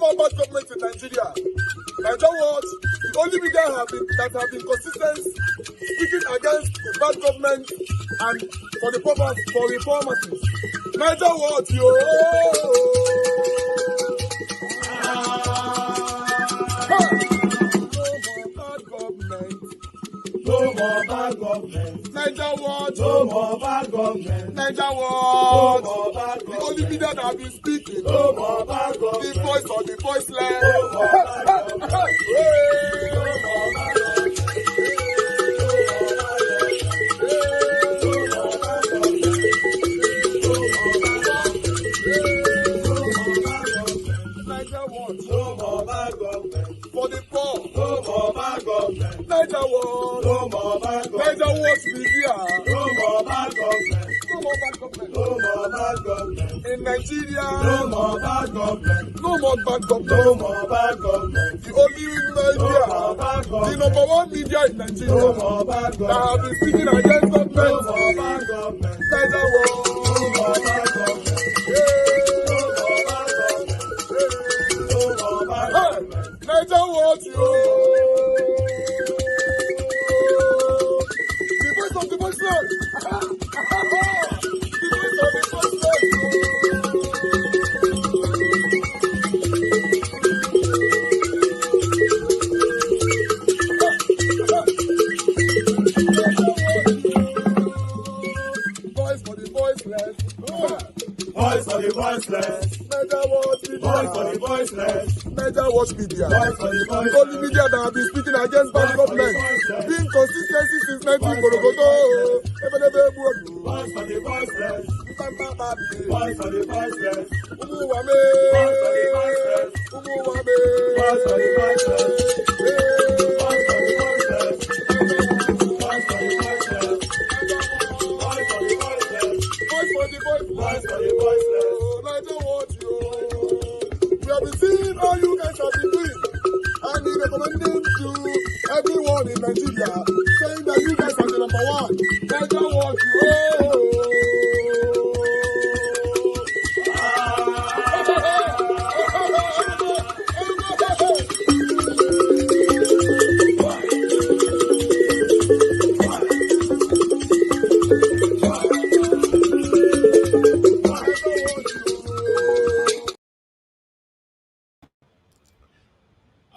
more bad government in Nigeria. Nigeria what? The only media that have been consistent speaking against the bad government and for the purpose for reformers. Nigeria what? Yo! No more bad government. Niger what? No more bad government. Niger what? No more bad government. The only media that have been speaking. No more bad government. The voice of the voiceless. No more bad government. No more bad government. Niger what? No more bad government. For the poor. No more bad government. Niger what? No more bad government. Niger what media? No more bad government. No more bad government. No more bad government. In Nigeria. No more bad government. No more bad government. No more bad government. The only media. No more bad government. The number one media in Nigeria. No more bad government. That have been speaking against government. No more bad government. Niger what? No more bad government. Niger what you? The voice of the voiceless. The voice of the voiceless. Voice for the voiceless. Voice for the voiceless. Niger what media? Voice for the voiceless. Niger what media? Voice for the voiceless. The only media that have been speaking against bad government. Being consistency since 1944. Voice for the voiceless. Voice for the voiceless. Umuwame. Voice for the voiceless. Umuwame. Voice for the voiceless. Voice for the voiceless. Voice for the voiceless. Voice for the voiceless. Voice for the voiceless. Voice for the voiceless. Niger what you? We have been seeing all you guys have been doing, and he recommending to everyone in Nigeria, saying that you guys are the number one. Niger what you?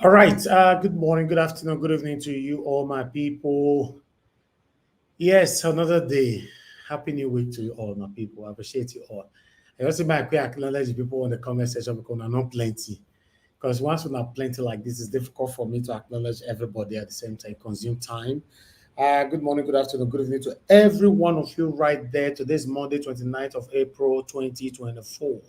All right. Good morning, good afternoon, good evening to you, all my people. Yes, another day. Happy New Week to you all, my people. I appreciate you all. I also might acknowledge the people in the comment section because I'm not plenty. Because once we're not plenty like this, it's difficult for me to acknowledge everybody at the same time, consume time. Good morning, good afternoon, good evening to every one of you right there. Today's Monday, 29th of April, 2024.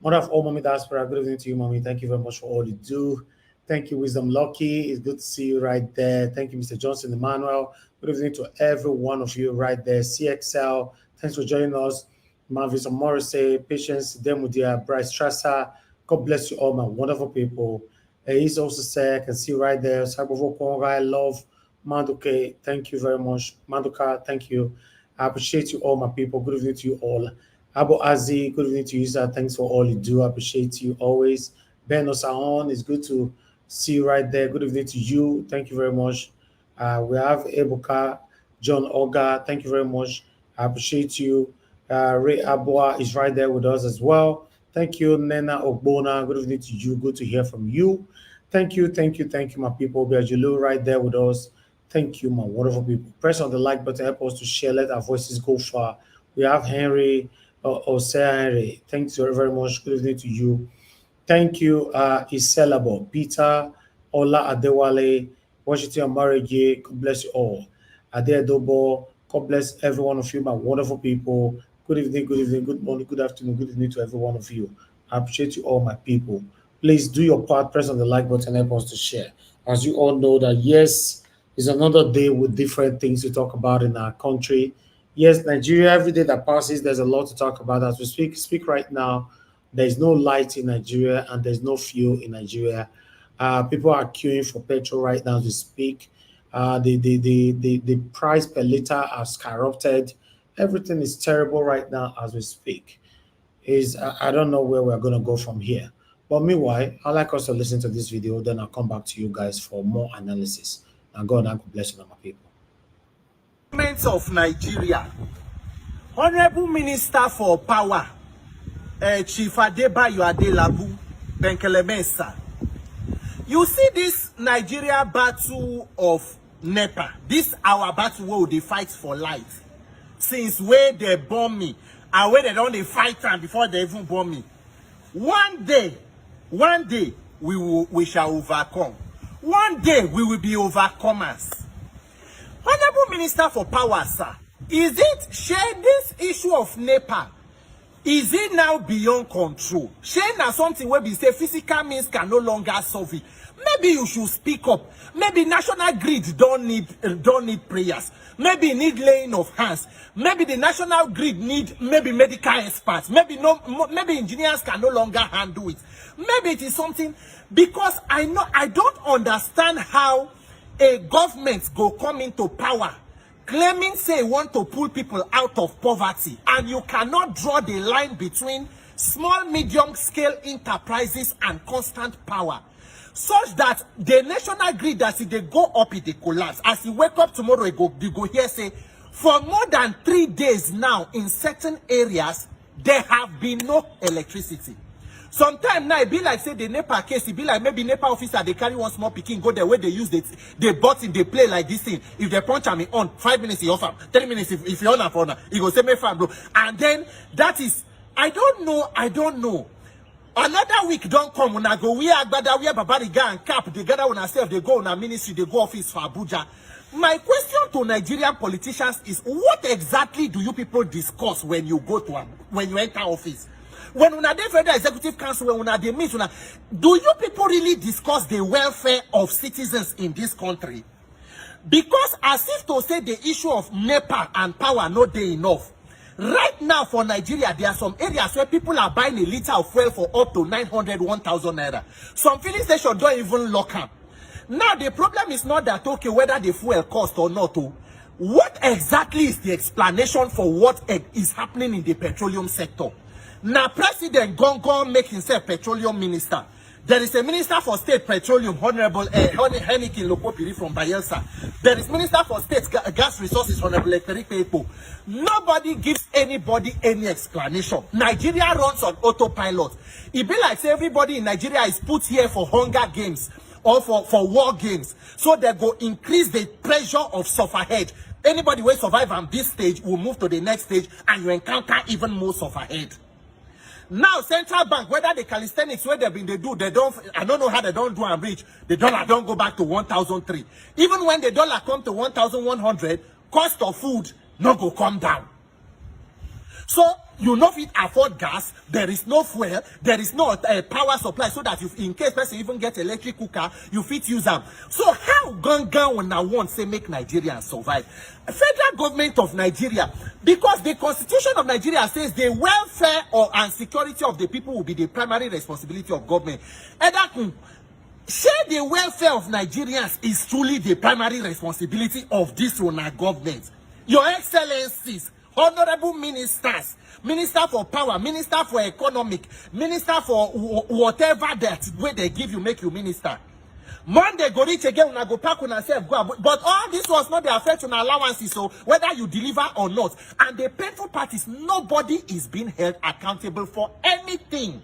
Mother of all, Mommy Diaspora, good evening to you, Mommy. Thank you very much for all you do. Thank you, Wisdom Lucky. It's good to see you right there. Thank you, Mr. Johnson Emmanuel. Good evening to every one of you right there. CXL, thanks for joining us. Marvis Morrissey, Patience Demudia, Bryce Strasser. God bless you all, my wonderful people. He's also said, I can see right there. Sabovo Konga, I love Manduke. Thank you very much. Manduka, thank you. I appreciate you all, my people. Good evening to you all. Abu Azi, good evening to you, sir. Thanks for all you do. I appreciate you always. Ben Osaon, it's good to see you right there. Good evening to you. Thank you very much. We have Ebuka, John Oga. Thank you very much. I appreciate you. Ray Abua is right there with us as well. Thank you, Nena Ogbona. Good evening to you. Good to hear from you. Thank you, my people. Biajulu right there with us. Thank you, my wonderful people. Press on the like button. Help us to share. Let our voices go far. We have Henry, Osea Henry. Thanks very, very much. Good evening to you. Thank you, Iselabo, Peter, Ola Adewale, Washington Marege. God bless you all. Ade Adobo, God bless every one of you, my wonderful people. Good evening, good morning, good afternoon, good evening to every one of you. I appreciate you all, my people. Please do your part, press on the like button, help us to share. As you all know that, yes, it's another day with different things to talk about in our country. Yes, Nigeria, every day that passes, there's a lot to talk about. As we speak right now, there's no light in Nigeria and there's no fuel in Nigeria. People are queuing for petrol right now as we speak. The price per liter has skyrocketed. Everything is terrible right now as we speak. I don't know where we're going to go from here. But meanwhile, I'd like us to listen to this video, then I'll come back to you guys for more analysis. And God bless you, my people. Government of Nigeria, Honorable Minister for Power, Chief Adebayo Adelabu Benkelemesa. You see this Nigeria battle of NEPA, this our battle where they fight for life. Since where they bomb me, and where they don't fight time before they even bomb me. One day we shall overcome. One day we will be overcomers. Honorable Minister for Power, sir, is it share this issue of NEPA? Is it now beyond control? Share now something where we say physical means can no longer solve it. Maybe you should speak up. Maybe national grid don't need prayers. Maybe need laying of hands. Maybe the national grid need maybe medical experts. Maybe engineers can no longer handle it. Maybe it is something, because I don't understand how a government go come into power claiming say want to pull people out of poverty, and you cannot draw the line between small medium scale enterprises and constant power, such that the national grid, as they go up, it collapse. As you wake up tomorrow, you go here say, for more than 3 days now in certain areas there have been no electricity. Sometimes now it be like say the NEPA case, it be like maybe NEPA officer they carry one small picking, go there where they use the button, they play like this thing. If they punch me on 5 minutes, he offer 10 minutes. If you on for now, he go say me fine, bro. And then that is, I don't know. Another week don't come when I go we are babariga and cap together when I say they go on a ministry, they go office for Abuja. My question to Nigerian politicians is, what exactly do you people discuss when you go to when you enter office? When una dey Federal Executive Council, when una dey meet, do you people really discuss the welfare of citizens in this country? Because as if to say the issue of NEPA and power not dey enough. Right now for Nigeria, there are some areas where people are buying a liter of fuel for up to 900, 1,000 naira. Some filling stations don't even lock up. Now the problem is not that, okay, whether the fuel cost or not. What exactly is the explanation for what is happening in the petroleum sector? Now President Gongon make himself petroleum minister. There is a minister for state petroleum, Honorable Henikin Lokopiri from Bayelsa. There is minister for state gas resources, Honorable Ekperikpepo. Nobody gives anybody any explanation. Nigeria runs on autopilot. It be like say everybody in Nigeria is put here for hunger games or for war games. So they go increase the pressure of sufferhead. Anybody will survive on this stage will move to the next stage, and you encounter even more sufferhead. Now, central bank, whether the calisthenics, where they do, they don't, I don't know how they don't do and reach. The dollar don't go back to 1,003. Even when the dollar come to 1,100, cost of food no go come down. So, you know, if it afford gas, there is no fuel, there is no power supply, so that if in case person even get electric cooker, you fit use them. So how ganga when I want say make Nigerians survive? Federal government of Nigeria, because the constitution of Nigeria says the welfare and security of the people will be the primary responsibility of government. Share the welfare of Nigerians is truly the primary responsibility of this government. Your Excellencies, honorable ministers, minister for power, minister for economic, minister for whatever that way they give you, make you minister. Monday go reach again when I go pack on yourself, go. But all this was not the effect on allowances, so whether you deliver or not. And the painful part is nobody is being held accountable for anything.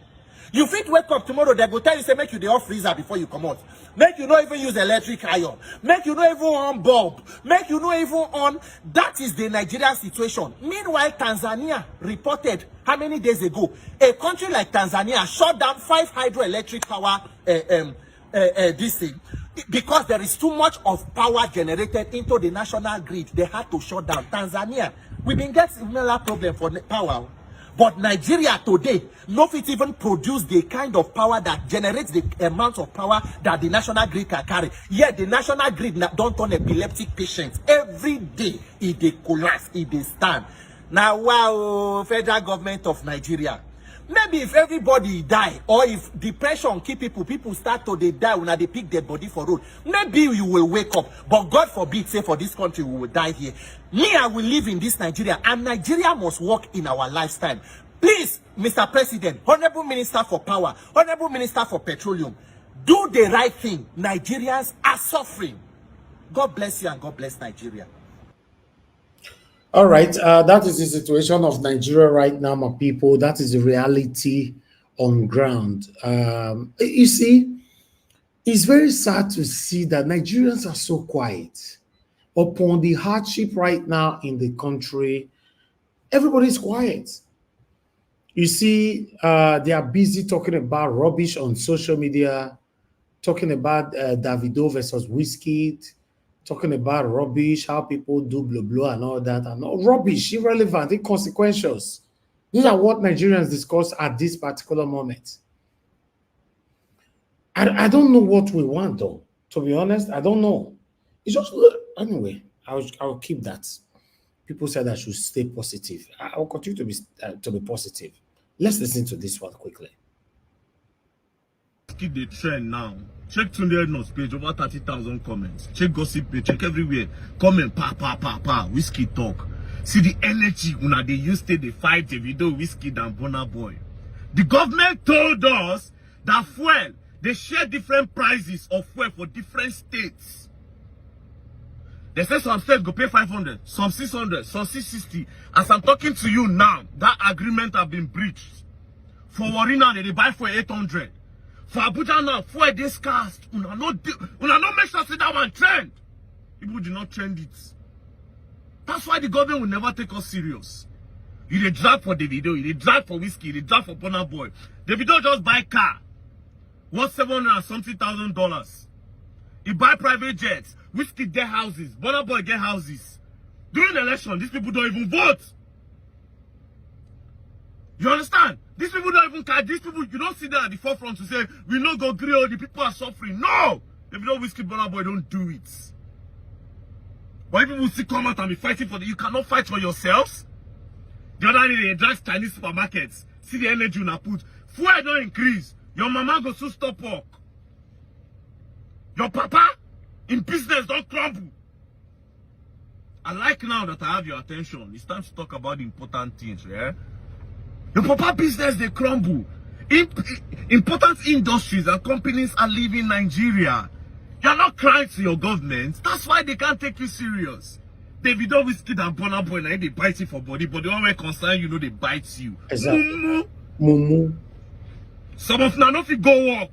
You fit wake up tomorrow, they go tell you, say, make you the off freezer before you come out. Make you not even use electric iron. Make you not even on bulb. Make you not even on. That is the Nigerian situation. Meanwhile, Tanzania reported how many days ago, a country like Tanzania shut down 5 hydroelectric power this thing. Because there is too much of power generated into the national grid. They had to shut down. Tanzania, we've been getting similar problem for power. But Nigeria today, no fit even produce the kind of power that generates the amount of power that the national grid can carry. Yet the national grid don't turn epileptic patients. Every day, it collapse, it stand. Now, wow, federal government of Nigeria. Maybe if everybody die, or if depression keep people start to they die when they pick their body for road, maybe you will wake up. But God forbid, say for this country, we will die here. Me, I will live in this Nigeria, and Nigeria must work in our lifetime. Please, Mr. President, Honorable Minister for Power, Honorable Minister for Petroleum, do the right thing. Nigerians are suffering. God bless you and God bless Nigeria. All right, that is the situation of Nigeria right now, my people. That is the reality on ground. You see, it's very sad to see that Nigerians are so quiet upon the hardship right now in the country. Everybody's quiet. You see, they are busy talking about rubbish on social media, talking about Davido versus Whiskey, talking about rubbish, how people do blah blah and all that, and all rubbish, irrelevant, inconsequential. These are what Nigerians discuss at this particular moment. I don't know what we want, though. To be honest, I don't know. It's just anyway. I'll keep that. People said I should stay positive. I'll continue to be positive. Let's listen to this one quickly. Keep the trend now. Check Tunde Ednot's page, over 30,000 comments. Check gossip page, check everywhere. Comment, pa. Whiskey talk. See the energy when they used to fight the video Whiskey than Burna Boy. The government told us that fuel, they share different prices of fuel for different states. They say some states go pay 500, some 600, some 660. As I'm talking to you now, that agreement have been breached. For Warri now, they buy for 800. For Abuja now, fuel this cast. Una no make sure see that one trend. People do not trend it. That's why the government will never take us serious. You dey drag for Davido, you dey drag for Whiskey, you dey drag for Burna Boy. Davido just buy car. Worth $700,000. He buy private jets. Whiskey get houses. Burna Boy get houses. During the election, these people don't even vote. You understand? These people don't even care. These people, you don't see them at the forefront to say, we no go agree, the people are suffering. No! If you don't Whiskey, Burna Boy, don't do it. But people will still come out and be fighting for you cannot fight for yourselves. The other day, they drive Chinese supermarkets. See the energy you put. Fuel don't increase. Your mama go to stop work. Your papa in business don't crumble. I like now that I have your attention. It's time to talk about the important things, yeah? Your papa business, they crumble. Important industries and companies are leaving Nigeria. You're not crying to your government. That's why they can't take you serious. Davido, Whiskey and Burna Boy, they bite you for body, but the one way concern you know they bite you. Exactly. Mumu. Some of them don't go work.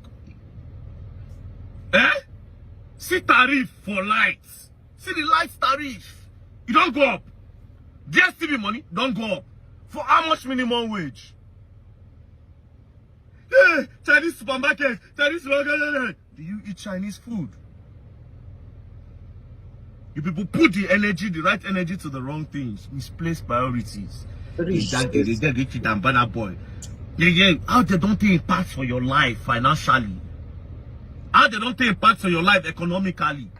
See tariff for lights. See the lights tariff. It don't go up. DSTV money don't go up. For how much minimum wage? Hey, Chinese supermarket. Do you eat Chinese food? You people put the energy, the right energy to the wrong things. Misplaced priorities. They get it and Burna Boy. Yeah. How they don't take impact for your life financially? How they don't take impact for your life economically?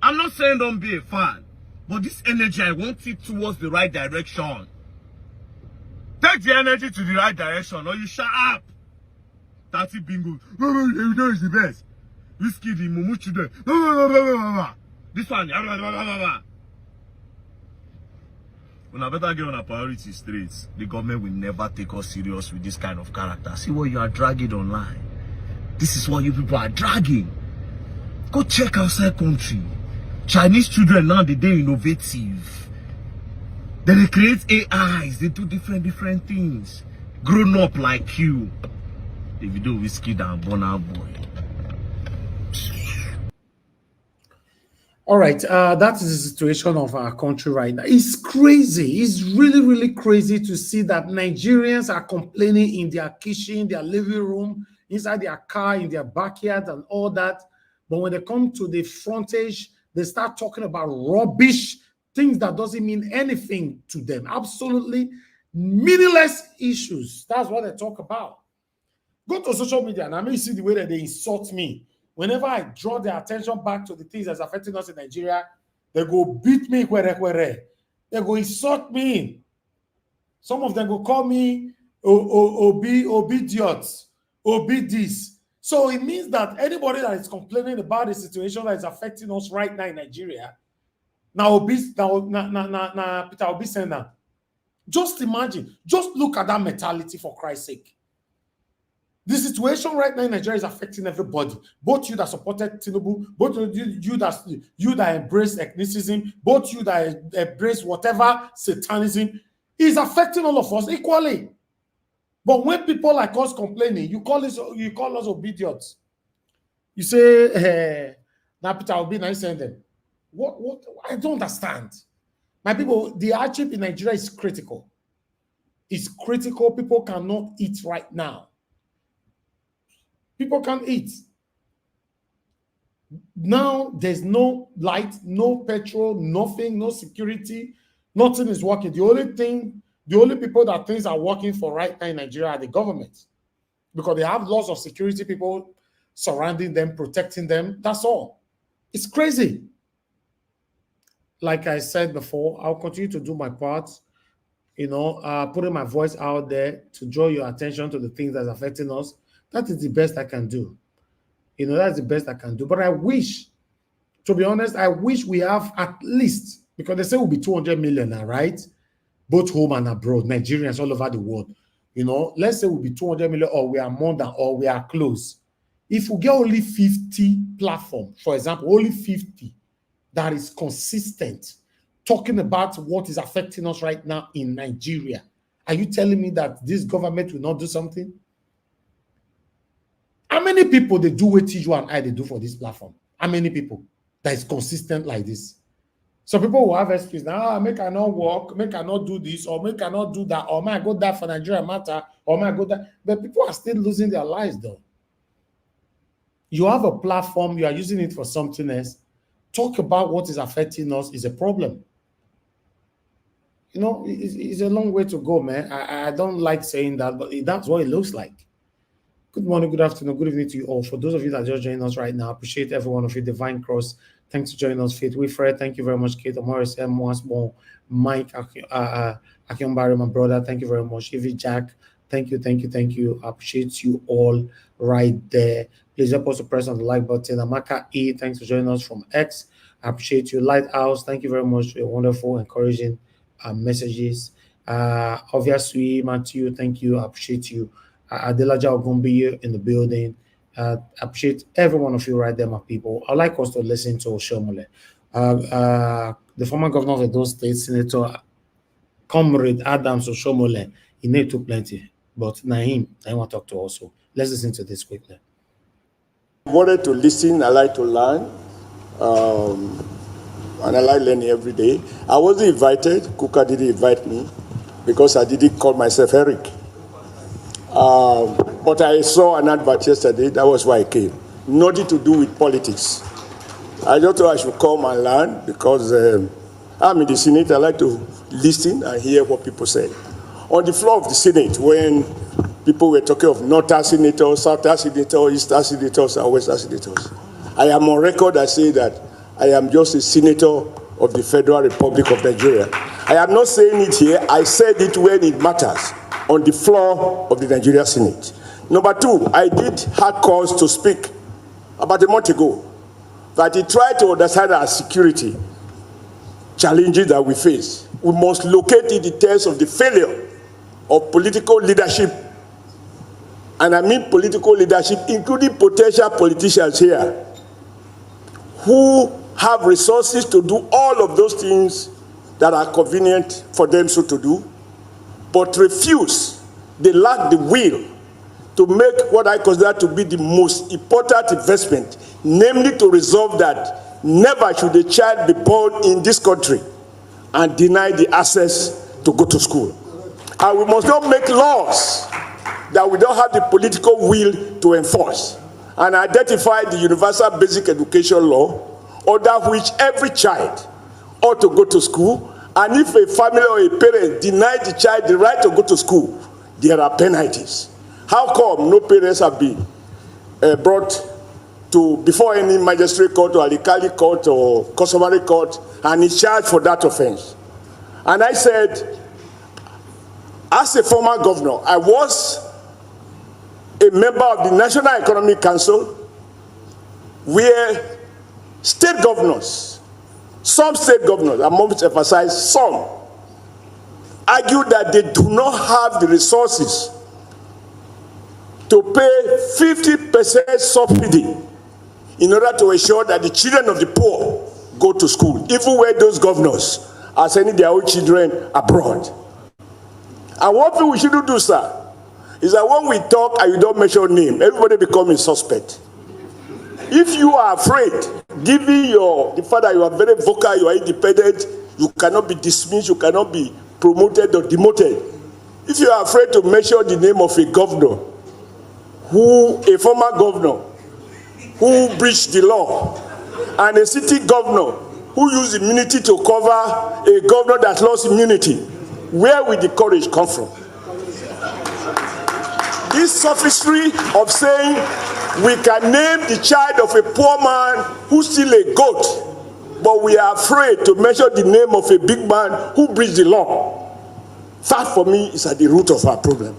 I'm not saying don't be a fan, but this energy, I want it towards the right direction. Take the energy to the right direction, or you shut up. 30 bingo. Davido is the best. Whiskey, the Mumu children. This one. When I better get on a priority straight, the government will never take us serious with this kind of character. See what you are dragging online. This is what you people are dragging. Go check outside country. Chinese children now, they're innovative. Then they create AIs. They do different things. Grown up like you. Davido, Whiskey and Burna Boy. All right, that is the situation of our country right now. It's crazy. It's really crazy to see that Nigerians are complaining in their kitchen, their living room, inside their car, in their backyard and all that. But when they come to the frontage, they start talking about rubbish, things that doesn't mean anything to them. Absolutely meaningless issues. That's what they talk about. Go to social media and I may see the way that they insult me. Whenever I draw their attention back to the things that's affecting us in Nigeria, they go beat me where. They go insult me. Some of them go call me obedience, this. So it means that anybody that is complaining about the situation that is affecting us right now in Nigeria, now Peter Obi saying that Just imagine. Just look at that mentality, for Christ's sake. The situation right now in Nigeria is affecting everybody. Both you that supported Tinubu, both you that embrace ethnicism, both you that embrace whatever satanism, is affecting all of us equally. But when people like us complaining, you call us obedience. You say, now Peter Obi, now send them. What? I don't understand. My people, the hardship in Nigeria is critical. It's critical. People cannot eat right now. People can't eat. Now there's no light, no petrol, nothing, no security, nothing is working. The only people that things are working for right now in Nigeria are the government, because they have lots of security people surrounding them, protecting them. That's all. It's crazy. Like I said before, I'll continue to do my part, putting my voice out there to draw your attention to the things that's affecting us. That is the best I can do. That's the best I can do. But I wish, to be honest, I wish we have at least, because they say we'll be 200 million now, right? Both home and abroad, Nigerians all over the world. Let's say we'll be 200 million, or we are more than, or we are close. If we get only 50 platforms, for example, only 50 that is consistent, talking about what is affecting us right now in Nigeria, are you telling me that this government will not do something? How many people they do what you and I they do for this platform? How many people that is consistent like this? So people will have excuse now, make I not work, make I not do this, or make I not do that, or may I go that for Nigeria matter, or may I go that. But people are still losing their lives though. You have a platform, you are using it for something else. Talk about what is affecting us is a problem. It's a long way to go, man. I don't like saying that, but that's what it looks like. Good morning, good afternoon, good evening to you all. For those of you that are just joining us right now, I appreciate every one of you. Divine Cross, thanks for joining us. Faith Wilfred, thank you very much. Kate Morris, M. Wasmore, Mike Akionbari, my brother, thank you very much. Evie Jack, thank you. I appreciate you all right there. Please help us to press on the like button. Amaka E, thanks for joining us from X. I appreciate you. Lighthouse, thank you very much for your wonderful, encouraging messages. Obviously, Matthew, thank you. I appreciate you. Adelaja Ogumbi in the building. Appreciate every one of you right there, my people. I'd like us to listen to Oshomole. The former governor of those states, Senator Comrade Adams Oshomole, he need to plenty, but Naim, I want to talk to also. Let's listen to this quickly. I wanted to listen, I like to learn, and I like learning every day. I wasn't invited, Kuka didn't invite me, because I didn't call myself Eric. But I saw an advert yesterday, that was why I came. Nothing to do with politics. I just thought I should come and learn, because I'm in the Senate, I like to listen and hear what people say. On the floor of the Senate, when people were talking of Northern senators, Southern senators, Eastern senators, and Western senators, I am on record, I say that I am just a senator of the Federal Republic of Nigeria. I am not saying it here, I said it when it matters, on the floor of the Nigeria Senate. Number two, I did hard calls to speak about a month ago, that he tried to understand our security challenges that we face. We must locate the details of the failure of political leadership, and I mean political leadership, including potential politicians here, who have resources to do all of those things that are convenient for them so to do, but refuse, they lack the will to make what I consider to be the most important investment, namely to resolve that never should a child be born in this country and deny the access to go to school. And we must not make laws that we don't have the political will to enforce, and identify the Universal Basic Education Law, under which every child ought to go to school, and if a family or a parent deny the child the right to go to school, there are penalties. How come no parents have been brought to before any magistrate court or alkali court or customary court and is charged for that offense? And I said, as a former governor, I was a member of the National Economic Council, where state governors, some state governors, I must emphasize some, argue that they do not have the resources to pay 50% subsidy in order to ensure that the children of the poor go to school, even where those governors are sending their own children abroad. And one thing we shouldn't do, sir, is that when we talk and you don't mention name, everybody becomes a suspect. If you are afraid, given the fact that you are very vocal, you are independent, you cannot be dismissed, you cannot be promoted or demoted. If you are afraid to mention the name of a governor, a former governor, who breached the law, and a city governor who used immunity to cover a governor that lost immunity, where will the courage come from? This sophistry of saying we can name the child of a poor man who's still a goat, but we are afraid to mention the name of a big man who breached the law, that for me is at the root of our problem.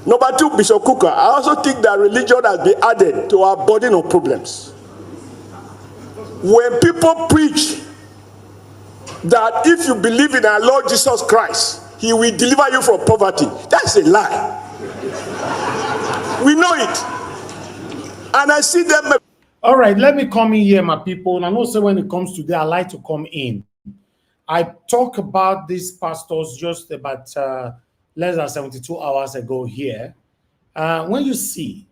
Number two, Bishop Kuka, I also think that religion has been added to our burden of problems. When people preach that if you believe in our Lord Jesus Christ, he will deliver you from poverty, that's a lie. We know it. And I see them. All right, let me come in here, my people. And I know so when it comes to that, I like to come in. I talk about these pastors just about less than 72 hours ago here. When you see,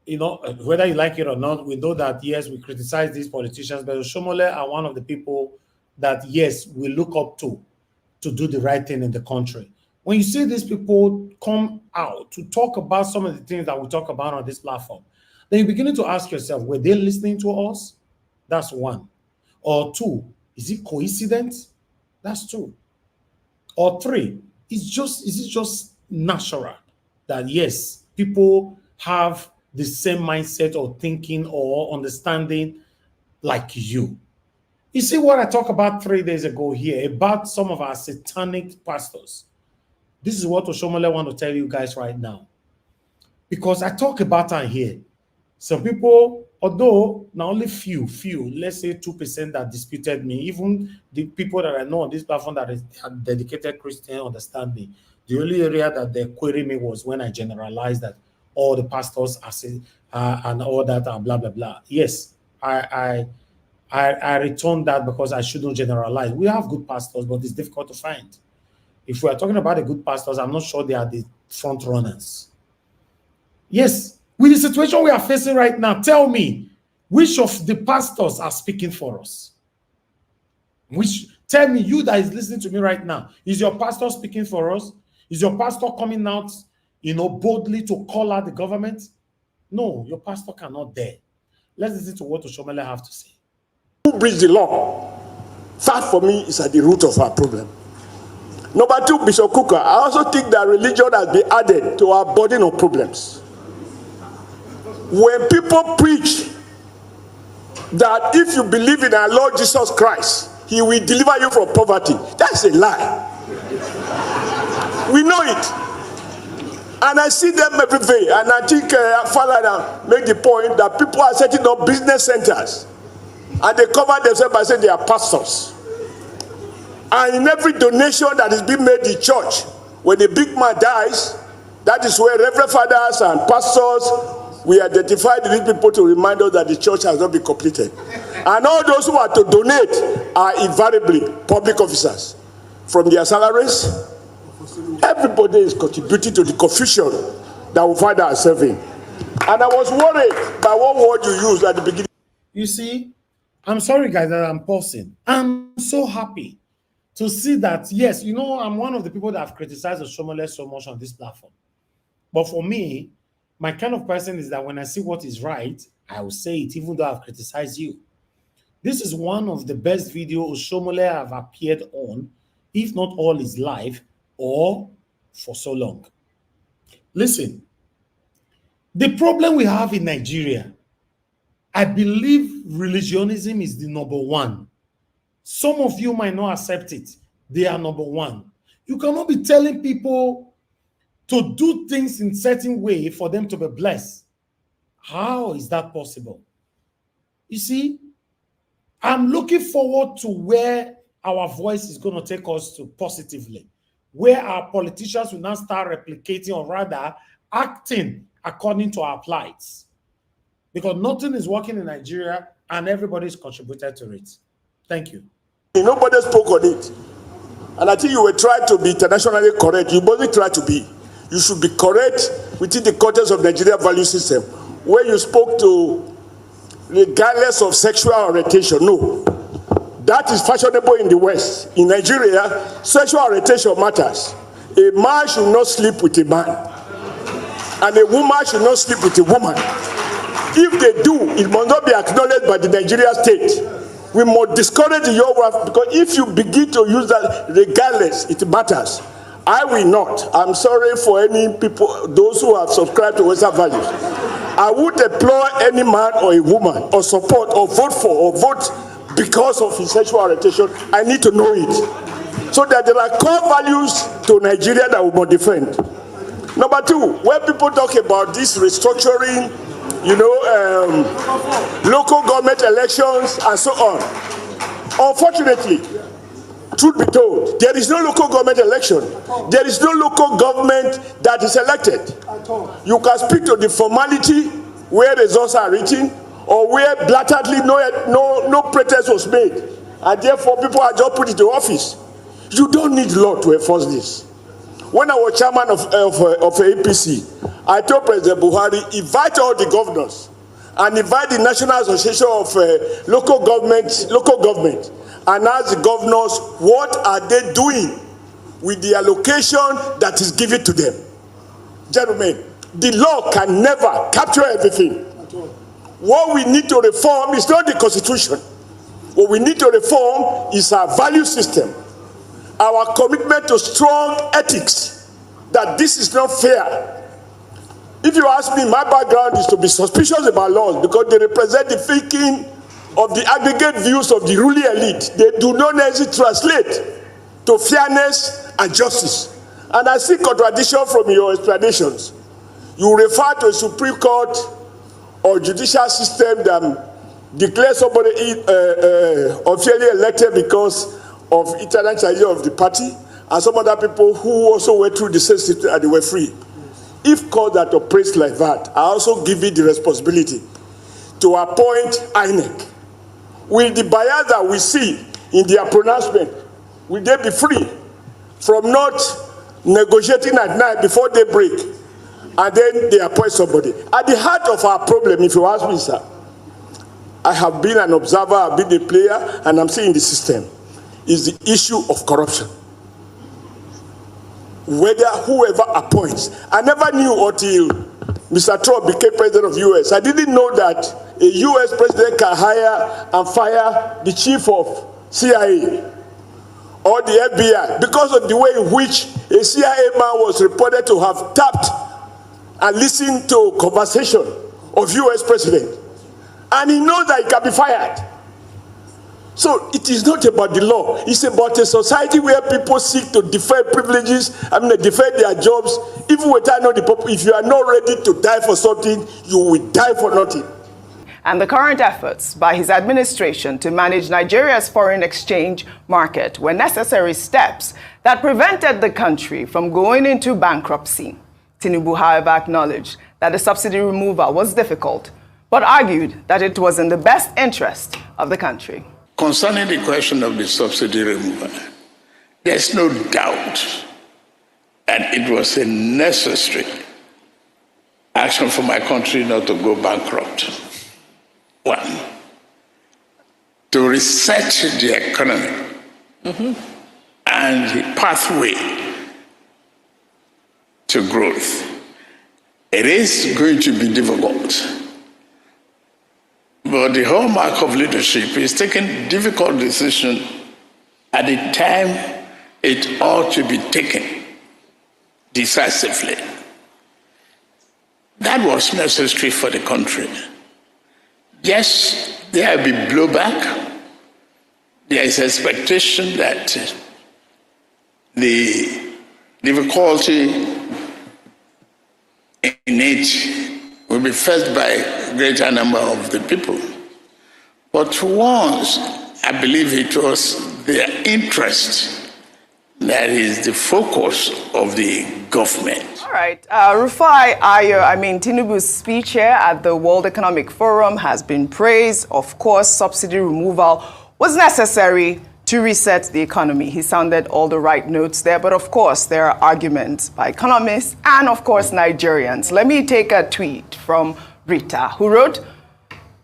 you know, whether you like it or not, we know that, yes, we criticize these politicians, but Oshomole are one of the people that, yes, we look up to do the right thing in the country. When you see these people come out to talk about some of the things that we talk about on this platform, then you're beginning to ask yourself, were they listening to us? That's one. Or two, is it coincidence? That's two. Or three, is it just natural that, yes, people have the same mindset or thinking or understanding like you? You see what I talked about 3 days ago here about some of our satanic pastors. This is what Oshomole want to tell you guys right now. Because I talk about it here. Some people, although not only few, let's say 2% that disputed me, even the people that I know on this platform that are dedicated Christian understand me. The only area that they queried me was when I generalized that all the pastors are saying and all that and blah, blah, blah. Yes, I return that because I shouldn't generalize. We have good pastors, but it's difficult to find. If we are talking about the good pastors, I'm not sure they are the front runners. Yes, with the situation we are facing right now, tell me, which of the pastors are speaking for us? Tell me, you that is listening to me right now, is your pastor speaking for us? Is your pastor coming out, boldly to call out the government? No, your pastor cannot dare. Let's listen to what Oshomole have to say. Who breached the law? That for me is at the root of our problem. Number two, Bishop Kuka, I also think that religion has been added to our burden of problems. When people preach that if you believe in our Lord Jesus Christ, he will deliver you from poverty, that's a lie. We know it. And I see them every day. And I think Falana made the point that people are setting up business centers and they cover themselves by saying they are pastors. And in every donation that is being made in church, when a big man dies, that is where Reverend Fathers and pastors, we identify these people to remind us that the church has not been completed. And all those who are to donate are invariably public officers. From their salaries, everybody is contributing to the confusion that we find ourselves in. And I was worried by one word you used at the beginning. You see, I'm sorry, guys, that I'm pausing. I'm so happy to see that, yes, I'm one of the people that have criticized Oshomole so much on this platform. But for me, my kind of person is that when I see what is right, I will say it, even though I've criticized you. This is one of the best videos Oshomole have appeared on, if not all his life, or for so long. Listen, the problem we have in Nigeria, I believe religionism is the number one. Some of you might not accept it. They are number one. You cannot be telling people to do things in a certain way for them to be blessed. How is that possible? You see, I'm looking forward to where our voice is going to take us to positively. where our politicians will now start replicating, or rather acting according to our plights. Because nothing is working in Nigeria and everybody's contributed to it. Thank you. Nobody spoke on it. And I think you were trying to be internationally correct. You mustn't try to be. You should be correct within the context of Nigeria value system. Where you spoke to regardless of sexual orientation, no. That is fashionable in the West. In Nigeria, sexual orientation matters. A man should not sleep with a man. And a woman should not sleep with a woman. If they do, it must not be acknowledged by the Nigeria state. We must discourage the young ones, because if you begin to use that regardless, it matters. I will not. I'm sorry for any people, those who have subscribed to Western values. I would employ any man or a woman, or support, or vote for, or vote because of his sexual orientation. I need to know it. So that there are core values to Nigeria that we must defend. Number two, when people talk about this restructuring, local government elections and so on. Unfortunately, truth be told, there is no local government election. There is no local government that is elected. You can speak to the formality where results are written, or where blatantly no pretext was made, and therefore people are just put into office. You don't need law to enforce this. When I was chairman of APC, I told President Buhari, invite all the governors and invite the National Association of local government, and ask the governors what are they doing with the allocation that is given to them. Gentlemen, the law can never capture everything. What we need to reform is not the Constitution. What we need to reform is our value system, our commitment to strong ethics, that this is not fair. If you ask me, my background is to be suspicious about laws because they represent the thinking of the aggregate views of the ruling elite. They do not necessarily translate to fairness and justice. And I see contradiction from your explanations. You refer to a Supreme Court or judicial system that declares somebody officially elected because of internal charges of the party, and some other people who also went through the same system and they were free. If courts are oppressed like that, I also give it the responsibility to appoint INEC. Will the bias that we see in their pronouncement, will they be free from not negotiating at night before they break, and then they appoint somebody? At the heart of our problem, if you ask me, sir, I have been an observer, I've been a player, and I'm seeing the system, is the issue of corruption. Whether whoever appoints, I never knew until Mr. Trump became president of the US. I didn't know that a US president can hire and fire the chief of CIA or the FBI because of the way in which a CIA man was reported to have tapped and listened to conversation of US president. And he knows that he can be fired. So it is not about the law. It's about a society where people seek to defend privileges, defend their jobs, even without knowing the purpose. If you are not ready to die for something, you will die for nothing. And the current efforts by his administration to manage Nigeria's foreign exchange market were necessary steps that prevented the country from going into bankruptcy. Tinubu, however, acknowledged that the subsidy removal was difficult, but argued that it was in the best interest of the country. Concerning the question of the subsidy removal, there's no doubt that it was a necessary action for my country not to go bankrupt. One, to reset the economy and the pathway to growth. It is going to be difficult. But the hallmark of leadership is taking difficult decisions at the time it ought to be taken decisively. That was necessary for the country. Yes, there will be blowback. There is expectation that the difficulty in it will be felt by a greater number of the people. But once, I believe it was their interest That is the focus of the government. All right. Rufai Ayo, Tinubu's speech here at the World Economic Forum has been praised. Of course, subsidy removal was necessary to reset the economy. He sounded all the right notes there. But of course, there are arguments by economists and, of course, Nigerians. Let me take a tweet from Rita, who wrote,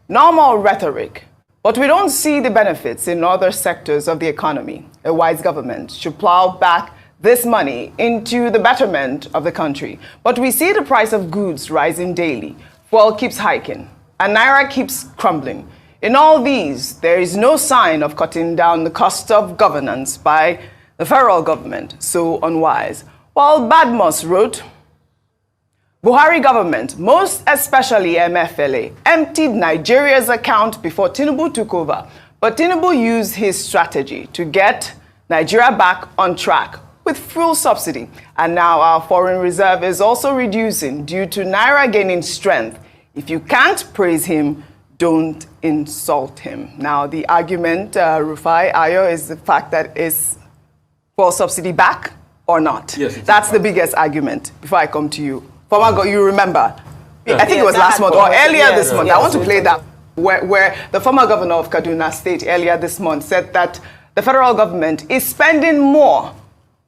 "Normal rhetoric, but we don't see the benefits in other sectors of the economy. A wise government should plow back this money into the betterment of the country. But we see the price of goods rising daily. Fuel keeps hiking, and Naira keeps crumbling. In all these, there is no sign of cutting down the cost of governance by the federal government, so unwise." While Badmus wrote, "Buhari government, most especially MFLA, emptied Nigeria's account before Tinubu took over. But Tinubu used his strategy to get Nigeria back on track with fuel subsidy. And now our foreign reserve is also reducing due to Naira gaining strength. If you can't praise him, don't insult him." Now, the argument, Rufai Ayo, is the fact that is fuel subsidy back or not? Yes, that's the biggest argument. Before I come to you. You remember? Yeah. I think it was last month or earlier this month. I want to play that where the former governor of Kaduna State earlier this month said that the federal government is spending more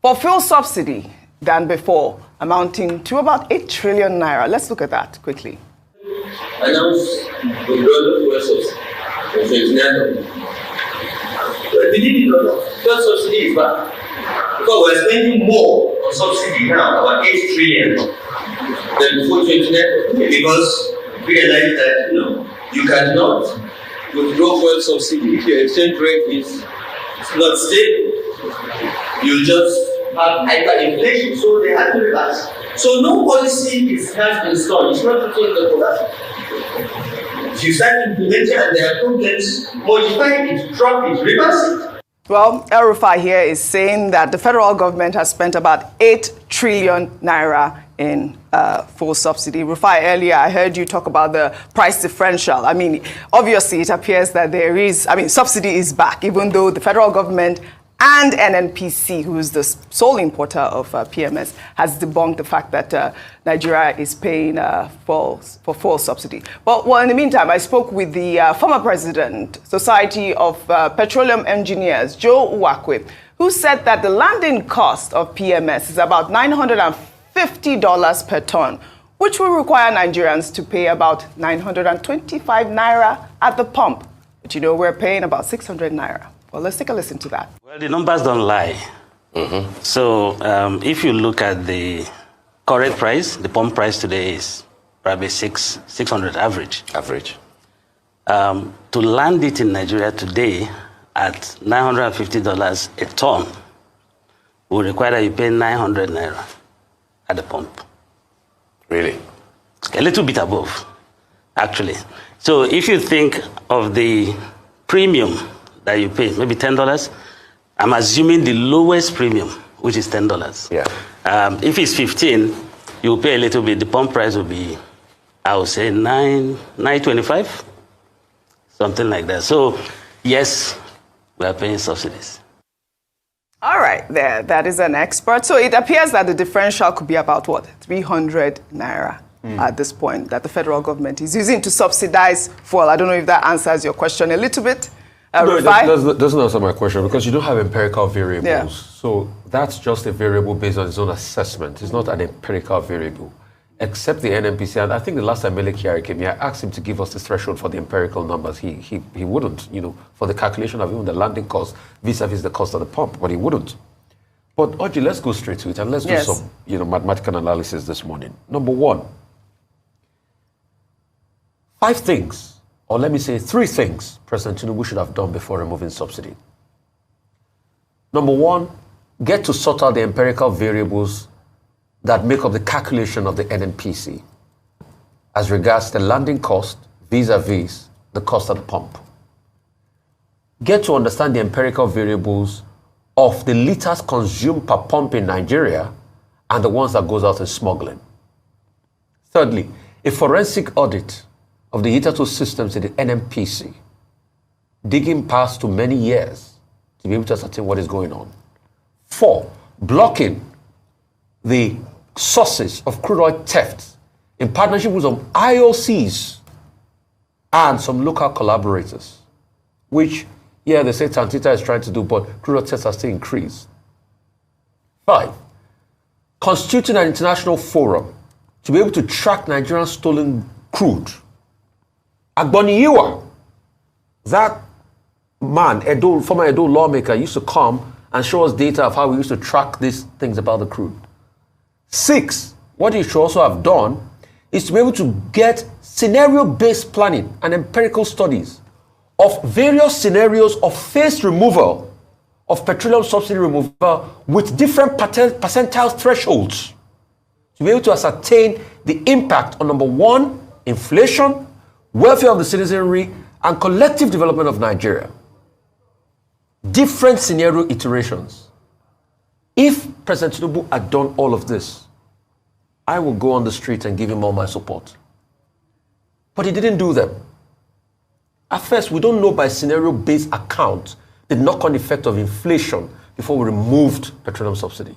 for fuel subsidy than before, amounting to about 8 trillion naira. Let's look at that quickly. Announced withdrawal of fuel subsidy on 29th. Believe it or not, fuel subsidy is back. Because we're spending more on subsidy now, about 8 trillion, than before 29th. Because we realize that, you cannot withdraw fuel subsidy if your exchange rate is not stable. You just have hyperinflation, so they have to reverse. So no policy has been installed. It's not just the production. If you start implementing and there are problems, modify it, drop it, reverse it. Well, El Rufai here is saying that the federal government has spent about 8 trillion naira in full subsidy. Rufai, earlier I heard you talk about the price differential. Obviously it appears that there is, subsidy is back, even though the federal government and NNPC, who is the sole importer of PMS, has debunked the fact that Nigeria is paying for full subsidy. But in the meantime, I spoke with the former president, Society of Petroleum Engineers, Joe Uwakwe, who said that the landing cost of PMS is about $950 per ton, which will require Nigerians to pay about 925 naira at the pump. But we're paying about 600 naira. Well, let's take a listen to that. Well, the numbers don't lie. Mm-hmm. So if you look at the current price, the pump price today is probably 600 average. To land it in Nigeria today at $950 a ton will require that you pay 900 naira at the pump. Really? A little bit above, actually. So if you think of the premium that you pay, maybe $10, I'm assuming the lowest premium, which is $10. Yeah. If it's 15, you'll pay a little bit. The pump price will be, I would say, $9.25, something like that. So, yes, we are paying subsidies. All right, that is an expert. So it appears that the differential could be about, 300 naira at this point that the federal government is using to subsidize fuel. I don't know if that answers your question a little bit. No, it doesn't answer my question because you don't have empirical variables. Yeah. So that's just a variable based on its own assessment. It's not an empirical variable, except the NNPC. And I think the last time Mele Kyari came here, I asked him to give us the threshold for the empirical numbers. He wouldn't, for the calculation of even the landing cost vis-a-vis the cost of the pump, but he wouldn't. But Oji, let's go straight to it and let's do some, mathematical analysis this morning. Number one, 5 things. Or let me say 3 things President Tinubu should have done before removing subsidy. Number one, get to sort out the empirical variables that make up the calculation of the NNPC as regards the landing cost vis-a-vis the cost of the pump. Get to understand the empirical variables of the liters consumed per pump in Nigeria and the ones that goes out in smuggling. Thirdly, a forensic audit of the hitherto systems in the NNPC, digging past to many years to be able to ascertain what is going on. 4, blocking the sources of crude oil theft in partnership with some IOCs and some local collaborators, which, yeah, they say Tantita is trying to do, but crude oil thefts are still increased. 5, constituting an international forum to be able to track Nigerian stolen crude. Agboniyiwa, that man, former Edo lawmaker, used to come and show us data of how we used to track these things about the crude. 6, what he should also have done is to be able to get scenario-based planning and empirical studies of various scenarios of phased removal of petroleum subsidy removal with different percentile thresholds to be able to ascertain the impact on, number 1, inflation, welfare of the citizenry, and collective development of Nigeria. Different scenario iterations. If President Tinubu had done all of this, I will go on the street and give him all my support. But he didn't do them. At first, we don't know by scenario-based account the knock-on effect of inflation before we removed petroleum subsidy.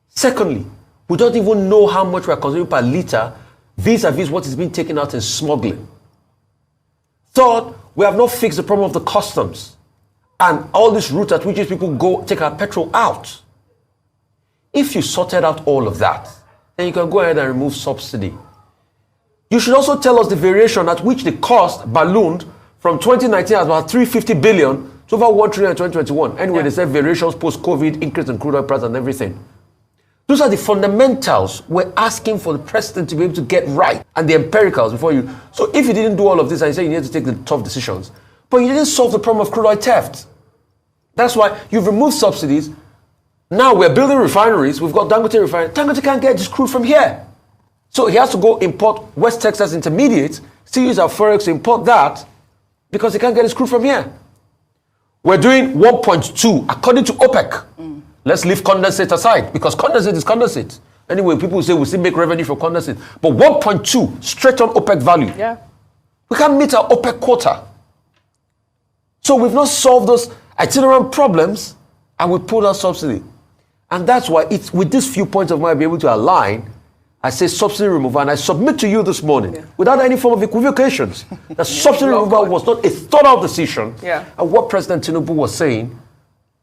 Secondly, we don't even know how much we are consuming per litre vis-a-vis what is being taken out in smuggling. Third, we have not fixed the problem of the customs and all this route at which people go take our petrol out. If you sorted out all of that, then you can go ahead and remove subsidy. You should also tell us the variation at which the cost ballooned from 2019 at about 350 billion to over 1 trillion in 2021. Anyway, they said variations post-COVID, increase in crude oil price and everything. Those are the fundamentals we're asking for the president to be able to get right, and the empiricals before you. So if you didn't do all of this and you say you need to take the tough decisions, but you didn't solve the problem of crude oil theft. That's why you've removed subsidies. Now we're building refineries. We've got Dangote refinery. Dangote can't get this crude from here. So he has to go import West Texas Intermediate, still use our forex to import that because he can't get his crude from here. We're doing 1.2 according to OPEC. Let's leave condensate aside because condensate is condensate. Anyway, people say we still make revenue from condensate. But 1.2 straight on OPEC value. Yeah. We can't meet our OPEC quota. So we've not solved those itinerant problems and we pulled out subsidy. And that's why it's with these few points of mine I'll be able to align. I say subsidy removal, and I submit to you this morning, without any form of equivocations, that subsidy removal was not a thought-out decision. And what President Tinubu was saying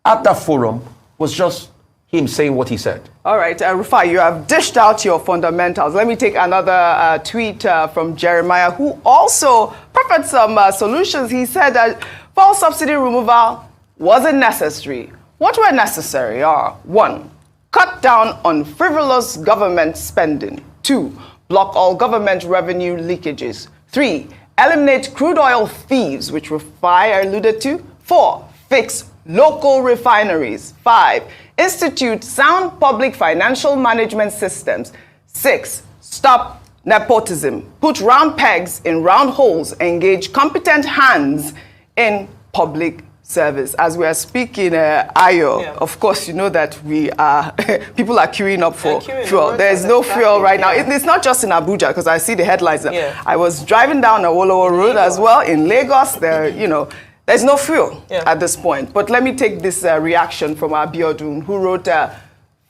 at that forum was just him saying what he said. All right, Rufai, you have dished out your fundamentals. Let me take another tweet from Jeremiah, who also proffered some solutions. He said that full subsidy removal wasn't necessary. What were necessary are: 1, cut down on frivolous government spending; 2, block all government revenue leakages; 3, eliminate crude oil thieves, which Rufai alluded to; 4, fix local refineries; 5, institute sound public financial management systems; 6, stop nepotism, put round pegs in round holes, engage competent hands in public service. As we are speaking, Ayo, of course, you know that we are, people are queuing up for fuel. There is no fuel right now. It's not just in Abuja, because I see the headlines. I was driving down Awolowo Road as well in Lagos. There, you know, there's no fuel at this point. But let me take this reaction from Abiodun, who wrote,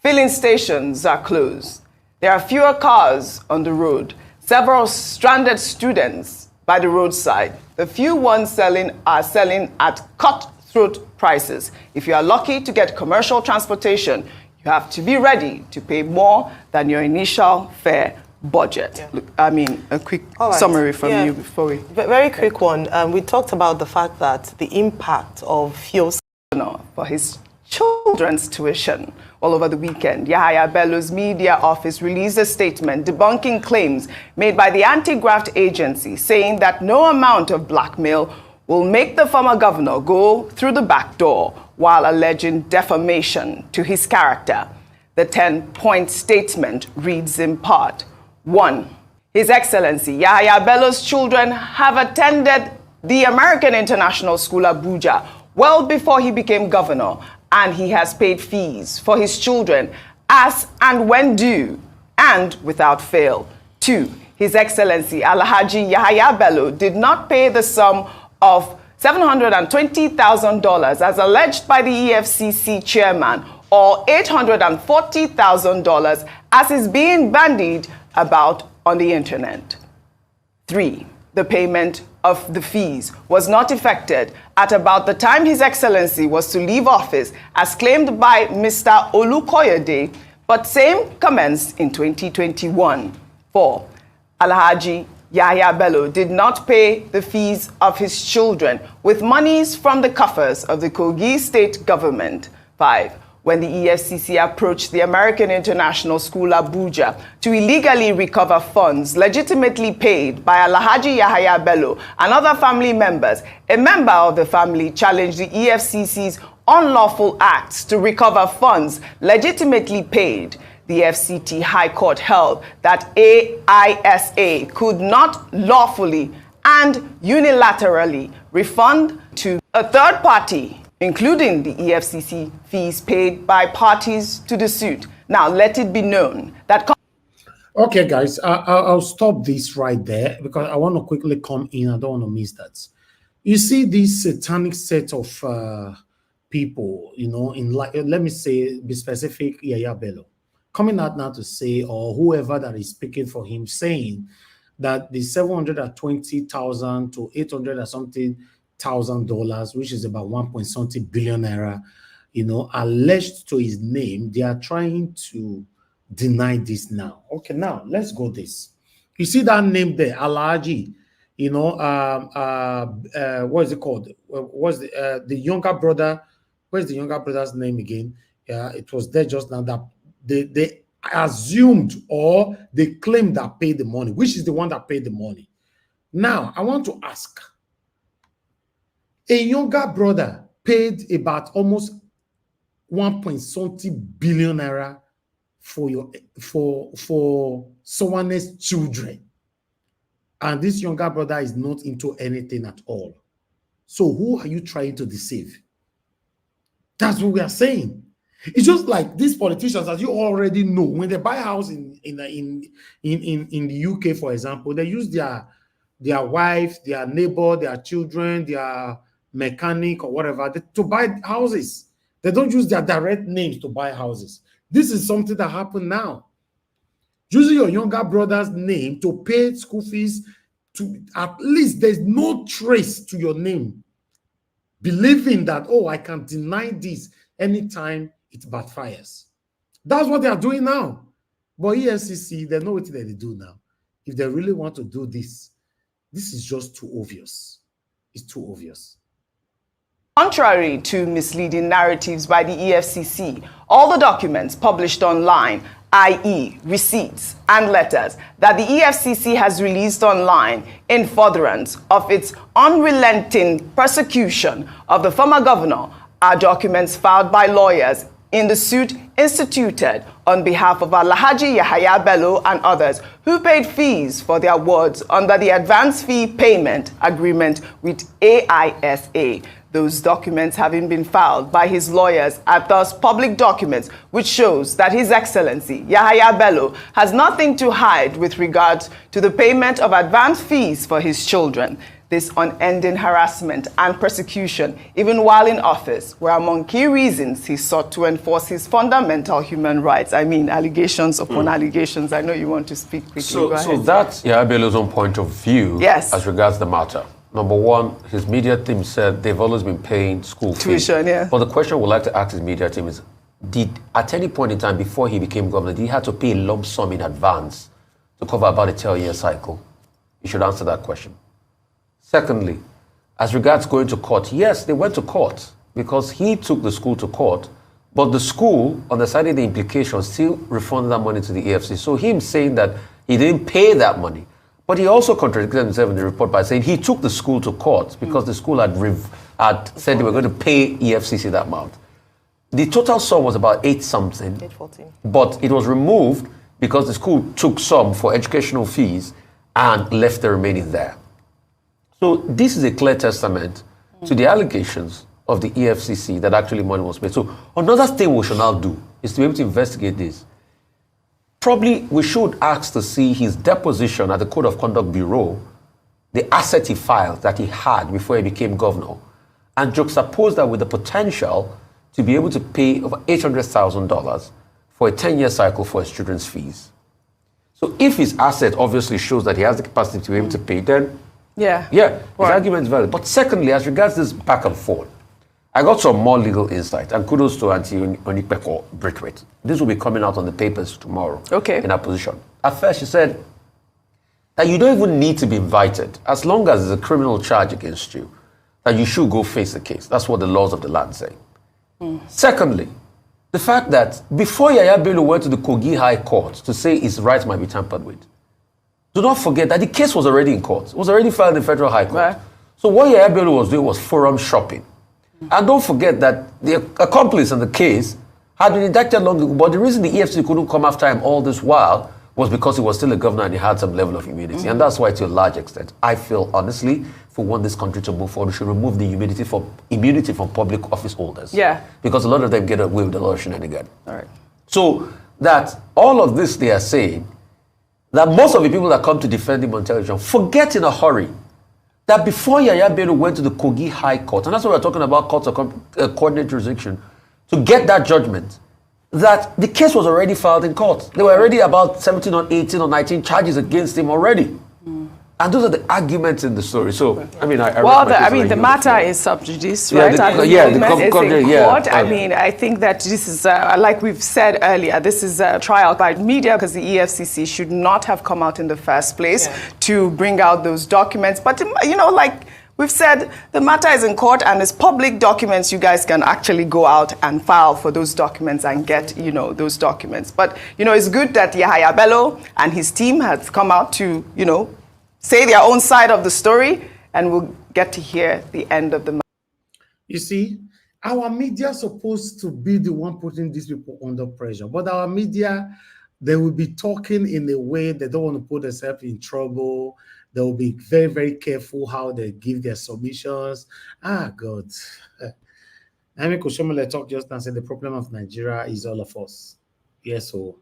filling stations are closed. There are fewer cars on the road. Several stranded students by the roadside. The few ones selling are selling at cutthroat prices. If you are lucky to get commercial transportation, you have to be ready to pay more than your initial fare budget. Look, I mean, a quick summary from you before we... Very quick one. We talked about the fact that the impact of fuel... for his children's tuition. All over the weekend, Yahaya Bello's media office released a statement debunking claims made by the anti-graft agency, saying that no amount of blackmail will make the former governor go through the back door, while alleging defamation to his character. The 10-point statement reads in part: 1. His Excellency Yahaya Bello's children have attended the American International School, Abuja, well before he became governor, and he has paid fees for his children as and when due and without fail. 2. His Excellency Alhaji Yahaya Bello did not pay the sum of $720,000 as alleged by the EFCC chairman or $840,000 as is being bandied about on the internet. 3. The payment of the fees was not effected at about the time His Excellency was to leave office, as claimed by Mr. Olukoyede, but same commenced in 2021. 4. Alhaji Yahaya Bello did not pay the fees of his children with monies from the coffers of the Kogi state government. 5. When the EFCC approached the American International School Abuja to illegally recover funds legitimately paid by Alhaji Yahaya Bello and other family members, a member of the family challenged the EFCC's unlawful acts to recover funds legitimately paid. The FCT High Court held that AISA could not lawfully and unilaterally refund to a third party, including the EFCC, fees paid by parties to the suit. Now, let it be known that... Okay, guys, I'll stop this right there because I want to quickly come in. I don't want to miss that. You see this satanic set of people, you know, in like, let me say, be specific, Yahaya Bello, coming out now to say, or whoever that is speaking for him, saying that the 720,000 to 800 or something $1,000, which is about 1.something billion naira, you know, alleged to his name, they are trying to deny this now. Okay, now let's go this. You see that name there, Alhaji, you know, what is it called? What's the younger brother? Where's the younger brother's name again? Yeah, it was there just now that they assumed or they claimed that paid the money, which is the one that paid the money. Now, I want to ask, a younger brother paid about almost 1.something billion naira for someone's children, and this younger brother is not into anything at all. So who are you trying to deceive? That's what we are saying. It's just like these politicians, as you already know, when they buy a house in the UK, for example, they use their wife, their neighbor, their children, their mechanic or whatever to buy houses. They don't use their direct names to buy houses. This is something that happened now. Using your younger brother's name to pay school fees, to at least there's no trace to your name. Believing that, oh, I can deny this anytime it backfires. That's what they are doing now. But EFCC, they know what they do now. If they really want to do this, this is just too obvious. It's too obvious. Contrary to misleading narratives by the EFCC, all the documents published online, i.e. receipts and letters that the EFCC has released online in furtherance of its unrelenting persecution of the former governor, are documents filed by lawyers in the suit instituted on behalf of Alhaji Yahaya Bello and others who paid fees for their wards under the advance fee payment agreement with AISA. Those documents having been filed by his lawyers are thus public documents, which shows that His Excellency Yahaya Bello has nothing to hide with regards to the payment of advance fees for his children. This unending harassment and persecution, even while in office, were among key reasons he sought to enforce his fundamental human rights. I mean, allegations upon allegations. I know you want to speak quickly. So that's Yahaya Bello's own point of view as regards the matter. Number one, his media team said they've always been paying school fees. Tuition, yeah. But the question we'd like to ask his media team is, did at any point in time before he became governor, did he have to pay a lump sum in advance to cover about a 10-year cycle? You should answer that question. Secondly, as regards going to court, yes, they went to court because he took the school to court, but the school, on the side of the implications, still refunded that money to the EFCC. So him saying that he didn't pay that money, but he also contradicted himself in the report by saying he took the school to court because the school had said they were going to pay EFCC that amount. The total sum was about 8-something, but it was removed because the school took some for educational fees and left the remaining there. So this is a clear testament to the allegations of the EFCC that actually money was paid. So another thing we should now do is to be able to investigate this. Probably we should ask to see his deposition at the Code of Conduct Bureau, the asset he filed that he had before he became governor, and juxtapose that with the potential to be able to pay over $800,000 for a 10-year cycle for his children's fees. So if his asset obviously shows that he has the capacity to be able to pay, then his argument is valid. But secondly, as regards this back and forth, I got some more legal insight, and kudos to Auntie Onipeko Braithwaite. This will be coming out on the papers tomorrow in her position. At first, she said that you don't even need to be invited, as long as there's a criminal charge against you, that you should go face the case. That's what the laws of the land say. Secondly, the fact that before Yahaya Bello went to the Kogi High Court to say his rights might be tampered with, do not forget that the case was already in court. It was already filed in the Federal High Court. So what Yahaya Bello was doing was forum shopping. And don't forget that the accomplice in the case had been indicted long ago, but the reason the EFCC couldn't come after him all this while was because he was still a governor and he had some level of immunity. And that's why, to a large extent, I feel, honestly, if we want this country to move forward, we should remove the immunity from public office holders. Because a lot of them get away with a lot of shenanigans. So that all of this they are saying, that most of the people that come to defend him on television forget in a hurry that before Yahaya Bello went to the Kogi High Court, and that's what we're talking about, courts of coordinate jurisdiction, to get that judgment, that the case was already filed in court. There were already about 17 or 18 or 19 charges against him already. And those are the arguments in the story. So, I mean, the matter is sub judice, right? I mean, I think that this is, like we've said earlier, this is a trial by media because the EFCC should not have come out in the first place to bring out those documents. But, you know, like we've said, the matter is in court and it's public documents. You guys can actually go out and file for those documents and get, you know, those documents. But, you know, it's good that Yahaya Bello and his team has come out to, you know, say their own side of the story, and we'll get to hear the end of the matter. You see, our media is supposed to be the one putting these people under pressure, but our media, they will be talking in a way they don't want to put themselves in trouble. They will be very, very careful how they give their submissions. God. I mean, Kushomole talked just now and said the problem of Nigeria is all of us. Yes, so,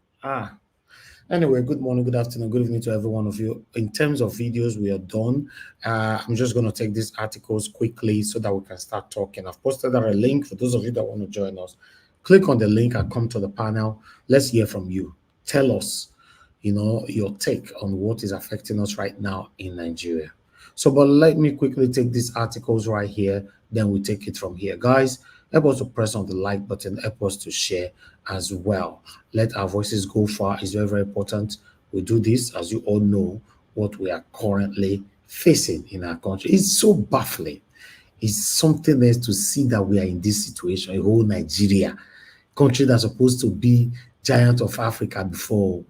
Anyway, good morning, good afternoon, good evening to every one of you. In terms of videos, we are done. I'm just going to take these articles quickly so that we can start talking. I've posted a link for those of you that want to join us. Click on the link and come to the panel. Let's hear from you. Tell us, you know, your take on what is affecting us right now in Nigeria. So, but let me quickly take these articles right here. Then we take it from here. Guys, help us to press on the like button, help us to share as well. Let our voices go far. It's very, very important. We do this, as you all know, what we are currently facing in our country. It's so baffling. It's something else to see that we are in this situation, a whole Nigeria, country that's supposed to be giant of Africa before.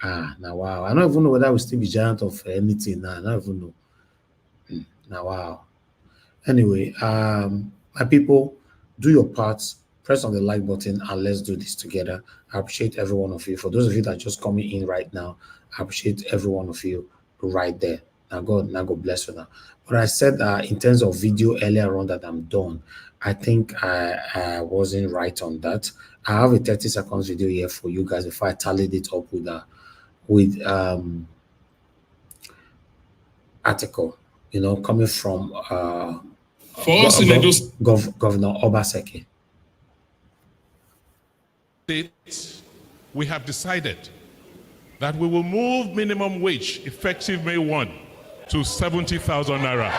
Now, wow. I don't even know whether we still be giant of anything now. I don't even know. Now, wow. Anyway, my people, do your parts. Press on the like button and let's do this together. I appreciate every one of you. For those of you that are just coming in right now, I appreciate every one of you right there. Now God bless you now. But I said in terms of video earlier on that I'm done. I think I wasn't right on that. I have a 30 seconds video here for you guys before I tallied it up with article, you know, coming from Governor Obaseki. We have decided that we will move minimum wage effective May 1 to 70,000 naira.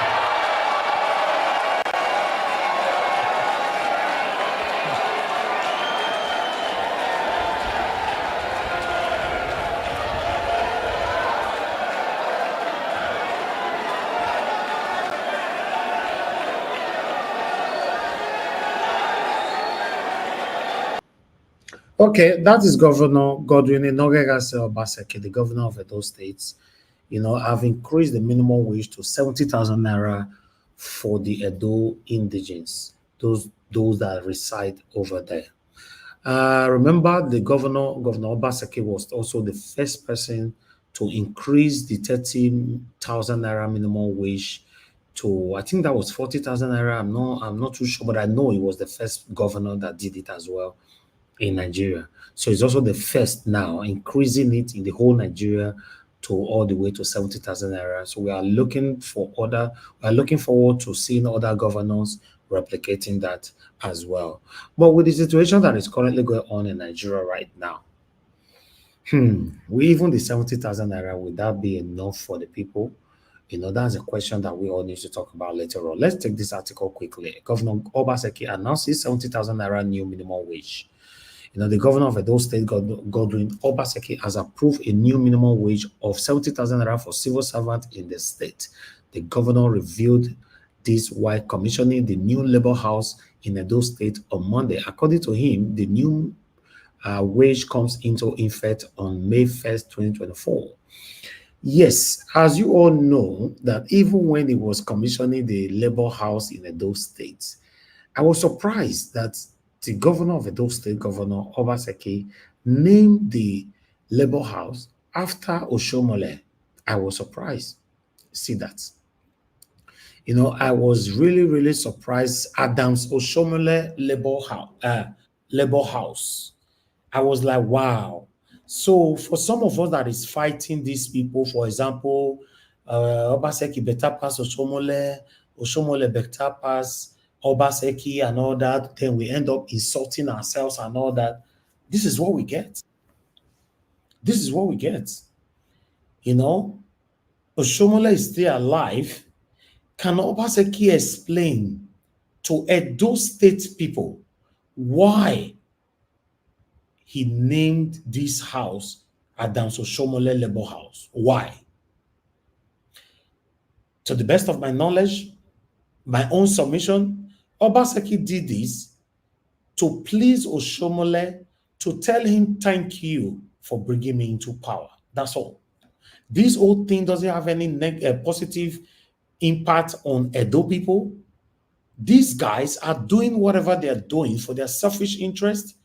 Okay, that is Governor Godwin Enogegase Obaseki, the governor of those states. You know, have increased the minimum wage to 70,000 naira for the Edo indigenes, those that reside over there. Remember, the Governor Obaseki was also the first person to increase the 30,000 naira minimum wage to, I think that was 40,000 naira. I'm not too sure, but I know he was the first governor that did it as well in Nigeria. So it's also the first now, increasing it in the whole Nigeria to all the way to 70,000 naira. So we are looking forward to seeing other governors replicating that as well. But with the situation that is currently going on in Nigeria right now, even the 70,000 naira, would that be enough for the people? That's a question that we all need to talk about later on. Let's take this article quickly. Governor Obaseki announces 70,000 naira new minimum wage. The governor of Edo State, Godwin Obaseki, has approved a new minimum wage of 70,000 naira for civil servants in the state. The governor revealed this while commissioning the new labor house in Edo State on Monday. According to him, the new wage comes into effect on May 1st, 2024. Yes, as you all know, that even when he was commissioning the labor house in Edo State, I was surprised that the governor of Edo State, Governor Obaseki, named the labor house after Oshomole. I was surprised. See that. I was really, really surprised. Adams Oshomole labor house. I was like, wow. So for some of us that is fighting these people, for example, Obaseki better pass Oshomole better pass Obaseki and all that, then we end up insulting ourselves and all that. This is what we get. This is what we get. Oshomole is still alive. Can Obaseki explain to Edo State people why he named this house Adams Oshomole Labor House? Why? To the best of my knowledge, my own submission, Obaseki did this to please Oshomole, to tell him thank you for bringing me into power. That's all. This whole thing doesn't have any positive impact on Edo people. These guys are doing whatever they are doing for their selfish interest.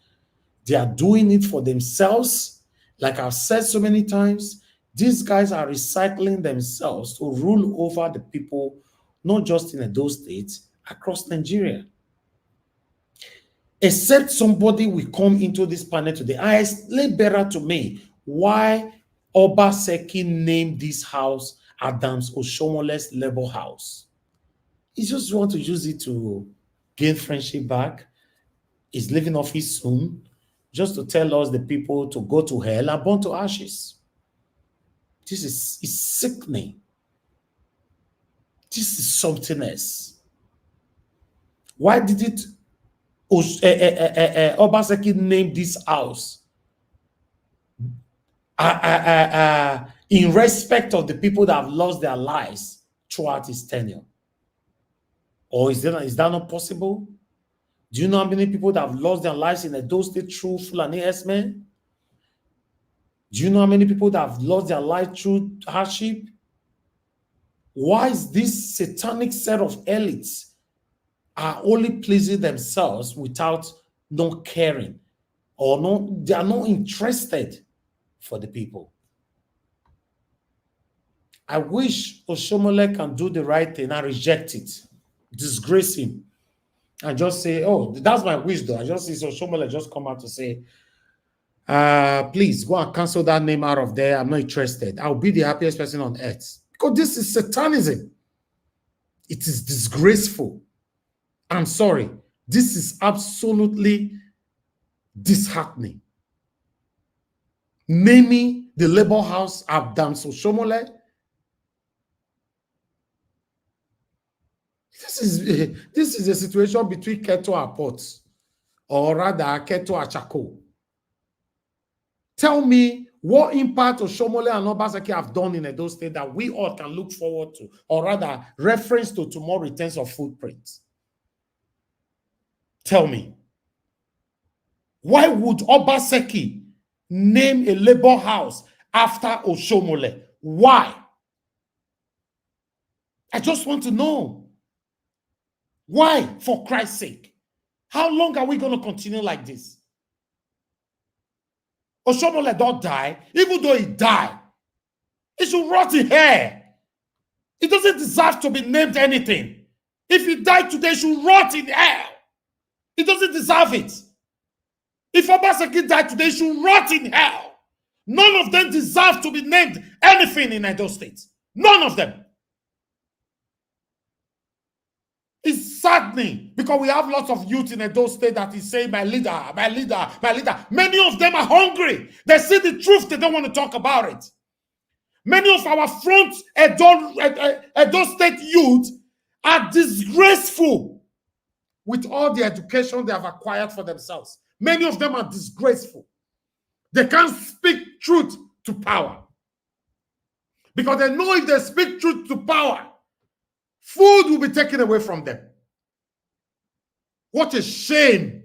They are doing it for themselves. Like I've said so many times, these guys are recycling themselves to rule over the people, not just in Edo State, across Nigeria. Except somebody will come into this panel today and explain better to me why Obaseki named this house Adams Oshomole's labor house. He just want to use it to gain friendship back. He's leaving office soon, just to tell us, the people, to go to hell and burn to ashes. This is sickening. This is something else. Why did it Obaseki name this house in respect of the people that have lost their lives throughout his tenure? Or is that not possible? Do you know how many people that have lost their lives in Edo State through Fulani herdsmen? Do you know how many people that have lost their life through hardship? Why is this satanic set of elites are only pleasing themselves without not caring, or they are not interested for the people? I wish Oshomole can do the right thing and reject it, disgrace him, and just say, oh, that's my wish though. I just see Oshomole just come out to say, please go and cancel that name out of there. I'm not interested. I'll be the happiest person on earth. Because this is satanism. It is disgraceful. I'm sorry. This is absolutely disheartening. Naming the labor house Adams Oshomole. This is a situation between Keto and Port, or rather Keto and Chako. Tell me what impact Oshomole and Obaseki have done in Edo State that we all can look forward to, or rather reference to tomorrow in terms of footprints. Tell me. Why would Obaseki name a labor house after Oshomole? Why? I just want to know. Why, for Christ's sake? How long are we going to continue like this? Oshomole don't die. Even though he died, he should rot in hell. He doesn't deserve to be named anything. If he died today, he should rot in hell. He doesn't deserve it. If Obaseki died today, he should rot in hell. None of them deserve to be named anything in Edo State. None of them. It's saddening because we have lots of youth in Edo State that is saying, my leader, my leader, my leader. Many of them are hungry. They see the truth. They don't want to talk about it. Many of our front Edo State youth are disgraceful with all the education they have acquired for themselves. Many of them are disgraceful. They can't speak truth to power. Because they know if they speak truth to power, food will be taken away from them. What a shame.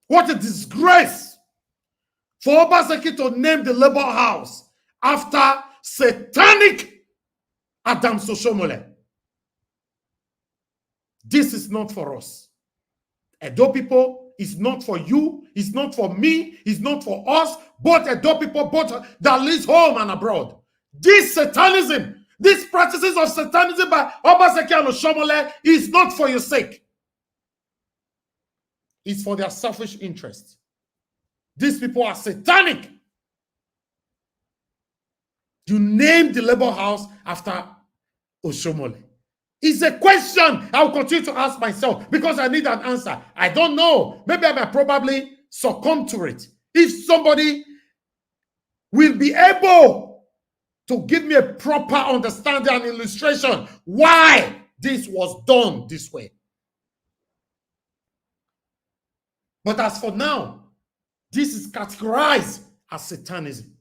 What a disgrace for Obaseki to name the Labour House after satanic Adam Soshomole. This is not for us. Edo people, it's not for you, it's not for me, it's not for us, both Edo people, both that lives home and abroad. This satanism, these practices of satanism by Obaseki and Oshomole is not for your sake. It's for their selfish interest. These people are satanic. You named the Labour House after Oshomole. It's a question I will continue to ask myself because I need an answer. I don't know. Maybe I might probably succumb to it. If somebody will be able to give me a proper understanding and illustration why this was done this way. But as for now, this is categorized as satanism.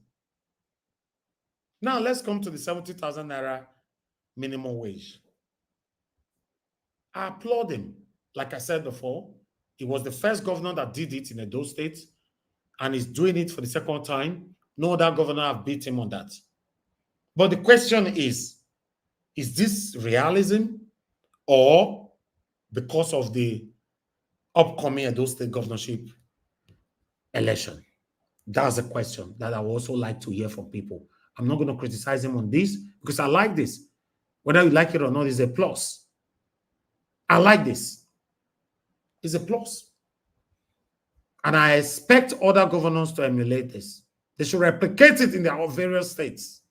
Now let's come to the 70,000 naira minimum wage. I applaud him. Like I said before, he was the first governor that did it in Edo State, and he's doing it for the second time. No other governor have beat him on that. But the question is this realism or because of the upcoming Edo State governorship election? That's a question that I would also like to hear from people. I'm not going to criticize him on this because I like this. Whether you like it or not is a plus. I like this. It's a plus. And I expect other governors to emulate this. They should replicate it in their various states.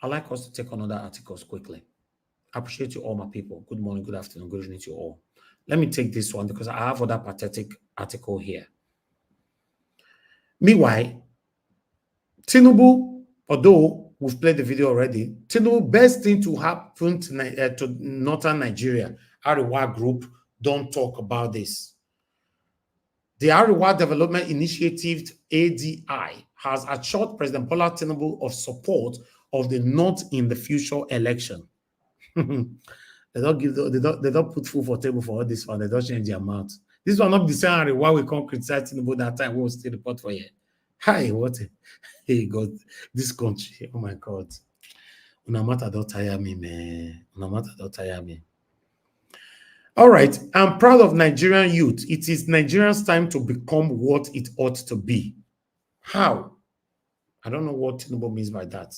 I'd like us to take on other articles quickly. I appreciate you all, my people. Good morning, good afternoon, good evening to you all. Let me take this one because I have other pathetic article here. Meanwhile, Tinubu, although we've played the video already, Tinubu, best thing to happen to Northern Nigeria, Ariwa Group, don't talk about this. The Ariwa Development Initiative, ADI, has assured President Bola Tinubu of support of the North in the future election. They don't put food for table for all this one. They don't change their mouth. This one not the same why we can't criticize Tinubu that time. We will still report for you. Hi, what? Hey, God, this country. Oh my God. Unamata don't tire me, man. Unamata don't tire me. All right, I'm proud of Nigerian youth. It is Nigerians' time to become what it ought to be. How? I don't know what Tinubu means by that.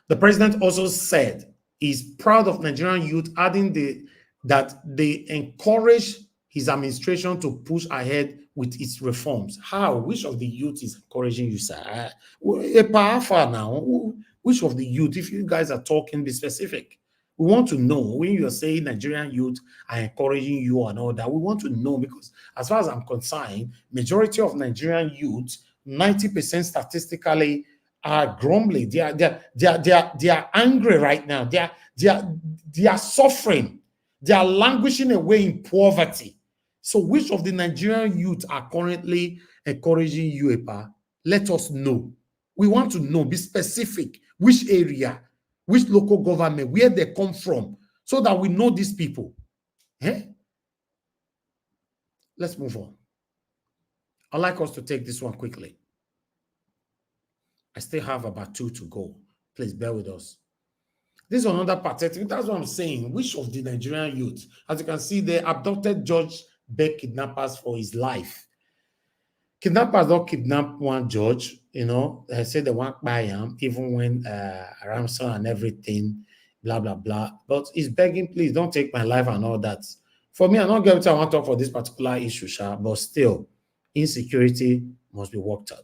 The president also said he's proud of Nigerian youth, adding that they encourage his administration to push ahead with its reforms. How? Which of the youth is encouraging you, sir? A powerful now. Which of the youth? If you guys are talking, be specific. We want to know when you're saying Nigerian youth are encouraging you and all that. We want to know because, as far as I'm concerned, majority of Nigerian youth, 90% statistically, are grumbling. They are angry right now. They are suffering. They are languishing away in poverty. So, which of the Nigerian youth are currently encouraging you, Epa? Let us know. We want to know. Be specific. Which area? Which local government? Where they come from? So that we know these people. Eh? Let's move on. I'd like us to take this one quickly. I still have about 2 to go. Please bear with us. This is another pathetic. That's what I'm saying. Which of the Nigerian youth? As you can see, they abducted George Beck kidnappers for his life. Kidnappers don't kidnap one George. You know, they say they want buy him, even when ransom and everything, blah, blah, blah. But he's begging, please don't take my life and all that. For me, I'm not going to want to talk for this particular issue, but still, insecurity must be worked out.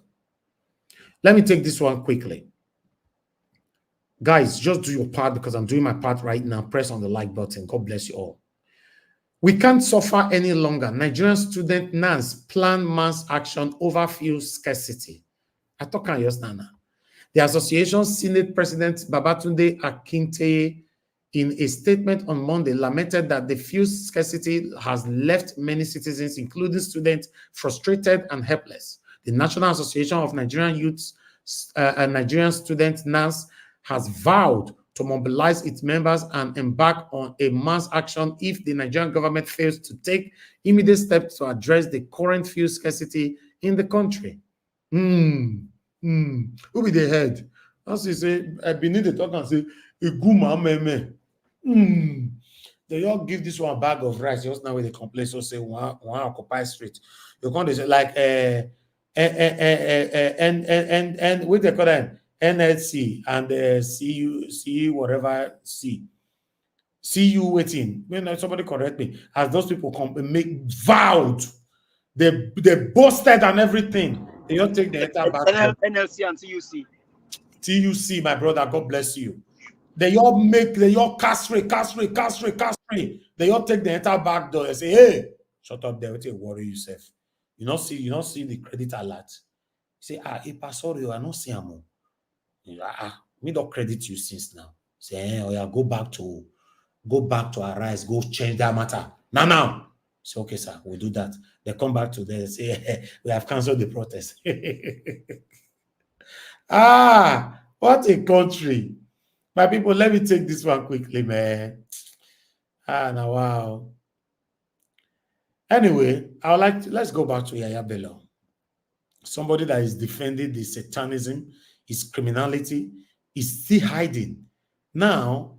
Let me take this one quickly. Guys, just do your part because I'm doing my part right now. Press on the like button. God bless you all. We can't suffer any longer. Nigerian student NANS plan mass action over fuel scarcity. I talk on your stand now. The association Senate President Babatunde Akinteye, in a statement on Monday, lamented that the fuel scarcity has left many citizens, including students, frustrated and helpless. The National Association of Nigerian Youths and Nigerian Students, NANS, has vowed to mobilize its members and embark on a mass action if the Nigerian government fails to take immediate steps to address the current fuel scarcity in the country. Who be the head? As you say, I beneath the talk and say, they all give this one a bag of rice just now with the complaint. So say one occupy street. You're going to say like and with the current NLC and CU whatever CU waiting. When somebody correct me, as those people come make vowed, they boasted and everything. They don't take the entire back. NLC and TUC. TUC, my brother, God bless you. They all castrate. They all take the entire back door and say, hey, shut up there, worry yourself. You don't see the credit alert. You say, sorry, I don't see him. Me don't credit you since now. Say, oh yeah, go back to Arise, go change that matter. Now. Say, okay, sir, we'll do that. They come back to them and say, hey, we have canceled the protest. What a country. My people, let me take this one quickly, man. Now, wow. Anyway, let's go back to Yahaya Bello. Somebody that is defending the satanism, his criminality, is still hiding. Now,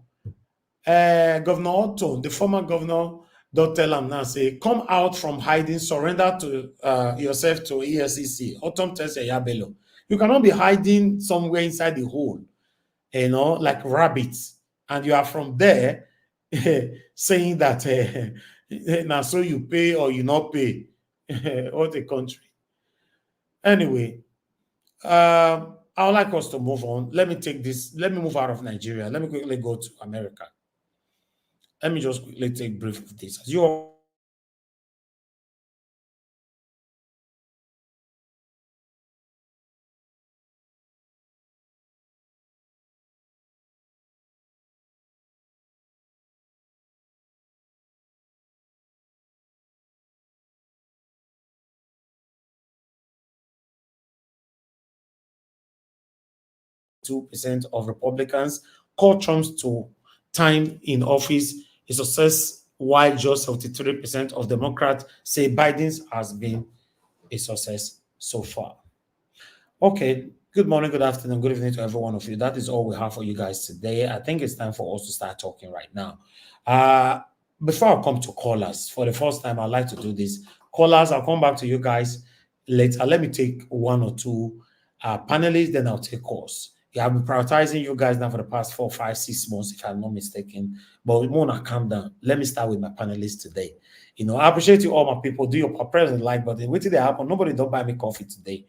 Governor Ortom, the former governor, don't tell him now, say, come out from hiding, surrender to yourself to EFCC. Ortom tells Yahaya Bello, you cannot be hiding somewhere inside the hole, like rabbits. And you are from there saying that now so you pay or you not pay. What a country. Anyway, I would like us to move on. Let me move out of Nigeria. Let me quickly go to America. Let me just quickly take brief of this. As you all % of Republicans call Trump to time in office a success, while just 73% of Democrats say Biden's has been a success so far. Okay, good morning, good afternoon, good evening to every one of you. That is all we have for you guys today. I think it's time for us to start talking right now. Before I come to callers, for the first time, I'd like to do this. Callers, I'll come back to you guys later. Let me take one or two panelists, then I'll take calls. Yeah, I've been prioritizing you guys now for the past 4, 5, 6 months, if I'm not mistaken. But we want to calm down. Let me start with my panelists today. I appreciate you all, my people. Do your present like button. Wait till they happen. Nobody don't buy me coffee today.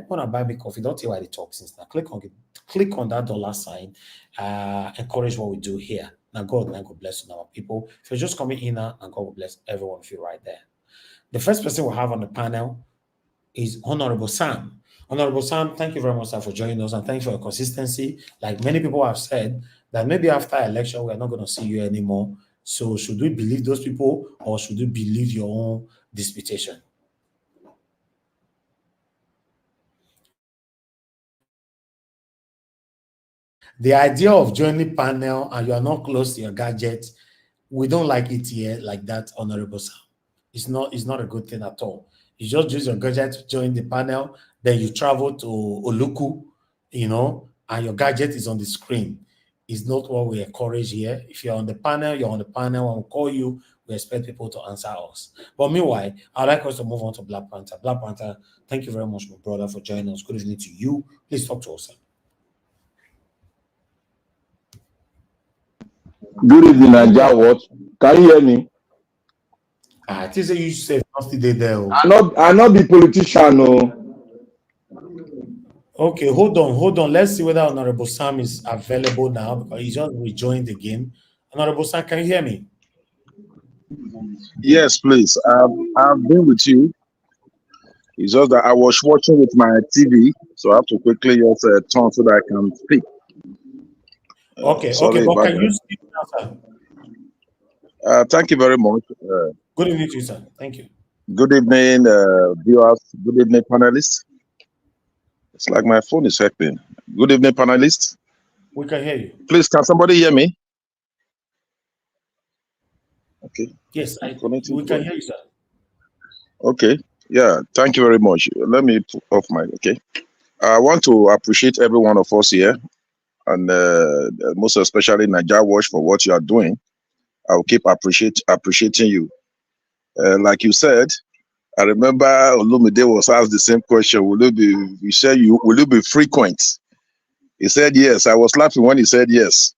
When I buy me coffee, don't tell why they talk since now. Click on that dollar sign. Encourage what we do here. Now God bless you, our people. If you're just coming in now, and God will bless every one of you right there. The first person we'll have on the panel is Honorable Sam. Honorable Sam, thank you very much, sir, for joining us, and thanks for your consistency. Like many people have said, that maybe after election, we're not going to see you anymore. So should we believe those people, or should we believe your own disputation? The idea of joining panel and you are not close to your gadget, we don't like it here like that, Honorable Sam. It's not a good thing at all. You just use your gadget to join the panel, then you travel to Oluku, and your gadget is on the screen. It's not what we encourage here. If you're on the panel, you're on the panel. When we call you, we expect people to answer us. But meanwhile, I'd like us to move on to Black Panther. Black Panther, thank you very much, my brother, for joining us. Good evening to you. Please talk to us, sir. Good evening, Naija. What? Can you hear me? I think you say not today there. I not be politician, no. Okay, hold on. Let's see whether Honorable Sam is available now because he just rejoined again. Honorable Sam, can you hear me? Yes, please. I've been with you. It's just that I was watching with my TV, so I have to quickly just turn so that I can speak. Okay, Sorry but about can you that. speak now, sir? Thank you very much. Good evening to you, sir. Thank you. Good evening, viewers. Good evening, panelists. It's like my phone is hacking. Good evening, panelists. We can hear you. Please, can somebody hear me? Okay. Yes, we can hear you, sir. Okay. Yeah, thank you very much. Let me put off my, okay. I want to appreciate every one of us here, and most especially Nigeria Watch for what you are doing. I'll keep appreciating you. Like you said, I remember Olumide was asked the same question. Will you be frequent? He said yes. I was laughing when he said yes.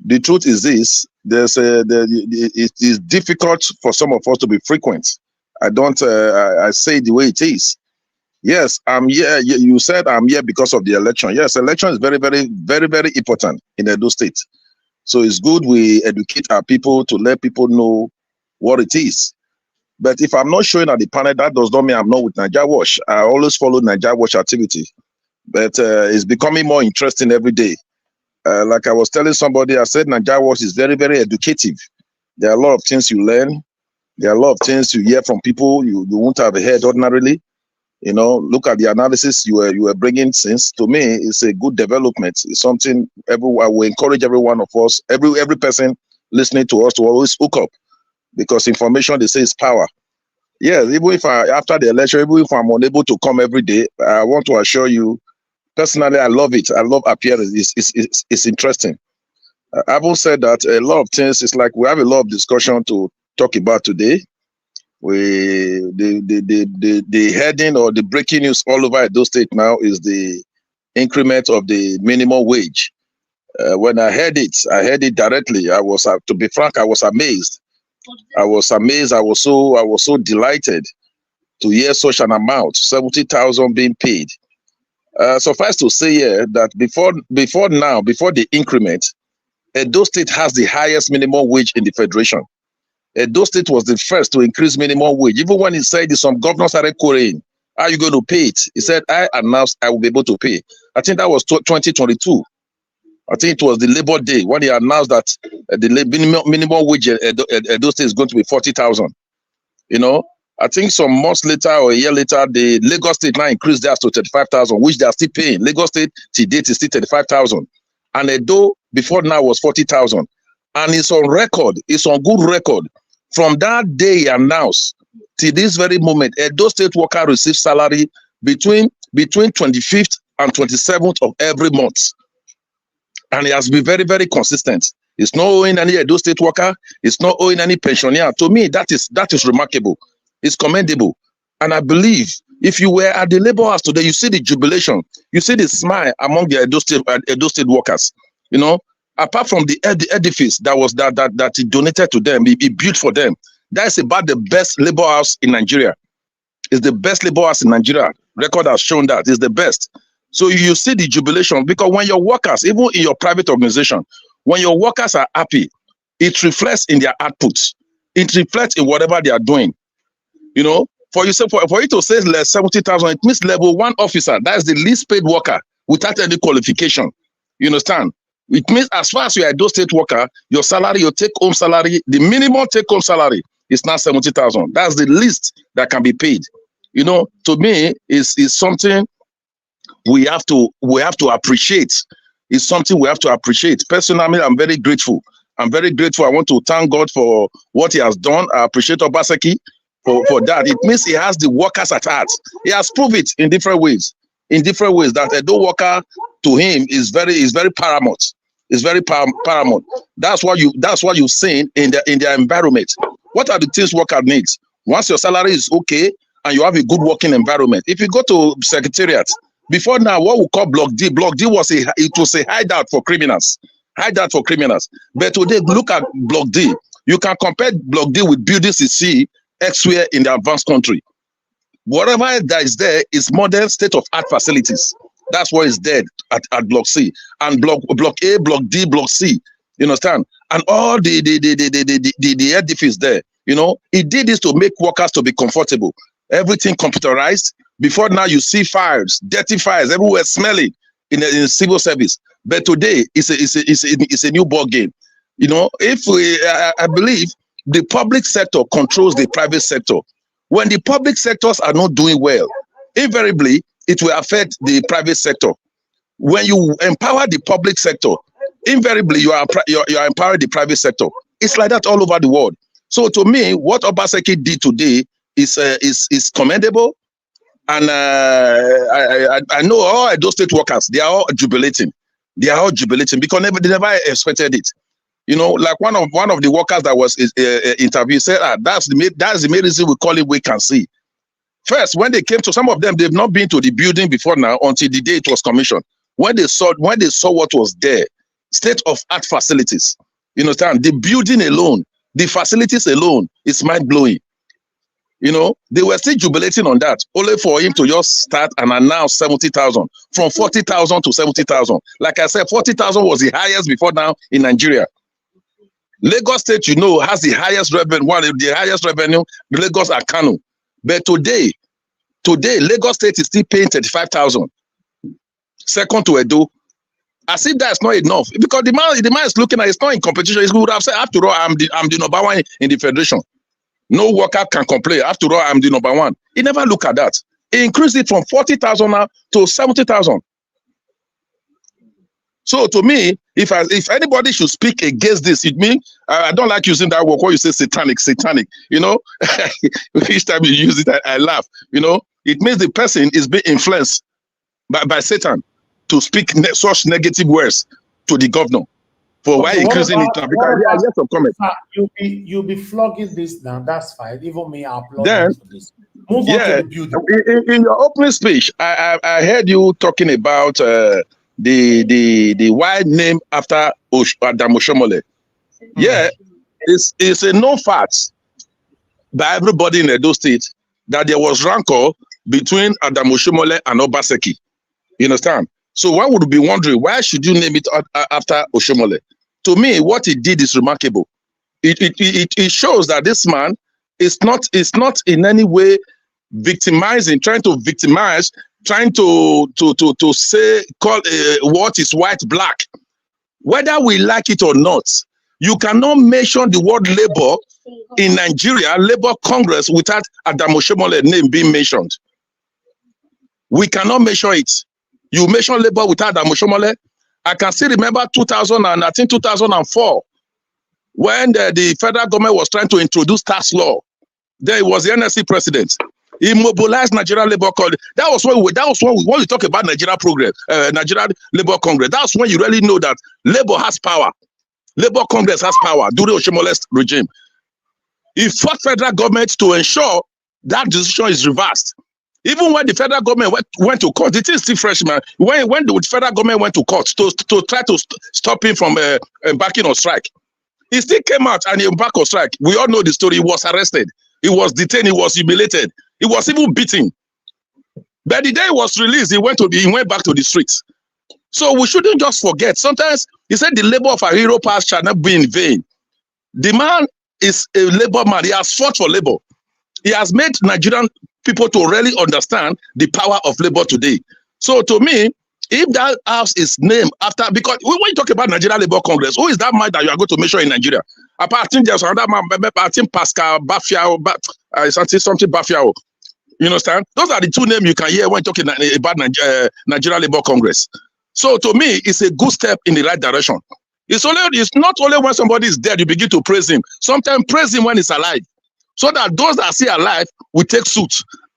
The truth is this: it is difficult for some of us to be frequent. I don't. I say it the way it is. Yes, I'm here. You said I'm here because of the election. Yes, election is very, very, very, very important in Edo State. So it's good we educate our people to let people know what it is. But if I'm not showing at the panel, that does not mean I'm not with Nigeria Watch. I always follow Nigeria Watch activity, but it's becoming more interesting every day. Like I was telling somebody, I said Nigeria Watch is very, very educative. There are a lot of things you learn. There are a lot of things you hear from people you won't have heard ordinarily. You know, look at the analysis you were bringing. Since to me, it's a good development. It's something I will encourage every one of us, every person listening to us to always hook up, because information, they say, is power. Yes, even if after the election, even if I'm unable to come every day, I want to assure you, personally, I love it. I love appearance. It's interesting. I've said that a lot of things. It's like we have a lot of discussion to talk about today. The heading or the breaking news all over Edo State now is the increment of the minimum wage. When I heard it directly. I was, to be frank, I was amazed. I was so delighted to hear such an amount, 70,000 being paid. Suffice to say here that before the increment, Edo State has the highest minimum wage in the federation. Edo State was the first to increase minimum wage. Even when he said some governors started querying, how are you going to pay it? He said, I announced I will be able to pay. I think that was 2022. I think it was the Labor Day when he announced that the minimum wage at Edo State is going to be 40,000. You know, I think some months later or a year later, the Lagos State now increased theirs to 35,000, which they are still paying. Lagos State to date is still 35,000. And Edo before now was 40,000. And it's on record, it's on good record. From that day he announced to this very moment, Edo State worker receives salary between 25th and 27th of every month. And he has been very, very consistent. It's not owing any Edo State worker, it's not owing any pensioner. To me, that is remarkable. It's commendable. And I believe if you were at the Labour House today, you see the jubilation, you see the smile among the Edo State workers. You know, apart from the edifice that he donated to them, he built for them. That's about the best Labour House in Nigeria. It's the best Labour House in Nigeria. Record has shown that it's the best. So you see the jubilation, because when your workers, even in your private organization, when your workers are happy, it reflects in their outputs. It reflects in whatever they are doing. You know, for you to say less 70,000, it means level 1 officer. That's the least paid worker without any qualification. You understand? It means as far as you are a Edo State worker, your salary, your take-home salary, the minimum take-home salary is now 70,000. That's the least that can be paid. You know, to me, is something we have to appreciate. It's something we have to appreciate. Personally, I'm very grateful. I'm very grateful. I want to thank God for what he has done. I appreciate Obaseki for that. It means he has the workers at heart. He has proved it in different ways. In different ways, that a Edo worker to him is very paramount. It's very paramount. That's what you've seen in their environment. What are the things worker needs? Once your salary is okay and you have a good working environment. If you go to secretariat, before now, what we call Block D was a hideout for criminals. Hideout for criminals. But today, look at Block D. You can compare Block D with buildings you see elsewhere in the advanced country. Whatever that is there is modern state-of-art facilities. That's why it's dead at Block C. And Block A, Block D, Block C. You understand? And all the edifice there, you know, he did this to make workers to be comfortable. Everything computerized. Before now, you see files, dirty files everywhere, smelling in the civil service. But today, it's a new ball game. You know, I believe the public sector controls the private sector. When the public sectors are not doing well, invariably, it will affect the private sector. When you empower the public sector, invariably, you are empowering the private sector. It's like that all over the world. So to me, what Obaseki did today is commendable. And I know all those state workers, they are all jubilating. They are all jubilating because they never expected it. You know, like one of the workers that was interviewed said, that's the main reason we call it wait and see. First, when they came to some of them, they've not been to the building before now until the day it was commissioned. When they saw what was there, state-of-art facilities, you understand? The building alone, the facilities alone is mind-blowing. You know, they were still jubilating on that, only for him to just start and announce 70,000, from 40,000 to 70,000. Like I said, 40,000 was the highest before now in Nigeria. Lagos State, you know, has the highest revenue, Lagos and Kano. But today, Lagos State is still paying 35,000. Second to Edo. I see that's not enough because the man is looking at it's not in competition. He would have said, after all, I'm the number one in the federation. No worker can complain. After all, I'm the number one. He never look at that. He increased it from 40,000 now to 70,000. So to me, if anybody should speak against this, it means I don't like using that word. What you say, satanic. You know, each time you use it, I laugh. You know, it means the person is being influenced by Satan to speak such negative words to the governor. For why increasing it now? Because there are lots of comments. You'll be flogging this now. That's fine. Even me, I'll applaud then, for this. Move on to the building. In your opening speech, I heard you talking about the wide name after Adam Oshomole. Yeah, it's a known fact by everybody in Edo State that there was rancor between Adam Oshomole and Obaseki. You understand? So one would be wondering, why should you name it after Oshomole? To me, what he did is remarkable. It shows that this man is not in any way victimizing, trying to victimize, trying to say, call what is white black. Whether we like it or not, you cannot mention the word labor in Nigeria, Labour Congress, without Adam Oshomole name being mentioned. We cannot measure it. You mention labor without Adam Oshomole. I can still remember 2004, when the federal government was trying to introduce tax law. There was the NSC president. He mobilized Nigerian Labour Congress. That was when we talk about Nigeria Progress, Nigerian Labour Congress. That's when you really know that Labour has power. Labour Congress has power during Oshomole's regime. He fought federal government to ensure that decision is reversed. Even when the federal government went to court, it is still fresh, man. When the federal government went to court to try to stop him from embarking on strike, he still came out and he embarked on strike. We all know the story. He was arrested. He was detained. He was humiliated. He was even beaten. But the day he was released, he went back to the streets. So we shouldn't just forget. Sometimes he said the labor of our hero past shall not be in vain. The man is a labor man. He has fought for labor. He has made Nigerian people to really understand the power of labor today. So to me, if that house is named after, because when you talk about Nigeria Labour Congress, who is that man that you are going to mention in Nigeria? Apart from there's another man, I think Pascal Bafiao, something Bafiao. You understand? Those are the two names you can hear when talking about Nigeria Labour Congress. So to me, it's a good step in the right direction. It's not only when somebody is dead you begin to praise him. Sometimes praise him when he's alive, so that those that are still alive will take suit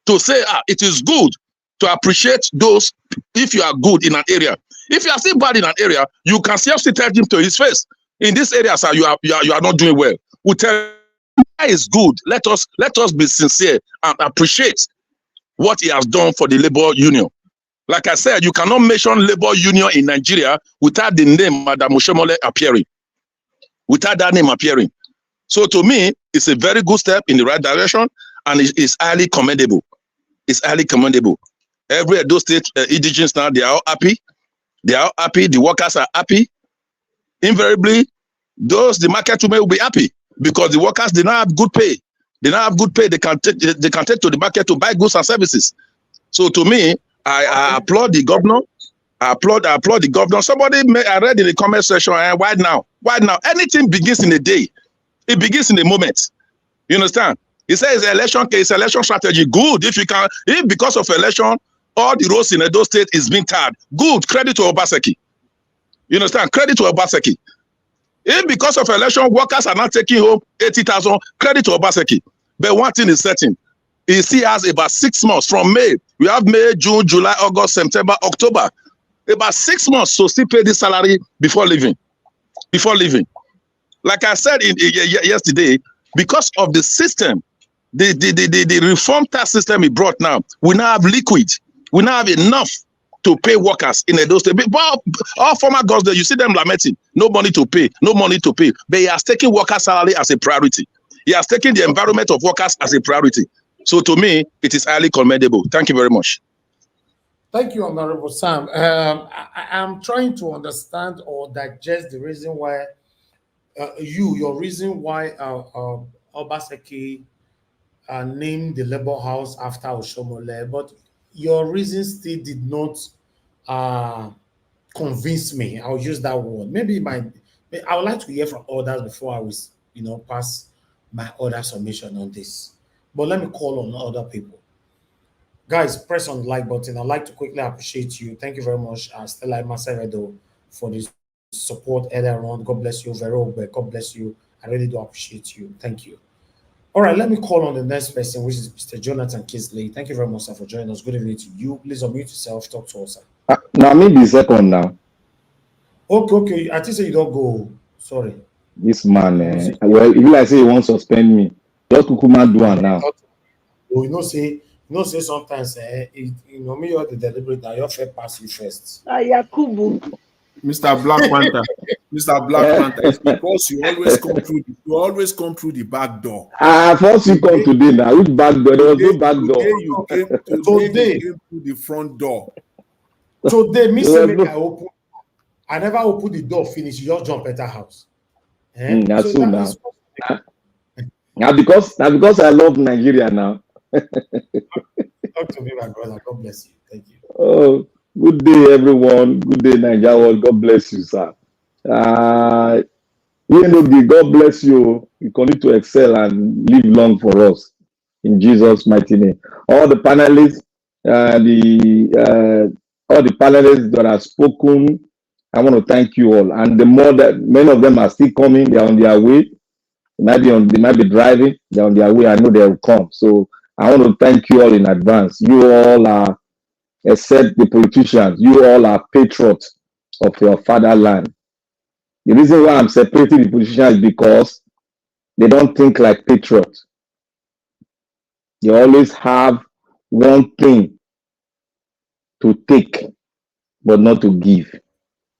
to say, it is good to appreciate those if you are good in an area. If you are still bad in an area, you can still tell him to his face. In this area, sir, you are not doing well. We tell him that is good. Let us be sincere and appreciate what he has done for the labor union. Like I said, you cannot mention labor union in Nigeria without the name Madam Oshomole appearing. Without that name appearing. So to me, it's a very good step in the right direction, and it's highly commendable. It's highly commendable. Every Edo State indigenous now, they are all happy. They are all happy. The workers are happy. Invariably, the market women will be happy because the workers did not have good pay. They don't have good pay. They can take to the market to buy goods and services. So to me, I applaud the governor. I applaud the governor. I read in the comment section, why now? Why now? Anything begins in a day. It begins in a moment. You understand? He says election case, election strategy. Good. If because of election, all the roads in Edo State is being tarred. Good. Credit to Obaseki. You understand? Credit to Obaseki. If because of election, workers are not taking home 80,000, credit to Obaseki. But one thing is certain. He still has about 6 months from May. We have May, June, July, August, September, October. About 6 months to still pay this salary before leaving. Like I said yesterday, because of the system, the reform tax system he brought now, we now have liquid. We now have enough to pay workers in Edo State. All former governors, you see them lamenting, no money to pay. But he has taken workers' salary as a priority. He has taken the environment of workers as a priority. So to me, it is highly commendable. Thank you very much. Thank you, Honorable Sam. I'm trying to understand or digest the reason why your reason why Obaseki named the Labour House after Oshomole, but your reason still did not convince me. I'll use that word. I would like to hear from others before I will, pass my other submission on this. But let me call on other people. Guys, press on the like button. I'd like to quickly appreciate you. Thank you very much, Stella Maseredo, for this support earlier on. God bless you, Vero. God bless you. I really do appreciate you. Thank you. All right, let me call on the next person, which is Mr. Jonathan Kisley. Thank you very much, sir, for joining us. Good evening to you. Please unmute yourself. Talk to us, sir. Now, maybe second now. Okay. I think so you don't go. Sorry. This man, well, if I say he won't suspend me, just Kukuma do it now. Say sometimes, me or the deliberate, I offer pass you first. Yakubu. Mr. Black Panther. Mr. Black Panther, it's because you always come through the back door. First you come today now. Which back door? There was no back door. Today you came through the front door. Today, I open. I never open the door, finish. You just jump at the house. That's so now. Now because I love Nigeria now. Talk to me, my brother. God bless you. Thank you. Oh, good day, everyone. Good day, Nigeria. God bless you, sir. God bless you. You continue to excel and live long for us. In Jesus' mighty name. All the panelists, all the panelists that have spoken, I want to thank you all. And the more that many of them are still coming, they're on their way. They might be driving, they're on their way. I know they'll come. So I want to thank you all in advance. You all are, except the politicians, you all are patriots of your fatherland. The reason why I'm separating the politicians is because they don't think like patriots. They always have one thing to take, but not to give.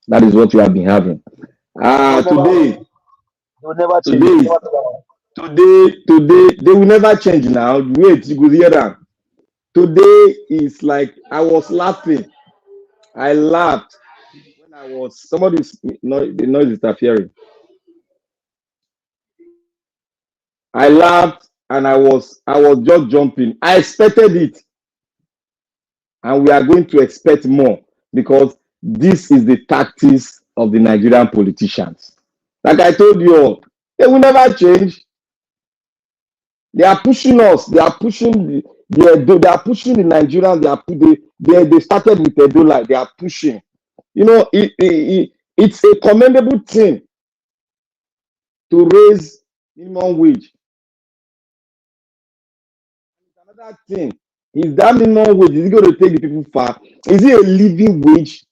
That is what you have been having. Today, they will never change now. Wait, you could hear that. Today is like I was laughing. I laughed when I was the noise is interfering. I laughed and I was just jumping. I expected it, and we are going to expect more because this is the tactics of the Nigerian politicians. Like I told you all, they will never change. They are pushing us. They are pushing they are pushing the Nigerians. They started with Ebola. They are pushing. It's a commendable thing to raise minimum wage. Another thing is that minimum wage is it going to take the people far? Is it a living wage?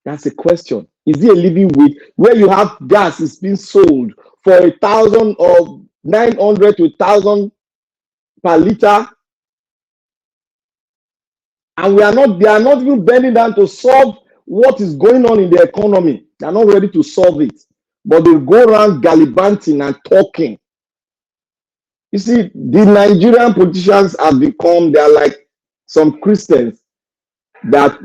That's a question. Is it a living wage where you have gas is being sold for 1,000 or 900 to 1,000 per liter, and they are not even bending down to solve what is going on in the economy. They are not ready to solve it, but they go around gallivanting and talking. You see, the Nigerian politicians have become, they are like some Christians that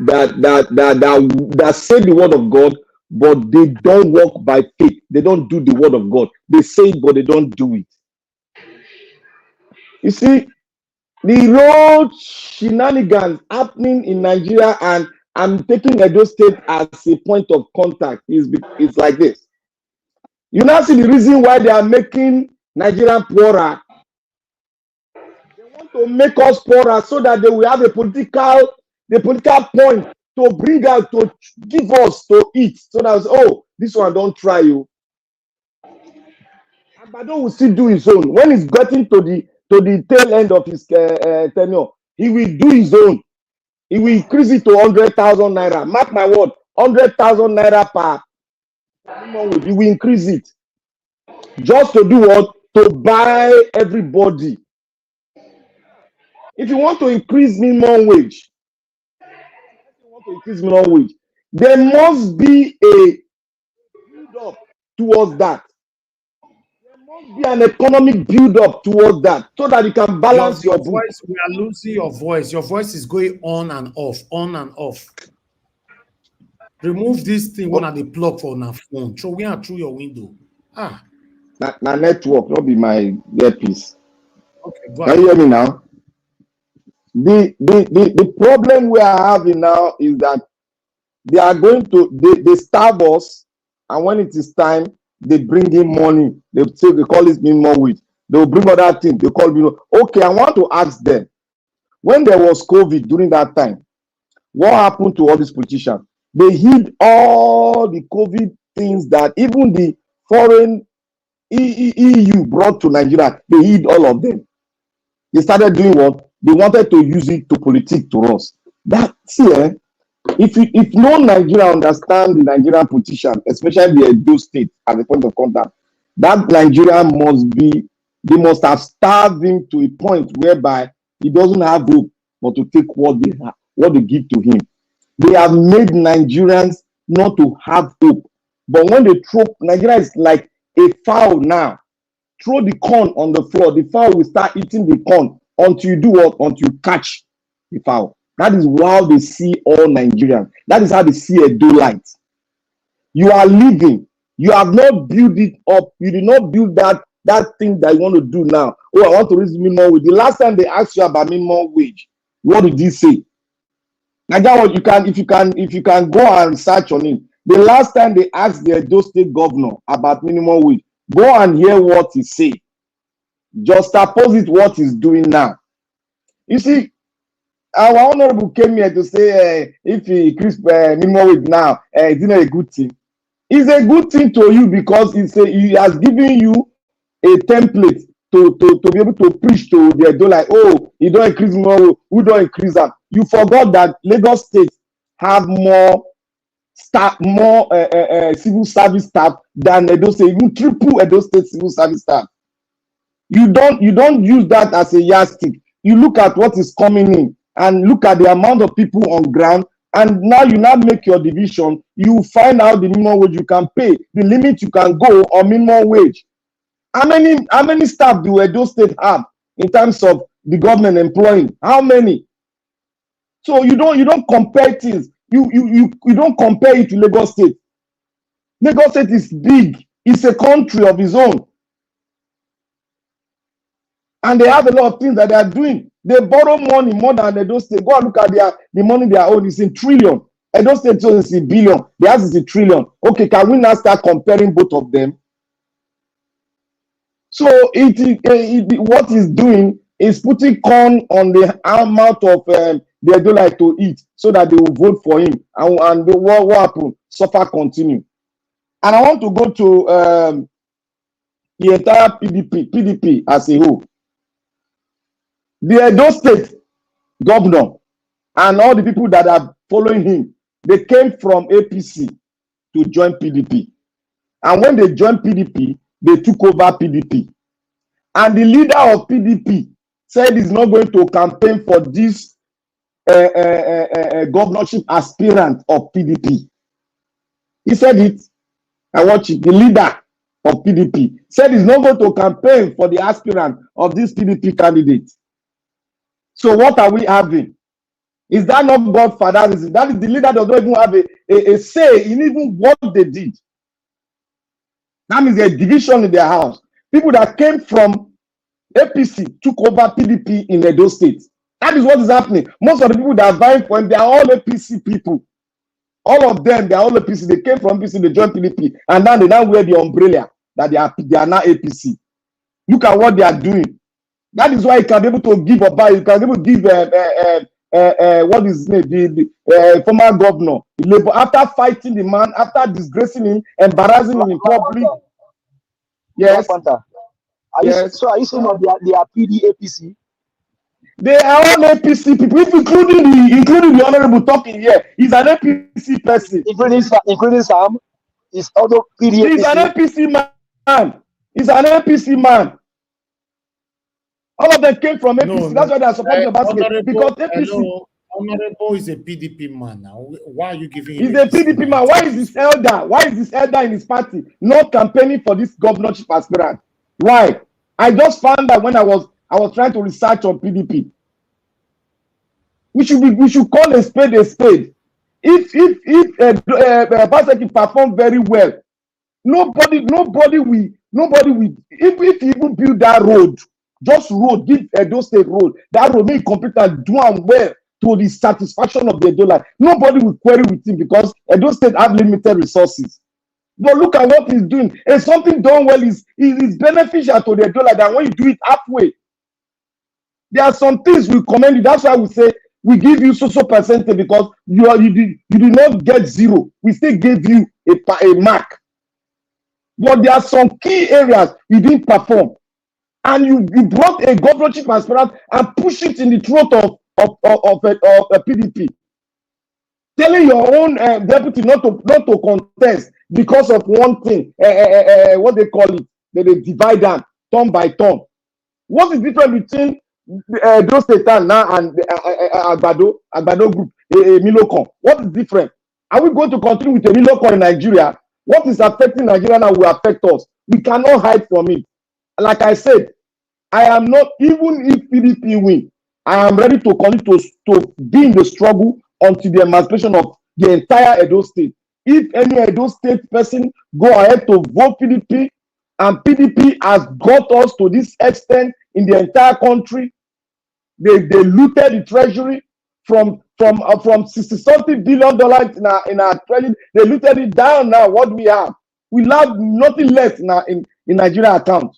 say the word of God, but they don't walk by faith. They don't do the word of God. They say it, but they don't do it. You see, the road shenanigans happening in Nigeria, and I'm taking Edo State as a point of contact, it's like this. You now see the reason why they are making Nigeria poorer. They want to make us poorer so that they will have the political point to bring out, to give us to eat. So that, oh, this one don't try you. And Bado will still do his own. When he's getting to the tail end of his tenure, he will do his own. He will increase it to 100,000 naira. Mark my word, 100,000 naira per minimum wage. He will increase it. Just to do what? To buy everybody. If you want to increase minimum wage, there must be a build-up towards that. There must be an economic build-up towards that, so that you can balance your voice. We are losing your voice. Your voice is going on and off, on and off. Remove this thing when the plug for your phone. Throw it through your window. Na network, not be my earpiece. Okay, go ahead. Can you hear me now? The problem we are having now is that they are going to they starve us, and when it is time, they bring in money. They call it minimum wage. They will bring other things. They call minimum. Okay, I want to ask them, when there was COVID during that time, what happened to all these politicians? They hid all the COVID things that even the foreign EU brought to Nigeria. They hid all of them. They started doing what? They wanted to use it to politic to us. That's here. If no Nigeria understand the Nigerian politician, especially the Edo State as a point of contact, that Nigeria they must have starved him to a point whereby he doesn't have hope but to take what they give to him. They have made Nigerians not to have hope. But when they throw, Nigeria is like a fowl now. Throw the corn on the floor. The fowl will start eating the corn until you do what? Until you catch the fowl. That is how they see all Nigerians. That is how they see Edo light. You are living. You have not built it up. You did not build that thing that you want to do now. Oh, I want to raise minimum wage. The last time they asked you about minimum wage, what did you say? Now, what if you can go and research on it. The last time they asked the Edo State governor about minimum wage, go and hear what he said. Just opposite what he's doing now. You see, our honorable came here to say if he increase minimum wage now, it's not a good thing. It's a good thing to you because he has given you a template to be able to preach to the Edo, like, oh, you don't increase minimum wage, who don't increase that? You forgot that Lagos State have more staff, more civil service staff than Edo State, even triple Edo State civil service staff. You don't use that as a yardstick. You look at what is coming in and look at the amount of people on ground, and now you make your division. You find out the minimum wage you can pay, the limit you can go on minimum wage. How many staff do Edo State have in terms of the government employing? How many? So you don't compare things. You don't compare it to Lagos State. Lagos State is big. It's a country of its own. And they have a lot of things that they are doing. They borrow money more than Edo State. Go and look at the money they are owing. It's in trillion. Edo State is in billion. Theirs is in trillion. Okay, can we now start comparing both of them? So what he's doing is putting corn on the mouth of the Edo like to eat, so that they will vote for him. And what happened? Suffer continue. And I want to go to the entire PDP as a whole. The Edo State governor and all the people that are following him, they came from APC to join PDP. And when they joined PDP, they took over PDP. And the leader of PDP said he's not going to campaign for this governorship aspirant of PDP. He said it. I watch it. The leader of PDP said he's not going to campaign for the aspirant of this PDP candidate. So what are we having? Is that not godfatherism? That is the leader does not even have a say in even what they did. That means a division in their house. People that came from APC took over PDP in Edo State. That is what is happening. Most of the people that are vying for him, they are all APC people. All of them, they are all APC. They came from APC, they joined PDP, and now they now wear the umbrella that they are now APC. Look at what they are doing. That is why you can be able to give up. You can be able to give what is his name, the former governor, after fighting the man, after disgracing him, embarrassing him in public. Yes. Are you saying that they are APC? They are all APC people, including the honorable talking here. He's an APC person. Including Sam, is also PDAPC. He's an APC man. He's an APC man. All of them came from APC. No, that's why they are supporting Obaseki, because APC. Honorable is a PDP man now. Why are you giving him? He's a PDP man. Why is this elder? Why is this elder in his party not campaigning for this governorship aspirant? Why? I just found that when I was trying to research on PDP. We should call a spade a spade. If Obaseki perform very well, nobody will. If he even build that road, just road, give Edo State road, that road may complete and do well to the satisfaction of the Edo Life. Nobody will query with him because Edo State have limited resources. But look at what he's doing. And something done well is beneficial to the Edo Life than when you do it halfway. There are some things we commend you. That's why we say we give you so percentage because you did not get 0. We still gave you a mark. But there are some key areas you didn't perform. And you brought a governorship aspirant and push it in the throat of a PDP. Telling your own deputy not to contest because of one thing, what they call it, they divide them turn by turn. What is the difference between those Satan now and Agbado group, Milocon? What is different? Are we going to continue with a Milocon in Nigeria? What is affecting Nigeria now will affect us. We cannot hide from it. Like I said, I am not, even if PDP win, I am ready to continue to be in the struggle until the emancipation of the entire Edo State. If any Edo State person go ahead to vote PDP, and PDP has got us to this extent in the entire country, they looted the treasury from $60-something billion in our treasury. They looted it down now. What we have? We have nothing less in Nigeria account.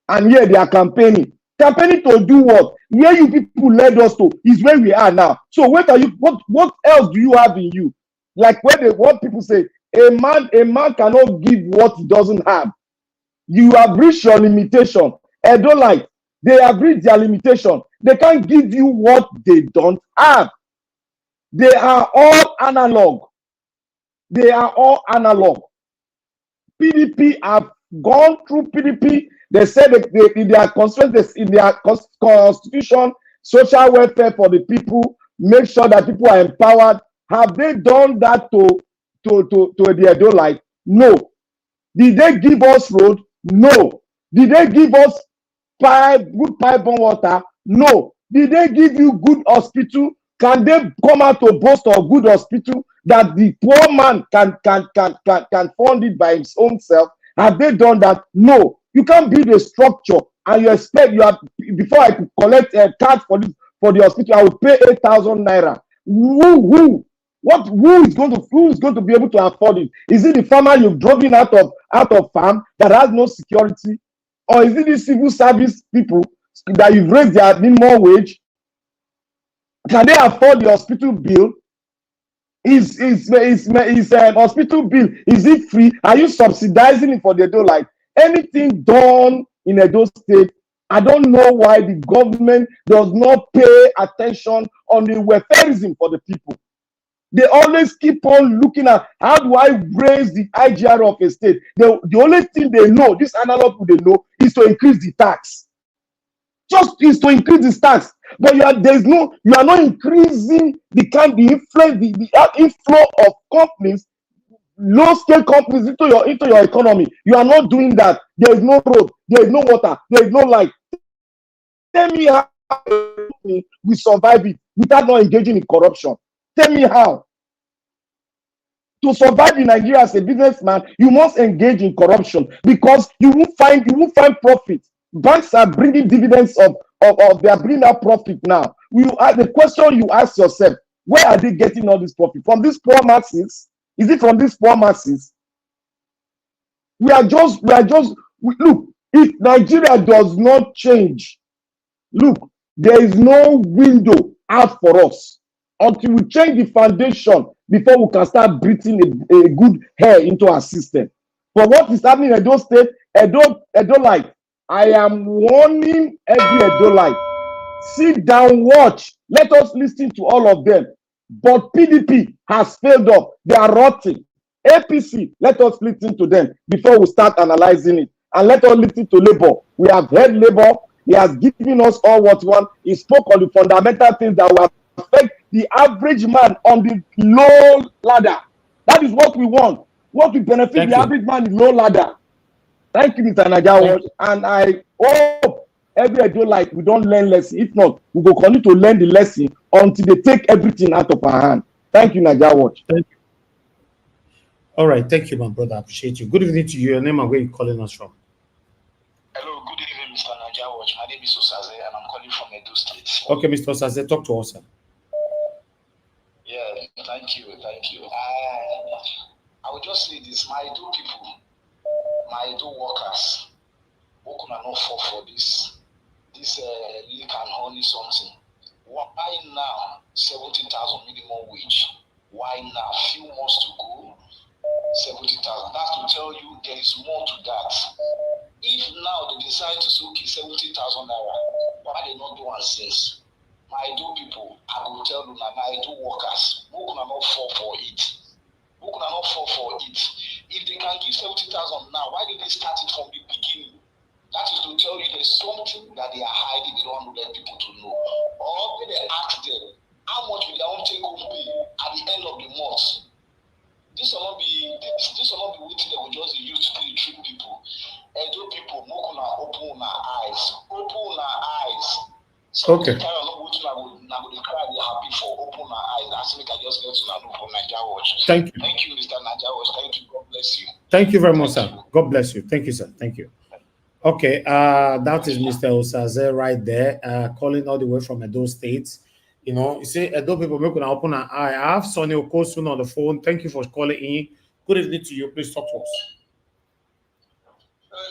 And here they are campaigning. Campaigning to do what? Where you people led us to is where we are now. So what else do you have in you? Like what people say, a man cannot give what he doesn't have. You have reached your limitation. Edolite, they have reached their limitation. They can't give you what they don't have. They are all analog. They are all analog. PDP have gone through PDP. They said that in their constitution, social welfare for the people, make sure that people are empowered. Have they done that to the Edolite? No. Did they give us road? No. Did they give us good pipe and water? No. Did they give you good hospital? Can they come out to boast of good hospital that the poor man can fund it by his own self? Have they done that? No. You can't build a structure and you expect before I could collect a card for the hospital, I will pay 8,000 naira. Who is going to be able to afford it? Is it the farmer you've driven out of farm that has no security? Or is it the civil service people that you've raised their minimum wage? Can they afford the hospital bill? Is hospital bill, is it free? Are you subsidizing it for the Edo Life? Anything done in Edo State, I don't know why the government does not pay attention on the welfareism for the people. They always keep on looking at how do I raise the IGR of a state. The only thing they know, this analog people they know, is to increase the tax. Just is to increase the tax. But you are not increasing the inflow of companies, low-scale companies into your economy. You are not doing that. There is no road, there is no water, there is no light. Tell me how we survive it. without not engaging in corruption? Tell me how. To survive in Nigeria as a businessman, you must engage in corruption because you won't find profit. Banks are bringing dividends of they are bringing out profit now. The question you ask yourself, where are they getting all this profit? From these poor masses? Is it from these poor masses? Look, if Nigeria does not change, look, there is no window out for us until we change the foundation before we can start breathing a good air into our system. But what is happening in Edo State, Edo-like, I am warning every Edo-like, sit down, watch, let us listen to all of them. But PDP has failed up. They are rotting. APC, let us listen to them before we start analyzing it. And let us listen to Labour. We have heard Labour. He has given us all what we want. He spoke on the fundamental things that will affect the average man on the low ladder. That is what we want. What will benefit the average man in low ladder. Thank you, Mr. Najawa. And I hope every day like we don't learn lesson. If not, we will continue to learn the lesson until they take everything out of our hand. Thank you, Najawa. Thank you. All right, thank you, my brother. I appreciate you. Good evening to you. Your name and where you calling us from? Hello, good evening, Mr. Najawa. My name is Osaze, and I'm calling from Edo State. Okay, Mr. Osaze, talk to us, sir. Yeah, thank you. I will just say this: my Edo people, my Edo workers, who can not fall for this leak and honey something. Why now 70,000 minimum wage? Why now? Few months to go, 70,000. That's to tell you there is more to that. If now they decide to say, okay, 70,000 naira, why they not do one since? My Edo people, I will tell you now, my Edo workers, who can not fall for it? Who can not fall for it? If they can give 70,000 now, why did they start it from the beginning? That is to tell you there's something that they are hiding, they don't want to let people to know. Or when they ask them, how much will their own take home pay at the end of the month? This will not be waiting they will just use to treat people. Edo people, open our eyes. Open our eyes. So okay. Carry on what I would cry be happy for open our eyes. That's make I just let you know from Naija Watch. Thank you. Thank you, Mr. Naija Watch. Thank you. God bless you. Thank you very much, sir. God bless you. Thank you, sir. Thank you. Okay, that is Mr. Osaze right there, calling all the way from Edo State. You know, you see, Edo people make an open an eye. I have Sonny Okosun on the phone. Thank you for calling in. Good evening to you. Please talk to us.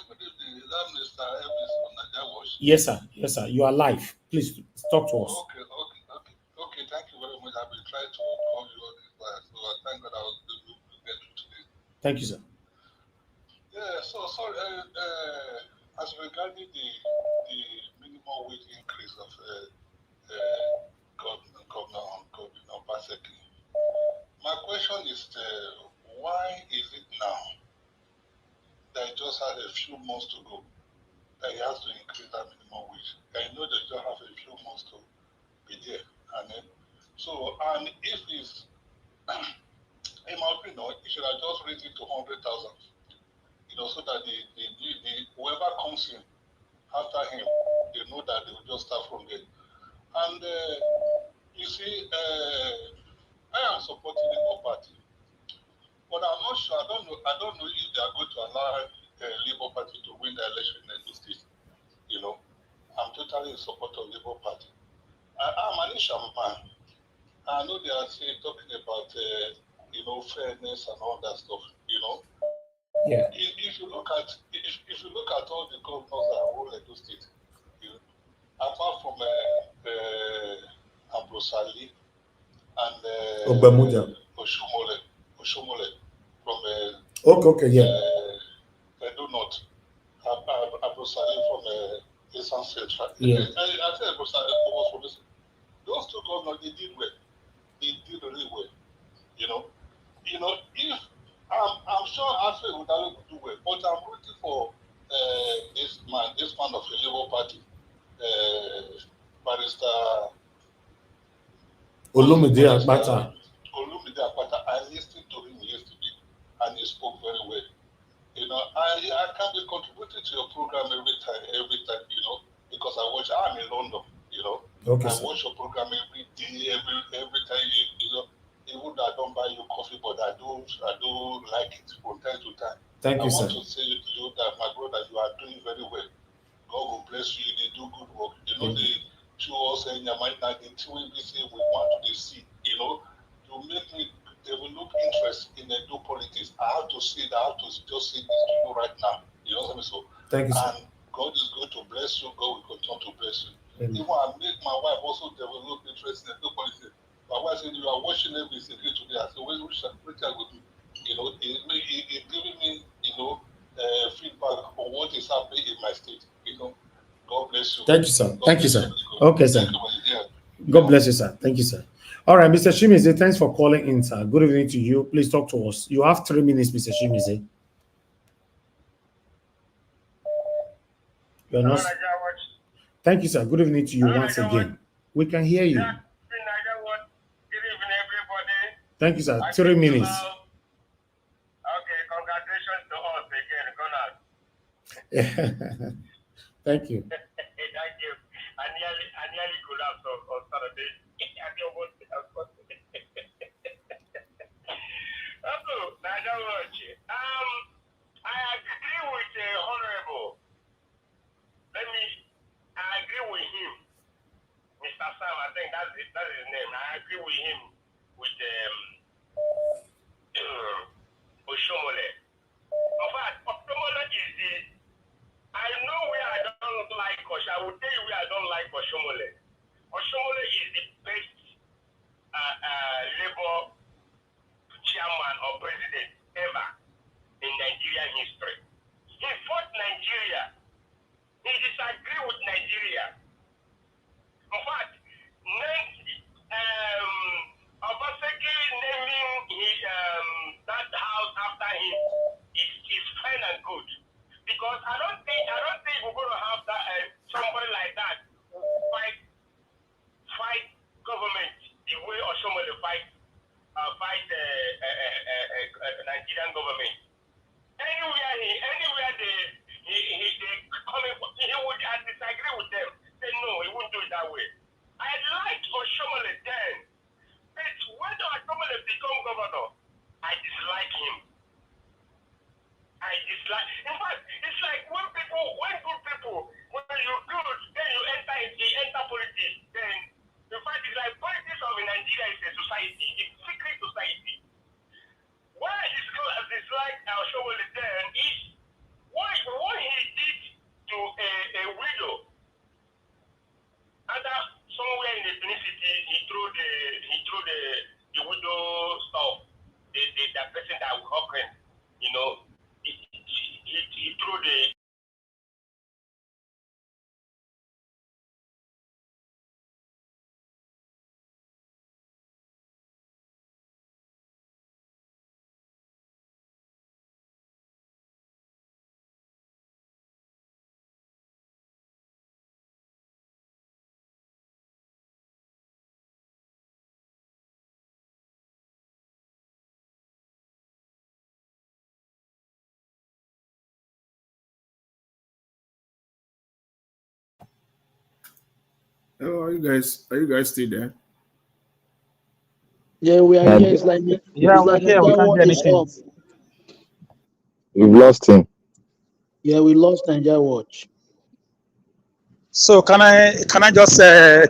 Good evening. Is that Mr. Elvis on Naija Watch? Yes, sir. Yes, sir. You are live. Please talk to us. Okay. Thank you very much. I've been trying to call you all this while, so I thank God I was able to get through today. Thank you, sir. Yeah. So sorry. As regarding the minimum wage increase of Governor Obaseki, my question is why is it now that he just had a few months to go that he has to increase that minimum wage? I know they just have a few months to be there, and then if he's in my opinion, he should have just raised it to 100,000. So that the whoever comes in after him, they know that they will just start from there. And you see, I am supporting the Labour Party, but I'm not sure. I don't know if they are going to allow Labour Party to win the election in Edo State. I'm totally in support of Labour Party. I'm an Ishaman. I know they are talking about fairness and all that stuff. Yeah. If you look at all the governors that rule Edo State, apart from Ambrosali and Oshomole from okay, yeah. Edo North, Ambrosali from Eastern Central. Yeah. I think Ambrosali was from this. Those two governors, they did well. They did really well. If I'm sure Alfred would have do well, but I'm rooting for this man of the Labour Party, Barrister Olumide Akpata. I listened to him yesterday, and he spoke very well. I can be contributing to your program every time, because I'm in London, Okay, I watch your program every day. tea every time. You know, even though I don't buy you coffee, but I do like it from time to time. Thank you, I sir. want to say to you that my brother, you are doing very well. God will bless you. They do good work. You know, they show us in your mind that the two we say we want to see. You know, to make me develop interest in the do politics. I have to say that. I have to just say this to you right now. You know what I mean? So, thank you, sir. And God is going to bless you. God will continue to bless you. Amen. Even I make my wife also develop interest in the do politics. My wife said, "You are watching everything today." I said, "Which I will do?" You know, it giving me, you know, feedback on what is happening in my state. You know, God bless you. Thank you, sir. God Thank you, bless sir. Okay, sir. God bless you, sir. Thank you, sir. All right, Mr. Shimize, thanks for calling in, sir. Good evening to you. Please talk to us. You have 3 minutes, Mr. Shimize. You're not. Thank you, sir. Good evening to you once again. We can hear you. Thank you, sir. 3 minutes. Okay, congratulations to us again. Thank you. Thank you. I nearly collapsed on Saturday. I agree with Honorable. I agree with him. Mr. Sam, I think that's his name. I agree with him with Oshomole. In fact, Oshomole is the. I know where I don't like Osh. I will tell you where I don't like Oshomole. Oshomole is the best Labour chairman or president ever in Nigerian history. He fought Nigeria. He disagreed with Nigeria. In fact, Obaseki naming that house after him is fine and good. Because I don't think we're going to have that somebody like that fight government the way Oshomole fight Nigerian government. Anywhere they coming, he would disagree with them. Say no, he won't do it that way. I liked Oshomole then, but when Oshomole become governor, I dislike him. In fact, it's like when good people, when you're good, then you enter politics. Then, in fact, it's like politics of Nigeria is a society, it's a secret society. Why I dislike Oshomole then is what he did to a widow. And somewhere in the ethnicity, he threw the widow stuff, the person that was hawking, you know. He threw the. Hello, are you guys still there? Yeah, we are here. It's like we're here. We can't hear anything. We've lost him. Yeah, we lost Nigeria Watch. So can I just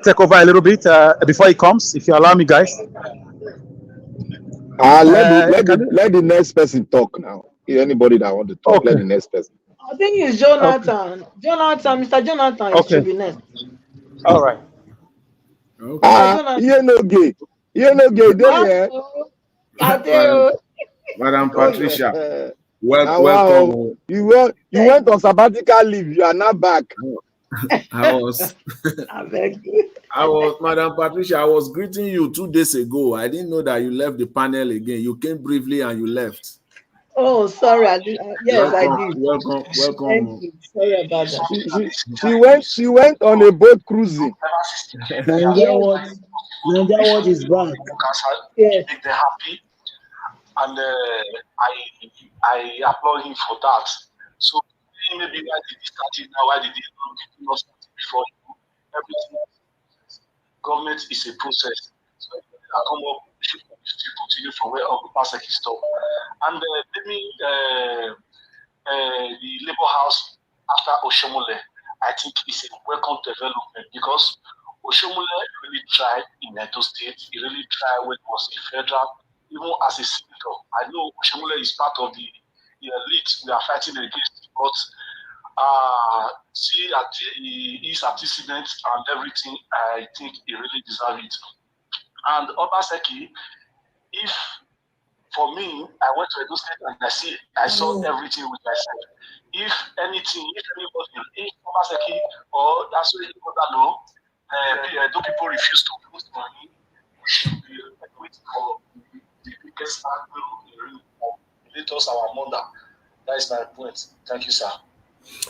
take over a little bit before he comes, if you allow me, guys? Let the next person talk now. Anybody that want to talk, okay. Let the next person. I think it's Jonathan. Okay. Mr. Jonathan is should be next. All right. Okay. You're no gay. There. Madam Patricia, welcome. You went on sabbatical leave. You are now back. I was, Madam Patricia, I was greeting you 2 days ago. I didn't know that you left the panel again. You came briefly and you left. Oh, sorry. Yes, I did. Welcome. Thank you. Sorry about that. She went on a boat cruising. Nigeria Watch is back. Yes. Make them happy, and I applaud him for that. So maybe why did he start it now? Why did he not start it before? Everything. Government is a process. So I come up, we still continue from where Obaseki stopped. And the Labour House after Oshomole, I think is a welcome development because Oshomole really tried in Edo State. He really tried when it was a federal, even as a senator. I know Oshomole is part of the elite we are fighting against, but see his antecedents and everything, I think he really deserves it. And Obaseki, if for me, I went to Edo State and I saw everything with myself. If anything, if anybody, if Obaseki or that's what you know, do people refuse to put money, we should be waiting for the biggest angle let us our mother. That is my point. Thank you, sir.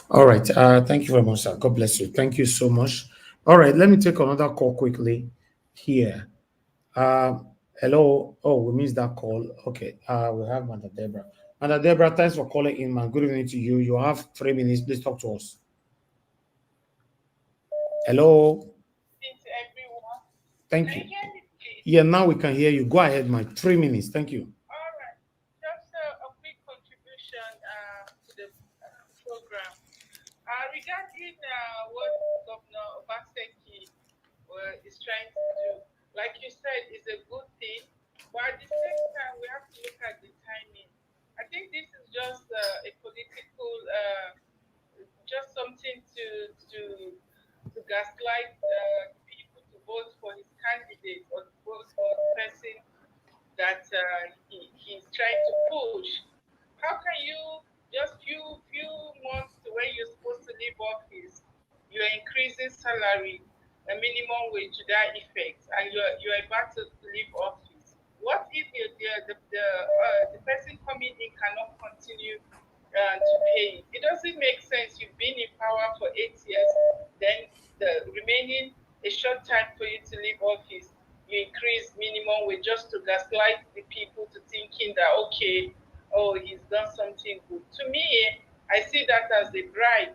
All right. Thank you very much, sir. God bless you. Thank you so much. All right. Let me take another call quickly here. Hello. Oh, we missed that call. Okay. We have Mother Deborah. Mother Deborah, thanks for calling in, man. Good evening to you. You have 3 minutes. Please talk to us. Hello. Thank you. Yeah, now we can hear you. Go ahead, man. 3 minutes. Thank you. Regarding what Governor Obaseki is trying to do, like you said, is a good thing, but at the same time, we have to look at the timing. I think this is just a political, just something to gaslight people to vote for his candidate or to vote for the person that he's trying to push. How can you just few months to when you're supposed to leave office, you're increasing salary, a minimum wage to that effect, and you're about to leave office? What if the person coming in cannot continue to pay? It doesn't make sense. You've been in power for 8 years, then the remaining a short time for you to leave office, you increase minimum wage just to gaslight the people to thinking that okay, oh, he's done something good. To me, I see that as a bribe.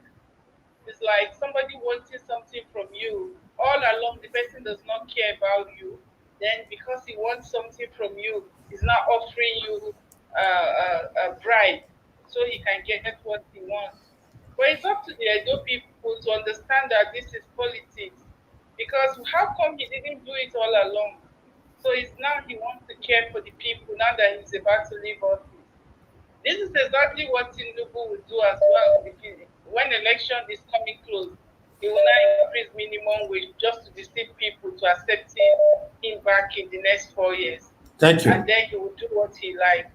It's like somebody wanting something from you. All along, the person does not care about you. Then because he wants something from you, he's not offering you a bribe so he can get what he wants. But it's up to the Edo people to understand that this is politics. Because how come he didn't do it all along? So it's now he wants to care for the people now that he's about to leave office. This is exactly what Tinubu will do as well. When election is coming close, he will now increase minimum wage just to deceive people to accepting him back in the next 4 years. Thank you. And then he will do what he likes.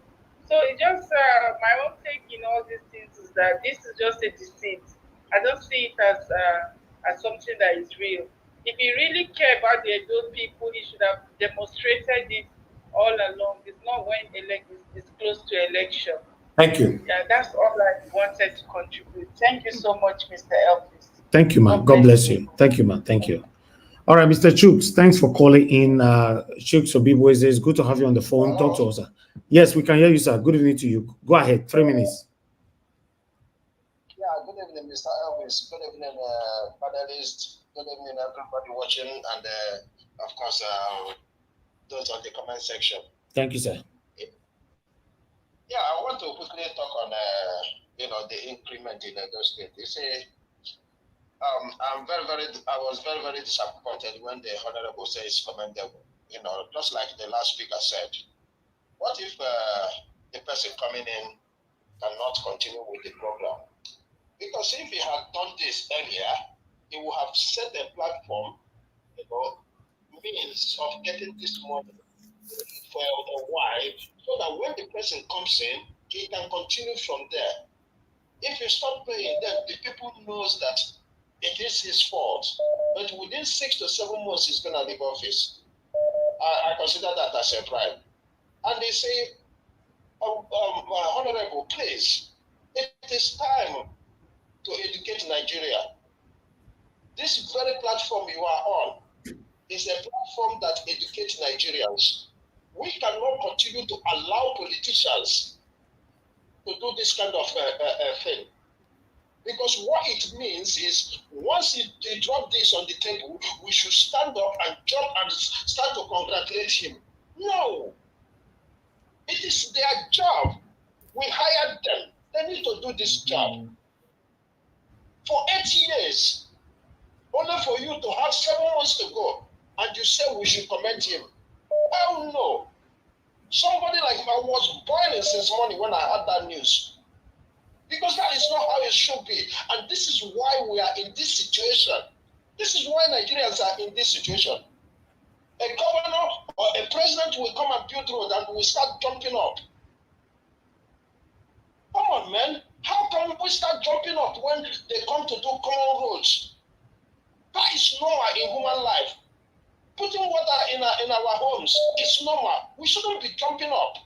So it just my own take in all these things is that this is just a deceit. I don't see it as something that is real. If he really cared about the Edo people, he should have demonstrated it all along. It's not when it's close to election. Thank you. Yeah, that's all I wanted to contribute. Thank you so much, Mr. Elvis. Thank you, man. God bless you. Thank you, man. Thank you. All right, Mr. Chooks, thanks for calling in. Chooks Obibweze, it's good to have you on the phone. Talk to us, sir. Yes, we can hear you, sir. Good evening to you. Go ahead, 3 minutes. Yeah, good evening, Mr. Elvis. Good evening, panelists. Good evening, everybody watching, and of course, those on the comment section. Thank you, sir. Yeah, I want to quickly talk on, the increment in Edo State. You see, I was very disappointed when the Honorable says commendable. Just like the last speaker said, what if the person coming in cannot continue with the program? Because if he had done this earlier, he would have set a platform, means of getting this money for a while, so that when the person comes in, he can continue from there. If you stop paying, then the people knows that it is his fault. But within 6 to 7 months, he's going to leave office. I consider that as a bribe. And they say, Honorable, please, it is time to educate Nigeria. This very platform you are on is a platform that educates Nigerians. We cannot continue to allow politicians to do this kind of thing. Because what it means is once they drop this on the table, we should stand up and jump and start to congratulate him. No. It is their job. We hired them. They need to do this job. For 8 years, only for you to have 7 months to go, and you say we should commend him. Hell no. Somebody like him, I was boiling since morning when I heard that news. Because that is not how it should be. And this is why we are in this situation. This is why Nigerians are in this situation. A governor or a president will come and build road and we start jumping up. Come on, man. How can we start jumping up when they come to do common roads? That is normal in human life. Putting water in our homes is normal. We shouldn't be jumping up.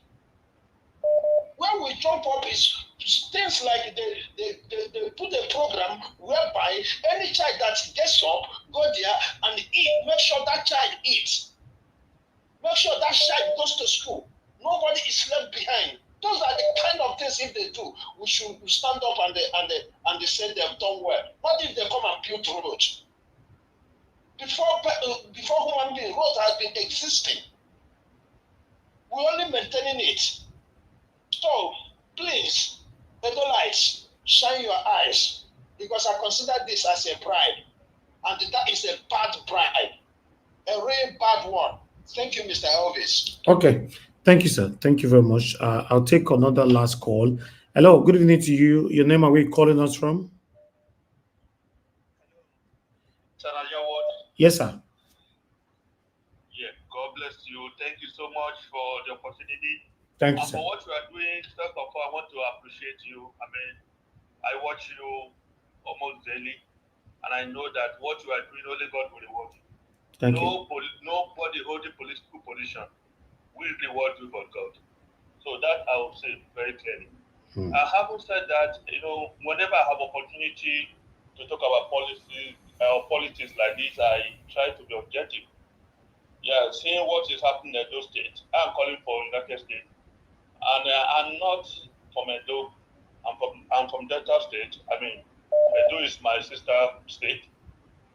Where we jump up is things like they put a program whereby any child that gets up, go there and eat. Make sure that child eats. Make sure that child goes to school. Nobody is left behind. Those are the kind of things if they do, we should stand up and they say they have done well. Not if they come and build roads. Before human being, roads has been existing. We're only maintaining it. So please, Pedalites, shine your eyes, because I consider this as a bribe, and that is a bad bribe, a really bad one. Thank you, Mr. Elvis. Okay, thank you, sir. Thank you very much. I'll take another last call. Hello, good evening to you. Your name, are we calling us from? Yes, sir. Yeah, God bless you. Thank you so much for the opportunity. Thank you, sir. For what you are doing, first of all, I want to appreciate you. I mean, I watch you almost daily, and I know that what you are doing, only God will reward you. Thank you. Nobody holding political position will reward you but God. So that I will say very clearly. Having said that, whenever I have opportunity to talk about policies or politics like this, I try to be objective. Yeah, seeing what is happening in Edo State, I'm calling for United States, and I'm not from Edo. I'm from Delta State. I mean, Edo is my sister state,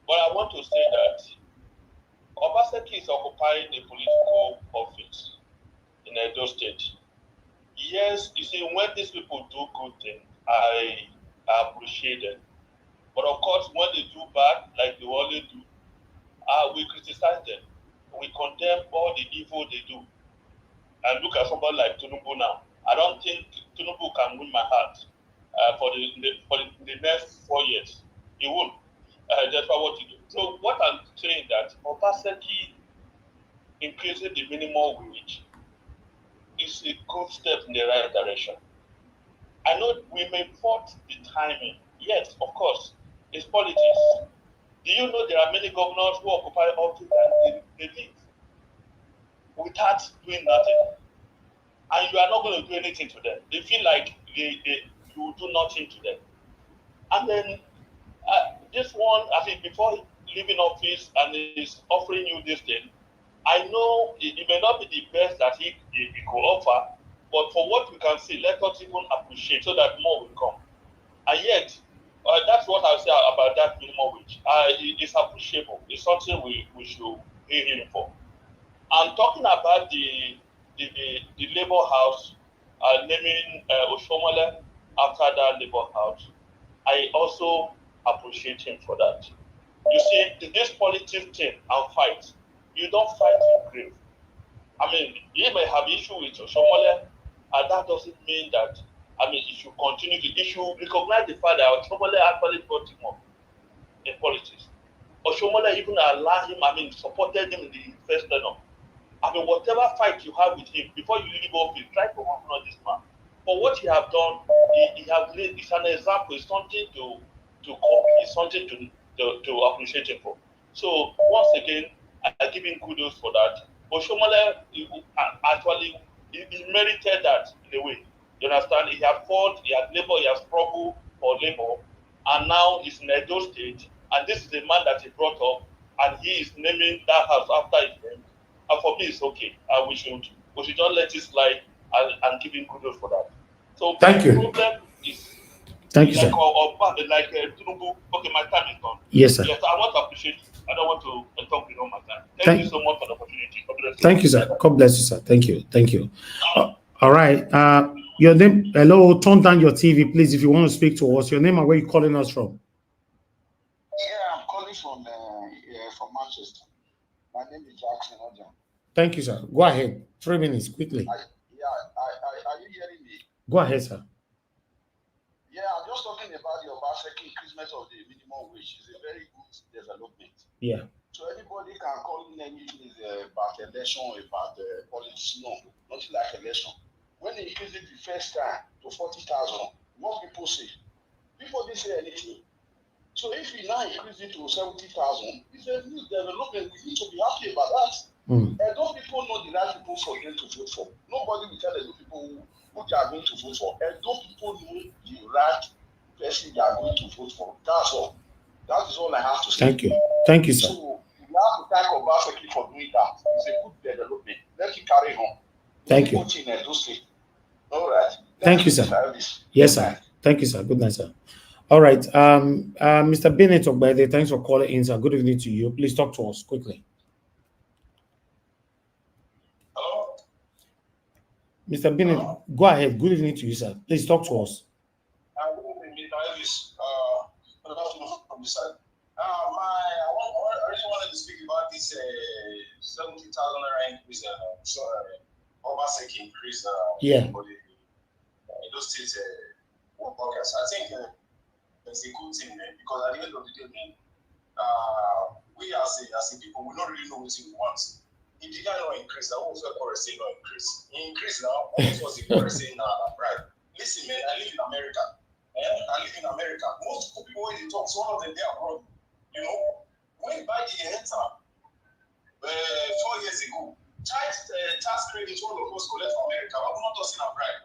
but I want to say that Obaseki is occupying a political office in Edo State. Yes, you see, when these people do good things, I appreciate it. But of course, when they do bad, like they always do, we criticize them. We condemn all the evil they do. And look at somebody like Tinubu now. I don't think Tinubu can win my heart for the next 4 years. He won't. That's what he do. So what I'm saying that Obaseki increasing the minimum wage is a good step in the right direction. I know we may fault the timing. Yes, of course, it's politics. Do you know there are many governors who occupy office and they leave without doing nothing? And you are not going to do anything to them. They feel like you will do nothing to them. And then this one, I think before leaving office and is offering you this thing, I know it may not be the best that he could offer, but for what we can see, let us even appreciate so that more will come. And yet, that's what I'll say about that minimum wage. It's appreciable. It's something we should pay him for. I'm talking about the Labour House naming Oshomole after that Labour House. I also appreciate him for that. You see, this politics thing and fight, you don't fight in grave. I mean, he may have issue with Oshomole, and that doesn't mean that, he should continue to issue, recognize the fact that Oshomole actually brought him up in politics. Oshomole even allowed him, supported him in the first term. Whatever fight you have with him, before you leave office, try to honor this man. For what he have done, he have laid, it's an example, it's something to copy, it's something to appreciate him for. So, once again, I give him kudos for that. Oshomole actually, he merited that in a way. You understand? He had fought, he had labor, he has struggled for labor, and now he's in Edo State, and this is the man that he brought up, and he is naming that house after his name. And for me, it's okay. We should not let it slide and give him kudos for that. So thank you. The problem is Thank you, like, sir. Tinubu. Okay, my time is done. Yes, sir. Yes, I want to appreciate you. I don't want to talk beyond my time. Thank you so much for the opportunity. God bless you. Thank you, sir. God bless you, sir. Thank you. Thank you. All right. Your name. Hello. Turn down your TV, please, if you want to speak to us. Your name and where you calling us from? Yeah, I'm calling from Manchester. My name is Jackson Ojan. Thank you, sir. Go ahead. 3 minutes, quickly. Are you hearing me? Go ahead, sir. Yeah, I'm just talking about the Obaseki increasement of the minimum wage. It's a very good development. Yeah. So anybody can call in anything about election, about politics. No, nothing like election. When they increased it the first time to 40,000, what people say? People didn't say anything. So if we now increase it to 70,000, it's a new development. We need to be happy about that. And those people know the right people for them to vote for. Nobody will tell those people who they are going to vote for. And those people know the right person they are going to vote for. That's all. That is all I have to say. Thank you. Thank you, sir. So we have to thank Obaseki for doing that. It's a good development. Let it carry on. Thank you. All right. Thank you, sir. Yes, sir. Thank you, sir. Good night, sir. All right. Mr. Bennett Ogbede, thanks for calling in, sir. Good evening to you. Please talk to us quickly. Hello? Mr. Bennett, go ahead. Good evening to you, sir. Please talk to us. Good evening, Mr. Elvis. Good afternoon from this side. I really wanted to speak about this 70,000 naira increase, Obaseki increase for those states workers. I think it's a good thing, because at the end of the day, we as a people, we don't really know what we want. If the guy not increase, I won't feel say no increase. He increase now, almost was the saying right. Listen, man, I live in America. I live in America. Most people when they talk, so one of them they are abroad. You know, when Biden entered 4 years ago, tax credit one of us collect from America. I'm not talking about bribe.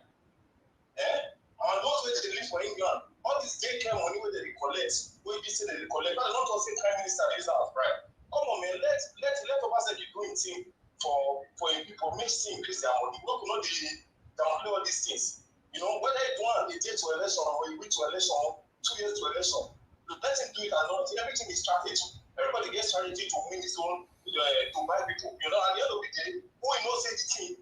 And those where they live for England, all this daycare money where they collect, where they say they collect, but not all say prime minister is out of bribe. Come on, man, let Obaseki do it for people, make things increase their money. We cannot downplay all these things. You know, whether it want a day to election or a week to election, 2 years to election, let him do it or not. Everything is strategy. Everybody gets strategy to win his own, to buy people. You know, at the end of the day, who knows say the team,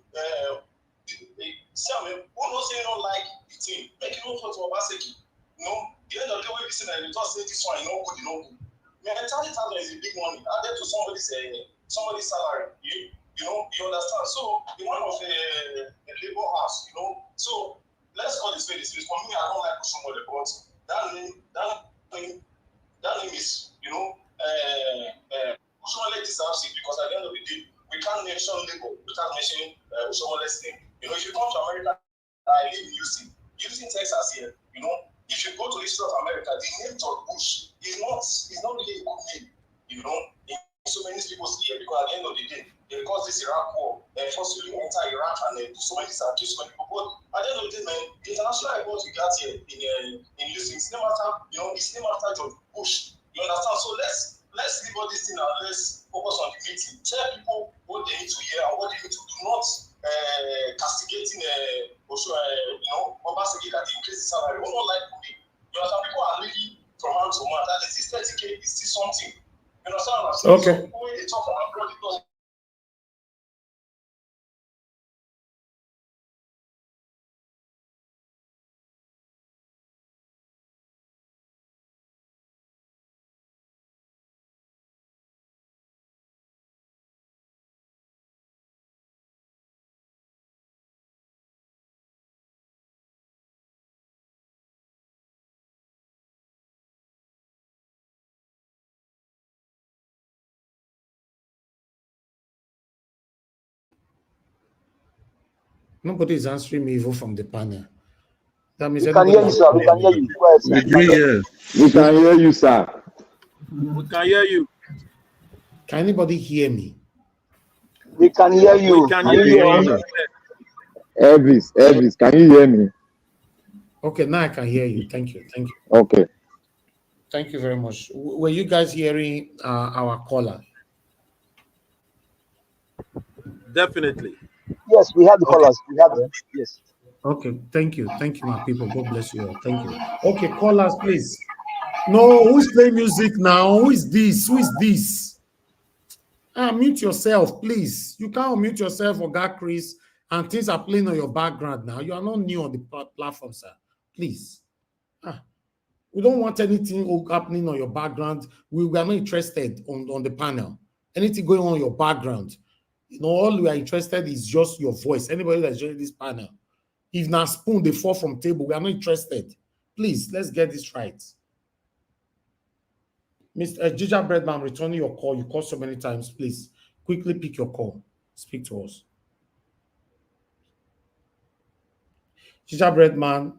who knows say don't like the team, make it no for Obaseki. You know, the end of the day, we listen and they just say this one, you know, good, you know, good. Man, 30,000 is a big money added to somebody's salary. You know, you understand. So the one of a labor house, you know. So let's call this way. For me, I don't like somebody, but that name is, you know, Ushomole deserves it, because at the end of the day, we can't mention labor without mentioning Ushomole's name. You know, if you come to America, I live in Houston, Texas here, you know. If you go to the history of America, the name George Bush is not really a good name, you know, in so many people's ear, because at the end of the day, they caused this Iraq war, and forcibly enter Iraq and do so many things and kill so many people. But at the end of the day, man, the international airport we got here in Houston, it's named after, you know, it's named after George Bush. You understand? So let's leave all this thing and let's focus on the meeting. Tell people what they need to hear and what they need to do, not castigating you know, Obaseki that increase the salary. We don't like money. You understand? People are living from hand to mouth. At least 30K is still something. You understand what I'm saying? Okay. So when they talk from abroad, because Nobody is answering me even from the panel. That means We can hear you, sir. We can hear you. Go ahead, sir. We can hear you, sir. We can hear you. Can anybody hear me? We can hear you. We can hear you. Elvis, can you hear me? Okay, now I can hear you. Thank you. Thank you. Okay. Thank you very much. Were you guys hearing our caller? Definitely. Yes, we have the callers. We have them. Yes. Okay, thank you. Thank you, my people. God bless you all. Thank you. Okay, callers, please. No, who's playing music now? Who is this? Who is this? Mute yourself, please. You can't mute yourself or got Chris, and things are playing on your background now. You are not new on the platform, sir. Please. We don't want anything happening on your background. We are not interested on the panel. Anything going on in your background. You know, all we are interested is just your voice. Anybody that's joining this panel. If now spoon they fall from table, we are not interested. Please, let's get this right. Mr. Gingerbread Man, returning your call. You called so many times. Please, quickly pick your call. Speak to us. Gingerbread Man.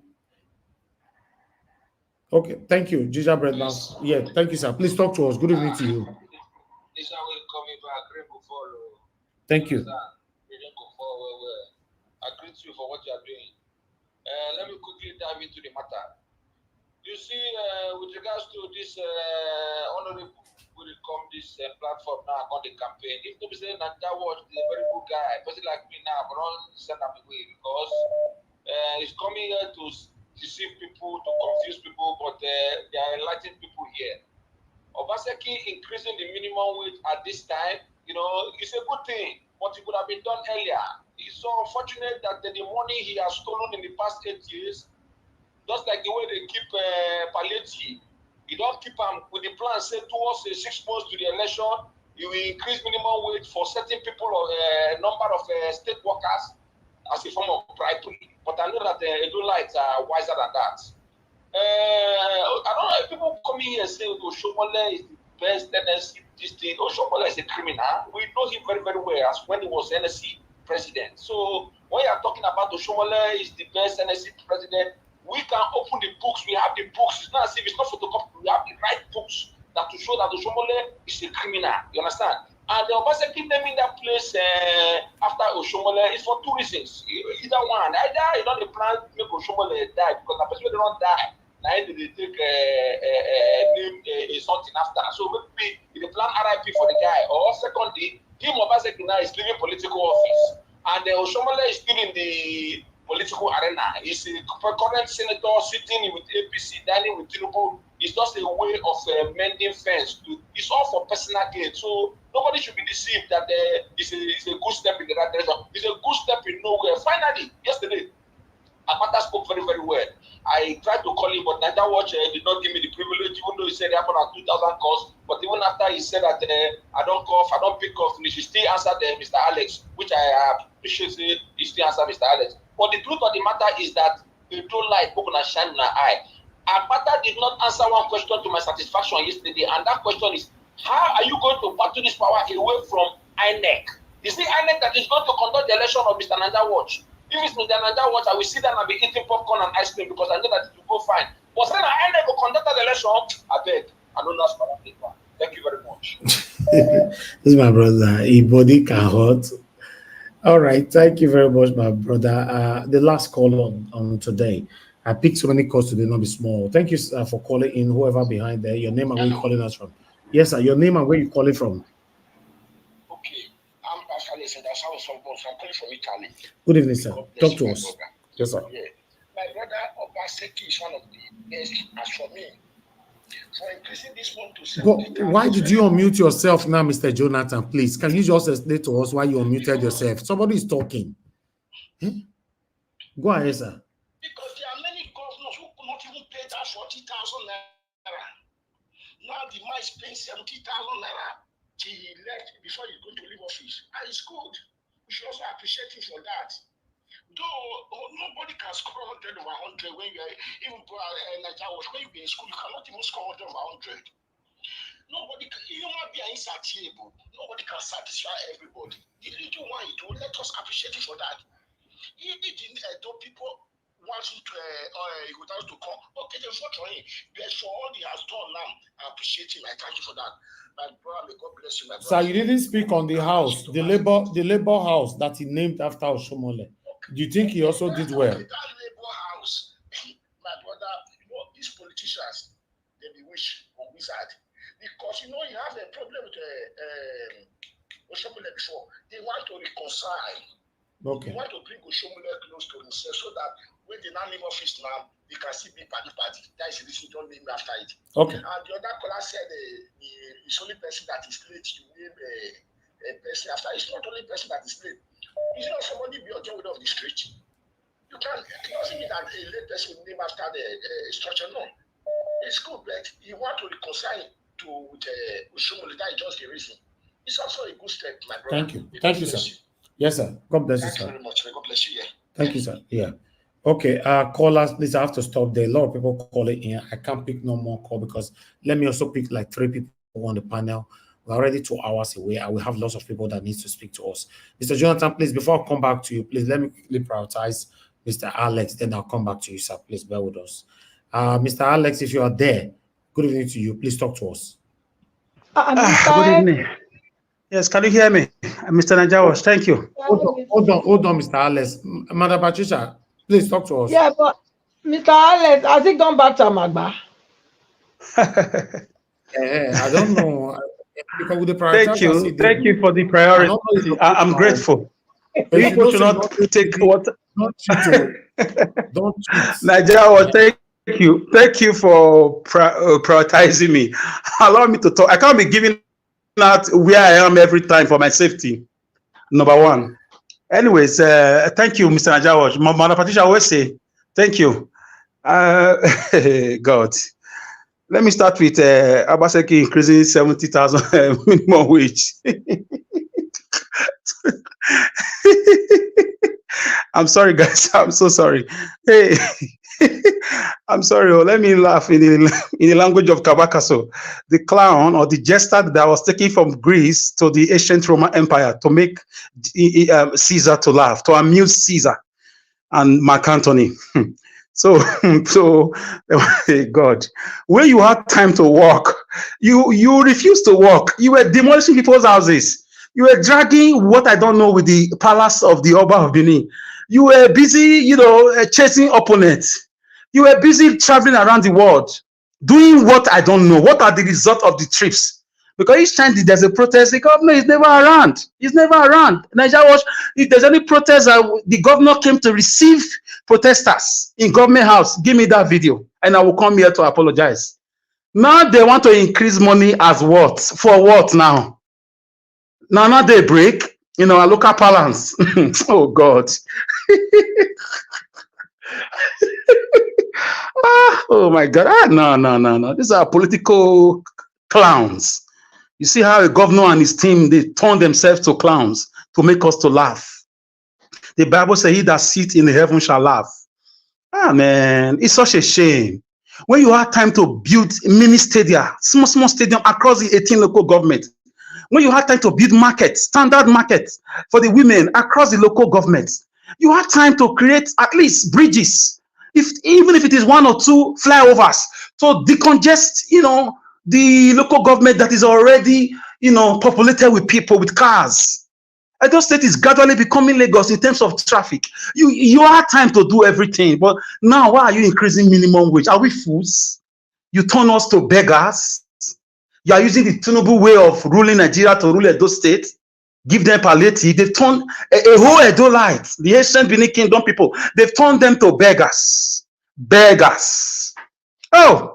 Okay, thank you, Gingerbread Man. Yeah, thank you, sir. Please talk to us. Good evening to you. Thank you. I greet you for what you are doing. Let me quickly dive into the matter. You see, with regards to this honorable will come this platform now on the campaign. If to be saying that watch is a very good guy, person like me now, but don't send them away because he's coming here to deceive people, to confuse people, but they are enlightening people here. Obaseki increasing the minimum wage at this time, you know, it's a good thing, but it could have been done earlier. It's so unfortunate that the money he has stolen in the past 8 years, just like the way they keep palliative, you don't keep them with the plan say towards 6 months to the election, you will increase minimum wage for certain people or number of state workers as a form of bribery. But I know that Edolites are wiser than that. I don't know if people come here and say Oshomole is the best NSC, this thing. Oshomole is a criminal. We know him very, very well as when he was NSC president. So when you are talking about Oshomole is the best NSC president, we can open the books. We have the books. It's not as if it's not photocopy. We have the right books that to show that Oshomole is a criminal. You understand? And the Obaseki naming that place after Oshomole is for 2 reasons. Either one, either you don't plan to make Oshomole die because the person don't die. Now they take name something after. So maybe they plan RIP for the guy. Or secondly, him Obaseki now is leaving political office, and Oshomole is still in the political arena. He's a current senator sitting with APC, dining with Tinubu. It's just a way of mending fence. It's all for personal gain. So nobody should be deceived that it's a good step in the right direction. It's a good step in nowhere. Finally, yesterday, Akpata spoke very, very well. I tried to call him, but Niger Watch did not give me the privilege, even though he said it happened at 2,000 calls. But even after he said that I don't cough, I don't pick off, he still answered Mr. Alex, which I appreciate. He still answered Mr. Alex. But the truth of the matter is that they don't like people that shine in our eye. Akpata did not answer one question to my satisfaction yesterday, and that question is, how are you going to battle this power away from INEC? Is it INEC that is going to conduct the election of Mr. Niger Watch? If it's Mr. Niger Watch, I will sit down and be eating popcorn and ice cream because I know that it will go fine. But then INEC will conduct the election, I beg. I don't ask for that paper. Thank you very much. This is my brother. A body can hurt. All right, thank you very much, my brother. The last call on today. I picked so many calls today, not be small. Thank you for calling in, whoever behind there. Your name and where you're calling us from. Yes, sir. Your name and where you're calling from. Okay, I'm calling from Italy. Good evening, sir. Talk to us. Brother. Yes, sir. Yeah. My brother Obaseki is one of the best as for me. For increasing this one to 70,000. Why did you unmute yourself now, Mr. Jonathan? Please, can you just explain to us why you unmuted yourself? Somebody is talking. Go ahead, sir. Because there are many governors who could not even pay that 40,000 naira. Now the man is paying 70,000 naira. He left before he's going to leave office. And it's good. We should also appreciate him for that. Though nobody can score 100 over 100 when you are even Niger Watch, when you be in school, you cannot even score 100 over 100. Nobody can, human being is insatiable. Nobody can satisfy everybody. The little one you do, let us appreciate him for that. He didn't though people want him to come. Okay, they vote for him. But for all he has done now, I appreciate him. I thank you for that. My brother, may God bless you, my brother. Sir, you didn't speak on the house, the labor house that he named after Oshomole. Do you think he also did well? That labor house, my brother, you know, these politicians, they be wish or wizard. Because, you know, you have a problem with Oshomole before. They want to reconcile. Okay. You want to bring Oshomole close to himself so that when they now name office now, they can see big party. That is the reason don't name after it. Okay. And the other caller said it's only person that is late you name a person after. It's not only person that is late. It's not somebody be a job of the street. You can. It doesn't mean that a late person name after the structure. No, it's good, but you want to reconcile to Oshomole. That is just the reason. It's also a good step, my brother. Thank you. Thank you, sir. Yes, sir. God bless you, sir. Thank you very much. God bless you. Yeah. Thank you, sir. Yeah. Okay. Callers, please, I have to stop there. A lot of people calling in. I can't pick no more call because let me also pick like 3 people on the panel. We're already 2 hours away. I will have lots of people that need to speak to us. Mr. Jonathan, please, before I come back to you, please let me quickly prioritize Mr. Alex. Then I'll come back to you, sir. Please bear with us. Mr. Alex, if you are there, good evening to you. Please talk to us. Good evening. Yes, can you hear me? Mr. Najawas, thank you. Hold on, Mr. Alex. Madam Patricia, please talk to us. Yeah, but Mr. Alex, has he gone back to Amagba? I don't know. Because with the Thank you for the priority. I'm grateful. People should not take what. Don't cheat. Najawas, thank you for prioritizing me. Allow me to talk. I can't be giving out where I am every time for my safety. Number one. Anyways, thank you, Mr. Najawas. Madam Patricia always say thank you. God. Let me start with Obaseki increasing 70,000 minimum wage. I'm sorry, guys. I'm so sorry. Hey, I'm sorry. Let me laugh in the language of Kabakaso. The clown or the jester that was taken from Greece to the ancient Roman Empire to make Caesar to laugh, to amuse Caesar and Mark Antony. So God, when you had time to walk, you refused to walk. You were demolishing people's houses. You were dragging what I don't know with the palace of the Oba of Benin. You were busy, chasing opponents. You were busy traveling around the world, doing what I don't know. What are the results of the trips? Because each time there's a protest, the governor is never around. He's never around. Nigeria Watch, if there's any protest, the governor came to receive protesters in government house. Give me that video, and I will come here to apologize. Now they want to increase money as what? For what now? Now they break, our local balance. Oh God. Oh my God. No. These are political clowns. You see how a governor and his team, they turn themselves to clowns to make us to laugh. The Bible says, he that sits in the heaven shall laugh. Man, it's such a shame. When you have time to build mini stadia, small stadium across the 18 local governments, when you have time to build markets, standard markets for the women across the local governments, you have time to create at least bridges, even if it is 1 or 2 flyovers, to decongest, the local government that is already, populated with people, with cars. Edo State is gradually becoming Lagos in terms of traffic. You have time to do everything, but now why are you increasing minimum wage? Are we fools? You turn us to beggars. You are using the Tinubu way of ruling Nigeria to rule Edo State. Give them palliative. They've turned a whole Edo light, the ancient Benin Kingdom people, they've turned them to beggars. Beggars. Oh.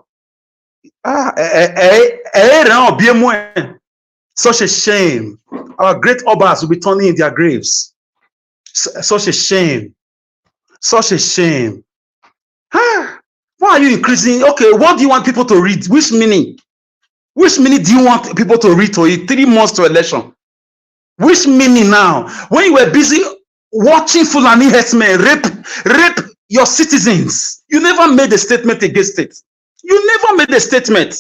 Such a shame. Our great Obas will be turning in their graves. Such a shame. Such a shame. Why are you increasing? Okay, what do you want people to read? Which meaning? Which meaning do you want people to read to you 3 months to election? Which meaning now? When you were busy watching Fulani herdsmen rape your citizens, you never made a statement against it. You never made a statement.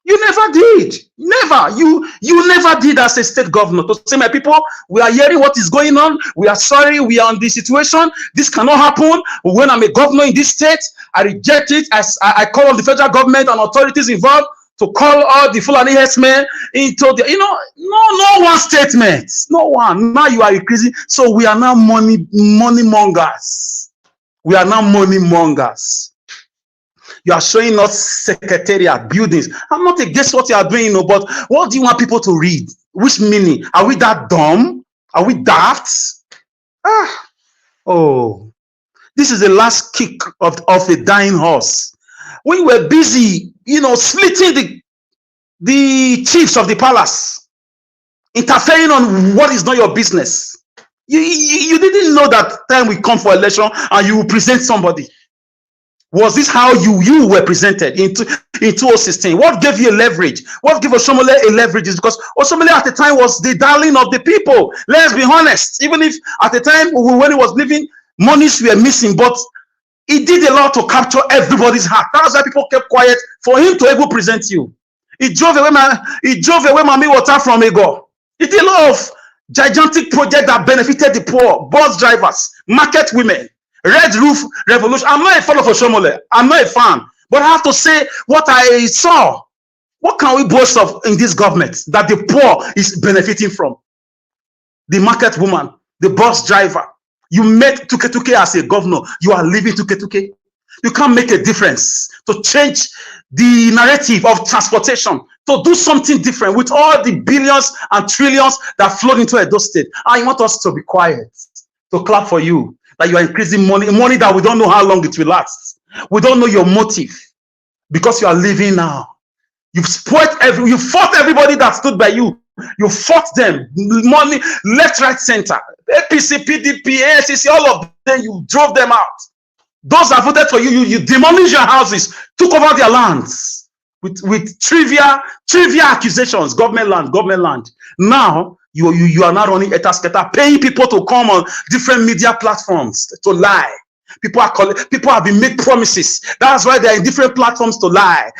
You never did. Never. You never did as a state governor to say, my people, we are hearing what is going on. We are sorry. We are on this situation. This cannot happen. When I'm a governor in this state, I reject it. I call on the federal government and authorities involved to call all the Fulani herdsmen into the, no one statement. No one. Now you are increasing. So we are now money mongers. We are now money mongers. You are showing us secretariat, buildings. I'm not against what you are doing, but what do you want people to read? Which meaning? Are we that dumb? Are we daft? Oh, this is the last kick of a dying horse. We were busy, splitting the chiefs of the palace, interfering on what is not your business. You didn't know that time will come for election and you will present somebody. Was this how you were presented in 2016? What gave you a leverage? What gave Oshiomhole a leverage is because Oshiomhole at the time was the darling of the people. Let's be honest. Even if at the time when he was living, monies were missing, but he did a lot to capture everybody's heart. That's why people kept quiet for him to able present you. He drove away Mami Water from Ego. He did a lot of gigantic projects that benefited the poor, bus drivers, market women, Red Roof Revolution. I'm not a fan of Oshiomhole. I'm not a fan. But I have to say what I saw. What can we boast of in this government that the poor is benefiting from? The market woman, the bus driver. You met Tuke as a governor. You are leaving Tuke. You can't make a difference to change the narrative of transportation, to do something different with all the billions and trillions that flowed into Edo State. And you want us to be quiet, to clap for you, that you are increasing money that we don't know how long it will last. We don't know your motive because you are leaving now. You've fought everybody that stood by you. You fought them, money, left, right, center. APC, PDP, AFCC, all of them, you drove them out. Those that voted for you, you demolished your houses, took over their lands with trivial accusations, government land. Now, you are now running etasketa, paying people to come on different media platforms to lie. People have been made promises. That's why they're in different platforms to lie,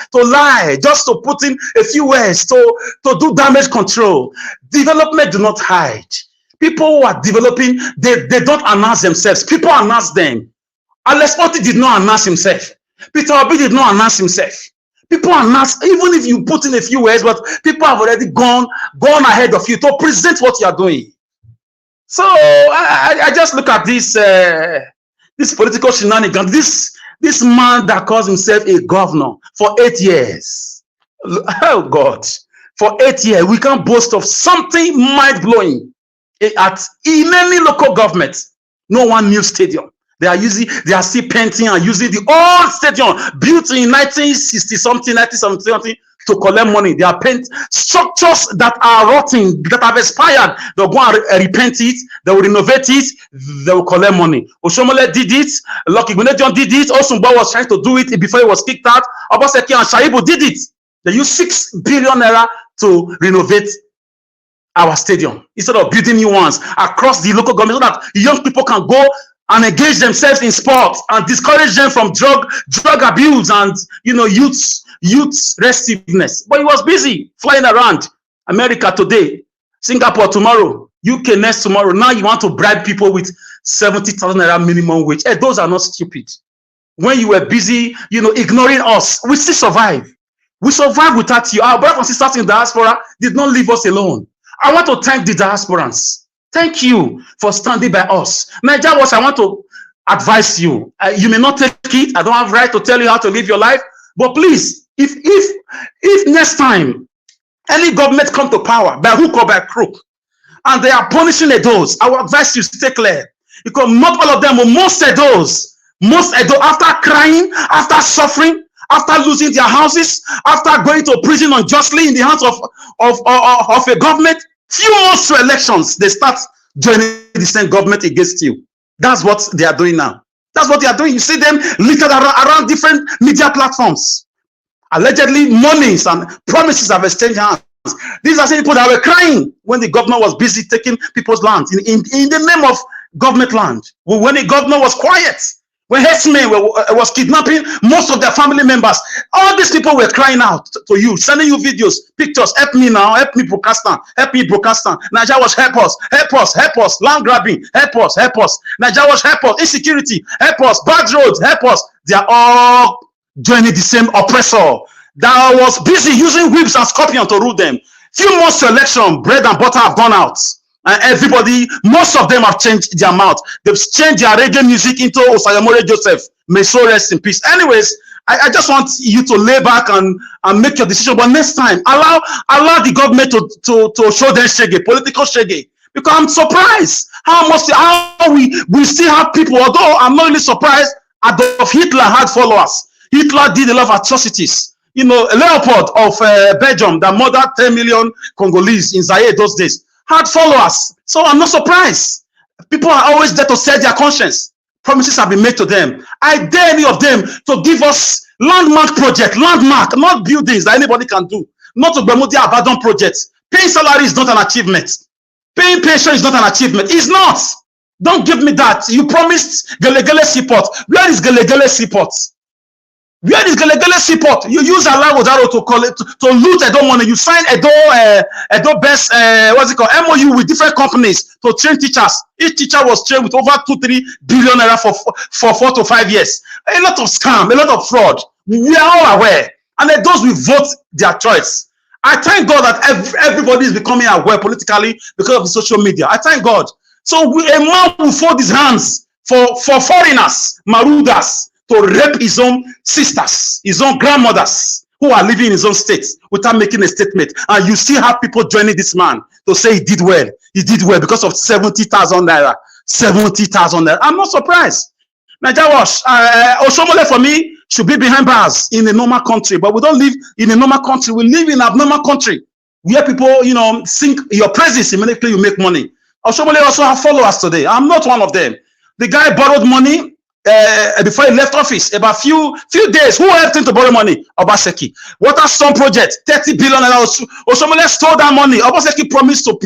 just to put in a few words, to do damage control. Development do not hide. People who are developing, they don't announce themselves. People announce them. Alex Otti did not announce himself. Peter Obi did not announce himself. People announce, even if you put in a few words, but people have already gone ahead of you to present what you are doing. So I just look at this political shenanigans, this man that calls himself a governor for 8 years. Oh God, for 8 years, we can boast of something mind-blowing. In any local government, no one new stadium. They are still painting and using the old stadium built in 1960-something, 1970-something to collect money. They are paint structures that are rotting, that have expired. They'll go and repaint it, they will renovate it, they will collect money. Oshiomhole did it, Lucky John did it, Osumba was trying to do it before he was kicked out. Obaseki and Shaibu did it. They used 6 billion naira to renovate our stadium instead of building new ones across the local government so that young people can go and engage themselves in sports and discourage them from drug abuse and youth restiveness. But he was busy flying around America today, Singapore tomorrow, UK next tomorrow. Now you want to bribe people with 70,000 naira minimum wage. Hey, those are not stupid. When you were busy, ignoring us, we still survive. We survive without you. Our brothers and sisters in diaspora did not leave us alone. I want to thank the diasporans. Thank you for standing by us. Nigeria Watch, I want to advise you. You may not take it. I don't have right to tell you how to live your life. But please, if next time any government come to power by hook or by crook, and they are punishing those, I will advise you to stay clear. Because not all of them, but most of those, after crying, after suffering, after losing their houses, after going to prison unjustly in the hands of a government, few months to elections, they start joining the same government against you. That's what they are doing now. That's what they are doing. You see them littered around different media platforms. Allegedly, monies and promises have exchanged hands. These are people that were crying when the governor was busy taking people's land in the name of government land. When the governor was quiet, when herdsmen was kidnapping most of their family members, all these people were crying out to you, sending you videos, pictures. Help me now, help me broadcast. Nigeria Watch, help us, land grabbing, help us. Nigeria Watch, help us, insecurity, help us, bad roads, help us. They are all joining the same oppressor that was busy using whips and scorpions to rule them. Few months to election, bread and butter have gone out. And everybody, most of them have changed their mouth. They've changed their reggae music into Osayomore Joseph. May so rest in peace. Anyways, I just want you to lay back and make your decision. But next time, allow the government to show their shege, political shege. Because I'm surprised how we still have people, although I'm not really surprised. Adolf Hitler had followers. Hitler did a lot of atrocities. You know, Leopold of Belgium, that murdered 10 million Congolese in Zaire those days, had followers. So I'm not surprised. People are always there to set their conscience. Promises have been made to them. I dare any of them to give us landmark project, landmark, not buildings that anybody can do, not to Bermudia abandoned projects. Paying salary is not an achievement. Paying pension is not an achievement. It's not. Don't give me that. You promised Gelegele Seaport. Where is Gelegele Seaport? Where is Gelegele Seaport? You use Alagodaro to call it to loot Edo money. You sign Edo best what's it called, MOU with different companies to train teachers. Each teacher was trained with over 2-3 billion naira for 4 to 5 years. A lot of scam, a lot of fraud. We are all aware, and then those will vote their choice. I thank God that everybody is becoming aware politically because of the social media. I thank God. So a man will fold his hands for foreigners, marauders, to rape his own sisters, his own grandmothers who are living in his own state without making a statement. And you still have people joining this man to say he did well. He did well because of 70,000 naira. 70,000 naira. I'm not surprised. Najawash, Oshomole for me should be behind bars in a normal country, but we don't live in a normal country. We live in an abnormal country where people, you know, sing your praises immediately you make money. Oshomole also have followers today. I'm not one of them. The guy borrowed money before he left office, about few days. Who helped him to borrow money? Obaseki. Waterstone project, 30 billion. Oshomole stole that money. Obaseki promised to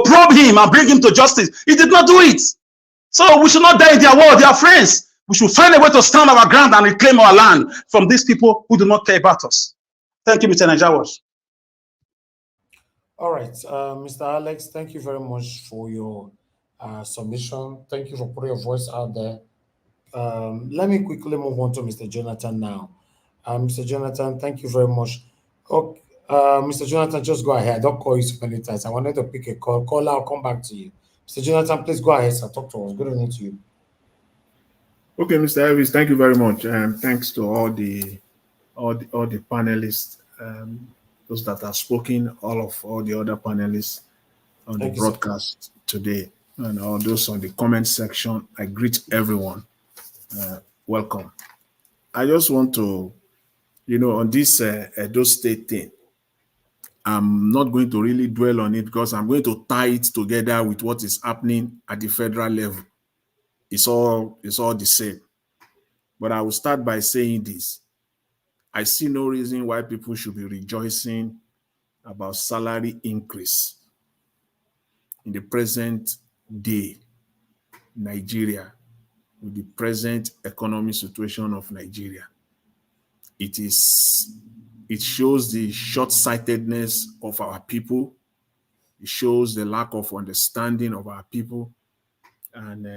probe him and bring him to justice. He did not do it. So we should not die in their war. They are friends. We should find a way to stand our ground and reclaim our land from these people who do not care about us. Thank you, Mr. Najawash. All right, Mr. Alex, thank you very much for your submission. Thank you for putting your voice out there. Let me quickly move on to Mr. Jonathan now. Mr. Jonathan, thank you very much. Okay, Mr. Jonathan, just go ahead. Don't call you so many times. I wanted to pick a call. Call, I'll come back to you. Mr. Jonathan, please go ahead, sir. Talk to us. Good evening to you. Okay, Mr. Elvis, thank you very much. Thanks to all the panelists, those that have spoken, all the other panelists on the broadcast today, and all those on the comment section. I greet everyone. Welcome. I just want to, on this Edo State thing, I'm not going to really dwell on it because I'm going to tie it together with what is happening at the federal level. It's all the same. But I will start by saying this. I see no reason why people should be rejoicing about salary increase in the present day, Nigeria, with the present economic situation of Nigeria. It shows the short-sightedness of our people. It shows the lack of understanding of our people. And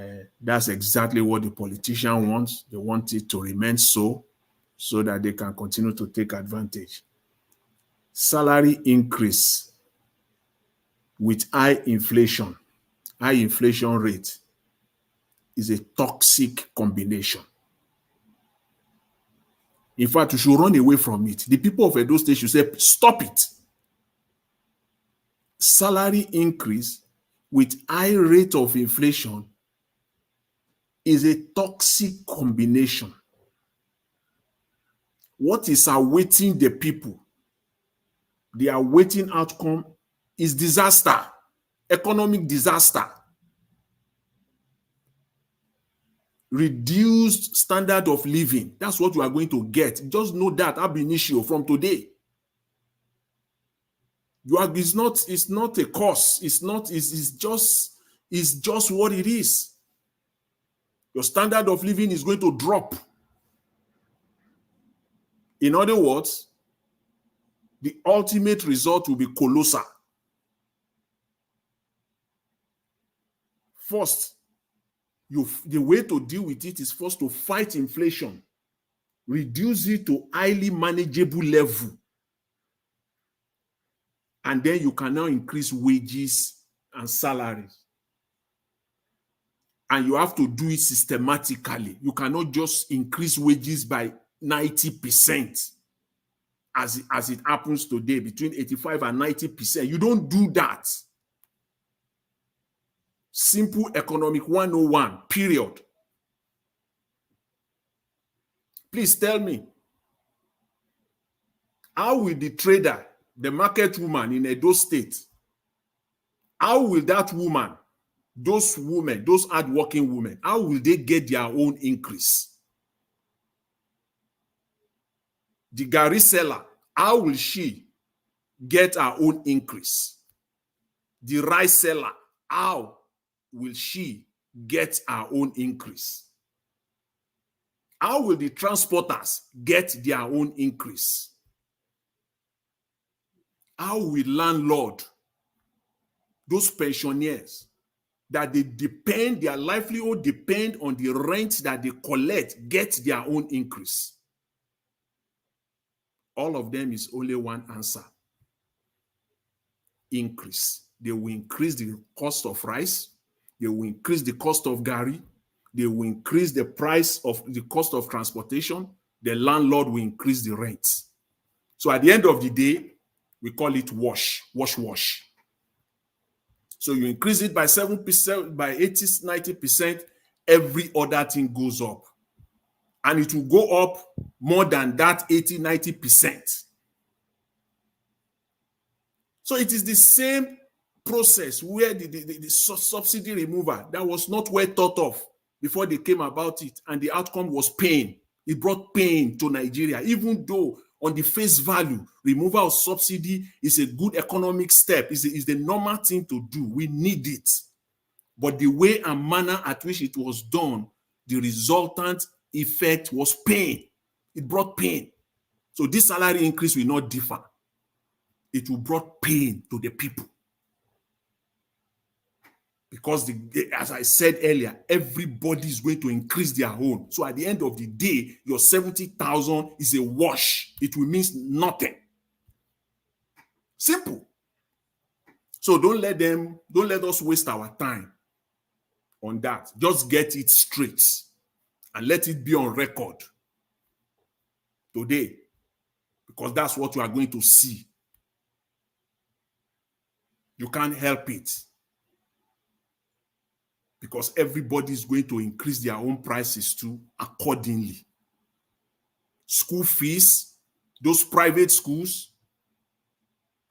that's exactly what the politician wants. They want it to remain so that they can continue to take advantage. Salary increase with high inflation rate is a toxic combination. In fact, you should run away from it. The people of Edo State should say, stop it. Salary increase with high rate of inflation is a toxic combination. What is awaiting the people? The awaiting outcome is disaster, economic disaster. Reduced standard of living. That's what you are going to get. Just know that ab initio from today. It's not a cause. It's just what it is. Your standard of living is going to drop. In other words, the ultimate result will be colossal. First, the way to deal with it is first to fight inflation, reduce it to highly manageable level, and then you can now increase wages and salaries. And you have to do it systematically. You cannot just increase wages by 90%, as it happens today, between 85 and 90%. You don't do that. Simple economic 101, period. Please tell me, how will the trader, the market woman in Edo State, how will that woman, those women, those hardworking women, how will they get their own increase? The Gary seller, how will she get her own increase? The rice seller, how will she get her own increase? How will the transporters get their own increase? How will landlord, those pensioners that they depend, their livelihood depend on the rent that they collect, get their own increase? All of them is only one answer: increase. They will increase the cost of rice. They will increase the cost of gari. They will increase the price of the cost of transportation. The landlord will increase the rent. So at the end of the day, we call it wash. So you increase it by 7%, by 80, 90%, every other thing goes up. And it will go up more than that 80, 90%. So it is the same process where the subsidy removal that was not well thought of before they came about it, and the outcome was pain. It brought pain to Nigeria, even though on the face value, removal of subsidy is a good economic step, is the normal thing to do. We need it. But the way and manner at which it was done, the resultant effect was pain. It brought pain. So this salary increase will not differ. It will brought pain to the people. Because, as I said earlier, everybody is going to increase their own. So at the end of the day, your 70,000 is a wash. It will mean nothing. Simple. So don't let us waste our time on that. Just get it straight and let it be on record today, because that's what you are going to see. You can't help it, because everybody is going to increase their own prices too accordingly. School fees, those private schools,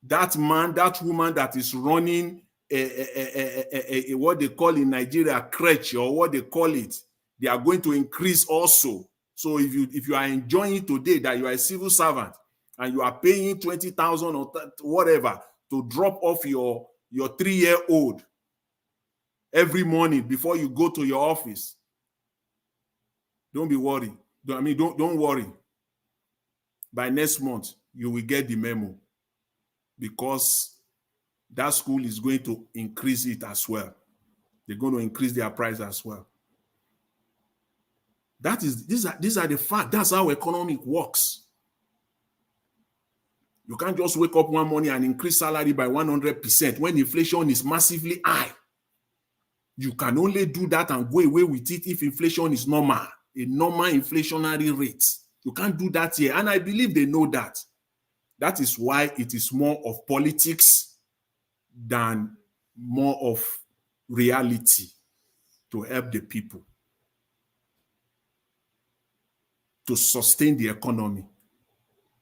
that man, that woman that is running what they call in Nigeria crèche, or what they call it, they are going to increase also. So if you are enjoying it today, that you are a civil servant and you are paying 20,000 or whatever to drop off your 3-year-old every morning before you go to your office, don't be worried. Don't worry. By next month, you will get the memo, because that school is going to increase it as well. They're going to increase their price as well. These are the facts. That's how economic works. You can't just wake up one morning and increase salary by 100% when inflation is massively high. You can only do that and go away with it if inflation is normal, a normal inflationary rate. You can't do that here. And I believe they know that. That is why it is more of politics than more of reality to help the people, to sustain the economy.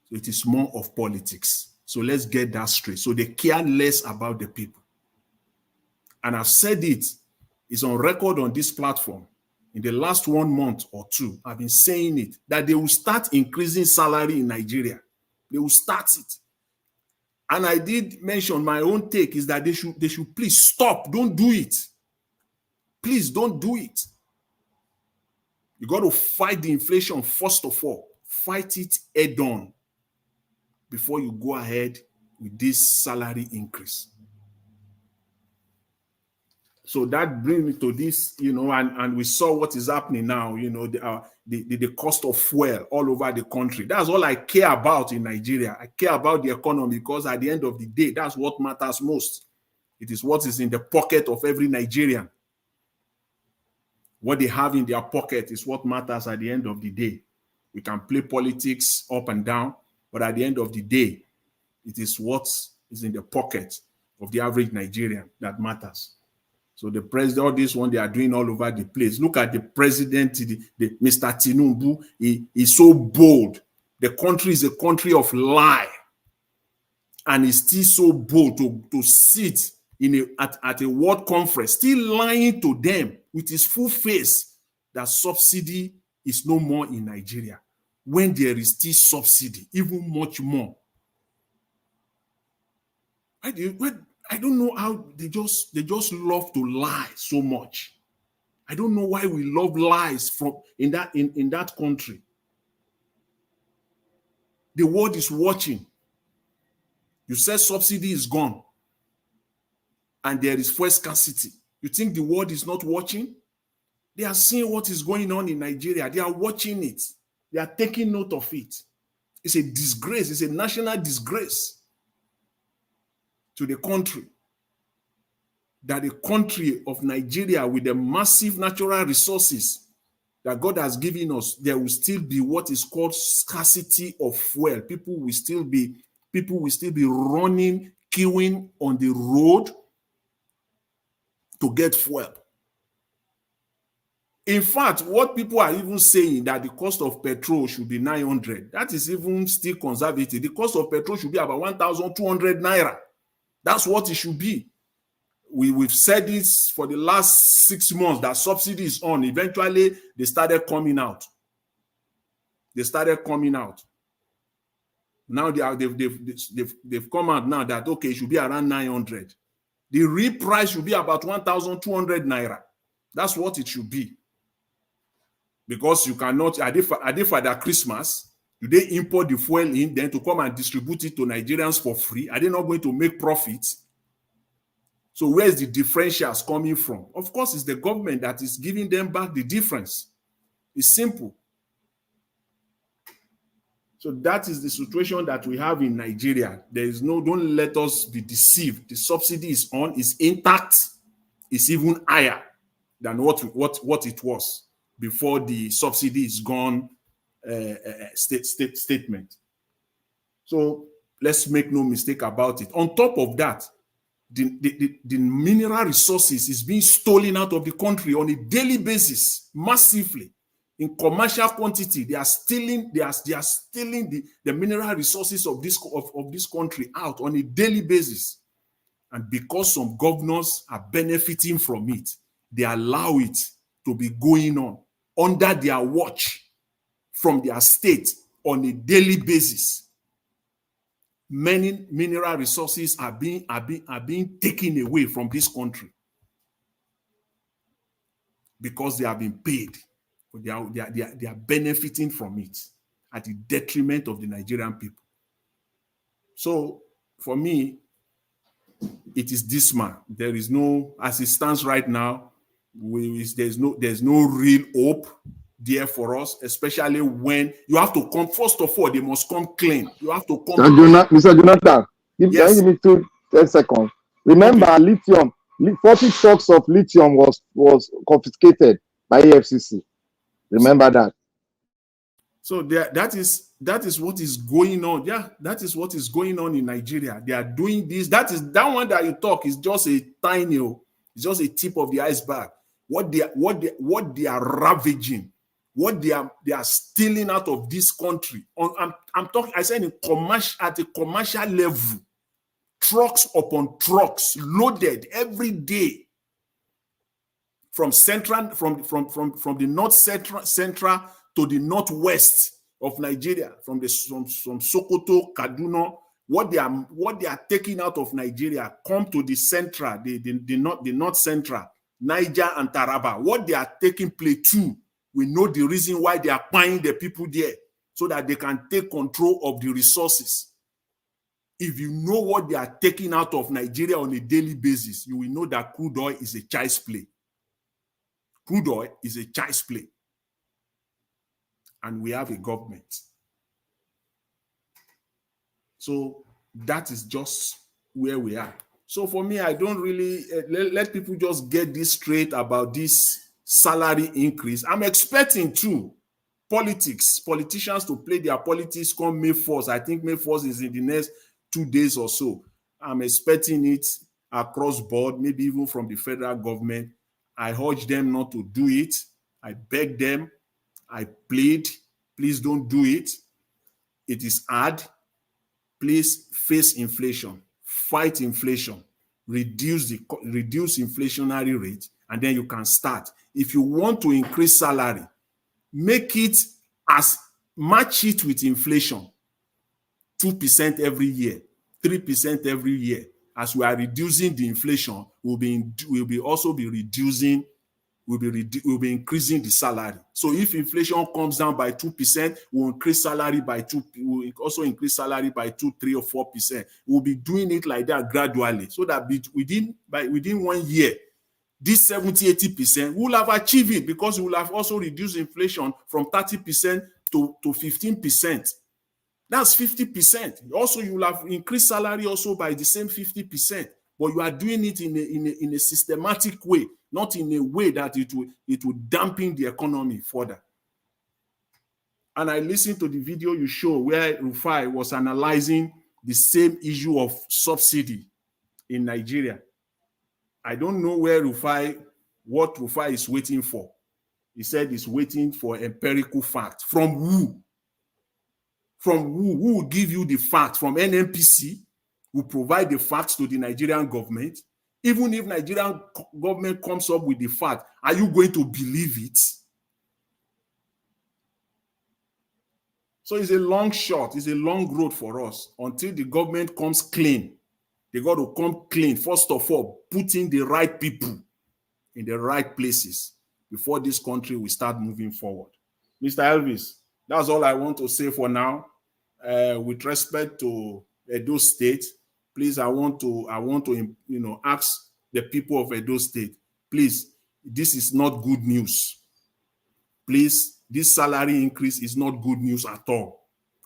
So it is more of politics. So let's get that straight. So they care less about the people. And I've said it's on record on this platform. In the last 1 month or two, I've been saying it, that they will start increasing salary in Nigeria. They will start it. And I did mention my own take is that they should please stop. Don't do it. Please don't do it. You got to fight the inflation first of all. Fight it head on before you go ahead with this salary increase. So that brings me to this, and we saw what is happening now, the cost of fuel all over the country. That's all I care about in Nigeria. I care about the economy, because at the end of the day, that's what matters most. It is what is in the pocket of every Nigerian. What they have in their pocket is what matters at the end of the day. We can play politics up and down, but at the end of the day, it is what is in the pocket of the average Nigerian that matters. So the president, all this one they are doing all over the place. Look at the president, Mr. Tinubu. He is so bold. The country is a country of lie, and he's still so bold to sit at a world conference, still lying to them with his full face that subsidy is no more in Nigeria, when there is still subsidy, even much more. I don't know how they just love to lie so much. I don't know why we love lies in that country. The world is watching. You said subsidy is gone and there is fuel scarcity. You think the world is not watching? They are seeing what is going on in Nigeria. They are watching it. They are taking note of it. It's a disgrace. It's a national disgrace to the country that the country of Nigeria, with the massive natural resources that God has given us, there will still be what is called scarcity of fuel. People will still be running, queuing on the road to get fuel. In fact, what people are even saying that the cost of petrol should be 900, that is even still conservative. The cost of petrol should be about 1,200 naira. That's what it should be. We've said this for the last 6 months that subsidy is on. Eventually, they started coming out. Now they've come out now that, okay, it should be around 900. The real price should be about 1,200 naira. That's what it should be. Because you cannot, are they for that Christmas? Do they import the fuel in then to come and distribute it to Nigerians for free? Are they not going to make profits? So where's the differentials coming from? Of course, it's the government that is giving them back the difference. It's simple. So that is the situation that we have in Nigeria. Don't let us be deceived. The subsidy is on, it's intact, it's even higher than what it was before the subsidy is gone statement. So let's make no mistake about it. On top of that, the mineral resources is being stolen out of the country on a daily basis, massively. In commercial quantity, they are stealing the mineral resources of this country out on a daily basis. And because some governors are benefiting from it, they allow it to be going on under their watch from their state on a daily basis. Many mineral resources are being taken away from this country because they have been paid. They are benefiting from it at the detriment of the Nigerian people. So for me, it is this man. There is no, as it stands right now, there's no real hope there for us, especially when you have to come. First of all, they must come clean. You have to come. Mr. Jonathan, give me 10 seconds. Remember, okay. Lithium, 40 trucks of lithium was confiscated by EFCC. Remember that. So that is what is going on. Yeah, that is what is going on in Nigeria. They are doing this. That one that you talk is just a tiny, it's just a tip of the iceberg. What they are ravaging, what they are stealing out of this country. I'm talking. I said at a commercial level, trucks upon trucks loaded every day from the north central to the northwest of Nigeria, from Sokoto, Kaduna. What they are taking out of Nigeria come to the central, the north central, Niger and Taraba. What they are taking Plateau, we know the reason why they are buying the people there, so that they can take control of the resources. If you know what they are taking out of Nigeria on a daily basis, you will know that crude oil is a child's play. Crude oil is a child's play. And we have a government. So that is just where we are. So for me, I don't really let people just get this straight about this salary increase. I'm expecting politicians to play their politics come May 1st. I think May 1st is in the next 2 days or so. I'm expecting it. across board, maybe even from the federal government. I urge them not to do it. I beg them. I plead, please don't do it. It is hard. Please face inflation, fight inflation, reduce inflationary rate, and then you can start. If you want to increase salary, make it match it with inflation, 2% every year, 3% every year. As we are reducing the inflation, we'll be increasing the salary. So if inflation comes down by 2%, we'll increase salary by 2%. We'll also increase salary by 2, 3, or 4%. We'll be doing it like that gradually, so that within 1 year, this 70-80%, we'll have achieved it, because we'll have also reduced inflation from 30% to 15%. That's 50%. Also, you will have increased salary also by the same 50%. But you are doing it in a systematic way, not in a way that it will dampen the economy further. And I listened to the video you show where Rufai was analyzing the same issue of subsidy in Nigeria. I don't know what Rufai is waiting for. He said he's waiting for empirical fact. From who? From who? Who will give you the facts? From NNPC, who provide the facts to the Nigerian government? Even if Nigerian government comes up with the fact, are you going to believe it? So it's a long shot. It's a long road for us until the government comes clean. They got to come clean. First of all, putting the right people in the right places before this country will start moving forward. Mr. Elvis, that's all I want to say for now. With respect to Edo State, please, I want to ask the people of Edo State, please, this is not good news. Please, this salary increase is not good news at all.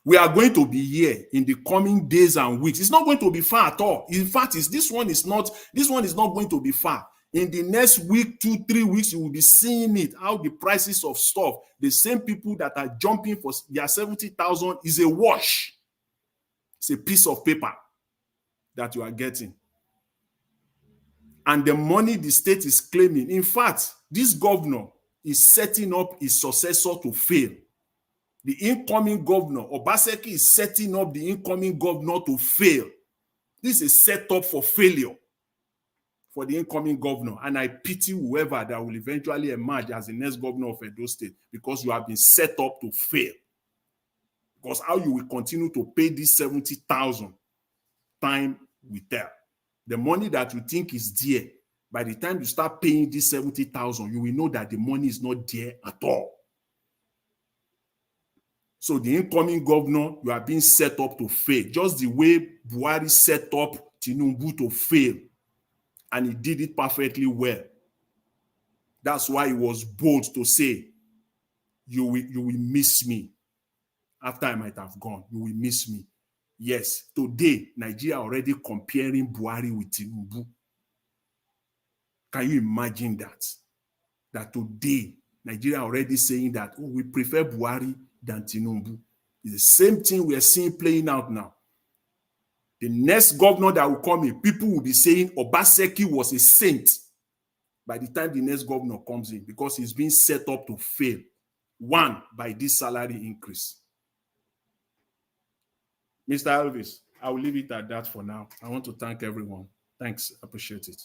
We are going to be here in the coming days and weeks. It's not going to be far at all. In fact, this one is not going to be far. In the next week, 2-3 weeks, you will be seeing it, how the prices of stuff, the same people that are jumping for their 70,000 is a wash. It's a piece of paper that you are getting. And the money the state is claiming, in fact, this governor is setting up his successor to fail. The incoming governor, Obaseki, is setting up the incoming governor to fail. This is set up for failure for the incoming governor, and I pity whoever that will eventually emerge as the next governor of Edo State, because you have been set up to fail. Because how you will continue to pay this 70,000, time will tell. The money that you think is there, by the time you start paying this 70,000, you will know that the money is not there at all. So the incoming governor, you are being set up to fail, just the way Buhari set up Tinubu to fail. And he did it perfectly well. That's why he was bold to say, you will miss me. After I might have gone, you will miss me. Yes, today, Nigeria already comparing Buhari with Tinubu. Can you imagine that? That today, Nigeria already saying that, oh, we prefer Buhari than Tinubu. It's the same thing we are seeing playing out now. The next governor that will come in, people will be saying Obaseki was a saint by the time the next governor comes in, because he's being set up to fail. One, by this salary increase. Mr. Elvis, I will leave it at that for now. I want to thank everyone. Thanks. Appreciate it.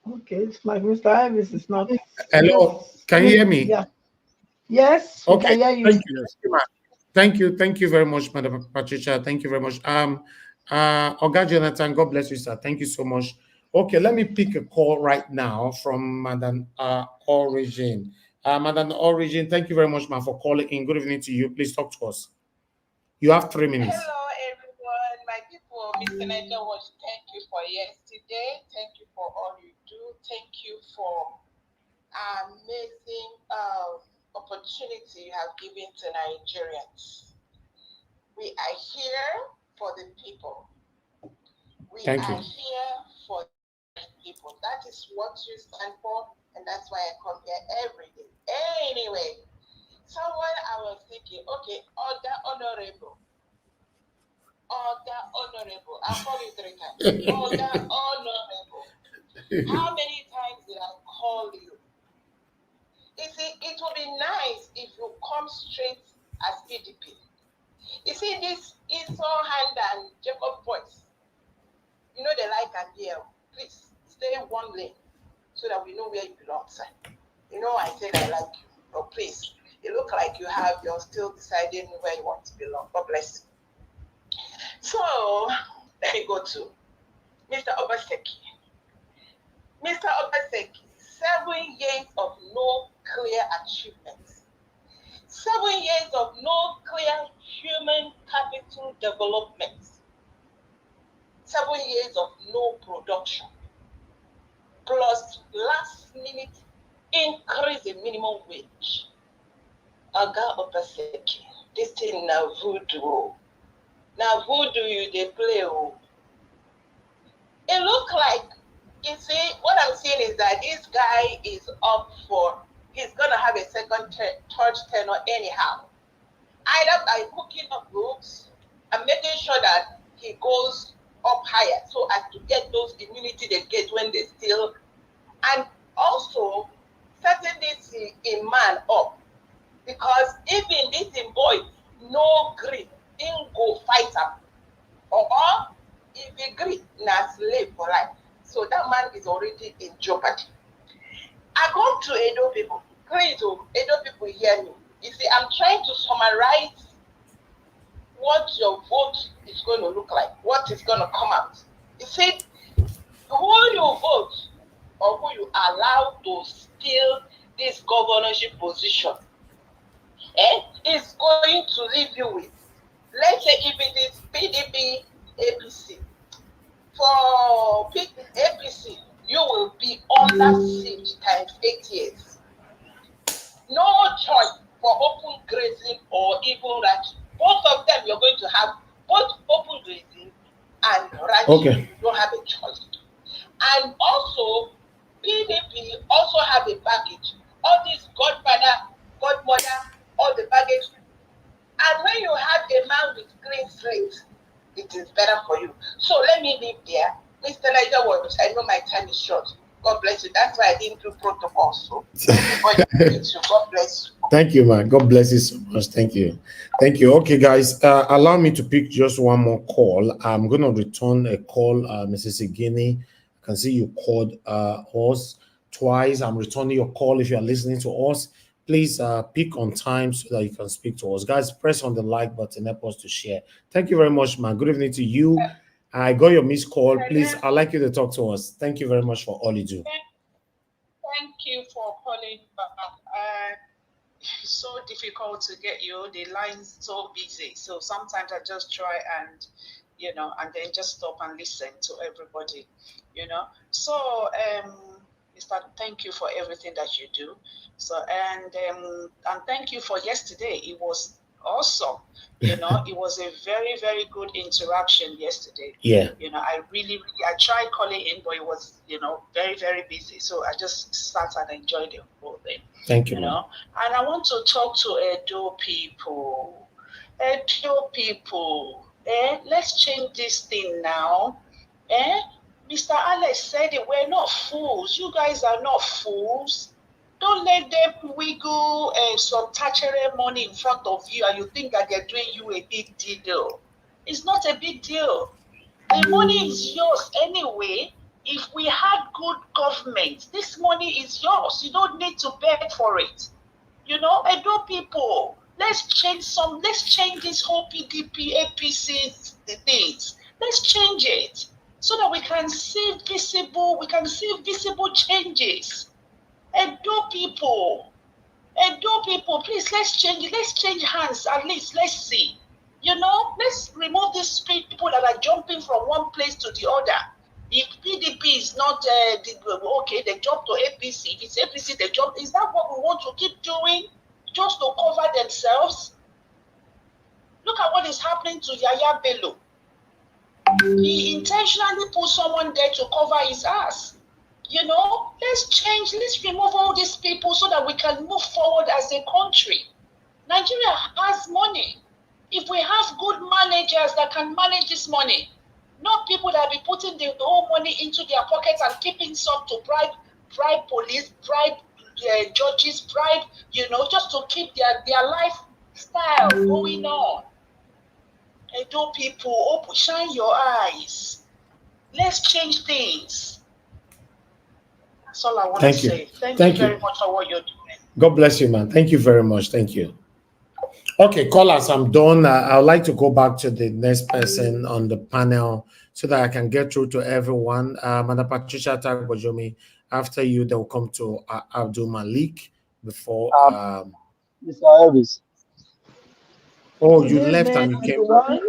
Okay, it's like Mr. Elvis is not. Hello, can you hear me? Yeah. Yes, we can hear you. Thank you. Thank you very much, Madam Patricia. Thank you very much. Oga Jonathan, God bless you, sir. Thank you so much. Okay, let me pick a call right now from Madam Origin. Madam Origin, thank you very much, ma'am, for calling in. Good evening to you. Please talk to us. You have 3 minutes. Hello, everyone. My people, Mr. Niger Watch, thank you for yesterday. Thank you for all you do. Thank you for amazing opportunity you have given to Nigerians. We are here for the people. We are here for the people. That is what you stand for, and that's why I come here every day. Anyway, Someone I was thinking, okay, other honorable. I'll call you 3 times. Other honorable. How many times did I call you? You see, it would be nice if you come straight as PDP. You see, this Esau Hand and Jacob voice, you know they like Adiel. Please stay in one lane so that we know where you belong, sir. You know I said I like you. Oh, please. You look like you're still deciding where you want to belong. God bless you. So, let me go to Mr. Obaseki. Mr. Obaseki, 7 years of no clear achievements. 7 years of no clear human capital development. 7 years of no production. Plus last minute increase in minimum wage. Aga Obaseki, this thing now voodoo. Now voodoo you they play. It look like, you see, what I'm seeing is that this guy is up for, he's gonna have a second, third tenure anyhow. Either by cooking up books and making sure that he goes up higher so as to get those immunity they get when they steal, and also setting this in man up, because even this in boy no grip in go fight him, or if he grip na slave for life. So that man is already in jeopardy. I go to Edo people. Please, Edo people hear me. You see, I'm trying to summarize what your vote is going to look like, what is going to come out. You see, who you vote or who you allow to steal this governorship position is going to leave you with, let's say if it is PDP, APC. For APC, you will be under siege times 8 years. No choice for open grazing or even ranching. Both of them you're going to have both open grazing and ranching. Okay. You don't have a choice. And also, PDP also have a baggage. All this godfather, godmother, all the baggage. And when you have a man with clean slate, it is better for you. So let me leave there. Mr. Niger Watch, I know my time is short. God bless you. That's why I didn't do protocol. So God bless you. Thank you, man. God bless you so much. Thank you. Thank you. Okay, guys, allow me to pick just one more call. I'm going to return a call, Mrs. Igini. I can see you called us twice. I'm returning your call. If you are listening to us, please pick on time so that you can speak to us. Guys, press on the like button, help us to share. Thank you very much, man. Good evening to you. I got your missed call. Please, I'd like you to talk to us. Thank you very much for all you do. Thank you for calling back. It's so difficult to get you. The line's so busy. So sometimes I just try and, and then just stop and listen to everybody, So, Mr. Thank you for everything that you do. So, and thank you for yesterday. It was awesome. It was a very, very good interaction yesterday. Yeah. I really, I tried calling in, but it was, very, very busy. So I just sat and enjoyed the whole thing. Thank you, And I want to talk to Edo people. Edo people, let's change this thing now. Mr. Alex said it, we're not fools. You guys are not fools. Don't let them wiggle some Thatcher money in front of you and you think that they're doing you a big deal. It's not a big deal. The money is yours anyway. If we had good government, this money is yours. You don't need to beg for it. Edo people, let's change this whole PDP, APC things. Let's change it so that we can see visible changes. Edo people, please, let's change it. Let's change hands at least. Let's see. Let's remove these people that are jumping from one place to the other. If PDP is not okay, they jump to APC. If it's APC, they jump. Is that what we want to keep doing? Just to cover themselves? Look at what is happening to Yahaya Bello. He intentionally put someone there to cover his ass. Let's change, let's remove all these people so that we can move forward as a country. Nigeria has money. If we have good managers that can manage this money, not people that be putting the whole money into their pockets and keeping some to bribe police, bribe judges, bribe, just to keep their lifestyle going on. Edo people, shine your eyes. Let's change things. That's all I want to say. Thank you very much for what you're doing. God bless you, man. Thank you very much. Thank you. Okay, callers, I'm done. I would like to go back to the next person on the panel so that I can get through to everyone. Madam Patricia Tagbojomi, after you, they'll come to Abdul Malik before. Mr. Elvis. Oh, you left and you came back.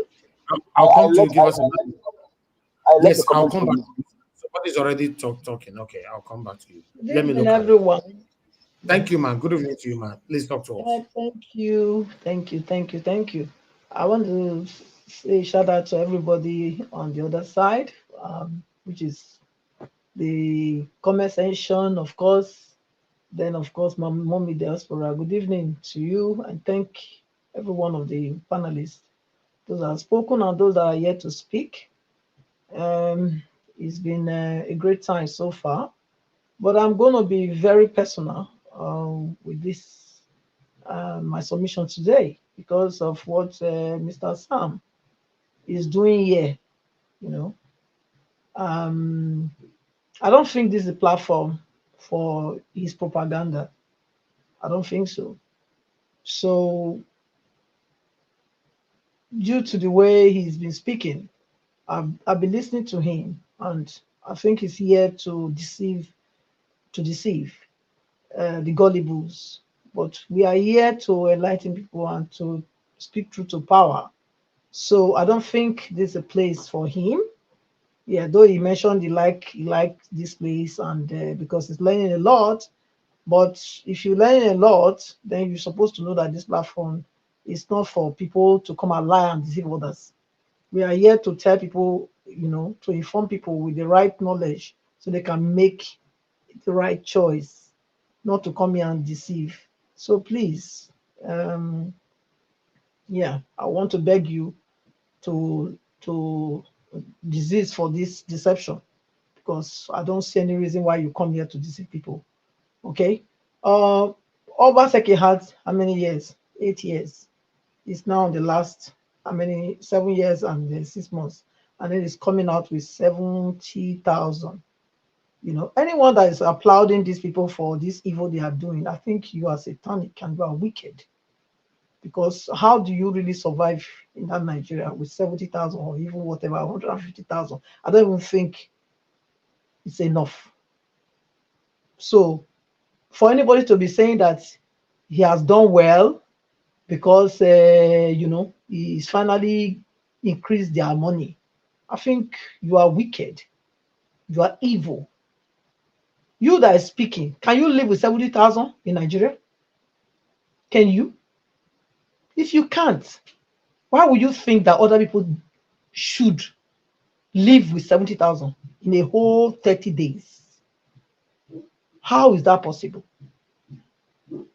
I'll come to you. Give us a minute. Yes, I'll come back. Somebody's already talking. Okay, I'll come back to you. Good evening, everyone. Thank you, man. Good evening to you, man. Please talk to us. Thank you. I want to say shout out to everybody on the other side, which is the comment section, of course. Then, of course, my mommy diaspora. Good evening to you, and thank every one of the panelists, those that have spoken and those that are yet to speak. It's been a great time so far, but I'm going to be very personal with this, my submission today, because of what Mr. Sam is doing here. I don't think this is a platform for his propaganda. I don't think so. So, due to the way he's been speaking, I've been listening to him, and I think he's here to deceive the gullibles. But we are here to enlighten people and to speak truth to power. So I don't think there's a place for him. Yeah, though he mentioned he liked this place and because he's learning a lot. But if you're learning a lot, then you're supposed to know that this platform is not for people to come and lie and deceive others. We are here to tell people, to inform people with the right knowledge so they can make the right choice, not to come here and deceive. So please, I want to beg you to desist for this deception, because I don't see any reason why you come here to deceive people. Okay? Obaseki had how many years? 8 years. It's now the last 7 years and 6 months, and then it's coming out with 70,000. Anyone that is applauding these people for this evil they are doing, I think you are satanic and you are wicked. Because how do you really survive in that Nigeria with 70,000 or even whatever, 150,000? I don't even think it's enough. So for anybody to be saying that he has done well because he's finally increased their money, I think you are wicked. You are evil. You that is speaking, can you live with 70,000 in Nigeria? Can you? If you can't, why would you think that other people should live with 70,000 in a whole 30 days? How is that possible?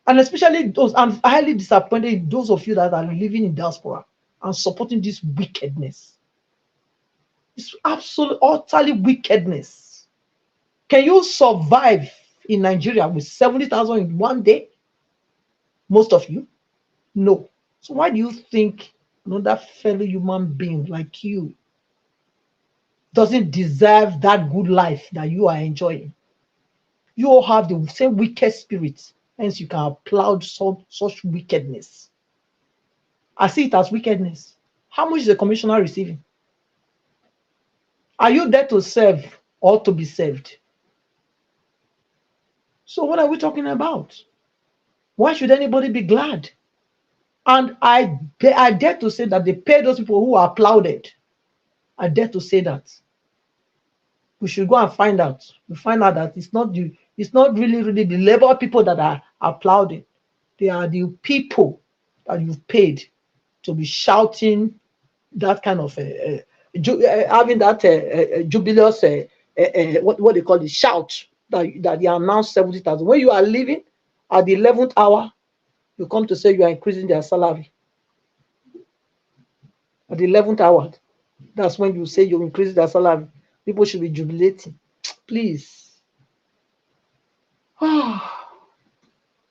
And especially those, I'm highly disappointed in those of you that are living in diaspora and supporting this wickedness. It's absolutely, utterly wickedness. Can you survive in Nigeria with 70,000 in one day? Most of you? No. So why do you think another fellow human being like you doesn't deserve that good life that you are enjoying? You all have the same wicked spirit, hence you can applaud such wickedness. I see it as wickedness. How much is the commissioner receiving? Are you there to serve or to be served? So what are we talking about? Why should anybody be glad? And I dare to say that they pay those people who are applauded. I dare to say that. We should go and find out. We find out that it's not really the labor people that are applauding. They are the people that you've paid to be shouting that kind of having that jubilous what they call it, shout that they announced 70,000. When you are living at the 11th hour, You come to say you are increasing their salary. At the 11th hour, that's when you say you increase their salary. People should be jubilating. Please.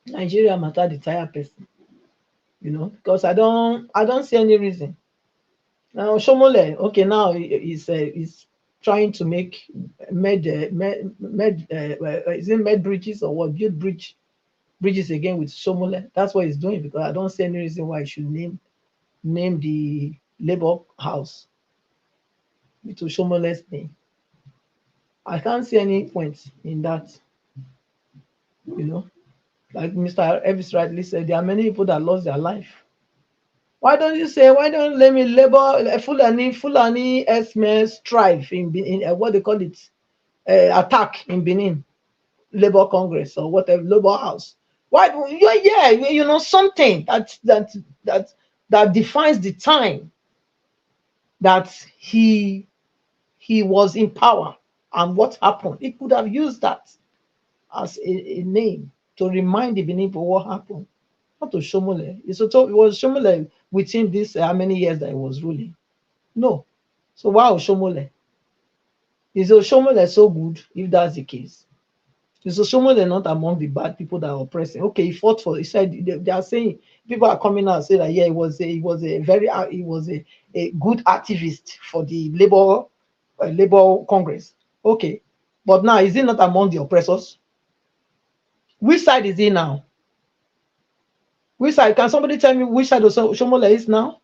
Nigeria matter the tired person. You know, because I don't see any reason. Now Shomole, okay, now he's trying to make is it med bridges or what? Build bridges again with Shomole. That's what he's doing, because I don't see any reason why he should name the Labour House to Shomole's name. I can't see any point in that. You know, like Mr. Evis rightly said, there are many people that lost their life. Why don't you say, why don't let me labor Fulani Esme strife in what they call it, attack in Benin, Labour Congress or whatever, Labour House? Why? You know, something that defines the time that he was in power and what happened. He could have used that as a name to remind the Benin people what happened. Not to Shomole. It was Shomole within this how many years that he was ruling. No. So why Shomole? Is Shomole so good if that's the case? Is Shomole not among the bad people that are oppressing? Okay, he fought for. He said they are saying, people are coming out and say that yeah, he was a good activist for the Labour Congress. Okay, but now is he not among the oppressors? Which side is he now? Which side? Can somebody tell me which side of Shomole is now?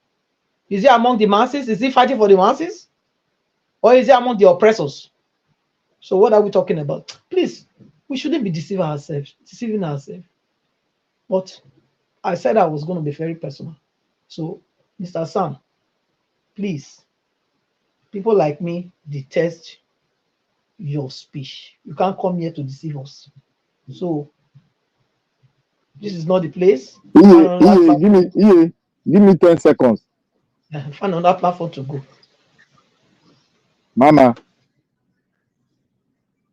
Is he among the masses? Is he fighting for the masses? Or is he among the oppressors? So what are we talking about? Please, we shouldn't be deceiving ourselves. But I said I was going to be very personal. So, Mr. Sam, please, people like me detest your speech. You can't come here to deceive us. So, this is not the place. Give me 10 seconds. Find another platform to go. Mama.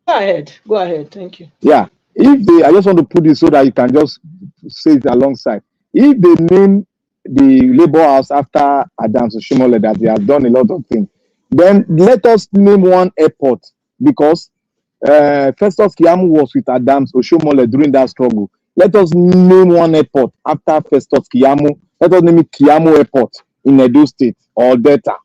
Go ahead. Thank you. Yeah. I just want to put it so that you can just say it alongside. If they name the Labour House after Adams Oshomole, that they have done a lot of things, then let us name one airport, because Festus Keyamo was with Adams Oshomole during that struggle. Let us name one airport after Festus Keyamo. Let us name it Keyamo Airport in Edo State or Delta.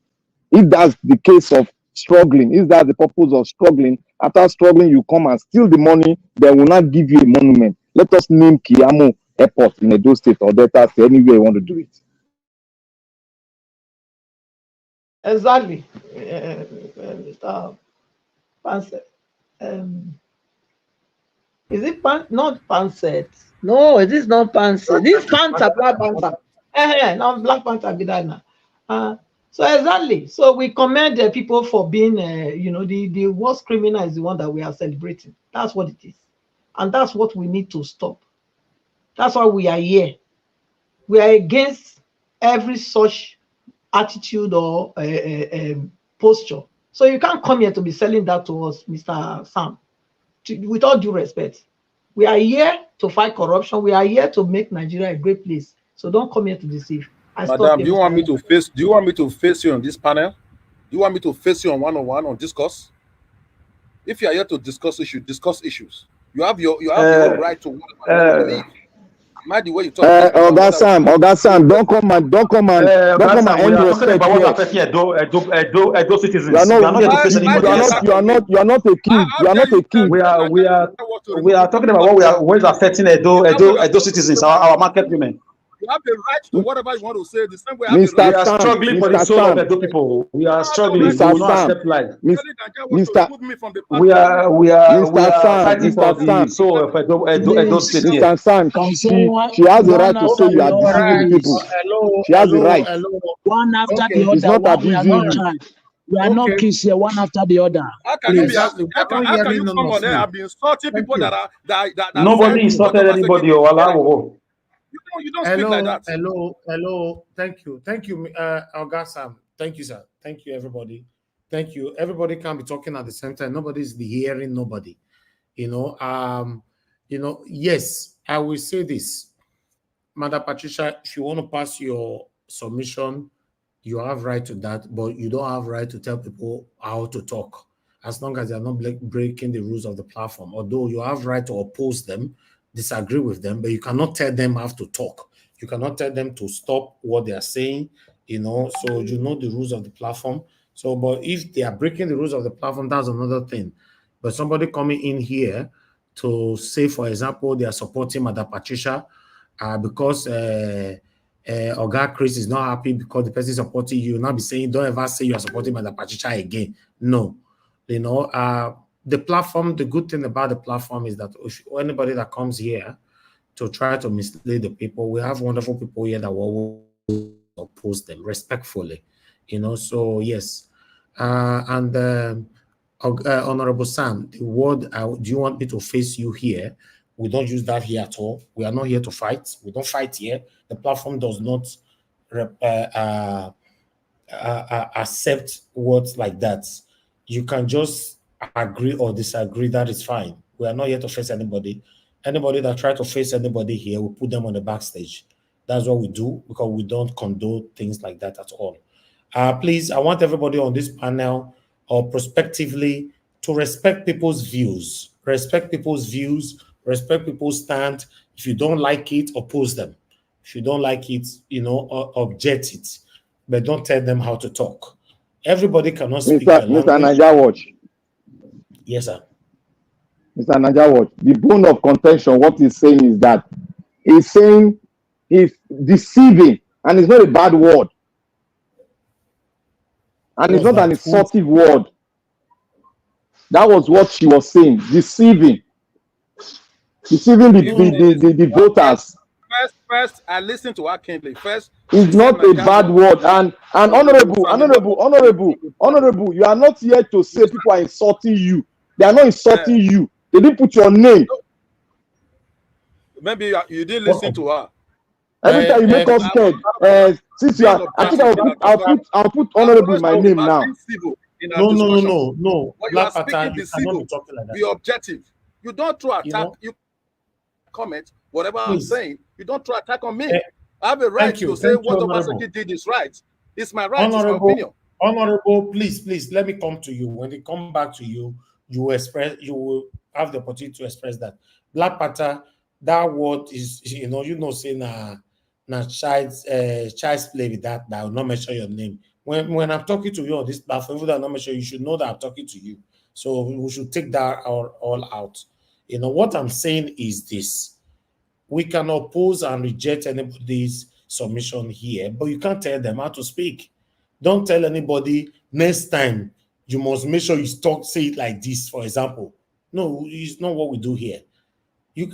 If that's the case of struggling, if that's the purpose of struggling, after struggling you come and steal the money, they will not give you a monument. Let us name Keyamo Airport in Edo State or Delta State, anywhere you want to do it. Exactly, Mr. Panset. Is it not Panset? No, it is not Panset. This Panther, Black Panther. Now Black Panther be that now. So exactly. So we commend the people for being, the worst criminal is the one that we are celebrating. That's what it is, and that's what we need to stop. That's why we are here. We are against every such attitude or posture. So you can't come here to be selling that to us, Mr. Sam. With all due respect, we are here to fight corruption. We are here to make Nigeria a great place. So don't come here to deceive. Madam, do you want me to face you on this panel? Do you want me to face you on one-on-one on discourse? If you are here to discuss issues, discuss issues. You have your right to believe. Mind the way you talk. Oga Sam, don't come and end respect here. Edo citizens. You are not a king. You are not a king. We are talking about what is affecting Edo citizens, our market women. You have the right to whatever you want to say. The same way we are struggling for the soul of Edo people. We are struggling. We will not accept life. We are fighting for the soul of Edo State. Mr. Sam, she has the right to say you are deceiving people. She has the right. One after the other. It's not abusing you. We are not kids here, one after the other. How can you come on there and be insulting people that nobody insulted anybody? You don't speak like that. Hello. Thank you, Oga Sam. Thank you, sir. Thank you, everybody. Thank you. Everybody can be talking at the same time. Nobody's hearing nobody. Yes, I will say this. Mother Patricia, if you want to pass your submission, you have right to that, but you don't have right to tell people how to talk as long as they're not breaking the rules of the platform. Although you have right to oppose them, disagree with them, but you cannot tell them how to talk. You cannot tell them to stop what they are saying, so you know the rules of the platform. So, but if they are breaking the rules of the platform, that's another thing. But somebody coming in here to say, for example, they are supporting Mother Patricia because Oga Chris is not happy because the person supporting you, now be saying, don't ever say you are supporting Mother Patricia again. No. The platform, the good thing about the platform is that if anybody that comes here to try to mislead the people, we have wonderful people here that will oppose them respectfully, so yes. Honorable Sam, the word, do you want me to face you here? We don't use that here at all. We are not here to fight. We don't fight here. The platform does not accept words like that. You can just agree or disagree. That is fine. We are not here to face anybody. Anybody that try to face anybody here, we put them on the backstage. That's what we do because we don't condone things like that at all. Please, I want everybody on this panel or prospectively to respect people's views. Respect people's views. Respect people's stand. If you don't like it, oppose them. If you don't like it, object it. But don't tell them how to talk. Everybody cannot speak your language. Mr. Niger Watch. Yes, sir. Mr. Niger Watch. The bone of contention, what he's saying is that he's saying he's deceiving, and it's not a bad word. And it's not an insultive word. That was what she was saying. Deceiving. Deceiving the voters. First, I listened to her kindly. First, it's not a bad word. And honorable, you are not here to say people are insulting you. They are not insulting you. They didn't put your name. Maybe you didn't listen to her. Every time you make us scared, since you are, I think I'll put honorable in my name now. No. When you are speaking, be civil. Be objective. You don't throw attack. You comment whatever I'm saying. You don't throw attack on me. I have a right to say what Obaseki did is right. It's my right. It's my opinion. Honorable, please let me come to you. When they come back to you, you will have the opportunity to express that. Black Panther, that word is saying child's play with that. I will not mention your name. When I'm talking to you on this platform, even though I'm not mention, you should know that I'm talking to you. So we should take that all out. What I'm saying is this: we can oppose and reject anybody's submission here, but you can't tell them how to speak. Don't tell anybody next time you must make sure you say it like this, for example. No, it's not what we do here.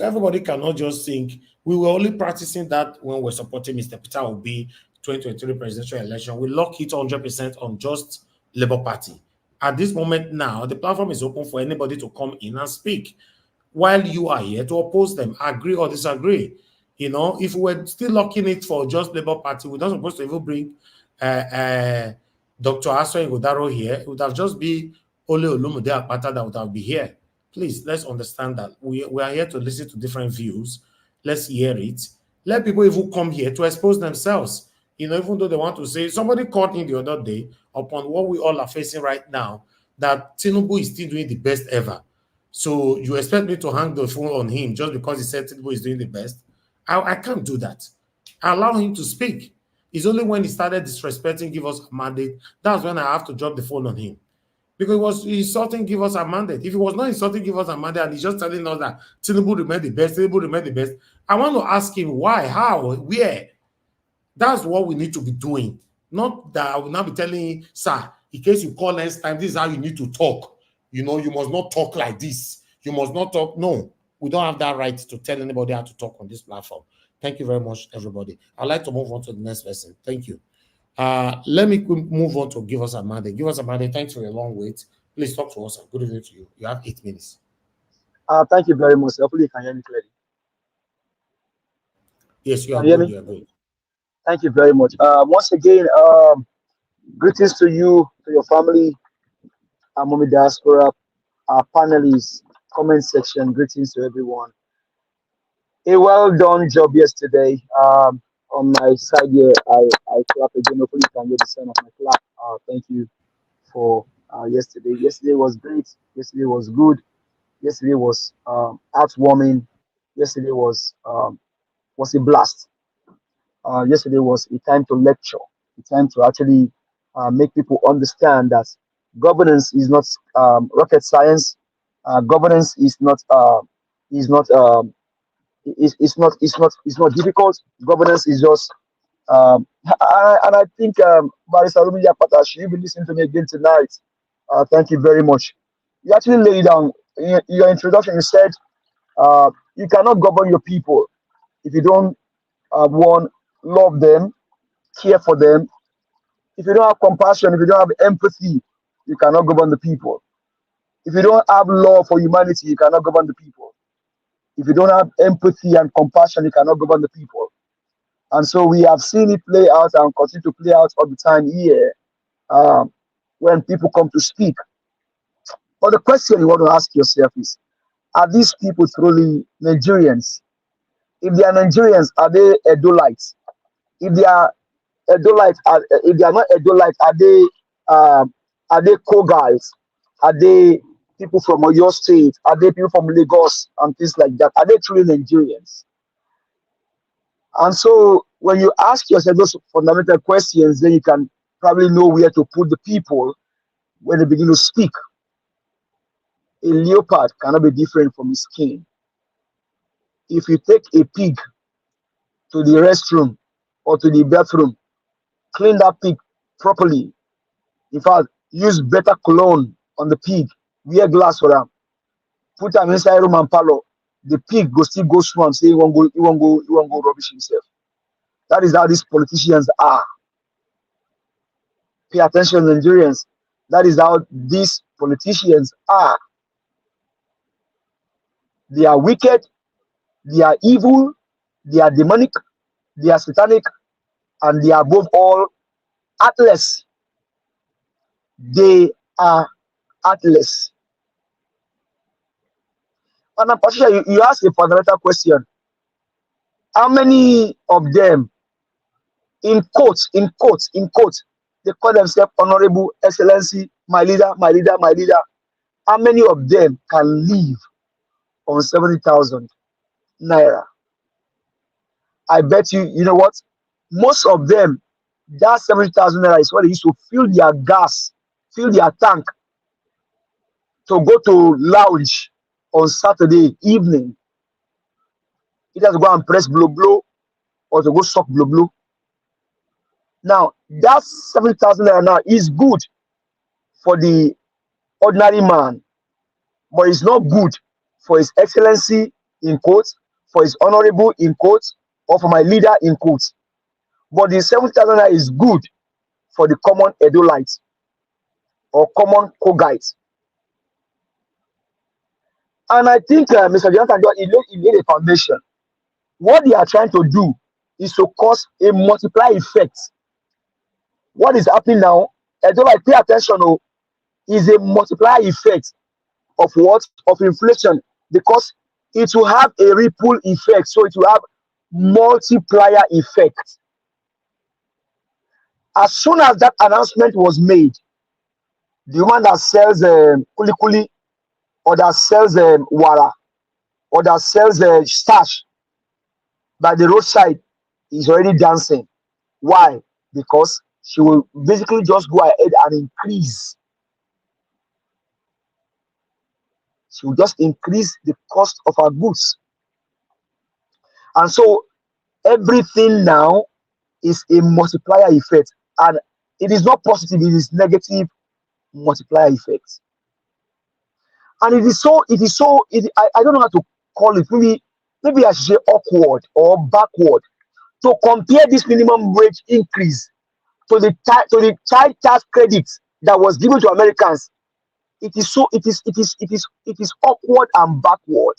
Everybody cannot just think. We were only practicing that when we're supporting Mr. Peter Obi 2023 presidential election. We lock it 100% on just Labour Party. At this moment now, the platform is open for anybody to come in and speak while you are here to oppose them, agree or disagree. If we're still locking it for just Labour Party, we're not supposed to even bring Dr. Aso Ngodaro here. It would have just be Ole Olumude Akpata that would have been here. Please, let's understand that we are here to listen to different views. Let's hear it. Let people even come here to expose themselves. Even though they want to say, somebody called in the other day upon what we all are facing right now, that Tinubu is still doing the best ever. So you expect me to hang the phone on him just because he said Tinubu is doing the best? I can't do that. I allow him to speak. It's only when he started disrespecting, give us a mandate, that's when I have to drop the phone on him. Because he was insulting, give us a mandate. If he was not insulting, give us a mandate, and he's just telling us that Tinubu remain the best, Tinubu remain the best, I want to ask him why, how, where. That's what we need to be doing. Not that I will not be telling you, sir, in case you call next time, this is how you need to talk. You must not talk like this. You must not talk. No, we don't have that right to tell anybody how to talk on this platform. Thank you very much, everybody. I'd like to move on to the next person. Thank you. Let me move on to Give Us a Mandate. Give Us a Mandate. Thanks for your long wait. Please talk to us. Good evening to you. You have 8 minutes. Thank you very much. Hopefully you can hear me clearly. Yes, you are good. You are good. Thank you very much. Once again, greetings to you, to your family, Mommy Diaspora, our panelists, comment section, greetings to everyone. A well done job yesterday. On my side here, I clap again. Hopefully, you can get the sound of my clap. Thank you for yesterday. Yesterday was great. Yesterday was good. Yesterday was heartwarming. Yesterday was a blast. Yesterday was a time to lecture, a time to actually make people understand that governance is not rocket science. Governance is not it's not difficult. Governance is just and I think Barrister Rumi Yapata, you'll be listening to me again tonight. Thank you very much. You actually laid down in your introduction. You said you cannot govern your people if you don't one love them, care for them. If you don't have compassion, if you don't have empathy, you cannot govern the people. If you don't have love for humanity, you cannot govern the people. If you don't have empathy and compassion, you cannot govern the people. And so we have seen it play out and continue to play out all the time here when people come to speak. But the question you want to ask yourself is, are these people truly Nigerians? If they are Nigerians, are they Edolites? If they are Edolites, if they are not Edolites, are they co-guys? Are they people from Oyo State? Are they people from Lagos and things like that? Are they truly Nigerians? And so when you ask yourself those fundamental questions, then you can probably know where to put the people when they begin to speak. A leopard cannot be different from his skin. If you take a pig to the restroom or to the bathroom, clean that pig properly. In fact, use better cologne on the pig, wear glass for them, put them inside room and parlor. The pig go still go swim and say he won't go rubbish himself. That is how these politicians are. Pay attention, Nigerians. That is how these politicians are. They are wicked, they are evil, they are demonic, they are satanic, and they are above all heartless. They are heartless. And Patricia, you asked a fundamental question. How many of them, in quotes, they call themselves Honorable Excellency, my leader, my leader, my leader? How many of them can live on 70,000 naira? I bet you know what? Most of them, that 70,000 naira is what they used to fill their gas, fill their tank to go to lounge on Saturday evening. Either to go and press blow or to go suck blow. Now, that 70,000 naira now is good for the ordinary man, but it's not good for His Excellency in quotes, for His Honorable in quotes, or for my leader in quotes. But the 70,000 naira is good for the common Edolites or common co-guides. And I think Mr. Jonathan, he laid a foundation. What they are trying to do is to cause a multiply effect. What is happening now, Edolite, pay attention, is a multiply effect of what? Of inflation, because it will have a ripple effect, so it will have multiplier effect. As soon as that announcement was made, the woman that sells kuli kuli, or that sells wara, or that sells stash by the roadside is already dancing. Why? Because she will basically just go ahead and increase. She will just increase the cost of her goods. And so everything now is a multiplier effect. And it is not positive, it is negative multiplier effect. And I don't know how to call it. Maybe I should say awkward or backward to compare this minimum wage increase to the child tax credit that was given to Americans. It is awkward and backward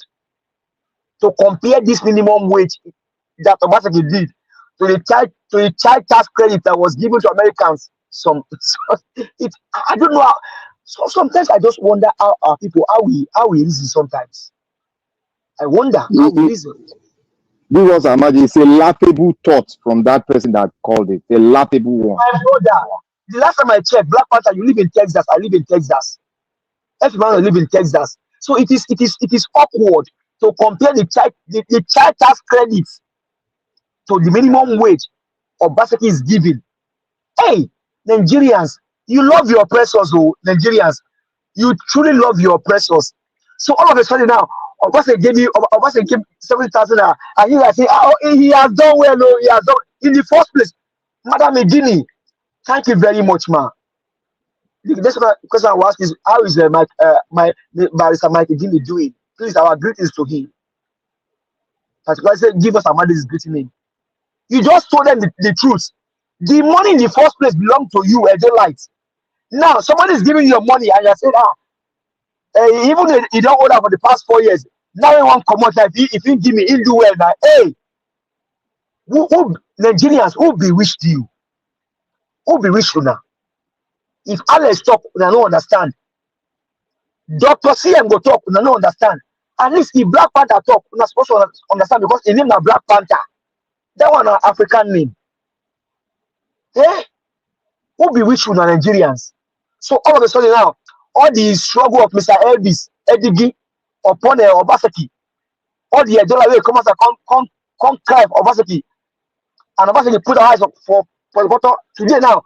to compare this minimum wage that Obaseki did to the child tax credit that was given to Americans. I don't know how. So sometimes I just wonder how we reason sometimes. I wonder how we reason. This was Amaji. It's a laughable thought from that person that called it. A laughable one. My brother, the last time I checked, Black Panther, you live in Texas. I live in Texas. Everyone live in Texas. So it is awkward to compare the child tax credits to the minimum wage Obaseki is giving. Hey, Nigerians, you love your oppressors, oh Nigerians. You truly love your oppressors. So all of a sudden now, Obaseki gave 70,000, and you guys say, oh, he has done well, oh, he has done in the first place. Madam Edini, thank you very much, ma. The next question I will ask is, how is my barrister Mike Edini doing? Please, our greetings to him. Particularly say, give us Amadi's greeting name. You just told them the truth. The money in the first place belonged to you, Light. Now somebody is giving you your money, and you say, even if you don't owe that for the past 4 years, now you want to come out. If you give me, he'll do well now. Hey, who Nigerians, who bewitched you? Who bewitched you now? If Alex talk, I don't understand. Dr. CM go talk, I don't understand. At least if Black Panther talk, we're not supposed to understand because his name is Black Panther. That one an African name. Eh? Who bewitched you now, Nigerians? So all of a sudden now, all the struggle of Mr. Elvis, Edigi, upon Obaseki, all the dollar way come out and come cry Obaseki, and Obaseki put our eyes up for the bottom. Today now,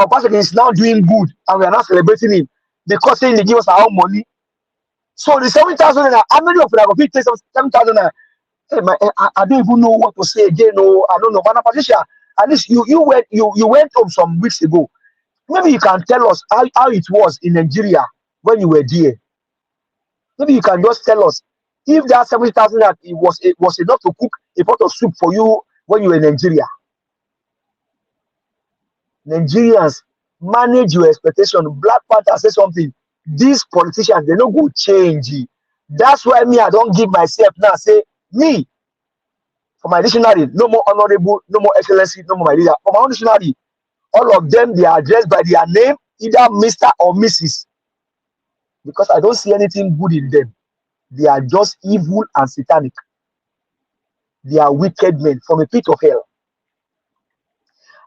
Obaseki is now doing good, and we are not celebrating him because saying they give us our own money. So the 7,000, how many of them are going to pay 7,000? Hey, I don't even know what to say again. No, I don't know. But Patricia, at least you went home some weeks ago. Maybe you can tell us how it was in Nigeria when you were there. Maybe you can just tell us if that 70,000 that it was enough to cook a pot of soup for you when you were in Nigeria. Nigerians, manage your expectation. Black Panther say something. These politicians, they no go change. That's why me, I don't give myself now. Say me, for my dictionary, no more honorable, no more excellency, no more my leader. For my own dictionary, all of them, they are addressed by their name, either Mr. or Mrs. Because I don't see anything good in them. They are just evil and satanic. They are wicked men from a pit of hell.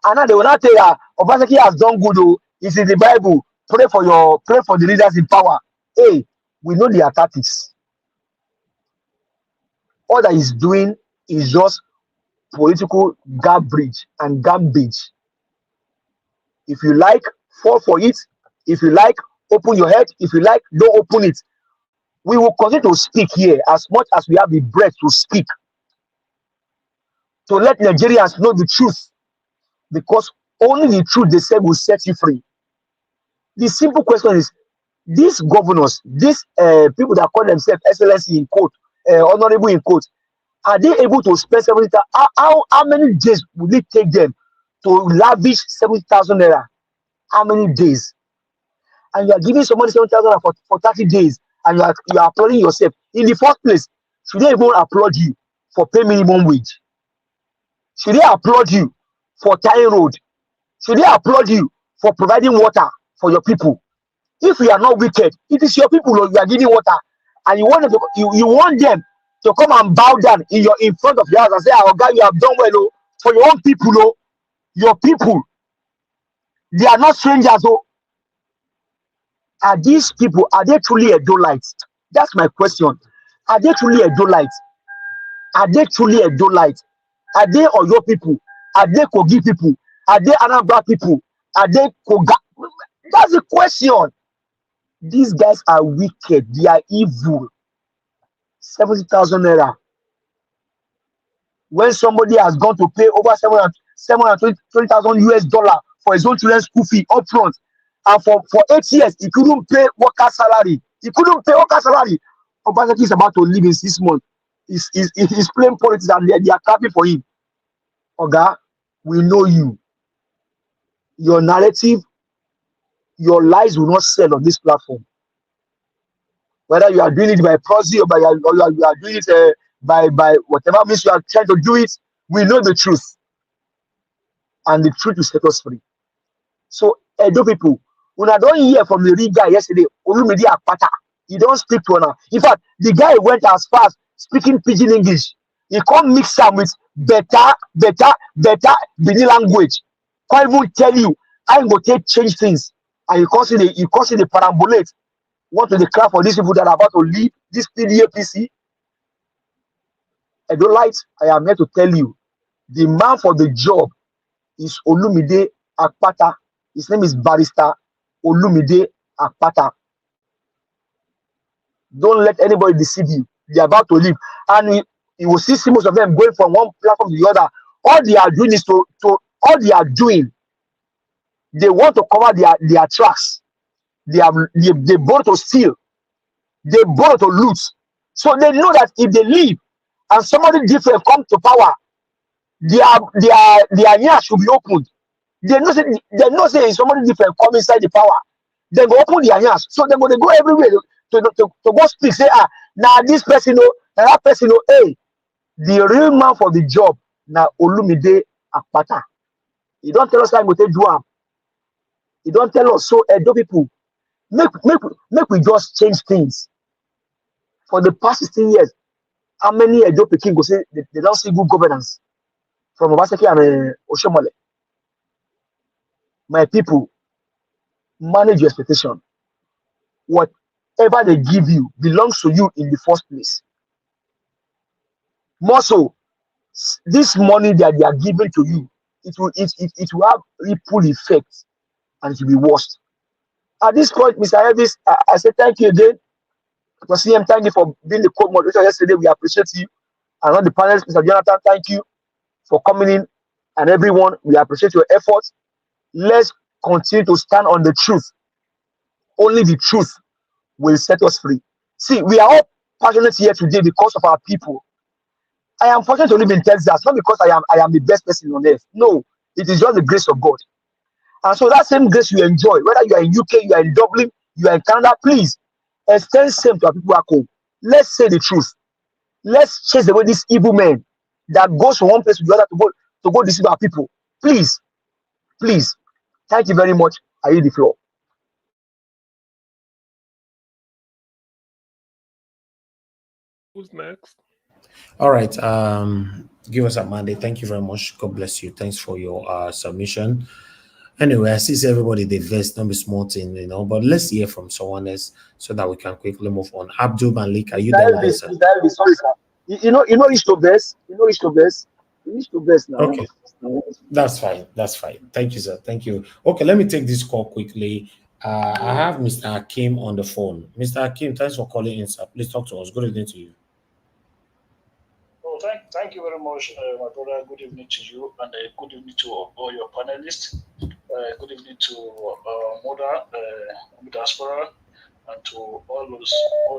And now they will not tell you, Obaseki has done good. Oh, it's in the Bible. Pray for the leaders in power. Hey, we know their tactics. All that he's doing is just political garbage and garbage. If you like, fall for it. If you like, open your head. If you like, don't open it. We will continue to speak here as much as we have the breath to speak. To let Nigerians know the truth. Because only the truth they say will set you free. The simple question is, these governors, these people that call themselves excellency in quote, honorable in quote, are they able to spend 70,000? How many days will it take them to lavish 70,000 naira? How many days? And you are giving somebody 7,000 for 30 days, and you are applauding yourself. In the first place, should they even applaud you for paying minimum wage? Should they applaud you for tying road? Should they applaud you for providing water for your people? If you are not wicked, it is your people you are giving water, and you want them you want them to come and bow down in front of your house and say, "Oh God, you have done well, oh, for your own people, oh, your people. They are not strangers, oh." Are these people, are they truly Edolites? That's my question. Are they truly Edolites? Are they truly Edolites? Are they Oyo people? Are they Kogi people? Are they Anambra people? Are they Koga? That's the question. These guys are wicked. They are evil. 70,000 naira. When somebody has gone to pay over 720,000 US dollar for his own children's school fee up front, and for 8 years, he couldn't pay worker salary. He couldn't pay worker salary. Obaseki is about to leave in 6 months. He's playing politics and they are clapping for him. Oga, we know you. Your narrative, your lies will not sell on this platform. Whether you are doing it by proxy or you are doing it by whatever means you are trying to do it, we know the truth. And the truth will set us free. So, Edo people, when I don't hear from the real guy yesterday, Olumide Akpata, he don't speak to her. In fact, the guy went as far as speaking pidgin English. You can't mix them with better Benin language. Can't even tell you I'm going to change things. And you can't see the parambolate. Want to declare for these people that are about to leave this PDAPC? I don't like. I am here to tell you, the man for the job is Olumide Akpata. His name is Barrister Olumide Akpata. Don't let anybody deceive you. They're about to leave, and you will see most of them going from one platform to the other. All they are doing is they want to cover their tracks. They bought to steal. They bought to loot. So they know that if they leave and somebody different come to power, their ears should be opened. They know say somebody different come inside the power. They go open their ears. So they're going to go everywhere to go speak. Say, now this person, that person, hey, the real man for the job, now Olumide Akpata. You don't tell us how I'm going to do am. You don't tell us. So, Edo people, make we just change things. For the past 16 years, how many Edo Peking go say they don't see good governance from Obaseki and Oshomole? My people, manage your expectation. Whatever they give you belongs to you in the first place. More so, this money that they are giving to you, it will have ripple effects and it will be worse. At this point, Mr. Elvis, I say thank you again. Dr. CM, thank you for being the co-moderator yesterday. We appreciate you. And on the panelists, Mr. Jonathan, thank you for coming in. And everyone, we appreciate your efforts. Let's continue to stand on the truth. Only the truth will set us free. See, we are all passionate here today because of our people. I am fortunate to live in Texas, not because I am the best person on earth. No, it is just the grace of God. And so that same grace you enjoy, whether you are in UK, you are in Dublin, you are in Canada, please extend same to our people back home. Let's say the truth. Let's chase away this evil man that goes from one place to the other to go deceive our people. Please. Thank you very much. I yield the floor. Who's next? All right. Give us a mandate. Thank you very much. God bless you. Thanks for your submission. Anyway, I see everybody they vest, don't be small thing, but let's hear from someone else so that we can quickly move on. Abdul Malik, are you there with us? Sorry, sir. You know it's to best. You know it's to best. You need to best now. Okay. That's fine. Thank you, sir. Thank you. Okay, let me take this call quickly. I have Mr. Hakim on the phone. Mr. Hakim, thanks for calling in, sir. Please talk to us. Good evening to you. Oh, thank you very much, my brother. Good evening to you, and good evening to all your panelists. Good evening to Moda, Diaspora, and to all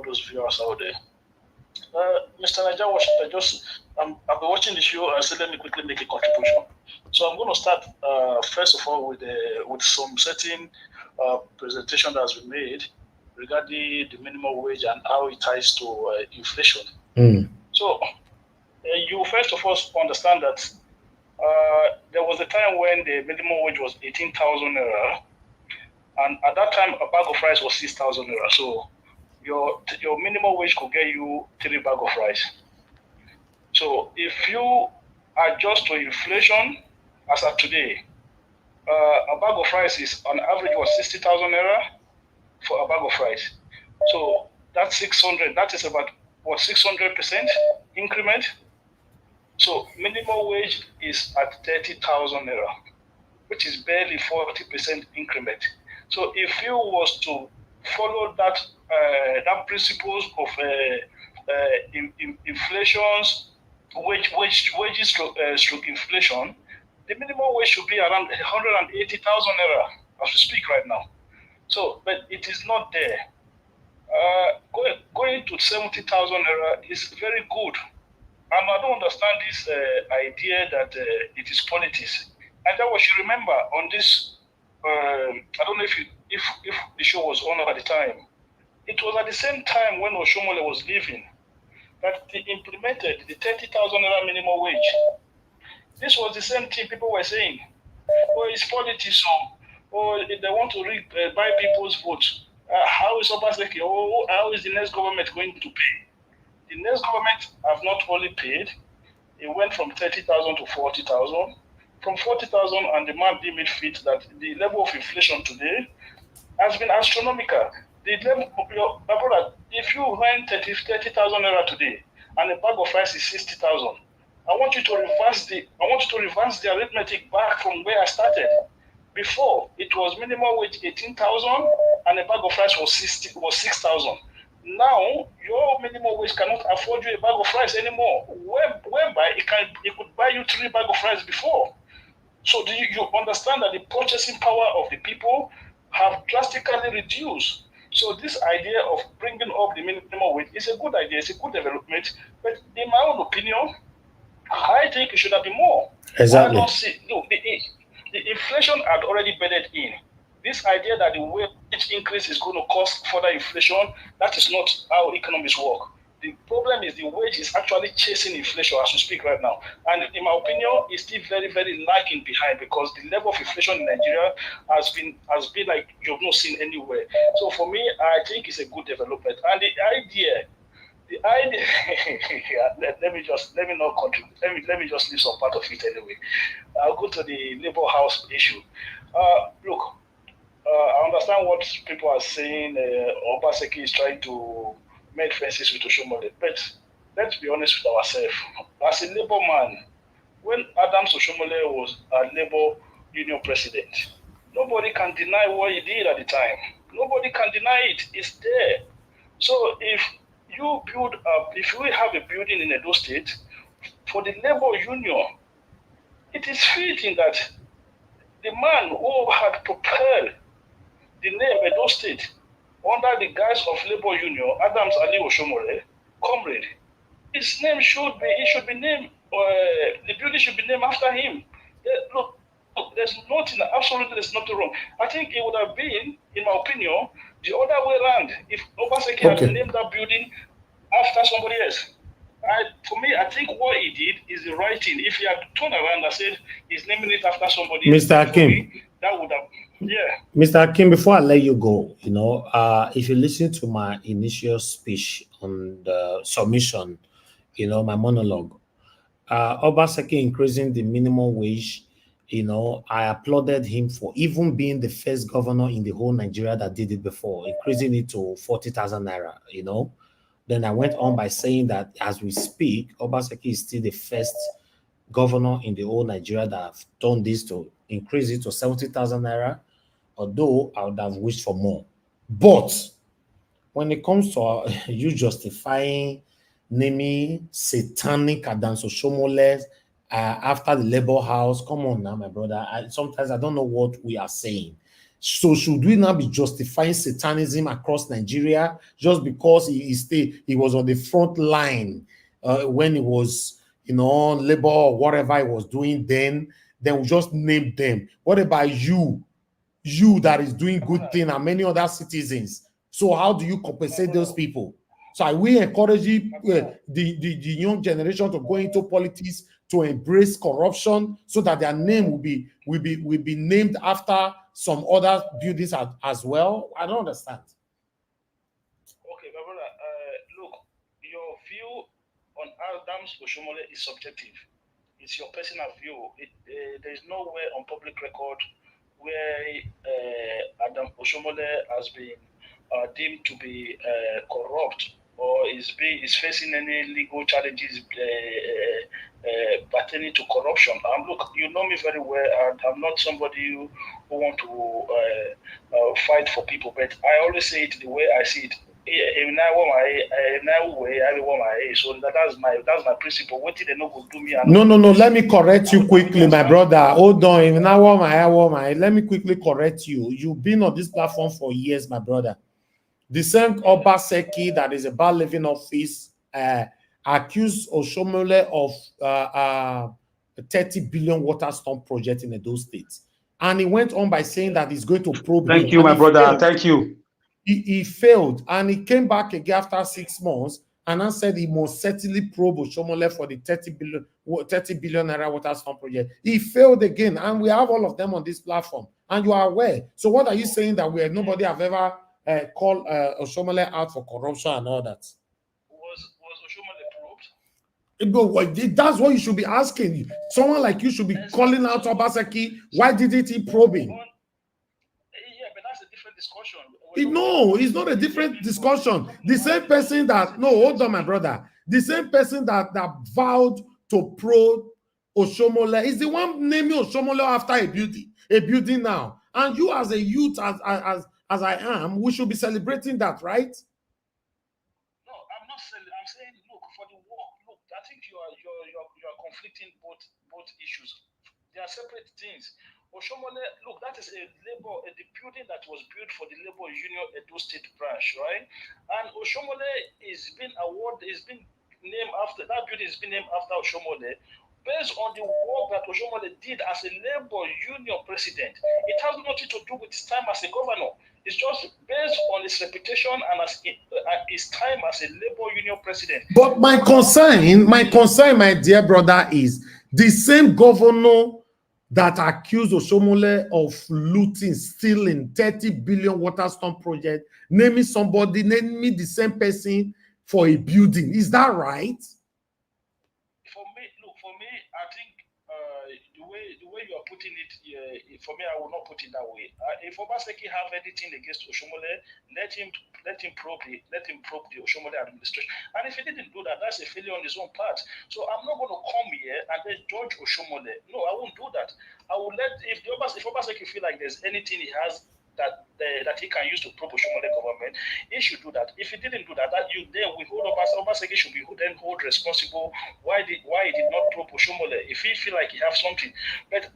those viewers out there. Mr. Naija Washington, I've been watching the show and said let me quickly make a contribution. So I'm going to start first of all with some certain presentation that has been made regarding the minimum wage and how it ties to inflation. So you first of all understand that there was a time when the minimum wage was 18,000 naira, and at that time a bag of rice was 6,000 naira. So your minimum wage could get you 3 bags of rice. So if you adjust to inflation as of today, a bag of rice is on average was 60,000 naira for a bag of rice. So that's 600. That is about what 600% increment. So minimum wage is at 30,000 naira, which is barely 40% increment. So if you was to follow that principles of inflations, wages stroke inflation, the minimum wage should be around 180,000 naira as we speak right now. So, but it is not there. Going to 70,000 naira is very good. And I don't understand this idea that it is politics. And that was, you remember on this, I don't know if the show was on at the time. It was at the same time when Oshomole was leaving that they implemented the 30,000 naira minimum wage. This was the same thing people were saying. Oh, it's politics. Or if they want to buy people's votes. How is Obaseki? How is the next government going to pay? The next government have not only paid, It went from 30,000 to 40,000. From 40,000, and the man deemed it fit that the level of inflation today has been astronomical. The level, my brother, if you earn 30,000 naira today, and a bag of rice is 60,000, I want you to reverse the arithmetic back from where I started. Before, it was minimum wage 18,000 and a bag of rice was 6,000. Now your minimum wage cannot afford you a bag of rice anymore. Whereby it could buy you 3 bags of rice before. So do you understand that the purchasing power of the people have drastically reduced? So this idea of bringing up the minimum wage is a good idea. It's a good development. But in my own opinion, I think it should have been more. Exactly. I don't see. Look, the inflation had already bedded in. This idea that the wage increase is going to cause further inflation, that is not how economics work. The problem is the wage is actually chasing inflation as we speak right now. And in my opinion, it's still very, very lagging behind because the level of inflation in Nigeria has been like you've not seen anywhere. So for me, I think it's a good development. And the idea let me just leave some part of it anyway. I'll go to the labor house issue. Look, I understand what people are saying. Obaseki is trying to make fences with Oshomole, but let's be honest with ourselves. As a labor man, when Adams Oshomole was a labor union president, nobody can deny what he did at the time. Nobody can deny it. It's there. So if we have a building in Edo State for the labor union, it is fitting that the man who had propelled the name Edo State under the guise of labor union, Adams Ali Oshomole, comrade, his name should be named. The building should be named after him. Look, there's nothing wrong. I think it would have been, in my opinion, the other way around if Obaseki had named that building after somebody else. For me, I think what he did is the right thing. If he had turned around and said he's naming it after somebody else, Mr. Hakim, that would have, yeah. Mr. Hakim, before I let you go, if you listen to my initial speech on the submission, my monologue, Obaseki increasing the minimum wage, I applauded him for even being the first governor in the whole Nigeria that did it before, increasing it to 40,000 naira, Then I went on by saying that as we speak, Obaseki is still the first governor in the whole Nigeria that have done this to increase it to 70,000 naira, although I would have wished for more. But when it comes to you justifying naming satanic Adams Oshomole after the labor house, come on now, my brother. Sometimes I don't know what we are saying. So should we now be justifying satanism across Nigeria just because he was on the front line when he was, labor or whatever he was doing then we just named them? What about you that is doing good thing and many other citizens? So how do you compensate those people? So are we encouraging the young generation to go into politics to embrace corruption so that their name will be named after some other buildings as well? I don't understand. Okay, my brother, look, your view on Adams Oshomole is subjective. It's your personal view. There is nowhere on public record where Adam Oshomole has been deemed to be corrupt or is facing any legal challenges pertaining to corruption. Look, you know me very well, and I'm not somebody who want to fight for people, but I always say it the way I see it. So that's my principle. What did they not go do me? No. Let me correct you quickly, my brother. Hold on. Let me quickly correct you. You've been on this platform for years, my brother. The same Obaseki that is about living office accused Oshomole of a 30 billion water storm project in Edo State, and he went on by saying that he's going to probe. Thank you, my brother. Thank you. He failed, and he came back again after 6 months and I said he most certainly probe Oshomole for the 30 billion naira water storm project. He failed again, and we have all of them on this platform, and you are aware. So what are you saying that nobody have ever called Oshomole out for corruption and all that? Was Oshomole probed? That's what you should be asking. Someone like you should be calling out Obaseki. Why didn't he probe him? Yeah, but that's a different discussion. No, it's not a different discussion. The same person that, no, hold on, my brother. The same person that vowed to probe Oshomole is the one naming Oshomole after a building now. And you as a youth, as I am, we should be celebrating that, right? No, I'm not saying. I'm saying, look, for the work. Look, I think you are conflicting both issues. They are separate things. Oshomole, look, that is the building that was built for the Labor Union Edo State branch, right? And Oshomole is been named after that building is been named after Oshomole, based on the work that Oshomole did as a Labor Union president. It has nothing to do with his time as a governor. It's just based on his reputation and as his time as a Labor Union president. But my concern, my dear brother, is the same governor that accused Oshomole of looting, stealing 30 billion Waterstone project, naming the same person for a building. Is that right? For me, I think the way you are putting it, for me, I will not put it that way. If Obaseki have anything against Oshomole, let him probe the Oshomole administration. And if he didn't do that, that's a failure on his own part. So I'm not going to come here and then judge Oshomole. No, I won't do that. I will let if Obaseki feel like there's anything he has that he can use to probe Oshomole government, he should do that. If he didn't do that, we hold Obaseki should be then hold responsible why he did not probe Oshomole if he feel like he have something. But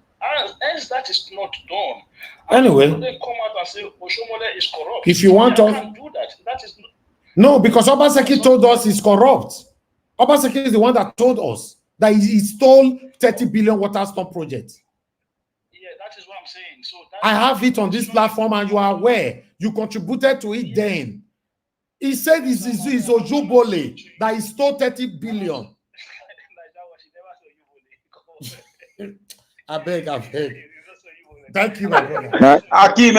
as that is not done, anyway, they come out and say Oshomole is corrupt. If you want I can't do that. That is no, because Obaseki told us he's corrupt. Obaseki is the one that told us that he stole 30 billion Waterstone project. Yeah, that is what I'm saying. So I have it on this platform, and you are aware. You contributed to it then. He said it's Ojubole that he stole 30 billion. I beg. Thank you, my brother. Akim,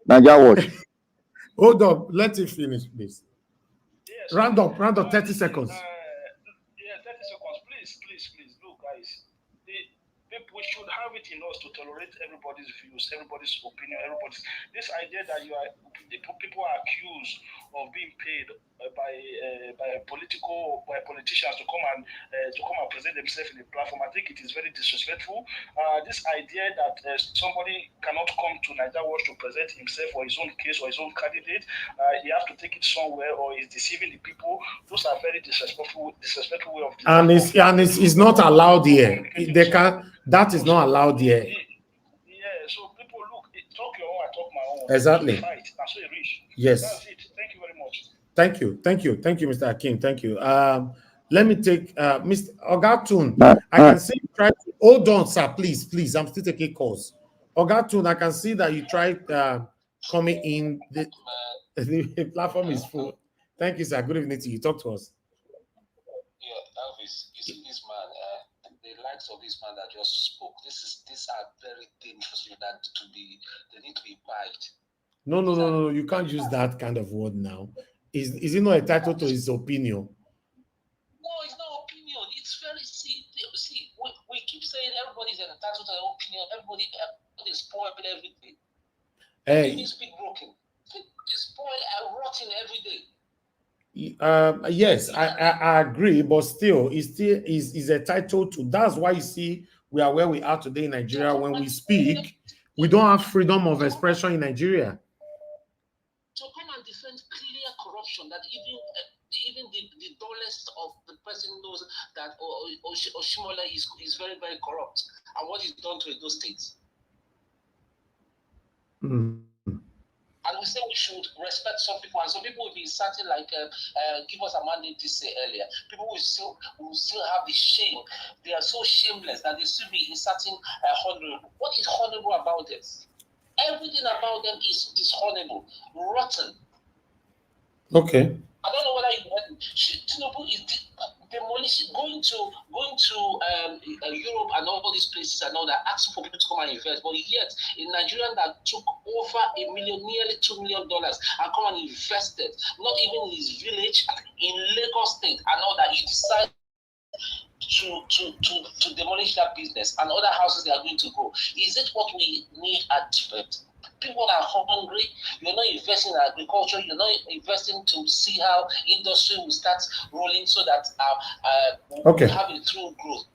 Naija watch. Hold up, let it finish, please. Yes. Round up, 30 seconds. Yeah, 30 seconds. Please. Look, guys. We should have it in us to tolerate everybody's views, everybody's opinion, this idea that people are accused of being paid by politicians to come and present themselves in the platform. I think it is very disrespectful. This idea that somebody cannot come to Naija Watch to present himself or his own case or his own candidate, he has to take it somewhere or is deceiving the people. Those are very disrespectful way of. And it's not allowed here. That is not allowed here. Yeah, so people look, talk your own, I talk my own. Exactly. Fight, and so you reach. Yes. That's it. Thank you very much. Thank you, Mr. Akin. Thank you. Let me take Mr. Ogatun. I can see you try to hold on, sir. Please. I'm still taking calls. Ogatun, I can see that you tried coming in. The platform is full. Thank you, sir. Good evening to you. Talk to us. Yeah, Elvis, you see this man, the likes of this man that just spoke. These are very dangerous that they need to be quiet. No. You can't use that kind of word now. Is he not entitled to his opinion? No, it's not opinion. It's very see. We keep saying everybody's entitled to their opinion. Everybody is spoiled everything. Hey. Speak broken. It's spoiled and rotting every day. Yes, I agree, but still, is entitled to. That's why you see we are where we are today in Nigeria. When we speak, we don't have freedom of expression in Nigeria. To come and defend clear corruption that even the dullest of the person knows that Oshomole is very, very corrupt and what he's done to those states. And we say we should respect some people, and some people will be inserting like give us a mandate this earlier. People will still have the shame. They are so shameless that they still be inserting honorable. What is honorable about this? Everything about them is dishonorable, rotten. Okay. I don't know whether you heard Tinubu is demolish, going to Europe and all these places and all that, asking for people to come and invest. But yet, a Nigerian that took over $1 million, nearly $2 million, and come and invested, not even in his village, in Lagos State and all that, he decided to demolish that business and other houses they are going to go. Is it what we need at Tibet? People are hungry. You're not investing in agriculture. You're not investing to see how industry will start rolling so that we'll have a true growth.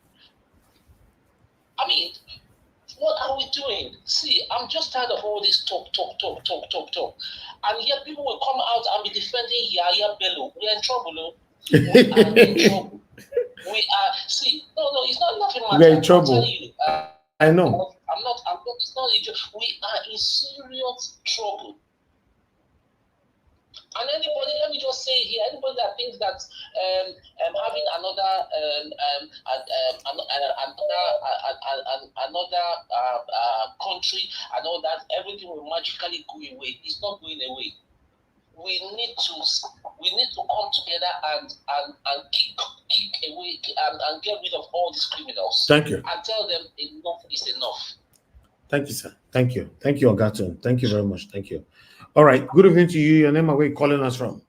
I mean, what are we doing? See, I'm just tired of all this talk. And yet people will come out and be defending Yahaya Bello. We are in trouble. We are in trouble. We are, see, no, it's not nothing. We're in trouble. I know. I'm not, it's not a joke. We are in serious trouble. And anybody, let me just say here, anybody that thinks that having another country and all that, everything will magically go away. It's not going away. We need to come together and kick away and get rid of all these criminals. Thank you. And tell them enough is enough. Thank you, sir. Thank you. Thank you, Ogaton. Thank you very much. Thank you. All right. Good evening to you. Your name and where you calling us from?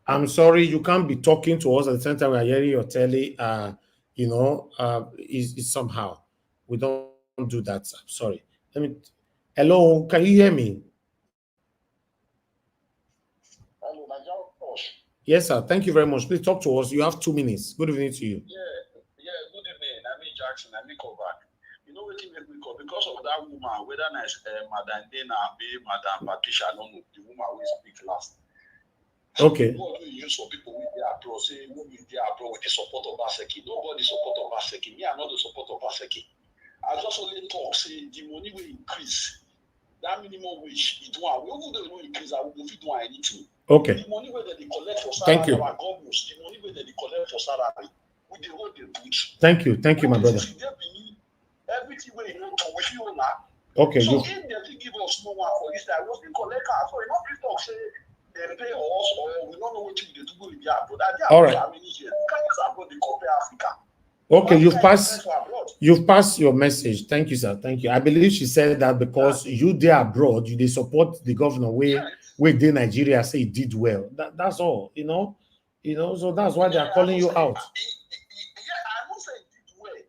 I'm sorry, you can't be talking to us at the same time we are hearing your telly. Is somehow we don't do that. I'm sorry. Hello, can you hear me? Yes, sir. Thank you very much. Please talk to us. You have 2 minutes. Good evening to you. Yeah. Good evening. I'm Jackson. I'm back. You know what we call because of that woman, whether it's Madam Dana, Madam Patricia, I don't know, the woman will speak last. Okay. What do you use for people with their abroad? Say, who with their abroad with the support of Obaseki? Nobody support of Obaseki. Me, I'm not the support of Obaseki. I just only talk, say the money will increase. That minimum wage is one. We will increase, I will do anything. Okay. The money where they collect for salary, thank you. Our governments, the money where they collect for salary, with the hold they put. Thank you, my brother. Everything where you know to with you now. Okay. So if they give us no one for this, I was the collector. So you know, people say they pay us or we don't know what they do with the abroad. All right. How many years? Can you abroad the compare Africa? Okay, you've passed your message. Thank you, sir. Thank you. I believe she said that because you there abroad, they support the governor where they Nigeria say it did well. That's all, you know. So that's why they are calling you out. I won't say it did well.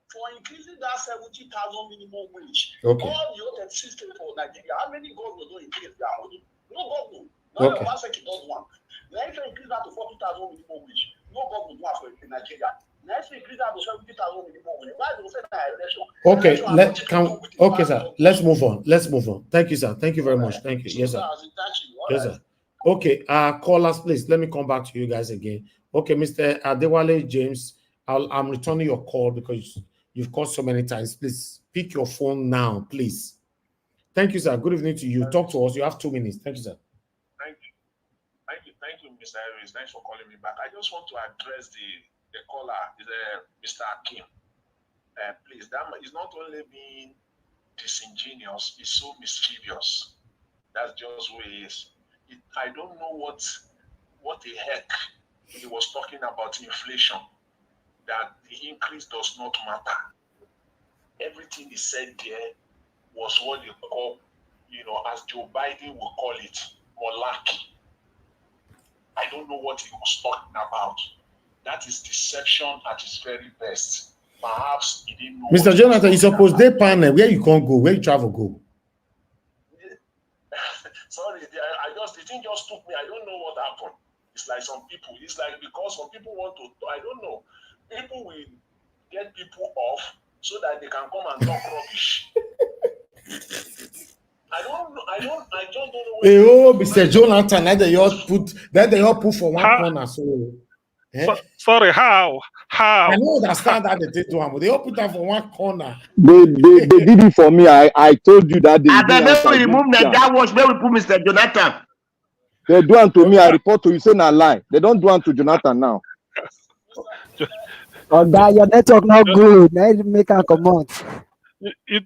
For increasing that 70,000 minimum wage, okay. All the other system for Nigeria, how many governors don't increase their money? No governor. Okay. Obaseki does one. Let's increase that to 40,000 minimum wage. No governor do one for Nigeria. Okay, sir. Let's move on. Thank you, sir. Thank you very much. Thank you. Yes, sir. Yes, sir. Okay, callers, please. Let me come back to you guys again. Okay, Mr. Adewale James, I'm returning your call because you've called so many times. Please pick your phone now, please. Thank you, sir. Good evening to you. Talk to us. You have 2 minutes. Thank you, sir. Thank you, Mr. Harris. Thanks for calling me back. I just want to address the caller is Mr. Akim. Please, that is not only being disingenuous, it's so mischievous. That's just who he is. I don't know what the heck he was talking about inflation, that the increase does not matter. Everything he said there was what they call, as Joe Biden will call it, malarkey. I don't know what he was talking about. That is deception at its very best. Perhaps he didn't know. Mr. Jonathan, you suppose they panel where you can't go, where you travel go. Sorry, the thing just took me. I don't know what happened. It's like some people. It's like because some people want to. I don't know. People will get people off so that they can come and talk rubbish. I just don't know. Hey, Mr. Jonathan, that they all put for one corner. So. Sorry, how? I don't understand that they did to him. They all put that for one corner. They did it for me. I told you that they did. Remove that wash where we put Mr. Jonathan. They do it to me. I report to you. Say a lie. They don't do it to Jonathan now. Oh, that your network not good. Let make a comment.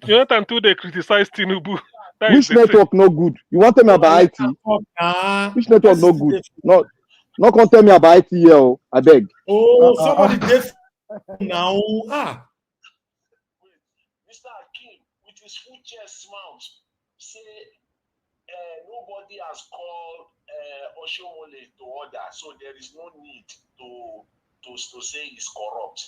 Jonathan too they criticize Tinubu. Which network no good? You want them about IT? Which network no good? Not gonna tell me about ITL, I beg. Oh, somebody did now. Mr. Akim, with his full chest mouth, say nobody has called Oshomole to order, so there is no need to say he's corrupt.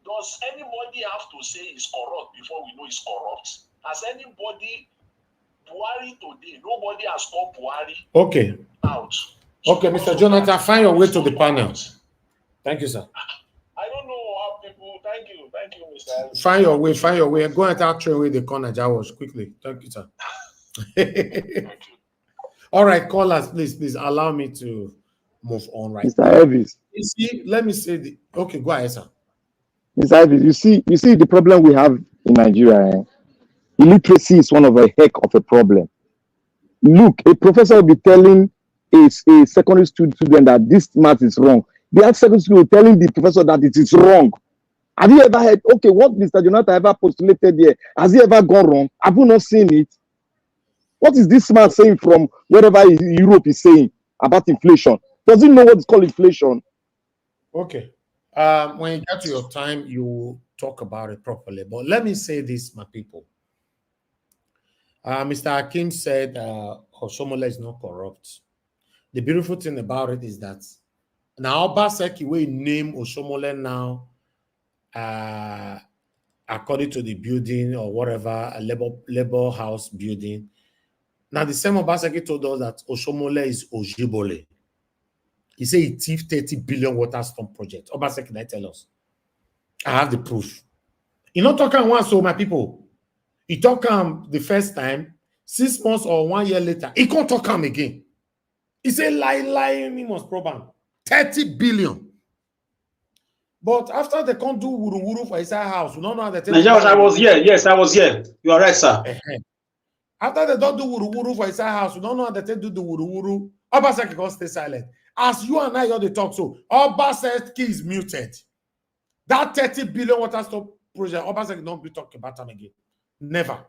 Does anybody have to say he's corrupt before we know he's corrupt? Has anybody, Buhari today, nobody has called Buhari out. Okay, Mr. Jonathan, find your way to the panel. Thank you, sir. I don't know how people, thank you, Mr. Find your way. Go and start train with the corner, Jawas, quickly. Thank you, sir. All right, callers, please allow me to move on right Mr. Elvis. You see, let me say okay, go ahead, sir. Mr. Elvis, you see the problem we have in Nigeria. Illiteracy is one of a heck of a problem. Look, a professor will be telling a secondary student that this math is wrong. The other secondary student will telling the professor that it is wrong. Have you ever heard, okay, what Mr. Jonathan ever postulated here, has he ever gone wrong? Have you not seen it? What is this man saying from wherever Europe is saying about inflation? Does he know what is called inflation? Okay. When you get to your time, you talk about it properly. But let me say this, my people. Mr. Hakim said Oshomola is not corrupt. The beautiful thing about it is that now Obaseki will name Oshomola now according to the building or whatever, a labor house building. Now the same Obaseki told us that Oshomola is Ojibole. He said he thieved 30 billion water storm project. Obaseki, they tell us. I have the proof. He not talking once, so my people. He talk the first time, 6 months or 1 year later, he can't talk again. He said, lie, he must probe 30 billion. But after they can't do wuru for his house, we don't know how they take I was here. Yes, I was here. You are right, sir. After they don't do wuru for his house, we don't know how they do the wuru. Obaseki can't stay silent. As you and I hear the talk, so Obaseki is muted. That 30 billion water stop project, Obaseki don't be talking about them again. Never.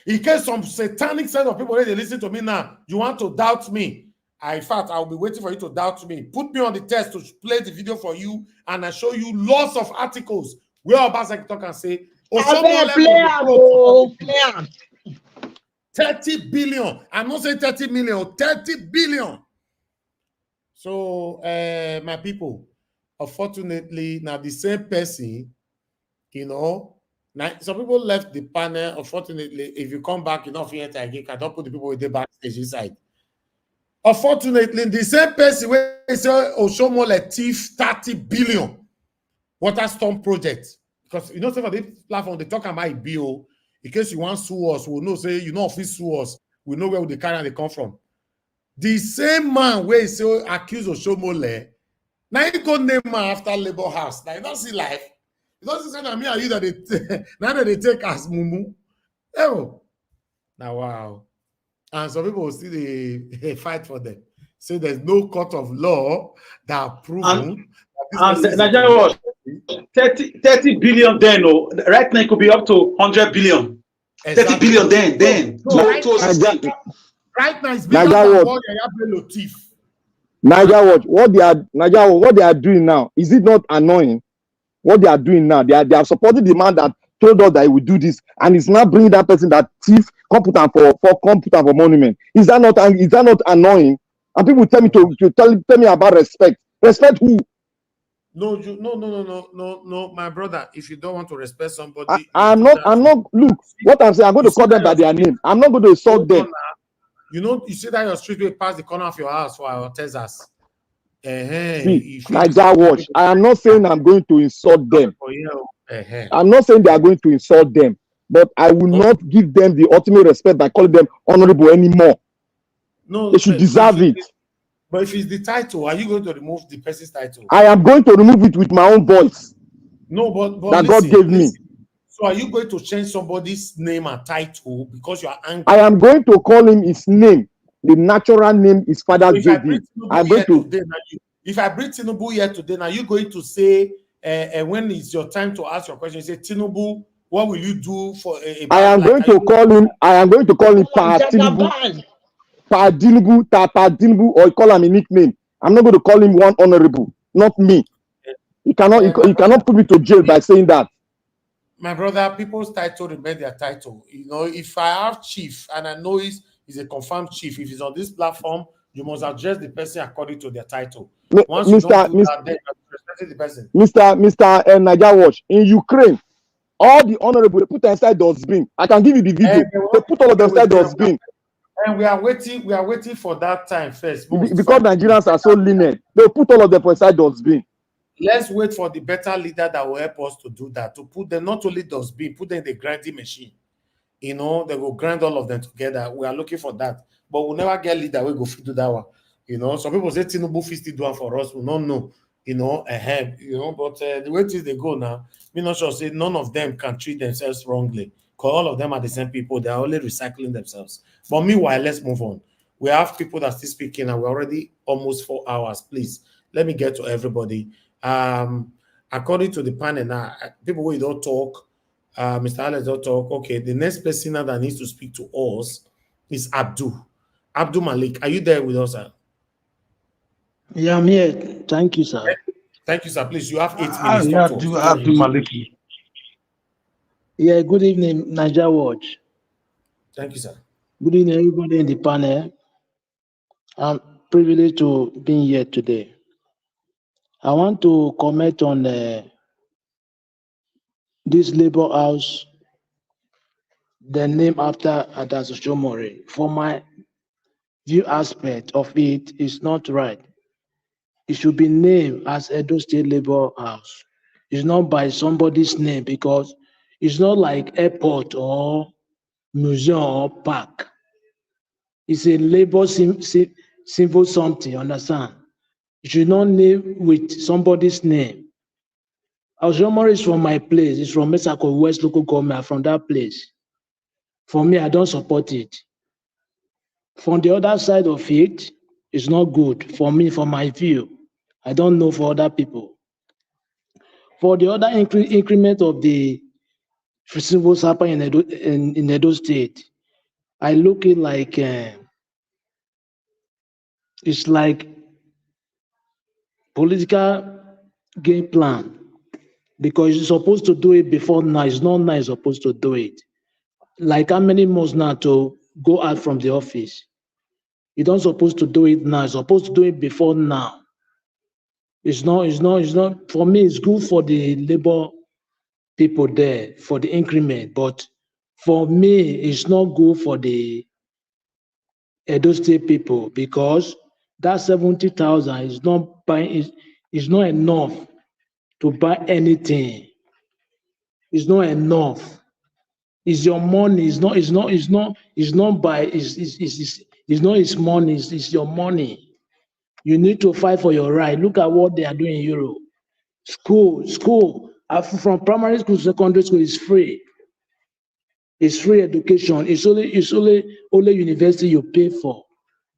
In case some satanic set of people they listen to me now, you want to doubt me. In fact, I'll be waiting for you to doubt me. Put me on the test to play the video for you, and I show you lots of articles where Obaseki talk and say, 30 billion. I'm not saying 30 million, 30 billion. So, my people, unfortunately, now the same person, you know, now, some people left the panel. Unfortunately, if you come back, you don't feel it again. I don't put the people with the backstage inside. Unfortunately, the same person where they say Oshomola thief 30 billion water storm project. Because you know, for this platform, they talk about BO. In case you want to sue us, we'll know, say, you know, if you sue us, we know where the carry they come from. The same man where he say accused Oshomola, now you go name man after Labor House. Now you don't see life. You don't see me and you that they now that they take as mumu. Oh, now wow. And some people will still they fight for them. Say there's no court of law that proven and Nigeria was 30 billion then, right now it could be up to 100 billion. Exactly. 30 billion then. Right now it's bigger than what Yahaya Bello thief. What they are doing now, is it not annoying? What they are doing now, they are supporting the man that told us that he would do this, and it's now bringing that person that thief computer for monument. Is that not annoying? And people tell me to tell me about respect. Respect who? No, my brother. If you don't want to respect somebody, I'm not. Look, what I'm saying, I'm going to call them by their name. I'm not going to insult them. You know, you see that your street way past the corner of your house for our Texas. Like that watch. I am not saying I'm going to insult them. I'm not saying they are going to insult them, but I will not give them the ultimate respect by calling them honorable anymore. No, they should deserve it. But if it's the title, are you going to remove the person's title? I am going to remove it with my own voice. No, but that God gave me. So are you going to change somebody's name and title because you are angry? I am going to call him his name. The natural name is Father JD. I'm going to. If I bring Tinubu here today, now you're going to say, when it's your time to ask your question, you say, Tinubu, what will you do for a I am going to call him Pa Tinubu, or call him a nickname. I'm not going to call him one honorable, not me. He cannot put me to jail by saying that. My brother, people's title remain their title. You know, if I have chief and I know he's a confirmed chief, if he's on this platform, you must address the person according to their title. Once you don't do that, then you're respecting the person. Mr. Naija Watch, in Ukraine, all the honorable they put inside dustbin. I can give you the video. They put all of them inside dustbin. And we are waiting for that time first. Because Nigerians are so lenient, they put all of them inside dustbin. Let's wait for the better leader that will help us to do that, to put them not only dustbin, put them in the grinding machine. You know, they will grind all of them together. We are looking for that, but we'll never get leader. We go do that one. You know, some people say Tinubu fit still do one for us. We don't know. You know, but the way things they go now, me not sure say none of them can treat themselves wrongly. Because all of them are the same people. They are only recycling themselves. But meanwhile, let's move on. We have people that are still speaking, and we're already almost 4 hours. Please let me get to everybody. According to the panel now, people who don't talk, Mr. Alex don't talk. Okay, the next person that needs to speak to us is Abdul Malik. Are you there with us, sir? Yeah, I'm here. Thank you, sir. Thank you, sir. Please, you have 8 minutes. Abdul Maliki. Yeah, good evening, Naija Watch. Thank you, sir. Good evening, everybody in the panel. I'm privileged to be here today. I want to comment on this labor house, the name after Adas Oshomore. For my view aspect of it is not right. It should be named as Edo State Labor House. It's not by somebody's name because it's not like airport or museum or park. It's a labor symbol something, understand? You should not name with somebody's name. Oshomore is from my place. It's from Mesako West Local Government, from that place. For me, I don't support it. From the other side of it, it's not good for me, for my view. I don't know for other people. For the other increment of the civil supper in Edo State, I look it like it's like political game plan because you're supposed to do it before now. It's not now you're supposed to do it. Like how many months now to go out from the office? You don't supposed to do it now. You're supposed to do it before now. It's not, for me, it's good for the labor people there, for the increment, but for me, it's not good for the Edo State people because that 70,000 is not buying, is not enough to buy anything. It's not enough. It's your money. It's not his money. It's your money. You need to fight for your right. Look at what they are doing in Europe. School, from primary school to secondary school is free. It's free education. It's only university you pay for.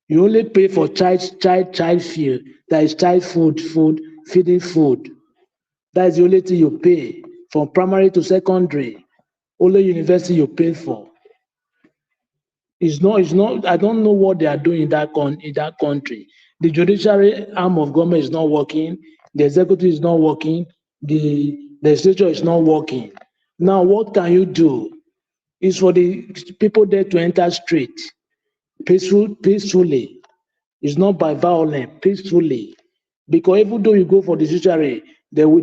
You only pay for child feed. That is child food, feeding food. That is the only thing you pay from primary to secondary. Only university you pay for. It's not. I don't know what they are doing in that country. The judiciary arm of government is not working. The executive is not working. The legislature is not working. Now, what can you do? It's for the people there to enter street peacefully. It's not by violence, peacefully. Because even though you go for the judiciary, they will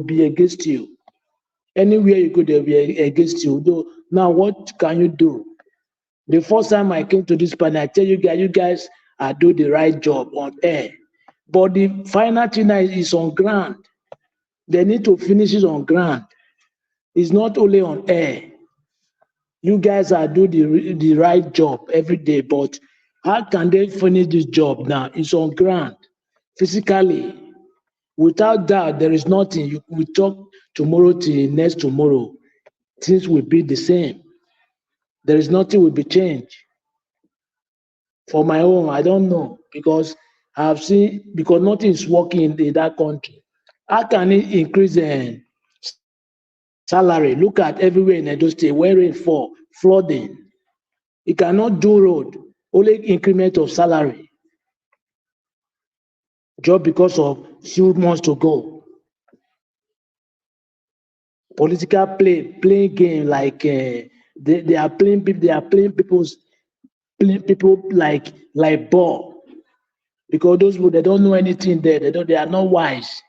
be against you. Anywhere you go, they will be against you. Now, what can you do? The first time I came to this panel, I tell you guys are doing the right job on air. But the final thing is on ground. They need to finish it on ground. It's not only on air. You guys are doing the right job every day, but how can they finish this job now? It's on ground, physically. Without that, there is nothing. We talk tomorrow till next tomorrow. Things will be the same. There is nothing will be changed. For my own, I don't know because I've seen because nothing is working in that country. How can it increase salary? Look at everywhere in Edo State where rain fall, flooding. You cannot do road, only increment of salary. just because of few months to go. Political playing game like they are playing people like ball, because those people, they don't know anything there. They are not wise.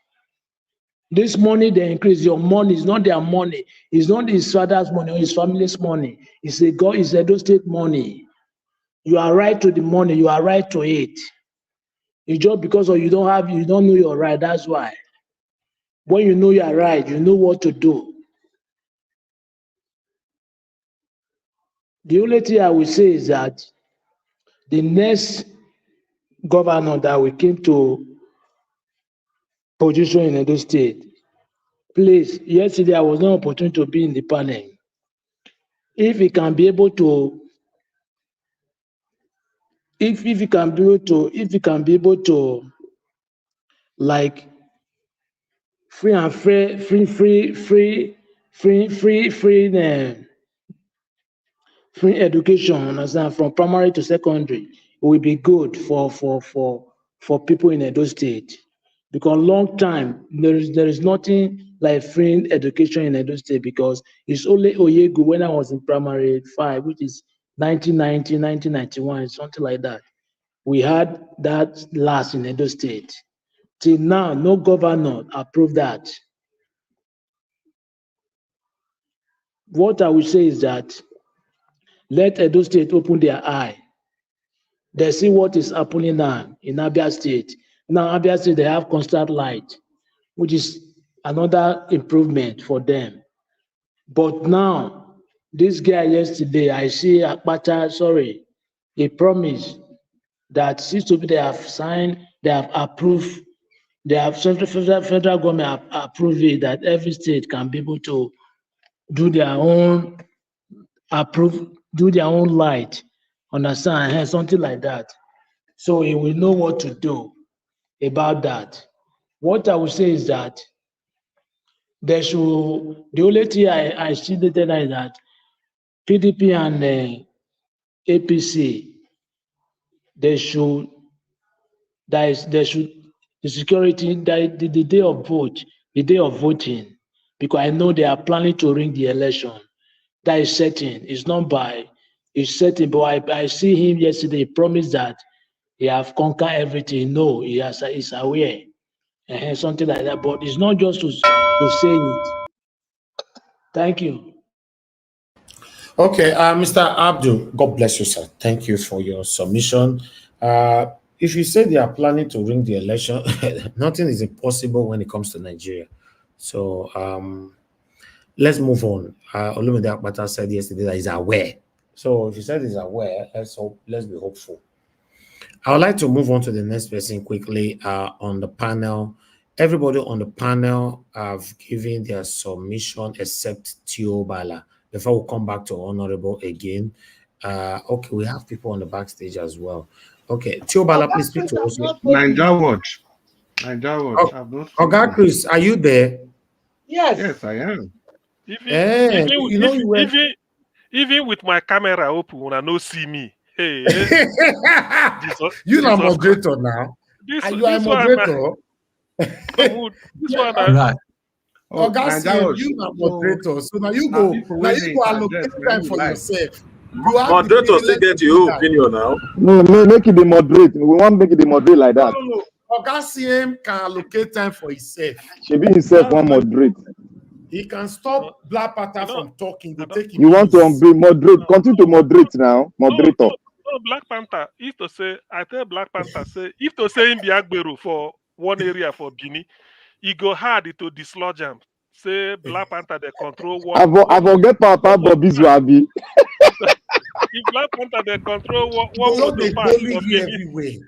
This money they increase, your money is not their money. It's not his father's money or his family's money. It's Edo State money. You are right to the money. You are right to it. It's just because of you don't know your right. That's why. When you know you are right, you know what to do. The only thing I will say is that the next governor that we came to position in Edo State, please, yesterday I was not opportunity to be in the panel. If he can be able to, if he can be able to, like, free education, understand, from primary to secondary, it will be good for people in Edo State. Because long time there is nothing like free education in Edo State, because it's only Oyegu when I was in primary 5, which is 1990, 1991, something like that. We had that last in Edo State. Till now, no governor approved that. What I will say is that let Edo State open their eye. They see what is happening now in Abia State. Now, Abia State, they have constant light, which is another improvement for them. But now, this guy yesterday, I see Akpata, he promised that since they have signed, they have approved, they have federal government approved it, that every state can be able to do their own do their own light, understand, something like that. So he will know what to do about that. What I will say is that the only thing I see is that PDP and APC, the security, the day of vote, the day of voting, because I know they are planning to ring the election. That is certain. It's not by, it's certain. But I see him yesterday. He promised that he have conquered everything. No, he's aware, something like that. But it's not just to say it. Thank you. Okay, Mr. Abdul, God bless you, sir. Thank you for your submission. If you say they are planning to ring the election, nothing is impossible when it comes to Nigeria. So let's move on. Olumide Akpata said yesterday that he's aware. So if he said he's aware, let's be hopeful. I would like to move on to the next person quickly on the panel. Everybody on the panel have given their submission except Tio Bala. Before we come back to Honorable again. Okay, we have people on the backstage as well. Okay, Tio Bala, please speak to us. Niger Watch. Oga Chris, are you there? Yes. Yes, I am. Even with my camera open, when I no see me. Hey, you're a moderator now. Are you a moderator? This one, Oga, you are moderator, so now you go allocate time for yourself. Moderator still get your opinion now. No, make it the moderate. We want to make it the moderate like that. No. Oga CM can allocate time for himself. She be himself one moderate. He can stop Black Panther from talking. You want to be moderate? Continue to moderate now, moderator. No, Black Panther. I tell Black Panther, say, if to say in Biagbero for one area for Guinea, he go hard to dislodge him. Say Black Panther they control one. I forget Papa Bobby's Wabi. If Black Panther they control one motor park of Guinea, we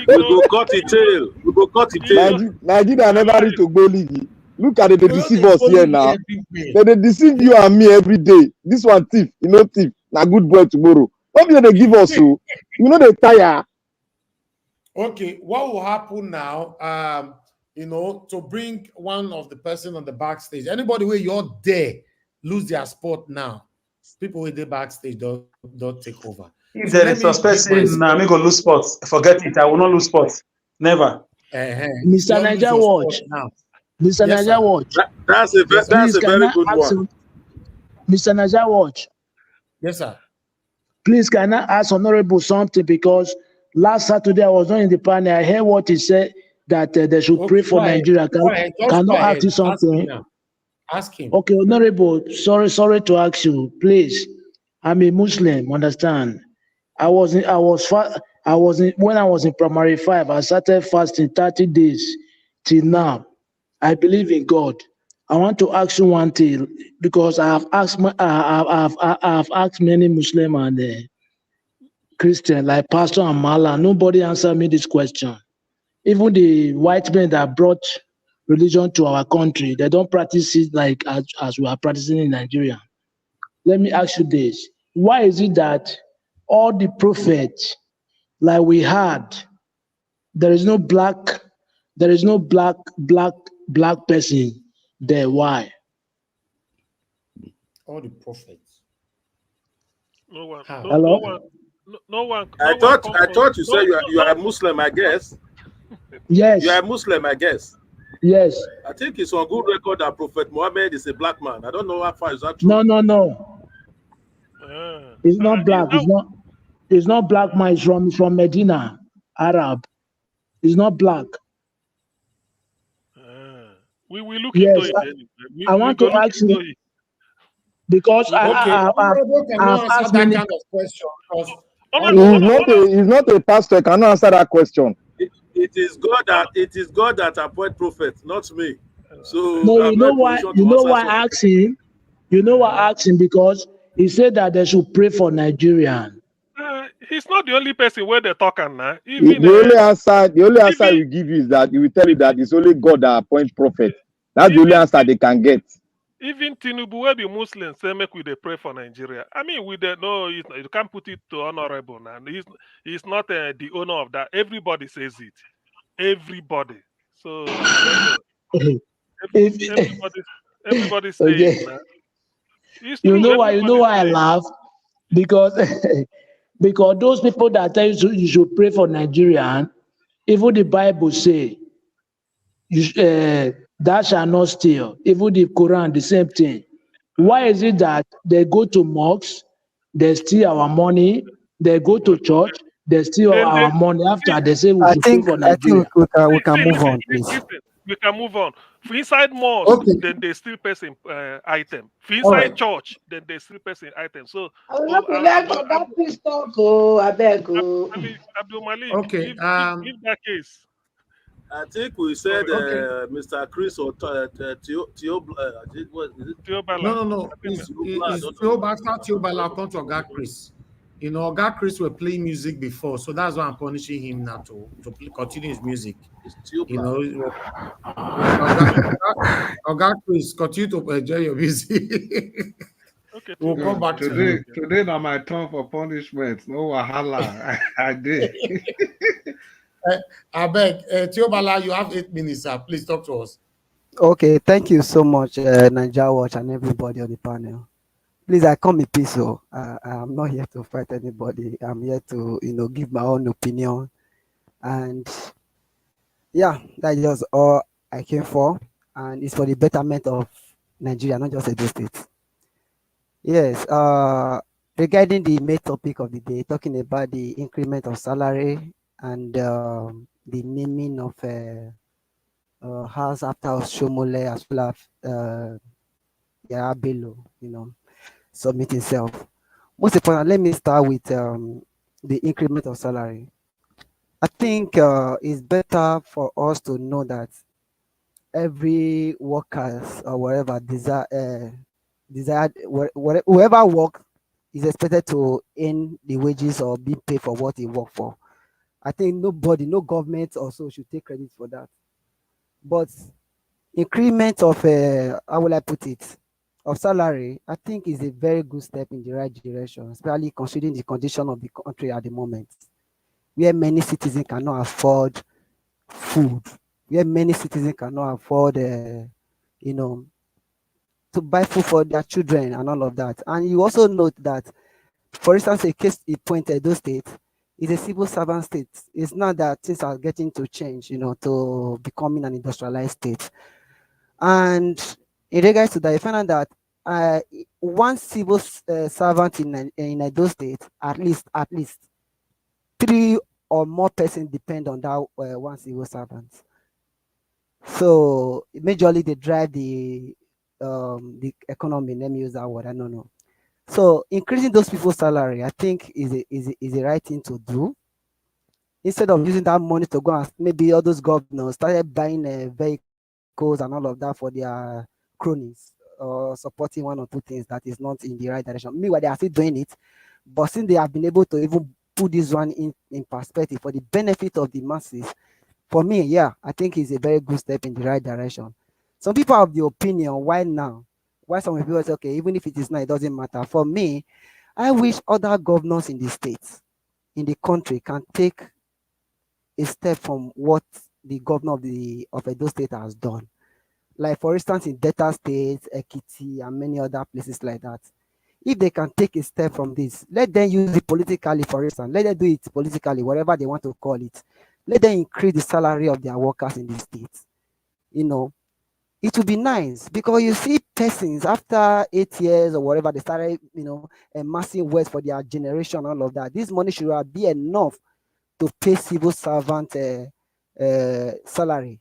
go cut the tail. We go cut the tail. Nigeria never reach to go league. Look at it, they deceive us here now. They deceive you and me every day. This one thief, thief. Now good boy tomorrow. What do they give us? You know they tire. Okay, what will happen now? To bring one of the person on the backstage. Anybody where you're there lose their spot now. People with the backstage don't take over. If there is suspecting, I'm going to lose spots. Forget it. I will not lose spots. Never. Mr. Niger Watch. Mr. Yes, Niger sir. Watch. That's a Yes, sir. that's Please, a can very I good ask one. you, Mr. Niger Watch? Yes, sir. Please, can I ask Honorable something? Because last Saturday I was not in the panel. I heard what he said that they should pray Okay, for go ahead. Nigeria. Go ahead. Just Can go I ask ahead. you Ask him something? now. Ask him. Okay, Honorable, sorry to ask you. Please, I'm a Muslim. Understand? when I was in primary 5. I started fasting 30 days till now. I believe in God. I want to ask you one thing because I have asked many Muslim and Christian like Pastor and Mala. Nobody answered me this question. Even the white men that brought religion to our country, they don't practice it like as we are practicing in Nigeria. Let me ask you this: why is it that all the prophets like we had, there is no black person there? Why? All the prophets. No one. How? No, Hello? no one. I thought you said you are a Muslim, I guess. Yes. You are a Muslim, I guess. Yes. I think it's on good record that Prophet Muhammad is a black man. I don't know how far is that true. No. It's not black. It's not black man. It's from Medina, Arab. It's not black. We look Yes. into it. Anyway. I want to ask you it. because I've answer asked that many. kind of question because He's not a pastor. I cannot answer that question. It is God that appoint prophets, not me. So No, I'm you know not why? position You to know answer why I asked him? You know why I asked him? Because he said that they should pray for Nigerian. He's not the only person where they're talking now. The only answer we give you is that he will tell you that it's only God that appoints prophets. That's the only answer they can get. Even Tinubu, where the Muslims say make we dey pray for Nigeria. I mean, we don't know. You can't put it to honorable now. He's not the owner of that. Everybody says it. Everybody. So I don't know. Everybody say Okay. it now. It's You true. know why? You know why I Everybody laugh? Because because those people that tell you should pray for Nigerian, even the Bible say thou shalt not steal. Even the Quran, the same thing. Why is it that they go to mosques, they steal our money, they go to church, they steal our money after they say we should pray for Nigeria? We can move on, please. Listen, we can move on. For inside mosque, then they still person item. For inside church, then they still person item. So Abdul Malik, okay. leave that case. I think we said Mr. Chris or No. It's Theobala come to Oga Chris. You know, Oga Chris were playing music before, so that's why I'm punishing him now to continue his music. You know, Oga Chris, continue to enjoy your music. Okay, we'll come back to you. Today, now my turn for punishment. No wahala. I did. I beg, Theobala, you have 8 minutes, sir. Please talk to us. Okay, thank you so much, Niger Watch and everybody on the panel. Please, I come in peace. So I'm not here to fight anybody. I'm here to, give my own opinion. And yeah, that's just all I came for. And it's for the betterment of Nigeria, not just Edo State. Yes, regarding the main topic of the day, talking about the increment of salary and the naming of house after Shomole as well as Yahaya Bello, submit himself. Most important, let me start with the increment of salary. I think it's better for us to know that every workers or whatever whoever work is expected to earn the wages or be paid for what he worked for. I think no government also should take credit for that. But increment of how will I put it, of salary, I think is a very good step in the right direction, especially considering the condition of the country at the moment, where many citizens cannot afford food, where many citizens cannot afford, to buy food for their children and all of that. And you also note that, for instance, a case he pointed those states, It's a civil servant state. It's not that things are getting to change, to becoming an industrialized state. And in regards to that, I found out that one civil servant in Edo State, at least 3 or more persons depend on that one civil servant. So majorly they drive the economy. Let me use that word. I don't know. So increasing those people's salary, I think, is a right thing to do. Instead of using that money to go and maybe all those governors started buying vehicles and all of that for their cronies or supporting one or two things that is not in the right direction. Meanwhile, they are still doing it, but since they have been able to even put this one in perspective for the benefit of the masses, for me, yeah, I think it's a very good step in the right direction. Some people have the opinion, why now? Why some people say, okay, even if it is not, it doesn't matter. For me, I wish other governors in the states, in the country, can take a step from what the governor of Edo State has done. Like, for instance, in Delta State, Ekiti, and many other places like that. If they can take a step from this, let them use it politically, for instance. Let them do it politically, whatever they want to call it. Let them increase the salary of their workers in the states. It would be nice, because you see persons after 8 years or whatever, they started, amassing wealth for their generation, all of that. This money should be enough to pay civil servant salary,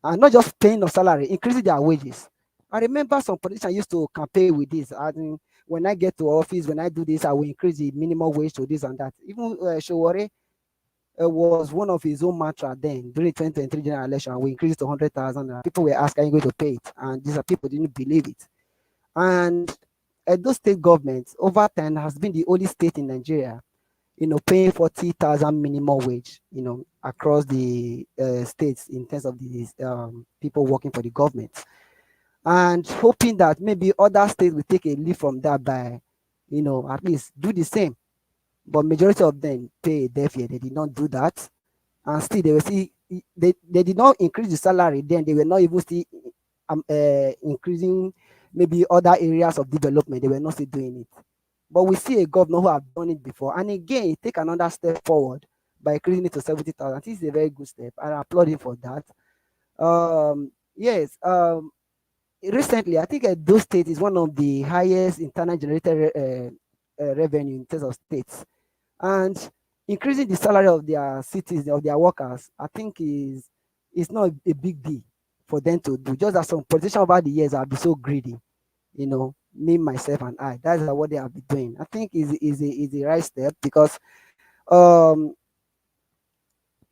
and not just paying of salary, increasing their wages. I remember some politicians used to campaign with this. I mean, when I get to office, when I do this, I will increase the minimum wage to this and that. Even Showore was one of his own mantra then during 2023 general election. We increased it to 100,000. People were asking, are you going to pay it? And these are people didn't believe it. And Edo State government over time has been the only state in Nigeria, paying 40,000 minimum wage, across the states in terms of the people working for the government, and hoping that maybe other states will take a lead from that by, at least do the same. But majority of them pay deaf ear. They did not do that, and still they will see they did not increase the salary. Then they were not even still increasing maybe other areas of development. They were not still doing it. But we see a governor who have done it before, and again, take another step forward by increasing it to 70,000. This is a very good step, and I applaud him for that. Yes. Recently, I think Edo State is one of the highest internal generated revenue in terms of states, and increasing the salary of their cities, of their workers, I think is not a big deal for them to do. Just as some politicians over the years have been so greedy, me, myself, and I. That's what they have been doing. I think is a right step, because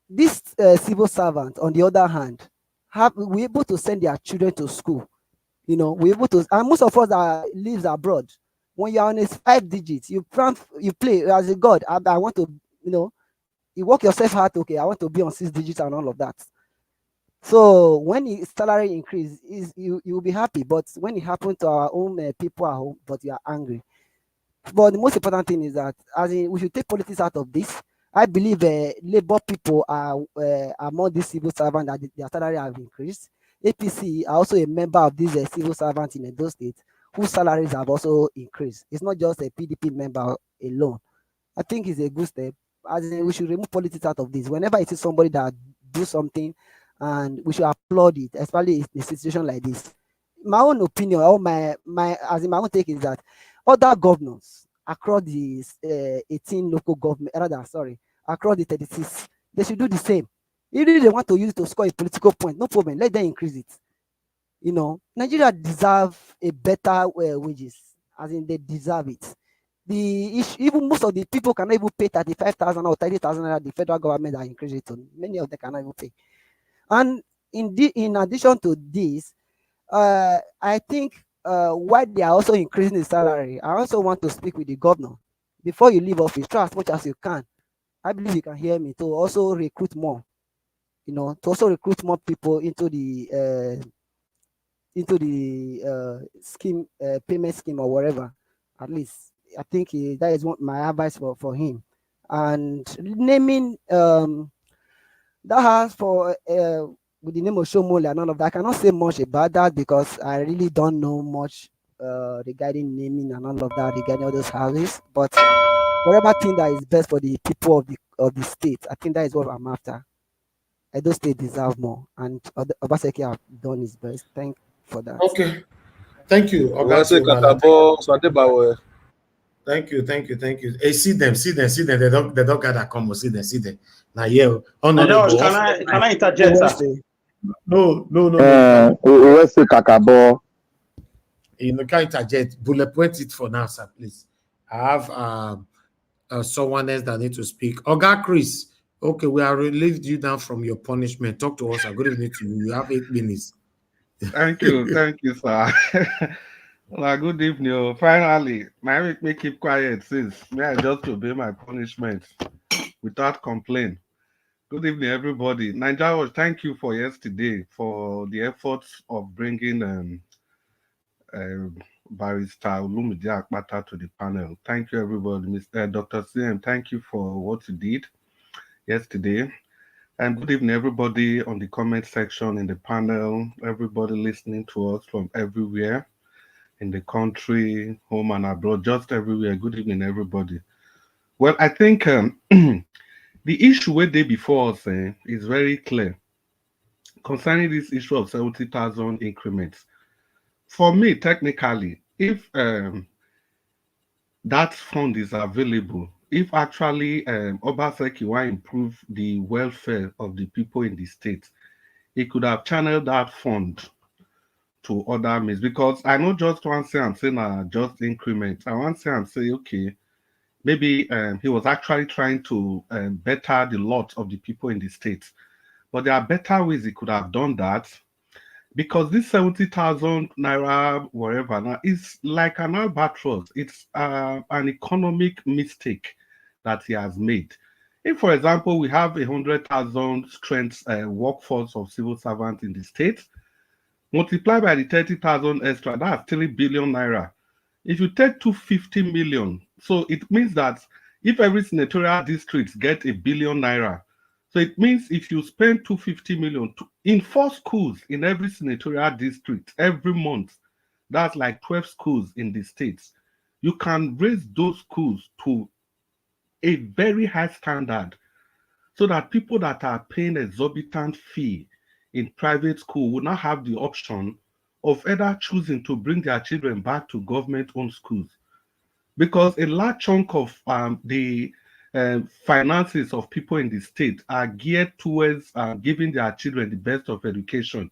this civil servant, on the other hand, we're able to send their children to school. We're able to, and most of us that lives abroad, when you're on a 5 digits, you play as a god. I want to, you work yourself hard. Okay, I want to be on 6 digits and all of that. So when the salary increase, you will be happy. But when it happens to our own people at home, but you are angry. But the most important thing is that, we should take politics out of this. I believe labor people are among these civil servants that their salary have increased. APC are also a member of these civil servants in Edo State whose salaries have also increased. It's not just a PDP member alone. I think it's a good step. We should remove politics out of this. Whenever it is somebody that do something, and we should applaud it, especially in a situation like this. My own opinion, or my own take, is that other governors across the 18 local government, across the 36, they should do the same. If they want to use it to score a political point, no problem. Let them increase it. Nigeria deserve a better wages, they deserve it. Even most of the people cannot even pay 35,000 or 30,000. The federal government are increasing it to. Many of them cannot even pay. And in addition to this, I think why they are also increasing the salary, I also want to speak with the governor. Before you leave office, try as much as you can. I believe you can hear me, to also recruit more. To also recruit more people into the scheme, payment scheme or whatever. At least I think that is my advice for him. And naming that has for with the name of Shomole and all of that, I cannot say much about that, because I really don't know much regarding naming and all of that, regarding all those houses. But whatever thing that is best for the people of the state. I think that is what I'm after. Edo State deserve more, and Obaseki have done his best. Thank for that. Okay. Thank you, Well, say Ogatio Mala. Kakabo, Sadebawe. Thank you. Hey, see them. They don't gather come. See them. Now, yeah, honorable. George, can I interject, sir? No. Let's say Kakabo. You know, can't interject. Bullet point it for now, sir, please. I have someone else that need to speak. Oga Chris. Okay, we have relieved you down from your punishment. Talk to us. Good evening to you. You have 8 minutes. Thank you, sir. Well, good evening. Oh. Finally, my make me keep quiet since may I just obey my punishment without complaint. Good evening, everybody. Nigeria, thank you for yesterday for the efforts of bringing Barrister Olumide Akpata to the panel. Thank you, everybody. Mr. Dr. CM, thank you for what you did yesterday. And good evening, everybody on the comment section in the panel, everybody listening to us from everywhere in the country, home and abroad, just everywhere. Good evening, everybody. Well, I think the issue where they before us is very clear concerning this issue of 70,000 increments. For me, technically, if that fund is available, if actually Obaseki will improve the welfare of the people in the state, he could have channeled that fund to other means. Because I know just one say I'm saying just increment. I want to say I'm saying, okay, maybe he was actually trying to better the lot of the people in the state. But there are better ways he could have done that. Because this 70,000 naira, whatever, now is like an albatross. It's an economic mistake that he has made. If, for example, we have 100,000 strength workforce of civil servants in the state, multiply by the 30,000 extra, that's 3 billion naira. If you take 250 million, so it means that if every senatorial district get 1 billion naira, so it means if you spend 250 million in 4 schools in every senatorial district every month, that's like 12 schools in the states, you can raise those schools to a very high standard so that people that are paying exorbitant fee in private school will not have the option of either choosing to bring their children back to government-owned schools. Because a large chunk of the finances of people in the state are geared towards giving their children the best of education.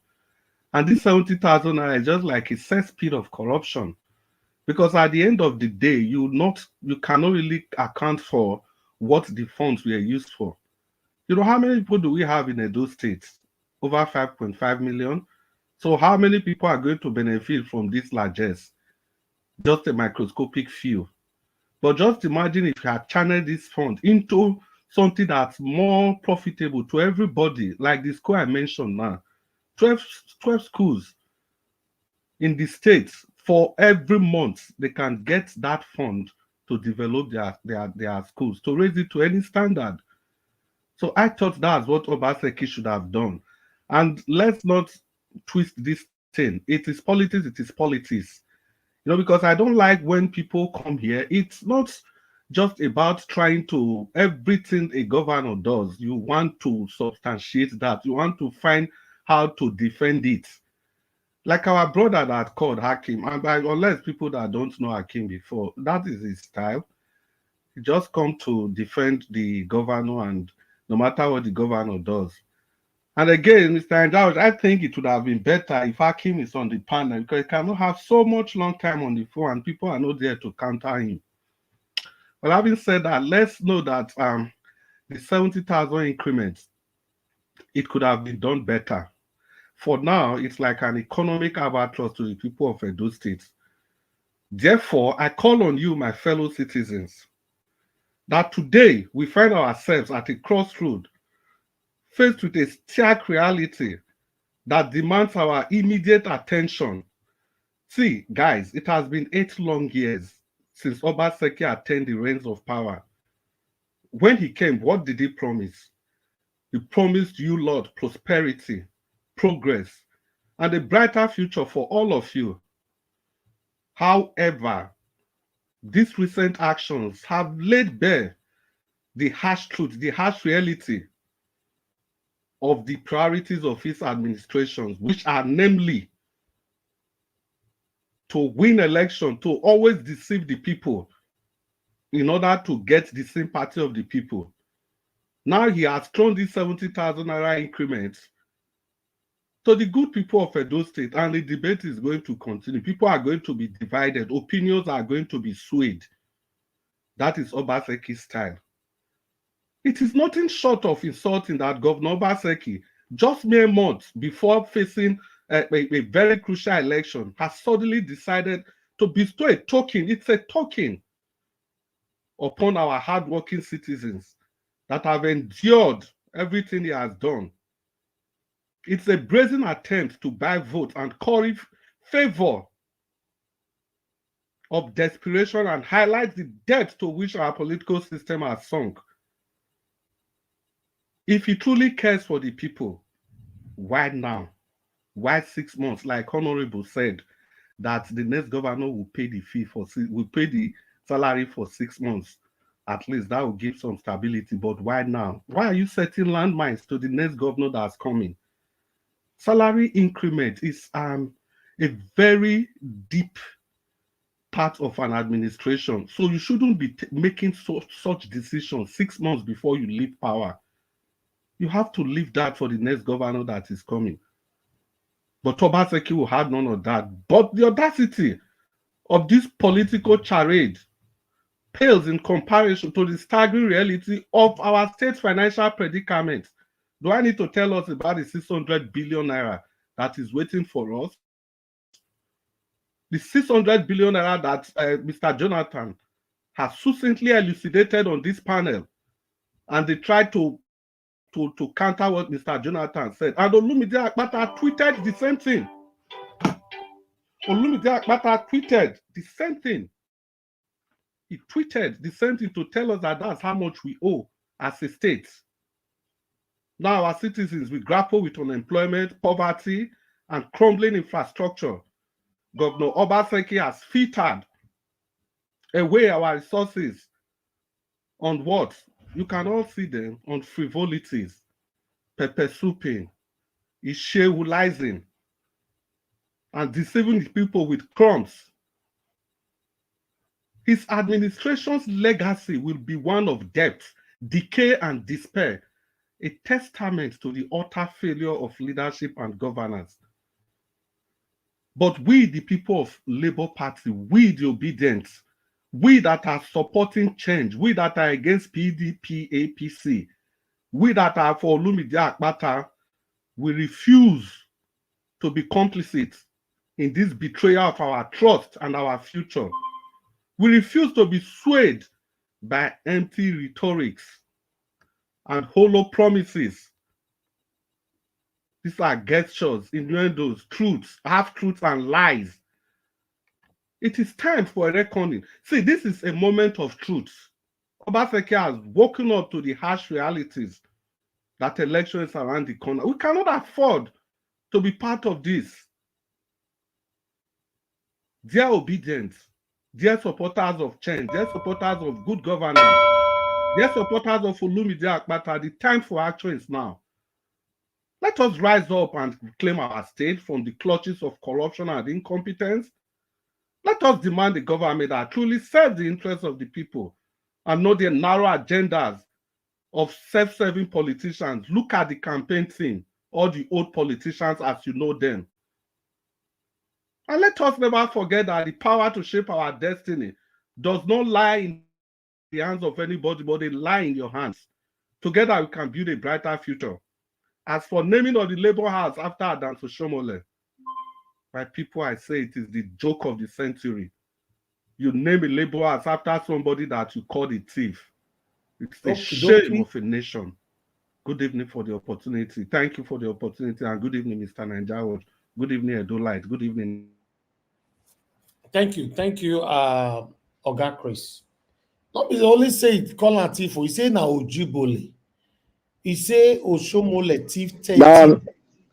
And this 70,000 is just like a cesspit of corruption. Because at the end of the day, you cannot really account for what the funds were used for. You know, how many people do we have in Edo State? Over 5.5 million. So how many people are going to benefit from this largesse? Just a microscopic few. But just imagine if you had channeled this fund into something that's more profitable to everybody, like the school I mentioned now. 12 schools in the states, for every month, they can get that fund to develop their schools, to raise it to any standard. So I thought that's what Obaseki should have done. And let's not twist this thing. It is politics. You know, because I don't like when people come here. It's not just about trying to, everything a governor does, you want to substantiate that. You want to find how to defend it. Like our brother that called Hakim, and unless people that don't know Hakim before, that is his style. He just come to defend the governor, and no matter what the governor does. And again, Mr. Anjao, I think it would have been better if Hakim is on the panel, because he cannot have so much long time on the phone and people are not there to counter him. Well, having said that, let's know that the 70,000 increments, it could have been done better. For now, it's like an economic albatross to the people of Edo State. Therefore, I call on you, my fellow citizens, that today we find ourselves at a crossroad, faced with a stark reality that demands our immediate attention. See, guys, it has been 8 long years since Obaseki attained the reins of power. When he came, what did he promise? He promised you, Lord, prosperity, progress, and a brighter future for all of you. However, these recent actions have laid bare the harsh truth, the harsh reality of the priorities of his administrations, which are namely to win election, to always deceive the people in order to get the sympathy of the people. Now he has thrown this 70,000 naira increment to the good people of Edo State, and the debate is going to continue. People are going to be divided. Opinions are going to be swayed. That is Obaseki's style. It is nothing short of insulting that Governor Obaseki, just mere months before facing a very crucial election, has suddenly decided to bestow a token. It's a token upon our hardworking citizens that have endured everything he has done. It's a brazen attempt to buy votes and curry favor of desperation and highlight the depth to which our political system has sunk. If he truly cares for the people, why now? Why 6 months? Like Honorable said, that the next governor will pay the fee will pay the salary for 6 months. At least that will give some stability. But why now? Why are you setting landmines to the next governor that's coming? Salary increment is a very deep part of an administration. So you shouldn't be making such decisions 6 months before you leave power. You have to leave that for the next governor that is coming. But Obaseki will have none of that. But the audacity of this political charade pales in comparison to the staggering reality of our state's financial predicament. Do I need to tell us about the 600 billion naira that is waiting for us? The 600 billion naira that Mr. Jonathan has succinctly elucidated on this panel, and they tried to counter what Mr. Jonathan said. And Olumide Akpata tweeted the same thing. Olumide Akpata tweeted the same thing. He tweeted the same thing to tell us that that's how much we owe as a state. Now our citizens will grapple with unemployment, poverty, and crumbling infrastructure. Governor Obaseki has filtered away our resources on what? You can all see them on frivolities, pepper souping, ishewulizing, and deceiving the people with crumbs. His administration's legacy will be one of debt, decay, and despair, a testament to the utter failure of leadership and governance. But we, the people of Labour Party, we the obedience, we that are supporting change, we that are against PDP, APC, we that are for Olumide Akpata, we refuse to be complicit in this betrayal of our trust and our future. We refuse to be swayed by empty rhetorics and hollow promises. These are gestures, innuendos, truths, half-truths, and lies. It is time for a reckoning. See, this is a moment of truth. Obaseki has woken up to the harsh realities that election is around the corner. We cannot afford to be part of this. Dear obedience, dear supporters of change, dear supporters of good governance, dear supporters of Olumide Akpata, the time for action is now. Let us rise up and reclaim our state from the clutches of corruption and incompetence. Let us demand a government that truly serves the interests of the people and not the narrow agendas of self-serving politicians. Look at the campaign team, all the old politicians as you know them. And let us never forget that the power to shape our destiny does not lie in the hands of anybody, but they lie in your hands. Together we can build a brighter future. As for naming of the Labour House after Adanso Shomole, my people, I say it is the joke of the century. You name a Labour House after somebody that you call a thief. It's the shame of a nation. Good evening for the opportunity. Thank you for the opportunity, and good evening, Mr. Nanjawo. Good evening, Edo Light. Good evening. Thank you, Oga Chris. Not be only say it call am thief. He say na Ojibole. He say Oshomole thief 30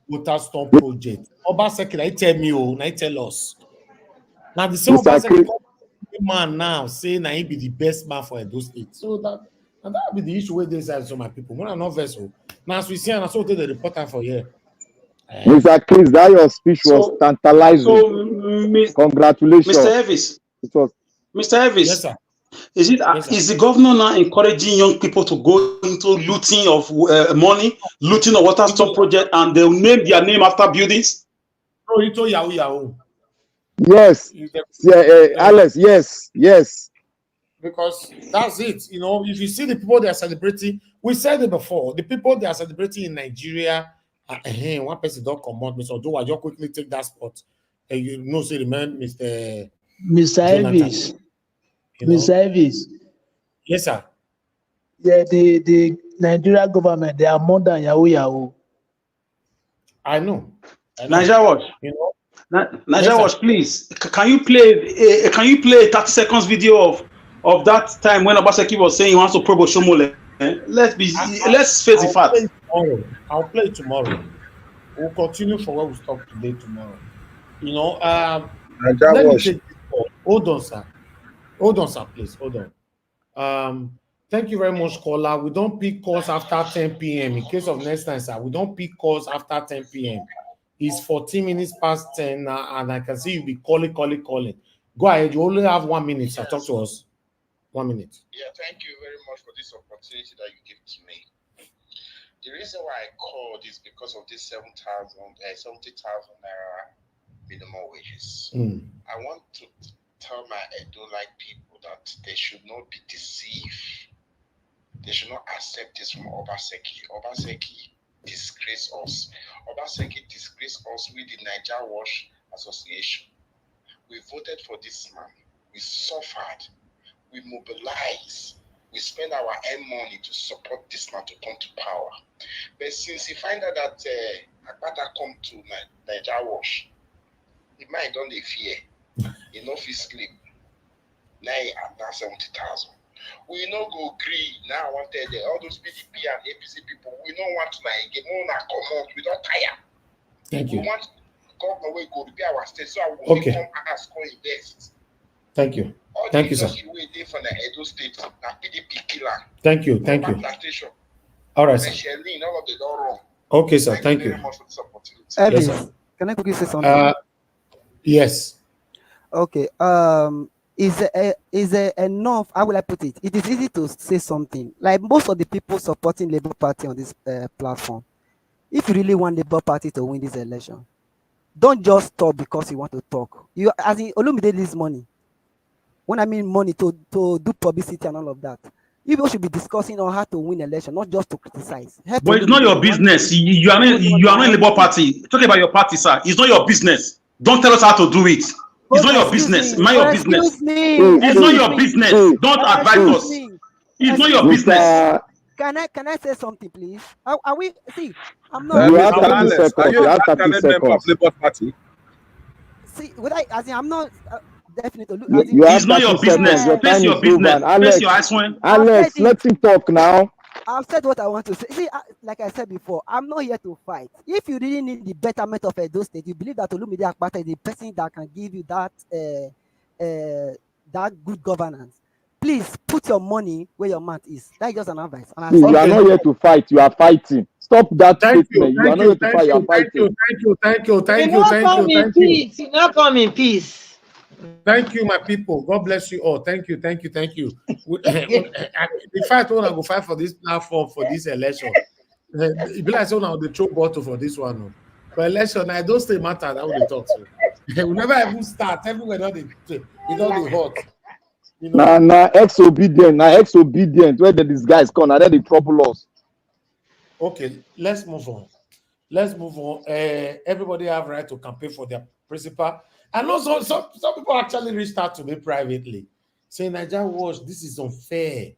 water storm project. Obaseki, na tell me, na tell us. Now the same Obaseki man now saying that he be the best man for Edo State. So that be the issue with this side. So my people, when I'm not vessel. Now as we see, and I saw the reporter for here. Mr. Chris, that your speech was tantalizing. Congratulations. Mr. Elvis. It was. Mr. Elvis. Yes, sir. Is it is the governor now encouraging young people to go into looting of money, looting of water store project, and they'll name their name after buildings? Oh, you told Yahoo. Yes. Alex, yes. Because that's it. You know, if you see the people they are celebrating, we said it before, the people they are celebrating in Nigeria, one person don't come out, Mr. Do I just quickly take that spot? And you know, say remember Mr. Elvis. Mr. Elvis. Yes, sir. Yeah, the Nigeria government, they are more than Yahoo. I know. Nigeria Watch. You know. Nigeria Watch, please. Can you play a 30 seconds video of that time when Obaseki was saying he wants to probe Oshomole? Let's face the facts. I'll play it tomorrow. We'll continue for where we stop today tomorrow. You know, let me take this call. Hold on, sir. Hold on, sir, please. Hold on. Thank you very much, caller. We don't pick calls after 10 p.m. In case of next time, sir, we don't pick calls after 10 p.m. It's 14 minutes past 10 now, and I can see you be calling. Go ahead. You only have 1 minute, sir. Talk to us. 1 minute. Yeah, thank you very much for this opportunity that you give to me. The reason why I called is because of this 70,000 naira minimum wages. I want to tell my Edo-like people that they should not be deceived. They should not accept this from Obaseki. Obaseki disgrace us. Obaseki disgrace us with the Niger Wash Association. We voted for this man. We suffered. We mobilized. We spend our own money to support this man to come to power. But since he find out that Akpata come to Niger Wash, the mind don't dey fear. He no fit sleep. Now 70,000. We no go agree. Now I want to tell you, all those PDP and APC people, we don't want to again. Come out. We don't tire. Thank you. We want government we go repair our state so I will come ask for invest. Thank you. Thank you, sir. From the Edo State, PDP killer. Thank you. All right, sir. Okay, sir. Thank you. Elvis, yes, can I quickly say something? Yes. Okay. Is there enough? How will I put it? It is easy to say something. Like most of the people supporting Labour Party on this platform, if you really want Labour Party to win this election, don't just talk because you want to talk. You, as in Olumide needs money. When I mean money to do publicity and all of that, you people should be discussing on how to win election, not just to criticize. But it's not your business. You are not in Labour Party. Talk about your party, sir. It's not your business. Don't tell us how to do it. It's not your business. Mind your business. It's not your business. Don't advise us. It's not your business. Can I say something, please? Are we? See, I'm not. You have 30 seconds. You have 30 seconds. Labour Party. See, as in, I'm not. Definitely. It's not your business. Face your business. Face your eyes when. Alex, let him talk now. I've said what I want to say. See, like I said before, I'm not here to fight. If you really need the betterment of Edo State, you believe that Olumide Akpata is the person that can give you that that good governance. Please put your money where your mouth is. That's just an advice. And you are not here to fight. You are fighting. Stop that statement. You are not here to fight. You are fighting. Thank you. You not come in peace. Thank you, my people. God bless you all. Thank you. In fact, I want to go fight for this platform for this election. It be like someone the throw bottle for this one. But election, I don't stay matter. That would talk to. We never even start. Everywhere don't they hot. You know? Nah, ex-obedient. Where did these guys come? And then they trouble us. Okay, let's move on. Everybody have right to campaign for their principal. And also, some people actually reached out to me privately, saying, Niger Watch, this is unfair.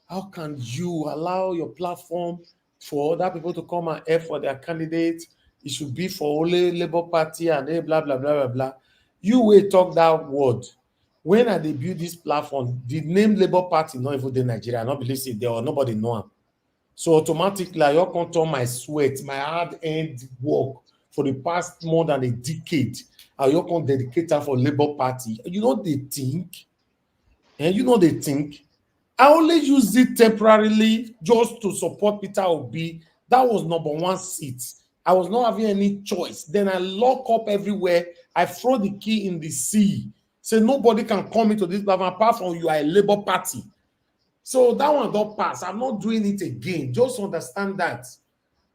How can you allow your platform for other people to come and air for their candidates? It should be for only Labour Party and blah, blah, blah, blah, blah. You will talk that word. When I debut this platform, the name Labour Party not even in Nigeria. I not believe it there or nobody know him. So automatically, I can't turn my sweat, my hard-earned work for the past more than a decade. I can dedicate her for Labour Party. You know they think And you know they think I only used it temporarily just to support Peter Obi. That was number one seat. I was not having any choice. Then I lock up everywhere. I throw the key in the sea. Say nobody can come into this platform apart from you are a Labour Party. So that one don't pass. I'm not doing it again. Just understand that.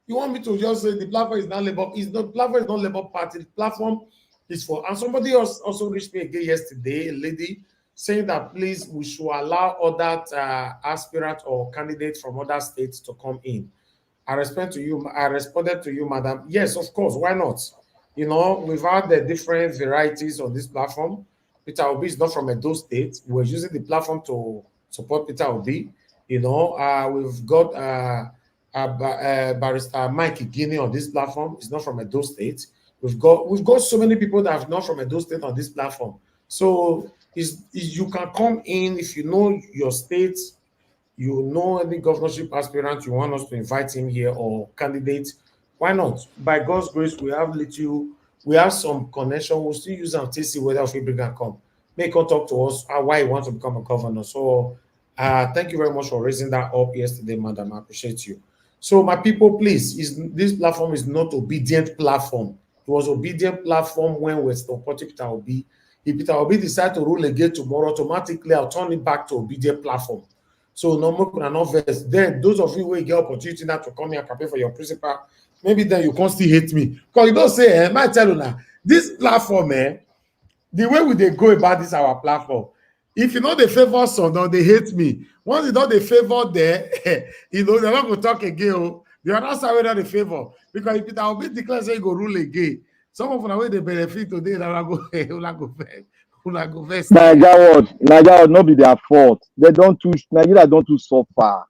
You want me to just say the platform is not Labour? The platform is not Labour Party. The platform is for. And somebody else also reached me again yesterday, a lady, saying that please we should allow other aspirants or candidates from other states to come in. I responded to you, madam. Yes, of course. Why not? You know, we've had the different varieties on this platform. Peter Obi is not from Edo State. We're using the platform to support Peter Obi. You know, we've got Barrister Mike Guinea on this platform. He's not from Edo State. We've got so many people that are not from Edo State on this platform. So you can come in if you know your state, you know any governorship aspirant you want us to invite him here or candidate. Why not? By God's grace, we have some connection. We'll still use and see whether if we can come. Make come talk to us why he wants to become a governor. So thank you very much for raising that up yesterday, madam. I appreciate you. So my people, please, this platform is not obedient platform. It was obedient platform when we're supporting Peter Obi. If Peter Obi decide to rule again tomorrow, automatically I'll turn it back to obedient platform. So no more can then those of you who get opportunity now to come here and campaign for your principal, maybe then you can't still hate me. Because you don't say, I tell you now, this platform, the way we they go about this our platform, if you know they favor some, now they hate me. Once you know they favor there, you know, they're not going to talk again. They are not side whether they favor. Because if Peter Obi declares say go rule again, some of the way they benefit today, they will go first. Nigeria would not be their fault. Nigeria don't too suffer.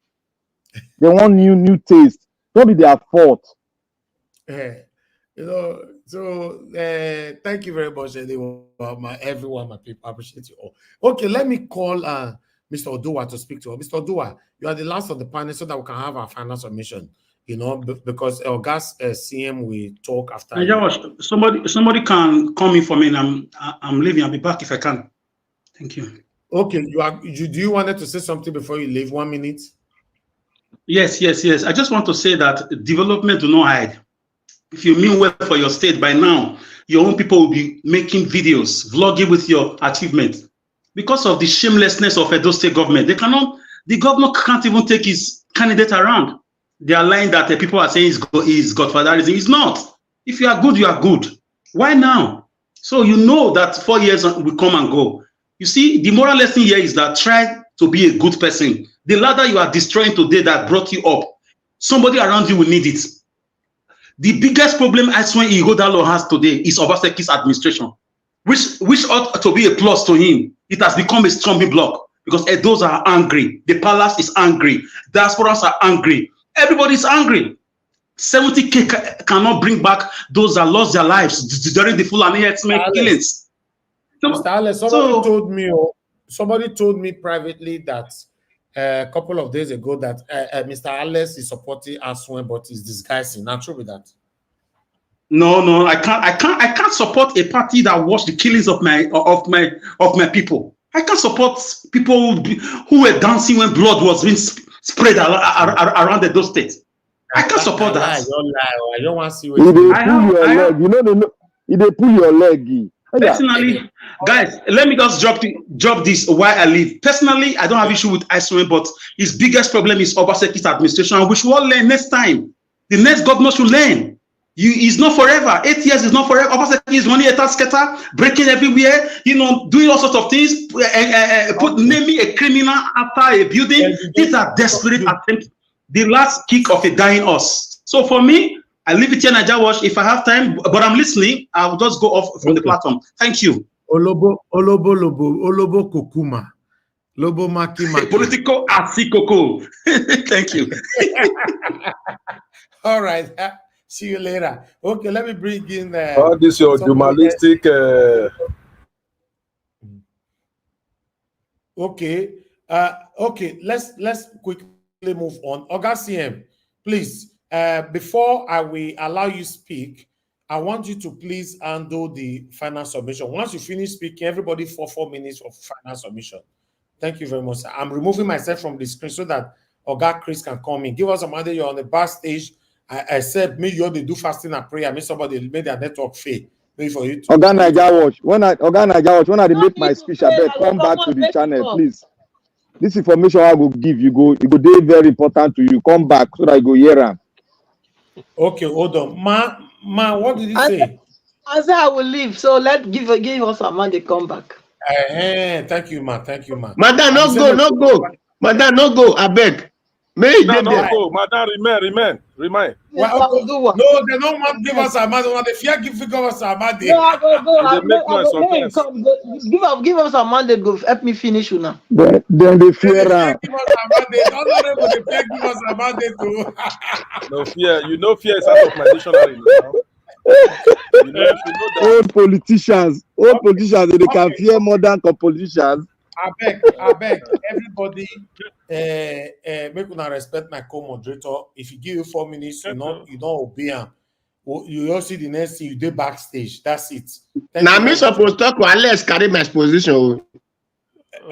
They want new taste. Don't be their fault. You know, so thank you very much, everyone, my people. I appreciate you all. Okay, let me call Mr. Odua to speak to us. Mr. Odua, you are the last of the panel so that we can have our final submission. You know, because August CM will talk after. Somebody can call me for me, and I'm leaving. I'll be back if I can. Thank you. Okay, do you wanted to say something before you leave? 1 minute. Yes. I just want to say that development do not hide. If you mean well for your state, by now, your own people will be making videos, vlogging with your achievements. Because of the shamelessness of Edo State government, the governor can't even take his candidate around. They are lying that people are saying is godfatherism. It's not. If you are good, you are good. Why now? So you know that 4 years will come and go. You see, the moral lesson here is that try to be a good person. The ladder you are destroying today that brought you up, somebody around you will need it. The biggest problem Ighodalo has today is Obaseki's administration, which ought to be a plus to him. It has become a stumbling block because Edos are angry. The palace is angry. Diasporans are angry. Everybody is angry. 70k cannot bring back those that lost their lives during the Fulani herdsmen killings. Mr. Alex, somebody told me privately that a couple of days ago that Mr. Alex is supporting Aswen, but he's disguising. Not true with that. No, I can't support a party that watched the killings of my people. I can't support people who were dancing when blood was being spread around those states. I can't support that. I don't want to see what they pull your leg. Personally, guys, let me just drop this why I leave. Personally, I don't have issue with Iceland, but his biggest problem is Obaseki's administration, which we will learn next time. The next governor should learn. It's not forever. 8 years is not forever. Obaseki is running a tasketa, breaking everywhere, doing all sorts of things, naming a criminal after a building. These are desperate attempts. The last kick of a dying horse. So for me, I leave it here, Naija Watch. If I have time, but I'm listening, I'll just go off from the platform. Thank you. Olobo Kokuma. Lobo Maki. Political Asikoko. Thank you. All right. See you later. Okay, let me bring in all this your journalistic Okay. Okay, let's quickly move on. August CM, please. Before I will allow you speak, I want you to please handle the final submission. Once you finish speaking, everybody for 4 minutes of final submission. Thank you very much, sir. I'm removing myself from the screen so that Oga Chris can come in. Give us a mandate. You're on the backstage. I said, maybe you ought to do fasting and prayer. Maybe somebody made their network fail. Maybe for you to. Oga Naija Watch. When I make my speech, I beg come back to the channel, please. This information I will give you go dey very important to you. Come back so that I go hear am. Okay, hold on. Ma, what did you say? I said I will leave. So give us a man. They come back. Thank you, ma. Thank you, ma. Madam, no go. Madam, no go. I beg. May no go. Madam, remain. Well, okay. No, they don't want to give us a man. They fear give us a man. No, I go. Give us a mandate. Go help me finish you now. Then they fear am. Give us a mandate. Honorable, they fear give us a mandate too. No fear. You know fear is out of my dictionary now. You know that. Old politicians, they can fear more than politicians. I beg, everybody, make una respect my co-moderator. If he give you 4 minutes, you don't obey him. You all see the next thing, you do backstage. That's it. Now, me supposed to talk while let's carry my position.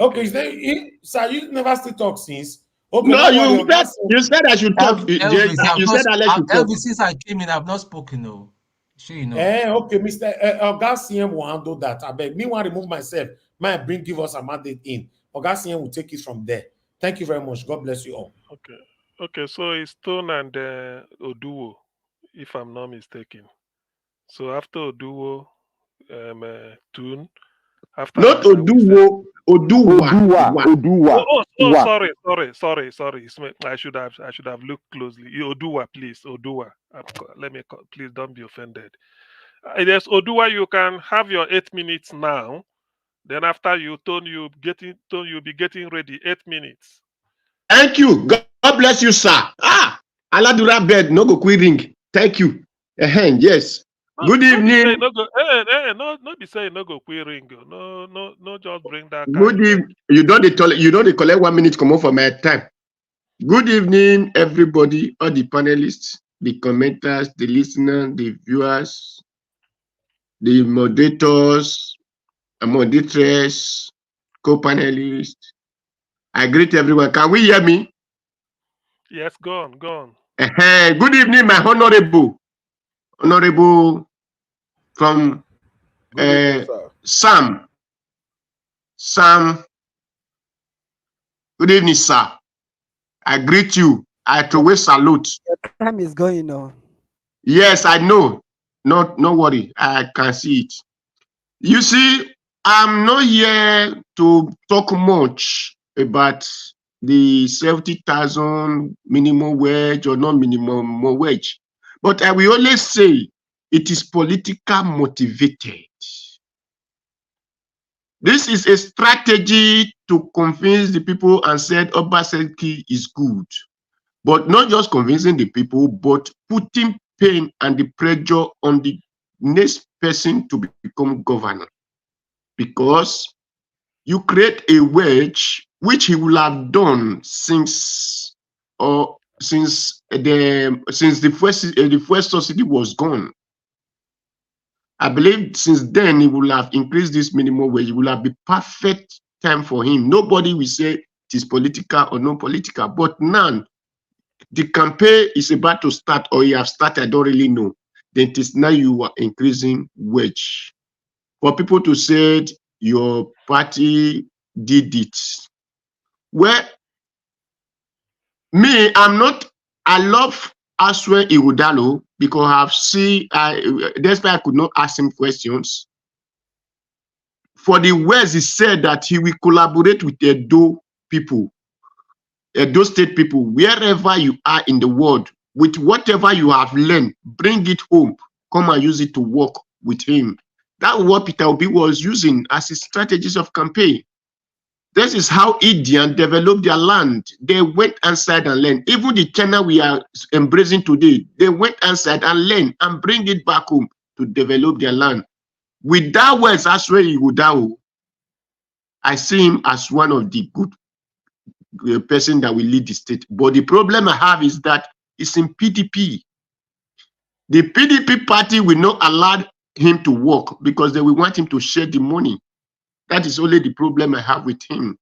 Okay, sir, you never still talk since. Okay, no, you said I should talk. You said I let you talk. Since I came in, I've not spoken. No. Sure, you know. Okay, Mr. Oga CM will handle that. I beg. Me want to remove myself. Give us a mandate in. Oga CM will take it from there. Thank you very much. God bless you all. Okay. So it's Stone and Oduwo, if I'm not mistaken. So after Oduwo, Tune. After not Oduwo, Oduwa. Sorry. I should have looked closely. Oduwa, please. Oduwa. Please don't be offended. There's Oduwa. You can have your 8 minutes now. Then after you you'll be getting ready. 8 minutes. Thank you. God bless you, sir. Aladura bed no go quitting. Thank you. Yes. Good evening. No, be saying no go queering. No, just bring that. Good evening. You don't collect 1 minute come on for my time. Good evening, everybody, all the panelists, the commenters, the listeners, the viewers, the moderators, moderators, co-panelists. I greet everyone. Can we hear me? Yes, go on. Good evening, my honorable from Sam. Good evening, sir. I greet you. I throw salute. Your time is going on. Yes, I know. No worry. I can see it. You see, I'm not here to talk much about the 70,000 minimum wage or not minimum wage. But I will always say it is political motivated. This is a strategy to convince the people and said Obaseki is good. But not just convincing the people, but putting pain and the pressure on the next person to become governor. Because you create a wage which he will have done since the first subsidy was gone. I believe since then he will have increased this minimum wage. It will have been perfect time for him. Nobody will say it is political or non political. But now the campaign is about to start, or you have started. I don't really know. Then it is now you are increasing wage. For people to say your party did it. Well, me, I love Aswe Ighodalo because despite I could not ask him questions. For the words he said that he will collaborate with Edo people, Edo state people, wherever you are in the world, with whatever you have learned, bring it home, come and use it to work with him. That's what Peter Obi was using as his strategies of campaign. This is how Indians developed their land. They went outside and learned. Even the China we are embracing today, they went outside and learned and bring it back home to develop their land. With that words, that's where he would die. I see him as one of the good person that will lead the state. But the problem I have is that it's in PDP. The PDP party will not allow him to work because they will want him to share the money. That is only the problem I have with him.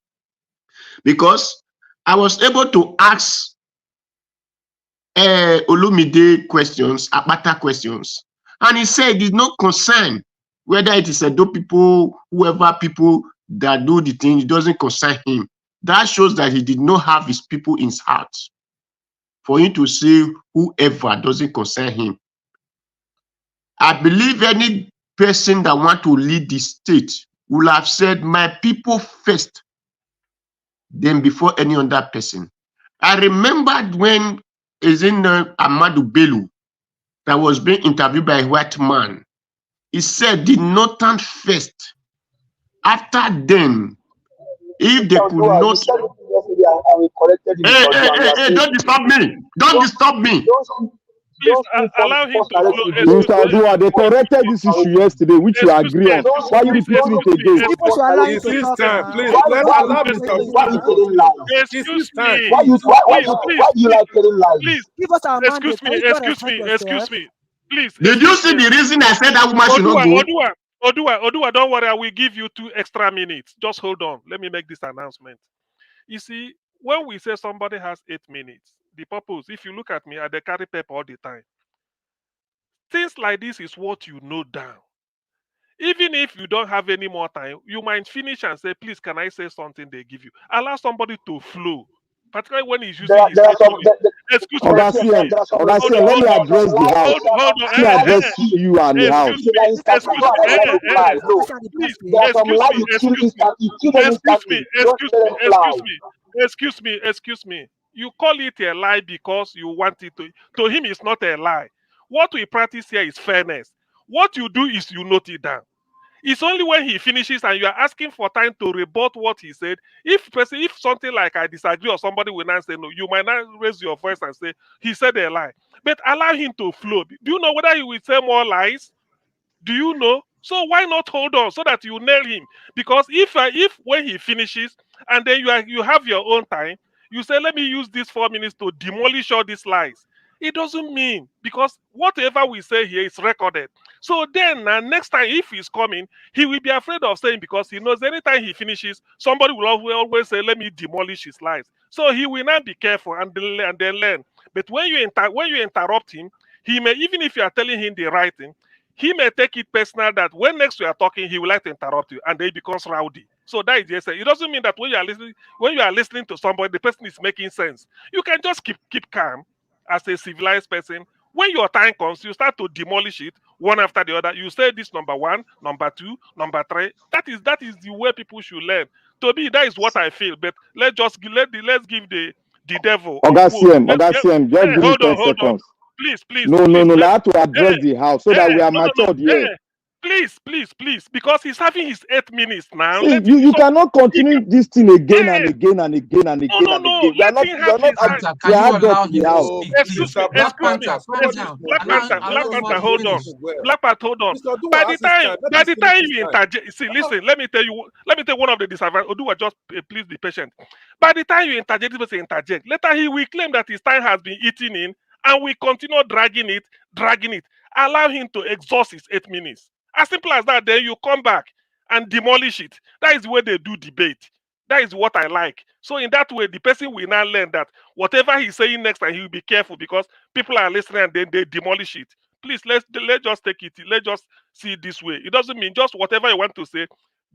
because I was able to ask Olumide questions, Akpata questions, and he said it's not concerned whether it is Edo people, whoever people that do the thing, it doesn't concern him. That shows that he did not have his people in his heart. For him to say whoever doesn't concern him. I believe any person that want to lead the state will have said, my people first, then before any other person. I remembered when Ahmadu Bello that was being interviewed by a white man. He said the northern first. After then, if they could not... Hey, don't disturb me. Don't disturb me. Please allow him to flow. Mr. Adua, they corrected this issue yesterday, which you agree on. Why are you repeating it again? It's his time. Please, let's allow Mr. Adua to excuse me. Why you like telling lies? Please, excuse me. Please. Did you see the reason I said that woman should not go? Odua, don't worry. I will give you 2 extra minutes. Just hold on. Let me make this announcement. You see, when we say somebody has 8 minutes, the purpose, if you look at me, I carry paper all the time. Things like this is what you know down. Even if you don't have any more time, you might finish and say, please, can I say something they give you? Allow somebody to flow. Particularly when he's using his excuse me. Let me address the house. Let me address you and the house. Excuse me. You call it a lie because you want it to him, it's not a lie. What we practice here is fairness. What you do is you note it down. It's only when he finishes and you are asking for time to rebut what he said. If something like I disagree or somebody will not say no, you might not raise your voice and say he said a lie. But allow him to flow. Do you know whether he will say more lies? Do you know? So why not hold on so that you nail him? Because if when he finishes and then you have your own time, you say, let me use these 4 minutes to demolish all these lies. It doesn't mean, because whatever we say here is recorded. So then next time if he's coming, he will be afraid of saying, because he knows anytime he finishes, somebody will always say, let me demolish his lies. So he will not be careful and then learn. But when you interrupt him, he may, even if you are telling him the right thing, he may take it personal that when next you are talking, he will like to interrupt you and then he becomes rowdy. So that is just it. It doesn't mean that when you are listening to somebody, the person is making sense. You can just keep calm as a civilized person. When your time comes, you start to demolish it one after the other. You say this number 1, number 2, number 3. That is the way people should learn. To me, that is what I feel. But let's give the devil. Augustine, just give me 10 seconds. Please. No. I have to address the house so that we are matured here. Please, because he's having his 8 minutes now. See, you cannot continue this thing again and again and again and again and again. We are not adults in the house. Excuse me. Black Panther, hold on. By the time you interject, see, listen, let me tell you one of the disadvantages. Odua, just please be patient. By the time you interject, later he will claim that his time has been eaten in, and we continue dragging it. Allow him to exhaust his 8 minutes. As simple as that, then you come back and demolish it. That is the way they do debate. That is what I like. So in that way, the person will now learn that whatever he's saying next time, he will be careful because people are listening and then they demolish it. Please, let's just take it. Let's just see it this way. It doesn't mean just whatever you want to say,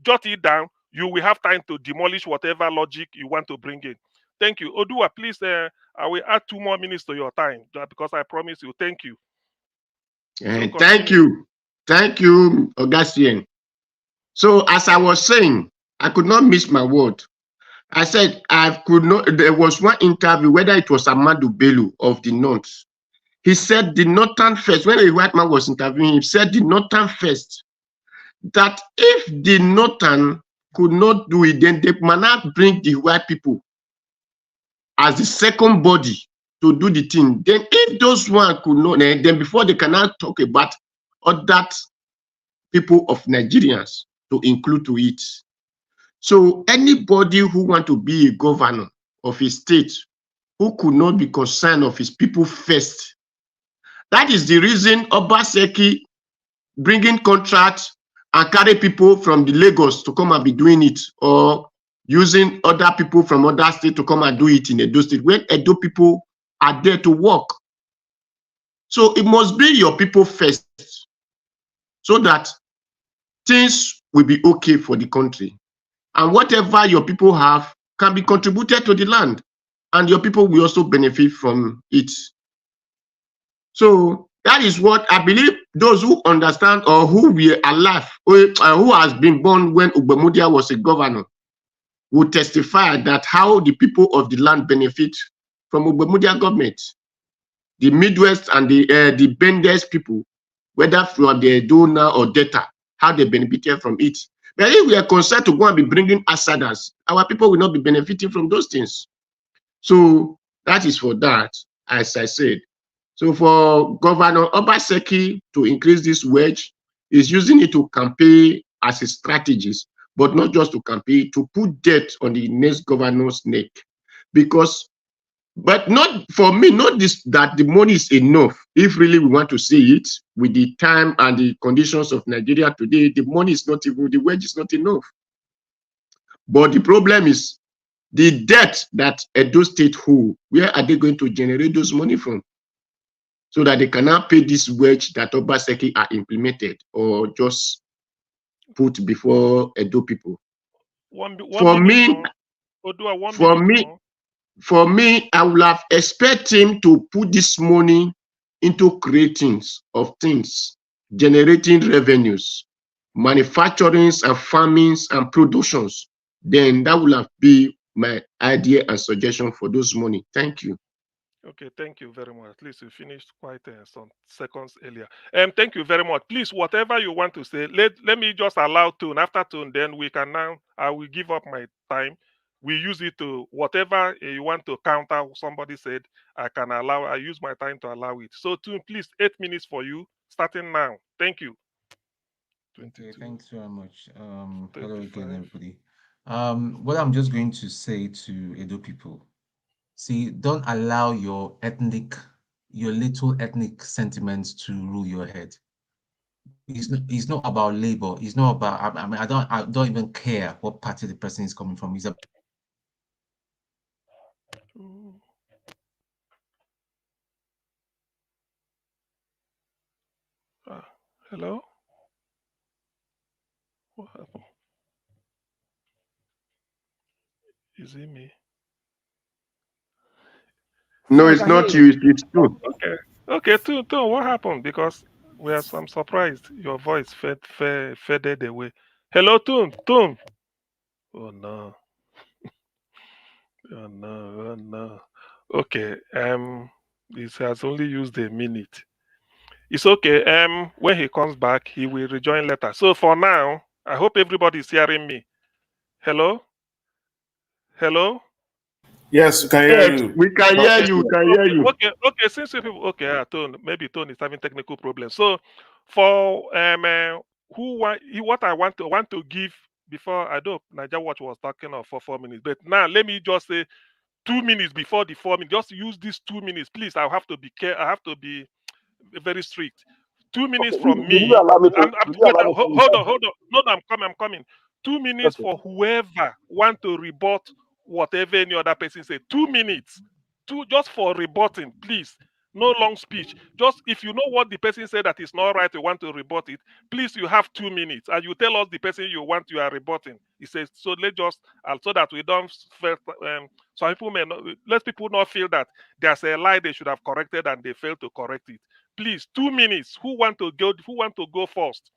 jot it down. You will have time to demolish whatever logic you want to bring in. Thank you. Odua, please, I will add 2 more minutes to your time because I promise you. Thank you. Thank you, Augustine. So as I was saying, I could not miss my word. I said there was one interview, whether it was Ahmadu Bello of the North. He said the Northern first, when a white man was interviewing him, he said the Northern first, that if the Northern could not do it, then they might not bring the white people as the second body to do the thing. Then if those one could not, then before they cannot talk about other people of Nigerians to include to it. So anybody who want to be a governor of a state who could not be concerned of his people first, that is the reason Obaseki bringing contracts and carry people from the Lagos to come and be doing it, or using other people from other states to come and do it in Edo State when Edo people are there to work. So it must be your people first, so that things will be okay for the country. And whatever your people have can be contributed to the land, and your people will also benefit from it. So that is what I believe those who understand or who were alive, or who has been born when Ugbemudia was a governor, will testify that how the people of the land benefit from Ugbemudia government. The Midwest and the Bendes people, whether from the donor or data, how they benefited from it. But if we are concerned to go and be bringing outsiders, our people will not be benefiting from those things. So that is for that, as I said. So for Governor Obaseki to increase this wage, is using it to campaign as a strategist, but not just to campaign, to put debt on the next governor's neck. Because, but not for me, not this that the money is enough. If really we want to see it with the time and the conditions of Nigeria today, the money is not even, the wage is not enough. But the problem is the debt that Edo State hold, where are they going to generate those money from? So that they cannot pay this wage that Obaseki are implemented or just put before Edo people. For me, I would have expected him to put this money into creating of things, generating revenues, manufacturing and farming and productions. Then that would have been my idea and suggestion for those money. Thank you. Okay, thank you very much. At least you finished quite some seconds earlier. Thank you very much. Please, whatever you want to say, let me just allow Tune. After Tune, then we can now, I will give up my time. We use it to, whatever you want to counter somebody said, I use my time to allow it. So Tune, please, 8 minutes for you, starting now. Thank you. Okay, thanks very much. Hello again, everybody. What I'm just going to say to Edo people, see, don't allow your little ethnic sentiments to rule your head. It's not about labor. It's not about, I mean, I don't even care what party the person is coming from. It's about hello? What happened? Is it me? No, it's not you. It's Tune. Okay, Tune, what happened? Because I'm surprised your voice faded away. Hello, Tune. Oh no. Oh no. Okay. This has only used a minute. It's okay. When he comes back, he will rejoin later. So for now, I hope everybody is hearing me. Hello? Yes, we can hear you. We can hear you. We can hear you. Okay. Since you people, maybe Tone is having technical problems. So for what I want to give before, I know Niger Watch was talking for 4 minutes, but now let me just say 2 minutes before the 4 minutes. Just use these 2 minutes, please. I have to be very strict. 2 minutes from me. Hold on. No, I'm coming. 2 minutes for whoever want to rebut whatever any other person said. 2 minutes. Just for rebutting, please. No long speech. Just if you know what the person said that is not right, you want to rebut it, please, you have 2 minutes. And you tell us the person you are rebutting. He says, so let's just, so that we don't feel, so people may not, let people not feel that there's a lie they should have corrected and they failed to correct it. Please, 2 minutes. Who want to go first?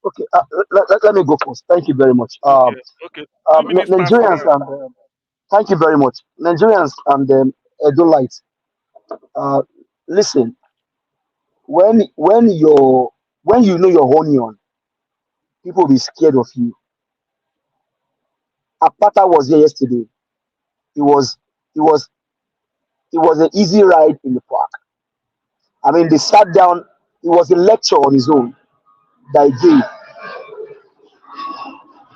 Okay, let me go first. Thank you very much. Okay. 2 minutes Nigerians and thank you very much. Nigerians and Edolites. Listen, when you know your onion, people will be scared of you. Apata was here yesterday. It was an easy ride in the park. I mean, they sat down. It was a lecture on his own that he gave.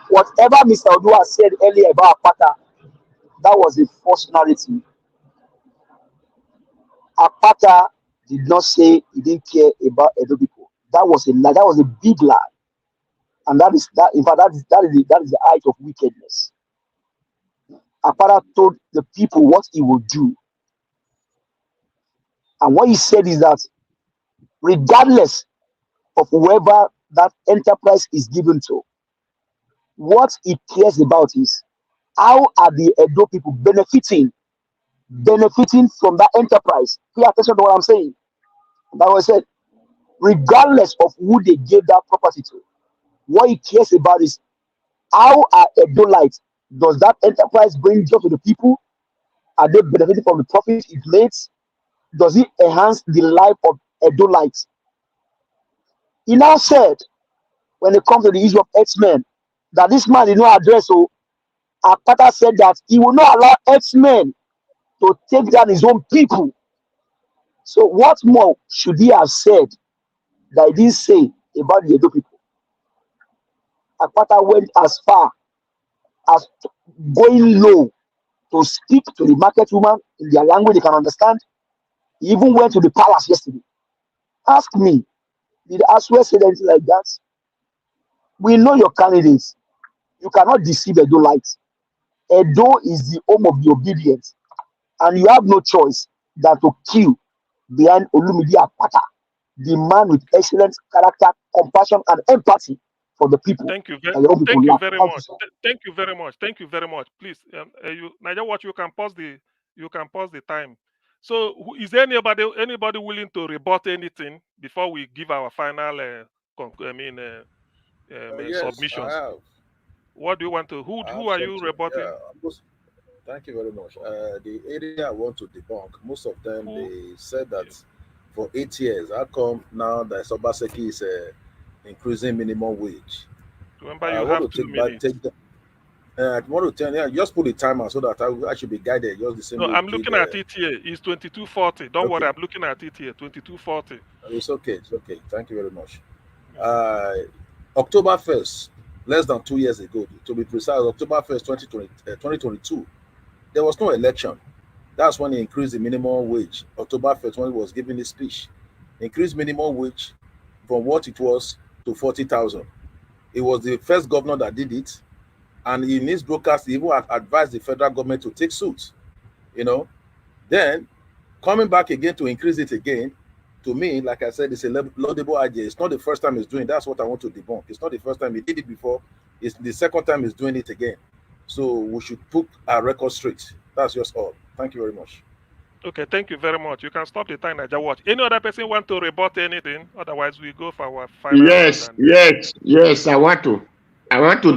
Whatever Mr. Odua said earlier about Apata, that was a false narrative. Apata did not say he didn't care about Edo people. That was a lie. That was a big lie, and that is that. In fact, that is the height of wickedness. Akpata told the people what he would do. And what he said is that regardless of whoever that enterprise is given to, what he cares about is how are the Edo people benefiting from that enterprise. Pay attention to what I'm saying. That was said, regardless of who they gave that property to, what he cares about is how are Edolites, does that enterprise bring joy to the people? Are they benefiting from the profit it makes? Does it enhance the life of Edolites? He now said, when it comes to the issue of X-Men, that this man did not address. So Akpata said that he will not allow X-Men to take down his own people. So what more should he have said that he didn't say about the Edo people? Akpata went as far as going low to speak to the market woman in their language they can understand. He even went to the palace yesterday. Ask me, did Aswe say anything like that? We know your candidates. You cannot deceive Edo lights. Edo is the home of the obedient, and you have no choice than to kill behind Olumide Akpata, the man with excellent character, compassion, and empathy for the people. Thank you. Thank people you laugh. very much. Thank you very much. Thank you very much. Please, Naija Watch, you can pause the time. So, is there anybody willing to rebut anything before we give our final Yes, submissions? I have. What do you want to? Who are you rebutting? Yeah, thank you very much. The area I want to debunk, most of them they said that for 8 years. How come now that Obaseki is increasing minimum wage? Remember, you have 2 minutes. I want to tell you, just put the timer so that I should be guided. Just the same. No, I'm looking at it here. It's 22:40. Don't worry, I'm looking at it here. 22:40. It's okay. It's okay. Thank you very much. October 1st, less than 2 years ago, to be precise, October 1st, 2022, there was no election. That's when he increased the minimum wage. October 1st, when he was giving his speech, increased minimum wage from what it was to 40,000. He was the first governor that did it. And in his broadcast, he even advised the federal government to take suit. Then coming back again to increase it again, to me, like I said, it's a laudable idea. It's not the first time he's doing. That's what I want to debunk. It's not the first time he did it before. It's the second time he's doing it again. So we should put our record straight. That's just all. Thank you very much. Okay, thank you very much. You can stop the time, Naija Watch. Any other person want to rebut anything? Otherwise, we go for our final. Yes. I want to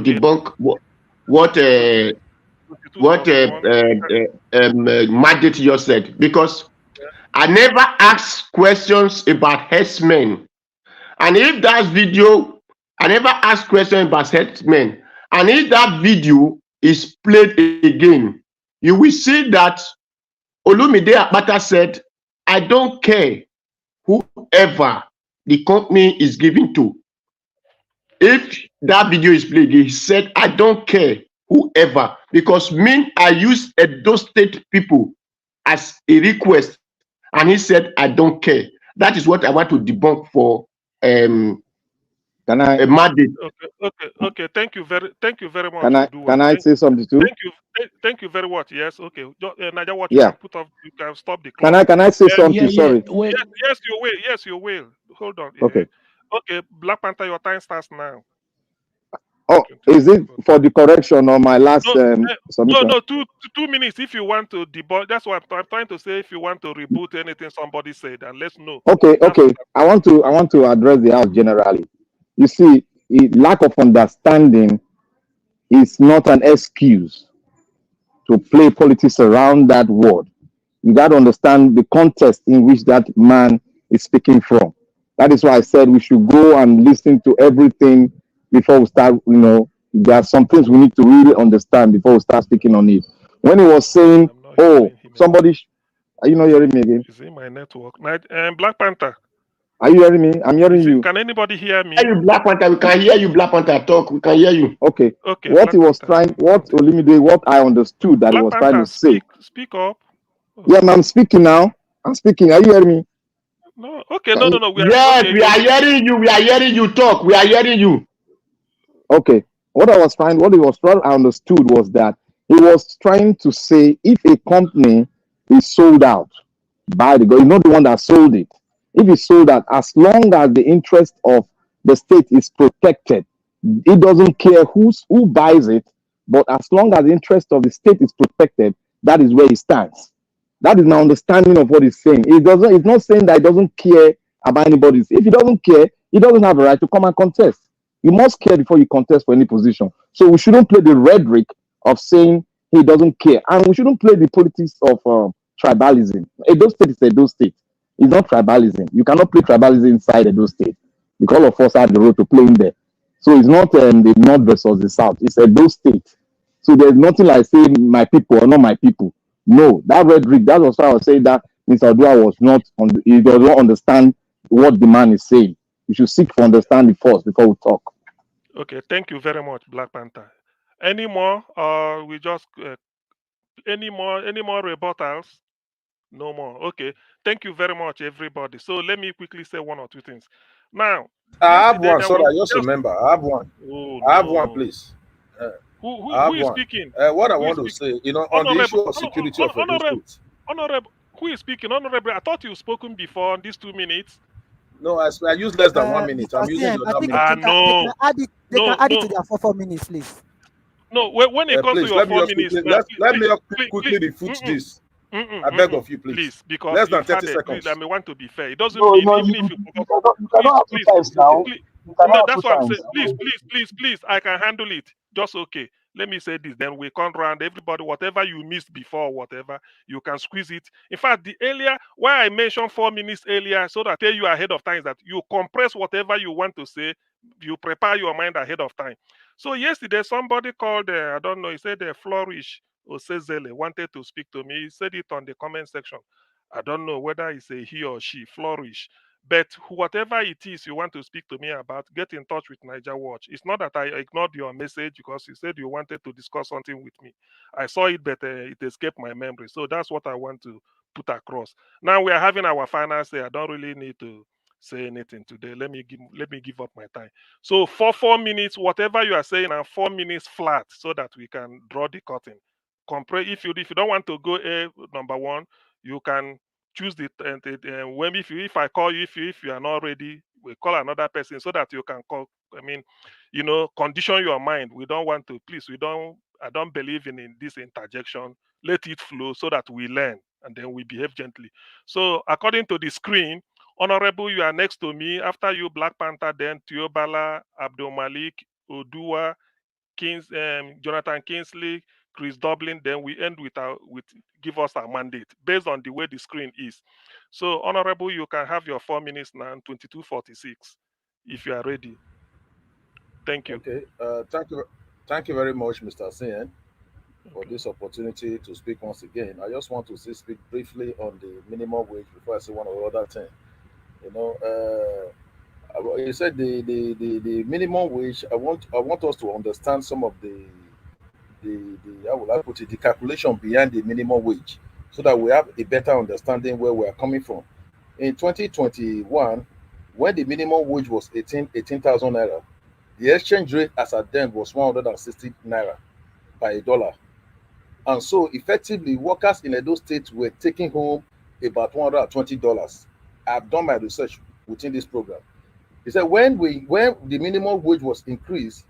debunk what Magic just said, because I never asked questions about herdsmen. And if that video, I never asked questions about herdsmen. And if that video is played again, you will see that Olumide Akpata said, I don't care whoever the company is giving to. If that video is played, he said, I don't care whoever, because I use those state people as a request. And he said, I don't care. That is what I want to debunk for Madrid. Okay. Thank you very much. Can I say something too? Thank you very much. Yes. Okay. Naija Watch, yeah. you can stop the clock. Can I say something? Sorry. Yes, you will. Yes, you will. Hold on. Okay. Okay, Black Panther, your time starts now. Oh, is it for the correction on my last submission? No, 2 minutes if you want to debunk. That's what I'm trying to say. If you want to reboot anything somebody said, and let's know. Okay. I want to address the house generally. You see, lack of understanding is not an excuse to play politics around that word. You got to understand the context in which that man is speaking from. That is why I said we should go and listen to everything before we start. There are some things we need to really understand before we start speaking on it. When he was saying, somebody, are you not hearing me again? Is it my network? Black Panther. Are you hearing me? I'm hearing you. Can anybody hear me? Black Panther, we can hear you. Black Panther, talk. We can hear you. Okay. Okay. What he was trying, what I understood that he was trying to say. Speak up. Yeah, I'm speaking now. I'm speaking. Are you hearing me? No. Okay. No. Yes, we are hearing you. We are hearing you talk. We are hearing you. Okay. What he was trying, I understood was that He was trying to say if a company is sold out by the government, not the one that sold it. If it's sold out, as long as the interest of the state is protected, it doesn't care who buys it, but as long as the interest of the state is protected, that is where it stands. That is my understanding of what he's saying. It's not saying that he doesn't care about anybody's. If he doesn't care, he doesn't have a right to come and contest. You must care before you contest for any position. So we shouldn't play the rhetoric of saying he doesn't care, and we shouldn't play the politics of tribalism. Edo State is Edo State. It's not tribalism. You cannot play tribalism inside Edo State because all of us have the road to play in there. So it's not the North versus the South. It's Edo State. So there's nothing like saying my people or not my people. No, that rhetoric, that was why I was saying that Mr. Odua was not, he does not understand what the man is saying. We should seek for understanding first before we talk. Okay, thank you very much, Black Panther. Any more? We just any more rebuttals? No more. Okay, thank you very much, everybody. So let me quickly say one or two things. Now, I have one. there Sorry, was I just just remember. I have one. oh I have one, no. please. Who is speaking? What I Who is want to speaking? say, you know, on the issue Honorable, of security of Edo State. honorable, who is speaking? Honorable, I thought you've spoken before in these 2 minutes. No, I use less than 1 minute. I'm using the I other think minute. they can add it. They can add it to their 4 minutes, please. No, when it comes please, to your 4 minutes, let me quickly refute this. I beg of you, please. Because Less than you've had 30 seconds. I may want to be fair. It doesn't No, mean no, even you if you cannot have 2 times now. You cannot no, have that's 2 what I'm times. saying. Please, I can handle it. Just okay. Let me say this, then we come round. Everybody, whatever you missed before, whatever, you can squeeze it. In fact, the earlier, why I mentioned 4 minutes earlier, so that I tell you ahead of time, is that you compress whatever you want to say, you prepare your mind ahead of time. So yesterday, somebody called, I don't know, he said Flourish or Sezele wanted to speak to me. He said it on the comment section. I don't know whether it's a he or she, Flourish. But whatever it is you want to speak to me about, get in touch with Niger Watch. It's not that I ignored your message because you said you wanted to discuss something with me. I saw it, but it escaped my memory. So that's what I want to put across. Now we are having our final say. I don't really need to say anything today. Let me give up my time. So for 4 minutes, whatever you are saying, and 4 minutes flat, so that we can draw the curtain. If you don't want to go number one, you can choose the when if I call you, if you are not ready, we call another person so that you can call. I mean, condition your mind. We don't want to. Please, I don't believe in this interjection. Let it flow so that we learn and then we behave gently. So according to the screen, Honorable, you are next to me. After you, Black Panther, then Tiobala, Abdul Malik, Odua, Jonathan Kingsley, Chris Dublin. Then we end with give us our mandate based on the way the screen is. So, Honorable, you can have your 4 minutes now, 22:46, if you are ready. Thank you. Okay. Thank you very much, Mr. Sen, for this opportunity to speak once again. I just want to speak briefly on the minimum wage before I say one or other thing. You know, you said the minimum wage. I want us to understand some of the how will I put it, the calculation behind the minimum wage, so that we have a better understanding where we are coming from. In 2021, when the minimum wage was 18,000 naira, the exchange rate as at then was 160 naira per dollar. And so effectively, workers in Edo State were taking home about $120. I've done my research within this program. He said when the minimum wage was increased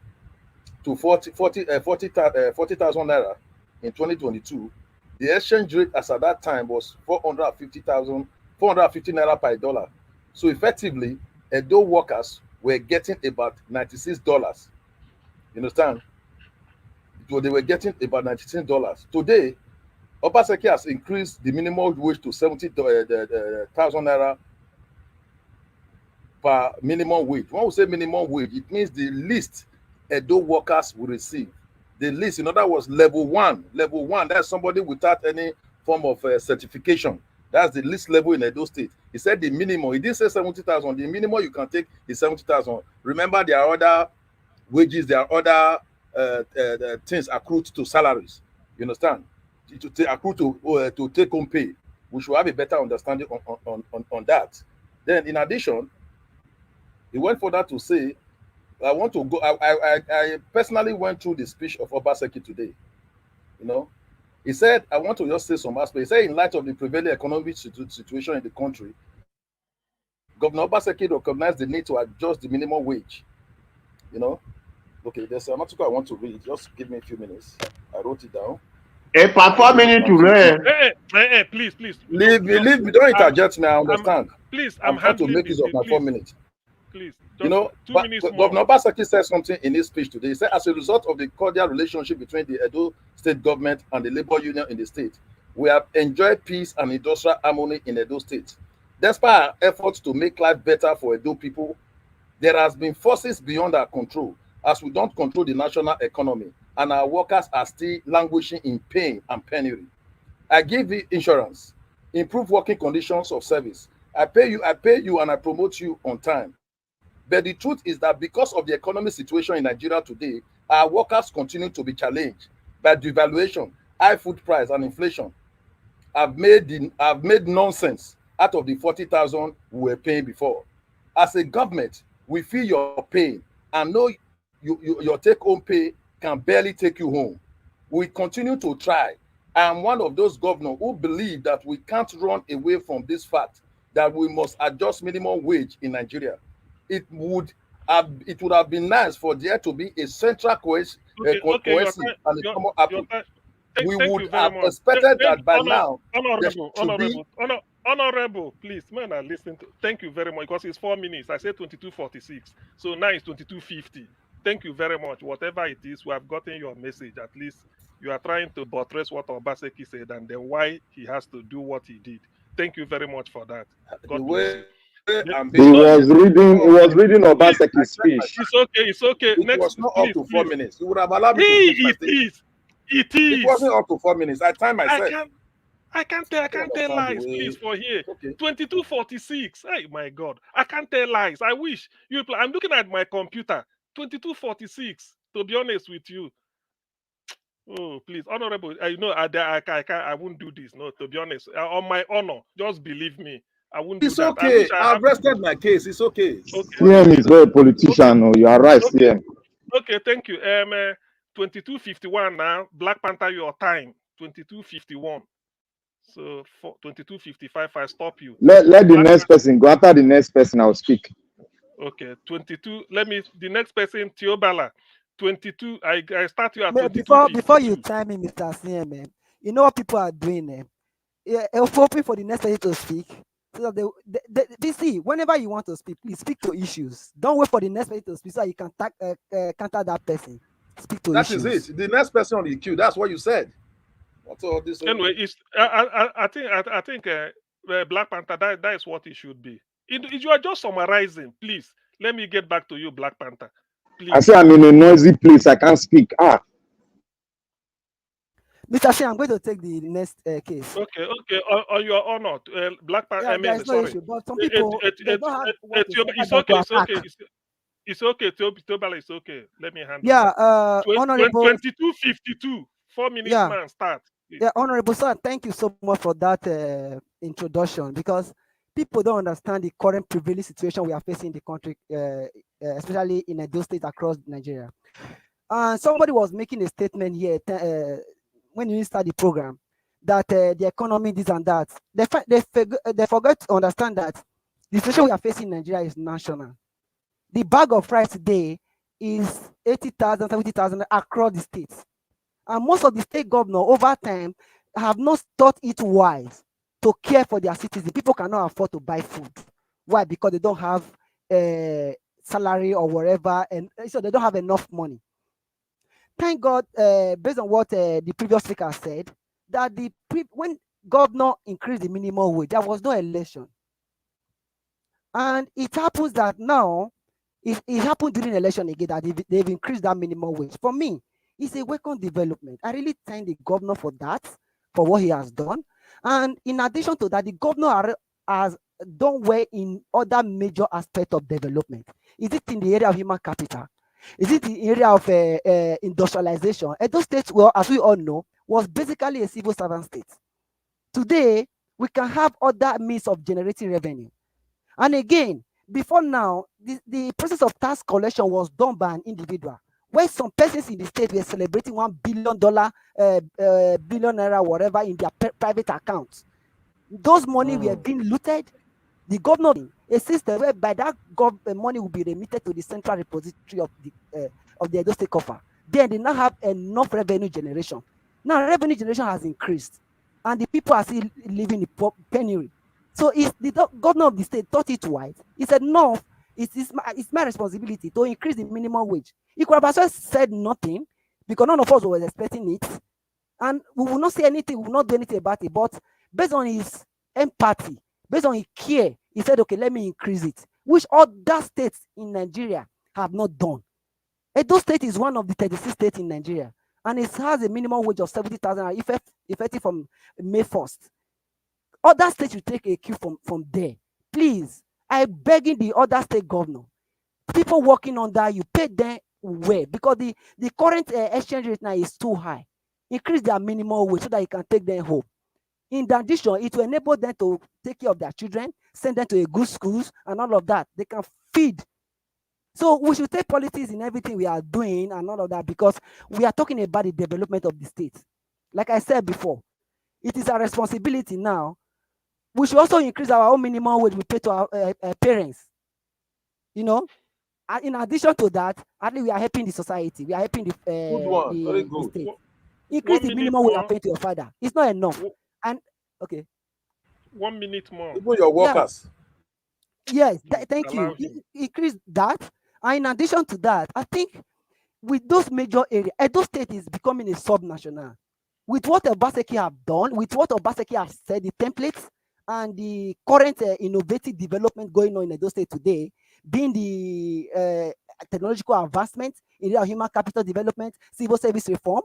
to 40,000 naira in 2022, the exchange rate as at that time was 450 naira per dollar. So effectively, Edo workers were getting about $96. You understand? So they were getting about $96. Today, Obaseki has increased the minimum wage to 70,000 naira per minimum wage. When we say minimum wage, it means the least Edo workers will receive. The least, in other words, level one. Level one, that's somebody without any form of certification. That's the least level in Edo State. He said the minimum. He didn't say 70,000. The minimum you can take is 70,000. Remember, there are other wages. There are other things accrued to salaries. You understand? To accrue to take home pay. We should have a better understanding on that. Then, in addition, he went further to say, I want to go. I personally went through the speech of Obaseki today. You know, he said, I want to just say some aspects. He said, in light of the prevailing economic situation in the country, Governor Obaseki recognized the need to adjust the minimum wage. You know, okay, there's an article I want to read. Just give me a few minutes. I wrote it down. A 4 minutes to read. Please. Leave me. Don't interject me. I understand. I'm trying to handling make this. use of my 4 minutes. Please, You know, 2 but minutes more. Governor Obaseki said something in his speech today. He said, as a result of the cordial relationship between the Edo state government and the labor union in the state, we have enjoyed peace and industrial harmony in Edo state. Despite our efforts to make life better for Edo people, there has been forces beyond our control, as we don't control the national economy, and our workers are still languishing in pain and penury. I give you insurance, improve working conditions of service. I pay you, and I promote you on time. But the truth is that because of the economic situation in Nigeria today, our workers continue to be challenged by devaluation, high food price, and inflation. Have made nonsense out of the 40,000 we were paying before. As a government, we feel your pain and know your take-home pay can barely take you home. We continue to try. I am one of those governors who believe that we can't run away from this fact that we must adjust minimum wage in Nigeria. It would have been nice for there to be a central cohesive and a common approach. We Thank would you very have much. expected that by now there should be. Honorable, please, man, I listen to. Thank you very much because it's 4 minutes. I said 22:46, so now it's 22:50. Thank you very much. Whatever it is, we have gotten your message. At least you are trying to buttress what Obaseki said and then why he has to do what he did. Thank you very much for that. God bless you. He was reading Obaseki's speech. It's okay. It Next, was not please, up to please. 4 minutes. You would have allowed me to finish my statement. It is. It wasn't up to 4 minutes. I timed myself. I can't tell lies, please, for here. Okay. 22:46. Hey, my God. I can't tell lies. I wish you. I'm looking at my computer. 22:46. To be honest with you. Oh, please, honorable. I won't do this. No, to be honest, on my honor, just believe me. I won't do that. Okay. I've rested my case. It's okay. CM is not a politician. No, you are right, CM. Okay, thank you. 22:51 now. Black Panther, your time. 22:51. So 22:55, I stop you. Let the next person go. After the next person, I'll speak. Okay, 22. The next person, Teobala. 22. I start you at 22. Before you time me, Mr. CM, you know what people are doing? Hoping for the next person to speak. So that they see, whenever you want to speak, please speak to issues. Don't wait for the next person to speak so you can counter that person. Speak to issues. That is it. The next person on the queue. That's what you said. What's all this? Anyway, I think Black Panther. That is what it should be. You are just summarizing. Please let me get back to you, Black Panther. Please. I say I'm in a noisy place. I can't speak. Mr. Shea, I'm going to take the next case. Okay. On your honor, Black Panther. Yeah, there's no issue, but some people they don't have what to say. It's okay. Tobala, it's okay. Let me handle. Yeah, honorable. 22:52. 4 minutes, man. Start. Yeah, honorable sir. Thank you so much for that introduction, because people don't understand the current prevailing situation we are facing in the country, especially in Edo State across Nigeria. And somebody was making a statement here when you start the program that the economy, this and that. They forgot to understand that the situation we are facing in Nigeria is national. The bag of rice today is 80,000, 70,000 across the states. And most of the state governors over time have not thought it wise to care for their citizens. People cannot afford to buy food. Why? Because they don't have a salary or whatever, and so they don't have enough money. Thank God, based on what the previous speaker said, that when governor increased the minimum wage, there was no election. And it happens that now, it happened during election again, that they've increased that minimum wage. For me, it's a welcome development. I really thank the governor for that, for what he has done. And in addition to that, the governor has done well in other major aspects of development. Is it in the area of human capital? Is it the area of industrialization? Edo State, well, as we all know, was basically a civil servant state. Today, we can have other means of generating revenue. And again, before now, the process of tax collection was done by an individual. where some persons in the state were celebrating $1 billion, billion naira, whatever, in their private accounts. Those money were being looted. The governor, a system whereby that money will be remitted to the central repository of the Edo State coffer. Then they now have enough revenue generation. Now revenue generation has increased, and the people are still living in penury. So if the governor of the state thought it wise, he said, no, it's my responsibility to increase the minimum wage. He could have said nothing, because none of us was expecting it, and we will not say anything, we will not do anything about it. But based on his empathy, based on his care, he said, okay, let me increase it, which other states in Nigeria have not done. Edo State is one of the 36 states in Nigeria, and it has a minimum wage of 70,000 effective from May 1st. Other states should take a cue from there. Please, I begging the other state governor, people working on that, you pay them well, because the current exchange rate now is too high. Increase their minimum wage so that you can take them home. In addition, it will enable them to take care of their children, send them to a good schools, and all of that. They can feed. So we should take politics in everything we are doing and all of that, because we are talking about the development of the state. Like I said before, it is our responsibility now. We should also increase our own minimum wage we pay to our parents. You know, and in addition to that, at least we are helping the society. We are helping the state. Increase the minimum wage you pay to your father. It's not enough. And okay, 1 minute more. Even your workers. Yes, thank you. Increase that. And in addition to that, I think with those major areas, Edo State is becoming a sub-national. With what Obaseki have done, with what Obaseki have said, the templates and the current innovative development going on in Edo State today, being the technological advancement in human capital development, civil service reform,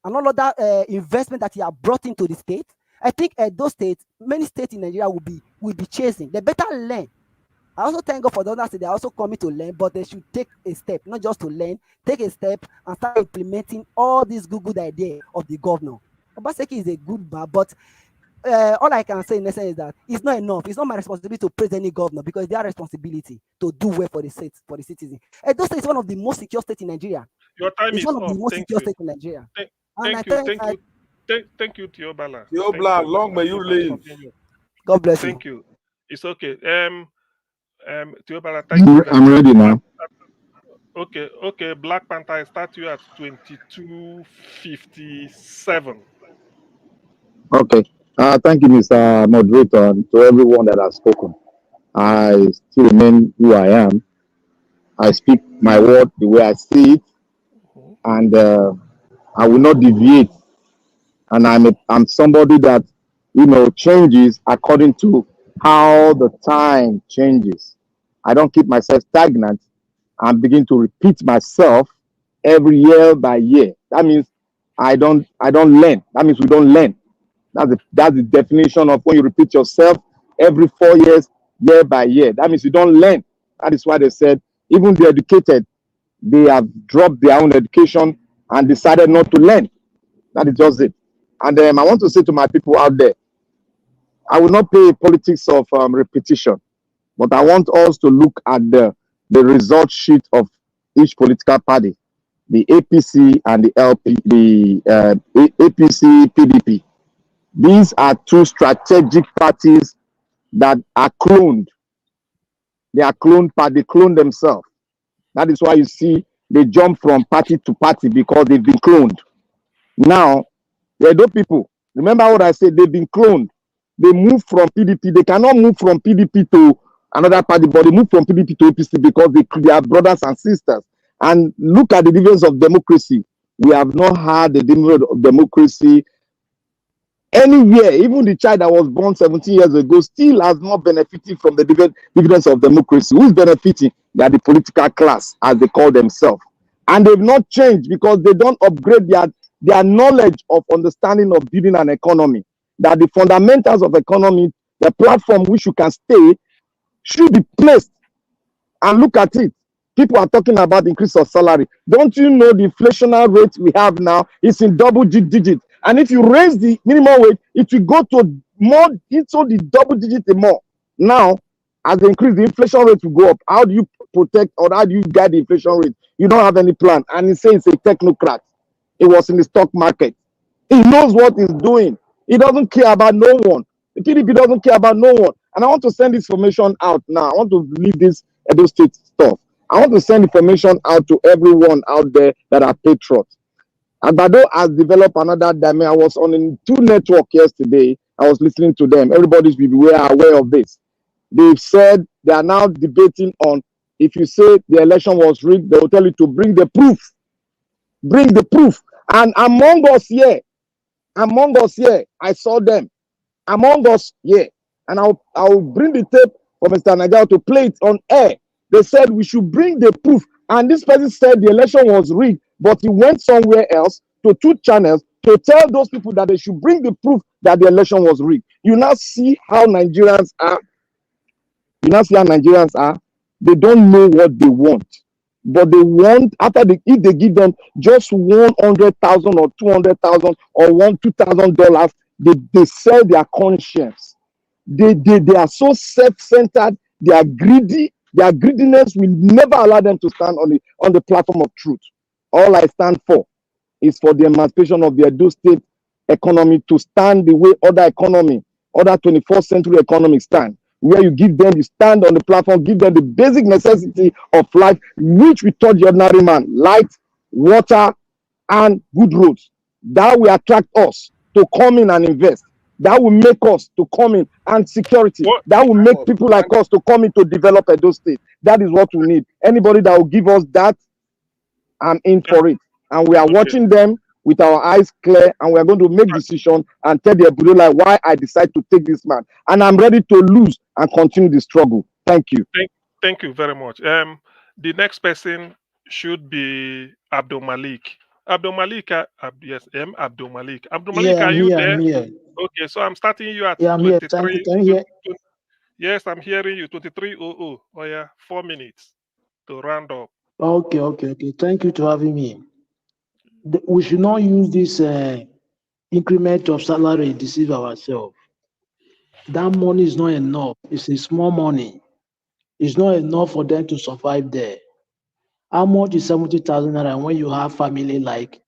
and all of that investment that he have brought into the state, I think Edo State, many states in Nigeria will be chasing. They better learn. I also thank God for the others that they are also coming to learn, but they should take a step, not just to learn, take a step and start implementing all these good ideas of the governor. Obaseki is a good man, but all I can say in essence is that it's not enough. It's not my responsibility to praise any governor, because it's their responsibility to do well for the state, for the citizens. Edo State is one of the most secure states in Nigeria. Your time is one of up. the most Thank secure you. states in Nigeria. Thank you, Teobala. Teobala, long may you live. God bless you. Thank you. It's okay. Teobala, thank you. I'm ready now. Okay. Black Panther, I start you at 22:57. Okay. Thank you, Mr. Moderator, and to everyone that has spoken. I still remain who I am. I speak my word the way I see it, and I will not deviate. And I'm somebody that, changes according to how the time changes. I don't keep myself stagnant and begin to repeat myself every year by year. That means I don't learn. That means we don't learn. That's the definition of when you repeat yourself every 4 years, year by year. That means you don't learn. That is why they said even the educated, they have dropped their own education and decided not to learn. That is just it. And I want to say to my people out there, I will not play politics of repetition, but I want us to look at the result sheet of each political party, the APC and the LP, the APC, PDP. These are two strategic parties that are cloned. They are cloned, but they clone themselves. That is why you see they jump from party to party, because they've been cloned. Now, the Edo people, remember what I said, they've been cloned. They move from PDP. They cannot move from PDP to another party, but they move from PDP to APC because they are brothers and sisters. And look at the difference of democracy. We have not had the difference of democracy anywhere. Even the child that was born 17 years ago still has not benefited from the dividends of democracy. Who's benefiting? They are the political class, as they call themselves. And they've not changed because they don't upgrade their knowledge of understanding of building an economy. That the fundamentals of economy, the platform which you can stay, should be placed. And look at it. People are talking about increase of salary. Don't you know the inflationary rate we have now is in double digit? And if you raise the minimum wage, it will go to more into the double digit more. Now, as they increase, the inflation rate will go up. How do you protect or how do you guide the inflation rate? You don't have any plan. And he says he's a technocrat. He was in the stock market. He knows what he's doing. He doesn't care about no one. The PDP doesn't care about no one. And I want to send this information out now. I want to leave this Edo State stuff. I want to send information out to everyone out there that are patriots. Agbado has developed another dimension. I was on a 2 network yesterday. I was listening to them. Everybody's aware of this. They've said they are now debating on if you say the election was rigged, they will tell you to bring the proof. Bring the proof. And among us here, I saw them. Among us here. And I'll bring the tape for Mr. Nigel to play it on air. They said we should bring the proof. And this person said the election was rigged, but he went somewhere else to 2 channels to tell those people that they should bring the proof that the election was rigged. You now see how Nigerians are. They don't know what they want. But they want, if they give them just 100,000 or 200,000 or $2,000, they sell their conscience. They are so self-centered. They are greedy. Their greediness will never allow them to stand on the platform of truth. All I stand for is for the emancipation of the Edo State economy to stand the way other 21st century economies stand. Where you stand on the platform, give them the basic necessity of life, which we taught the ordinary man: light, water, and good roads. That will attract us to come in and invest. That will make us to come in, and security. That will make people like us to come in to develop Edo State. That is what we need. Anybody that will give us that, I'm in for it. And we are watching them with our eyes clear, and we are going to make decision and tell the Ebudula why I decide to take this man. And I'm ready to lose and continue the struggle. Thank you. Thank you very much. The next person should be Abdul Malik. Abdul Malik, yes, Abdul Malik. Abdul Malik, Yeah, are you there? I'm here. Okay, so I'm starting you at Yeah, I'm here. 23. Thank you. Yes, I'm hearing you. 23:00. Oh yeah, 4 minutes to round up. Okay. Thank you for having me. We should not use this increment of salary to deceive ourselves. That money is not enough. It's a small money. It's not enough for them to survive there. How much is 70,000 naira when you have family like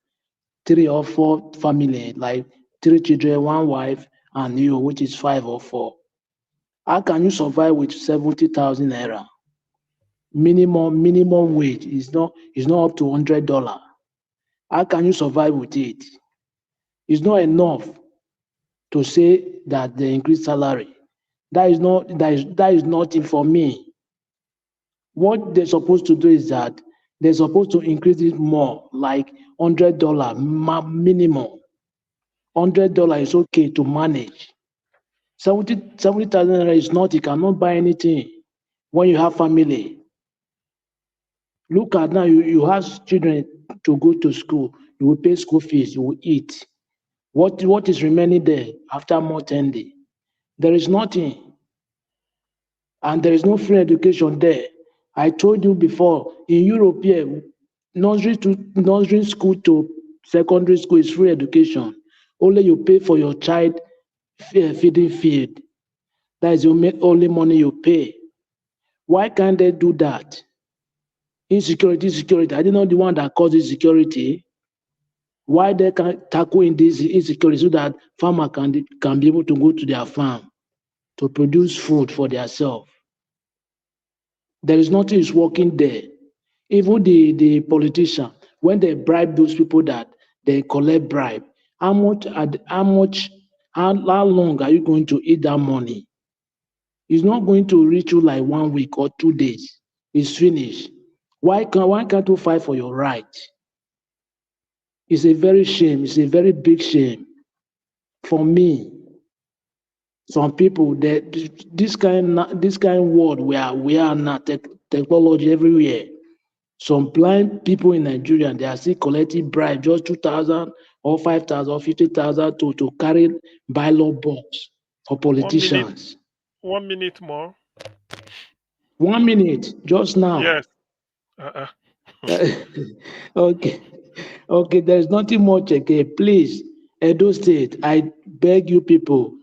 3 or 4 family, like 3 children, 1 wife, and you, which is 5 or 4? How can you survive with 70,000 naira? Minimum wage is not up to $100. How can you survive with it? It's not enough to say that they increase salary. That is nothing for me. What they're supposed to do is that they're supposed to increase it more, like $100 minimum. $100 is okay to manage. 70,000 naira is not. You cannot buy anything when you have family. Look at now, you have children to go to school. You will pay school fees. You will eat. What is remaining there after more 10 days? There is nothing. And there is no free education there. I told you before, in Europe here, nursery school to secondary school is free education. Only you pay for your child feeding feed. That is the only money you pay. Why can't they do that? Insecurity. I didn't know the one that causes insecurity. Why they can't tackle in this insecurity so that farmer can be able to go to their farm to produce food for themselves. There is nothing is working there. Even the politician, when they bribe those people that they collect bribe, how long are you going to eat that money? It's not going to reach you like 1 week or 2 days. It's finished. Why can't you fight for your right? It's a very shame. It's a very big shame for me. Some people that this kind world where we are now, technology everywhere. Some blind people in Nigeria, they are still collecting bribe, just 2,000 or 5,000 or 50,000 to carry ballot box for politicians. 1 minute more. 1 minute, just now. Yes. Okay, there's nothing much again. Please, Edo State, I beg you people,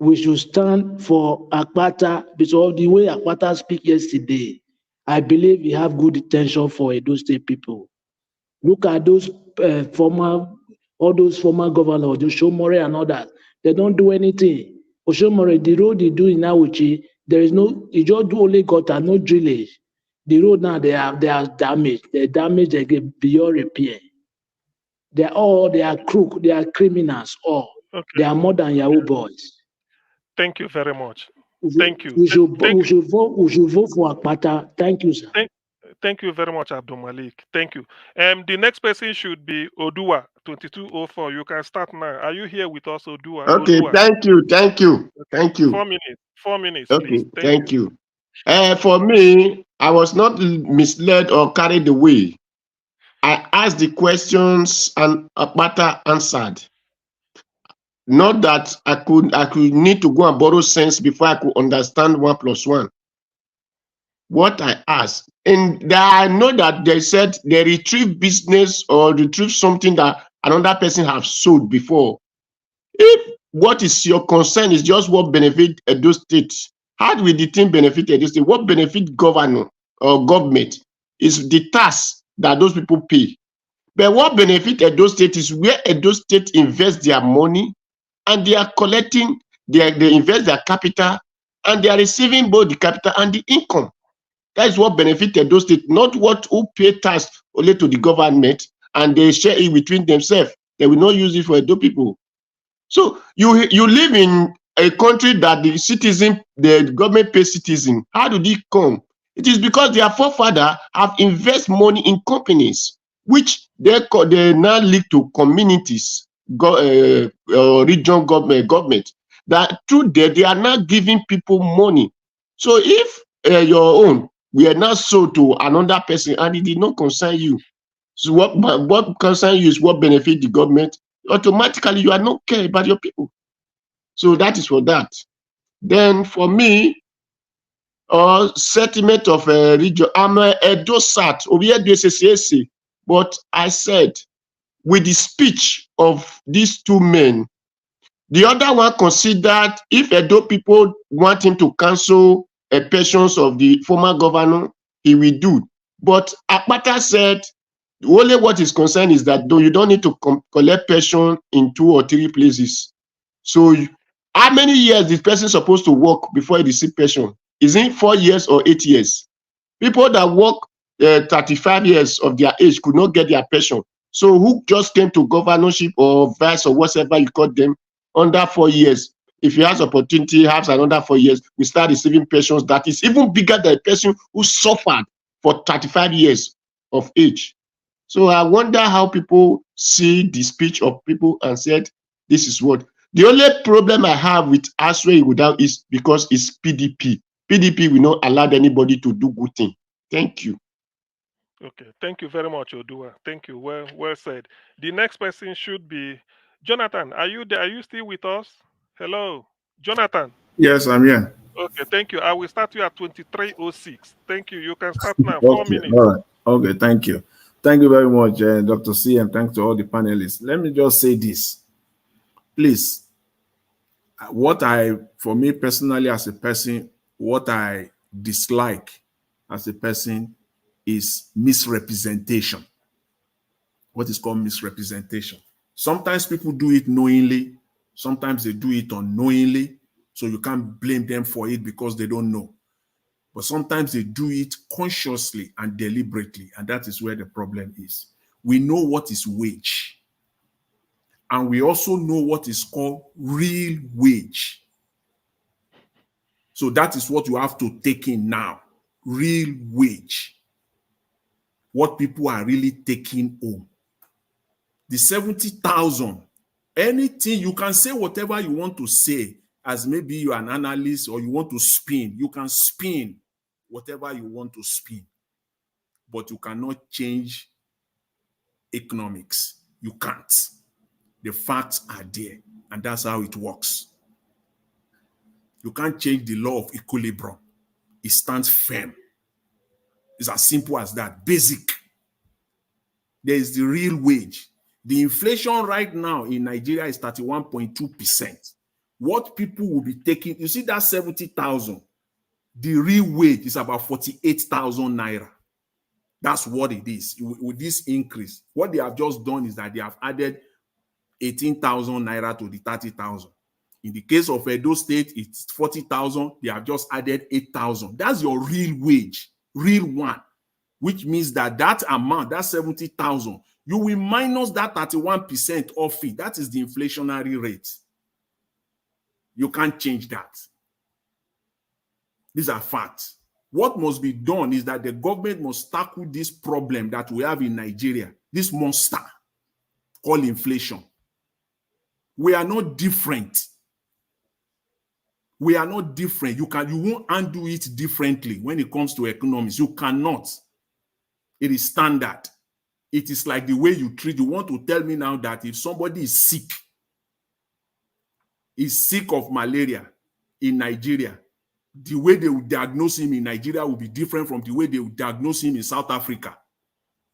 we should stand for Akpata, because of the way Akpata speak yesterday. I believe he have good intention for those state people. Look at those all those former governors, Oshomore and others. They don't do anything. Oshomore, the road they do in Awuchi, there is no, you just do only gutter, no drillage. The road now they are damaged. They're damaged, they get beyond repair. They are crook, they are criminals, all. Okay. They are more than Yahoo boys. Thank you very much. Thank you. We should vote for Akpata. Thank you, sir. Thank you very much, Abdul Malik. Thank you. The next person should be Odua 2204. You can start now. Are you here with us, Odua? Okay, Odua. thank you. 4 minutes. 4 minutes, Okay, please. thank you. For me, I was not misled or carried away. I asked the questions and Akpata answered. Not that I could need to go and borrow sense before I could understand 1 + 1. What I asked, and I know that they said they retrieve business or retrieve something that another person have sold before. If what is your concern is just what benefit Edo State, how will the thing benefit Edo State? What benefit governor or government is the tax that those people pay. But what benefit Edo State is where Edo State invests their money and they are collecting, they invest their capital and they are receiving both the capital and the income. That is what benefited those states, not who pay tax only to the government and they share it between themselves. They will not use it for Edo people. So you live in a country that the government pays citizen. How did it come? It is because their forefathers have invested money in companies, which they now lead to communities, regional government. That through that they are now giving people money. So if your own, we are now sold to another person and it did not concern you. So what concern you is what benefit the government. Automatically, you are not care about your people. So that is for that. Then for me, settlement of a region, I'm a DOSAT, but I said, with the speech of these two men, the other one considered if Edo people want him to cancel pensions of the former governor, he will do. But Akpata said, only what is concerned is that though you don't need to collect pension in 2 or 3 places. So how many years is person supposed to work before he receive pension? Is it 4 years or 8 years? People that work 35 years of their age could not get their pension. So who just came to governorship or vice or whatever you call them under 4 years? If he has opportunity, has another 4 years, we start receiving pensions that is even bigger than a person who suffered for 35 years of age. So I wonder how people see the speech of people and said, this is what. The only problem I have with Aswe Ighodalo is because it's PDP. PDP will not allow anybody to do good thing. Thank you. Okay, thank you very much, Odua. Thank you. Well said. The next person should be Jonathan. Are you there? Are you still with us? Hello, Jonathan. Yes, I'm here. Okay, thank you. I will start you at 23:06. Thank you. You can start now. 4 minutes. All right. Okay, thank you. Thank you very much, Dr. C, and thanks to all the panelists. Let me just say this. Please, for me personally as a person, what I dislike as a person is misrepresentation. What is called misrepresentation. Sometimes people do it knowingly. Sometimes they do it unknowingly. So you can't blame them for it because they don't know. But sometimes they do it consciously and deliberately. And that is where the problem is. We know what is wage. And we also know what is called real wage. So that is what you have to take in now. Real wage. What people are really taking home. The 70,000, anything, you can say whatever you want to say, as maybe you're an analyst or you want to spin, you can spin whatever you want to spin, but you cannot change economics. You can't. The facts are there, and that's how it works. You can't change the law of equilibrium. It stands firm. It's as simple as that, basic. There is the real wage. The inflation right now in Nigeria is 31.2%. What people will be taking, you see that 70,000, The real wage is about 48,000 naira. That's what it is. With this increase, what they have just done is that they have added 18,000 naira to the 30,000. In the case of Edo State, it's 40,000. They have just added 8,000. That's your real wage, real one, which means that that amount, that 70,000, you will minus that 31% off it. That is the inflationary rate. You can't change that. These are facts. What must be done is that the government must tackle this problem that we have in Nigeria, this monster called inflation. We are not different. We are not different. You won't undo it differently when it comes to economics. You cannot. It is standard. It is like the way you treat. You want to tell me now that if somebody is sick of malaria in Nigeria, the way they will diagnose him in Nigeria will be different from the way they will diagnose him in South Africa.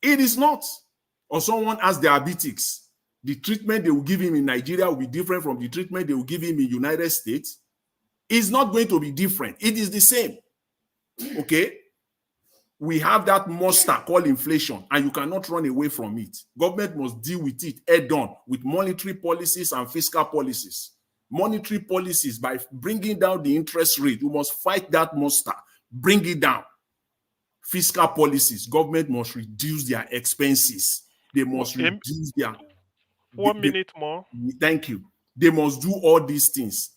It is not. Or someone has diabetes. The treatment they will give him in Nigeria will be different from the treatment they will give him in the United States. It's not going to be different. It is the same. Okay? We have that monster called inflation, and you cannot run away from it. Government must deal with it head-on with monetary policies and fiscal policies. Monetary policies, by bringing down the interest rate, you must fight that monster, bring it down. Fiscal policies, government must reduce their expenses. They must reduce their... 1 minute more. Thank you. They must do all these things.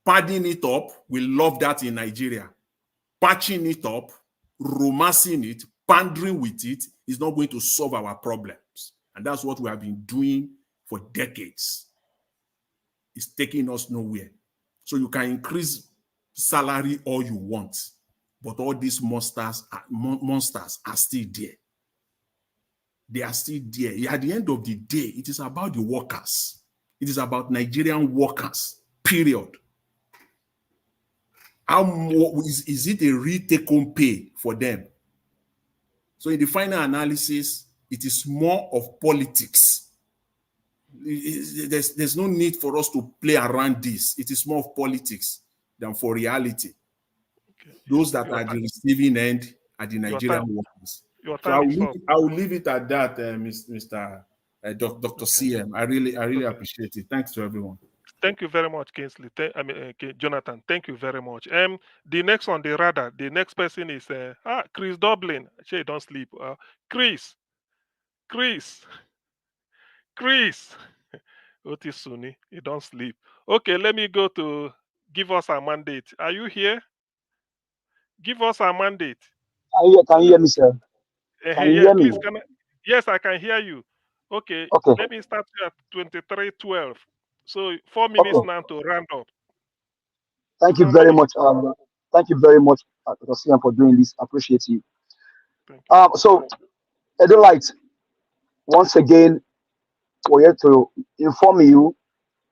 Padding it up, we love that in Nigeria. Patching it up, romancing it, pandering with it is not going to solve our problems. And that's what we have been doing for decades. It's taking us nowhere. So you can increase salary all you want, but all these monsters are still there. They are still there. At the end of the day, it is about the workers. It is about Nigerian workers, period. Is it a real take-home pay for them? So in the final analysis, it is more of politics. There's no need for us to play around this. It is more of politics than for reality. Okay. Those that are the receiving end are the Nigerian workers. So I will leave it at that, Mr. Dr. CM. I really appreciate it. Thanks to everyone. Thank you very much, Kingsley. Jonathan, thank you very much. The next on the radar, the next person is Chris Dublin. Actually, don't sleep. Chris. Otis Suni, you don't sleep. Okay, let me go to give us a mandate. Are you here? Give us a mandate. Can you hear me, sir? Can you hear me? Yes, I can hear you. Okay, let me start at 23:12. So 4 minutes now to round up. Thank you very much. Thank you very much, Dr. CM, for doing this. I appreciate you. So, Edolite, once again, we're here to inform you,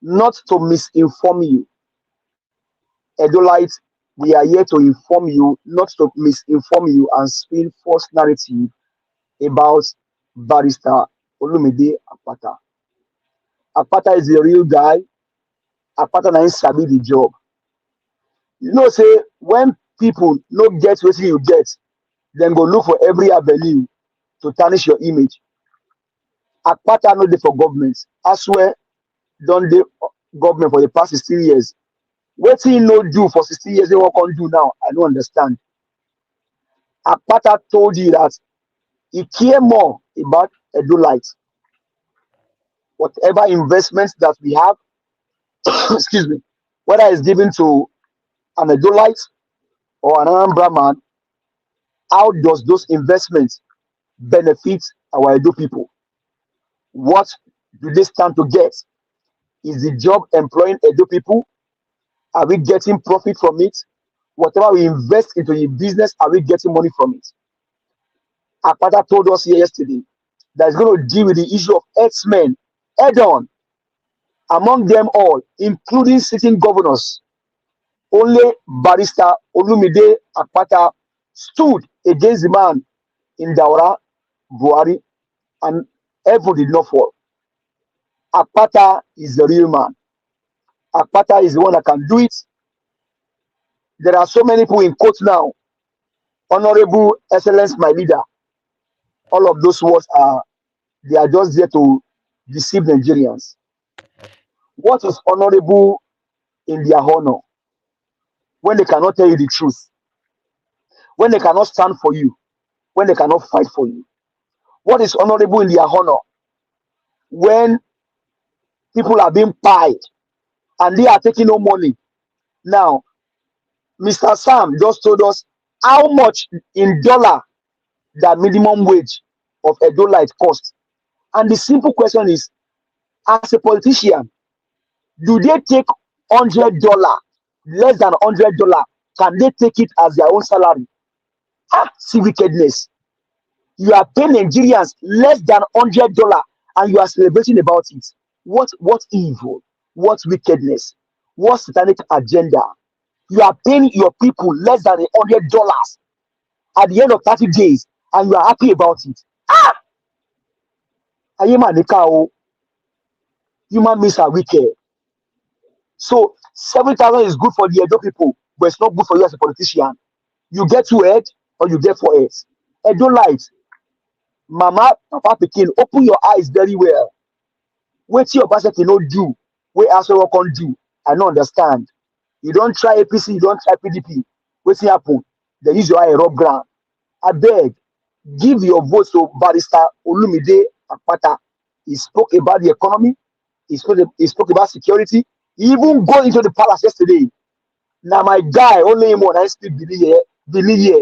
not to misinform you. Edolite, we are here to inform you, not to misinform you and spin false narrative about Barrister Olumide Akpata. Akpata is a real guy. Akpata na sabi the job. You know, say when people no get what you get, then go look for every avenue to tarnish your image. Akpata no dey for government. I swear, don't dey government for the past 16 years. What he no do for 16 years, they won't do now. I don't understand. Akpata told you that he care more about Edolite. Whatever investments that we have, excuse me, whether it's given to an Edolite or an Anambra man, how does those investments benefit our Edo people? What do they stand to get? Is the job employing Edo people? Are we getting profit from it? Whatever we invest into the business, are we getting money from it? Akpata told us here yesterday that he's going to deal with the issue of herdsmen head on. Among them all, including sitting governors, only Barrister Olumide Akpata stood against the man in Daura, Buhari, and heaven did not fall. Akpata is the real man. Akpata is the one that can do it. There are so many people in court now. Honorable Excellence, my leader. All of those words they are just there to deceive Nigerians. What is honorable in their honor when they cannot tell you the truth, when they cannot stand for you, when they cannot fight for you? What is honorable in their honor when people are being paid and they are taking no money? Now, Mr. Sam just told us how much in dollar that minimum wage of a dollar it costs. And the simple question is, as a politician, do they take $100, less than $100? Can they take it as their own salary? See wickedness. You are paying Nigerians less than $100 and you are celebrating about it. What evil? What wickedness? What satanic agenda? You are paying your people less than $100 at the end of 30 days and you are happy about it. Human beings are wicked. So 7,000 is good for the Edo people, but it's not good for you as a politician. You get 2 heads or you get 4 heads. Edo light. Mama, Papa Pekin, open your eyes very well. What your Obaseki no do, what also can do. I don't understand. You don't try APC, you don't try PDP. What's happen? They use your eye rub ground. I beg, give your vote to Barrister Olumide Akpata. He spoke about the economy. He spoke about security. He even go into the palace yesterday. Now my guy, only him when I speak Billy.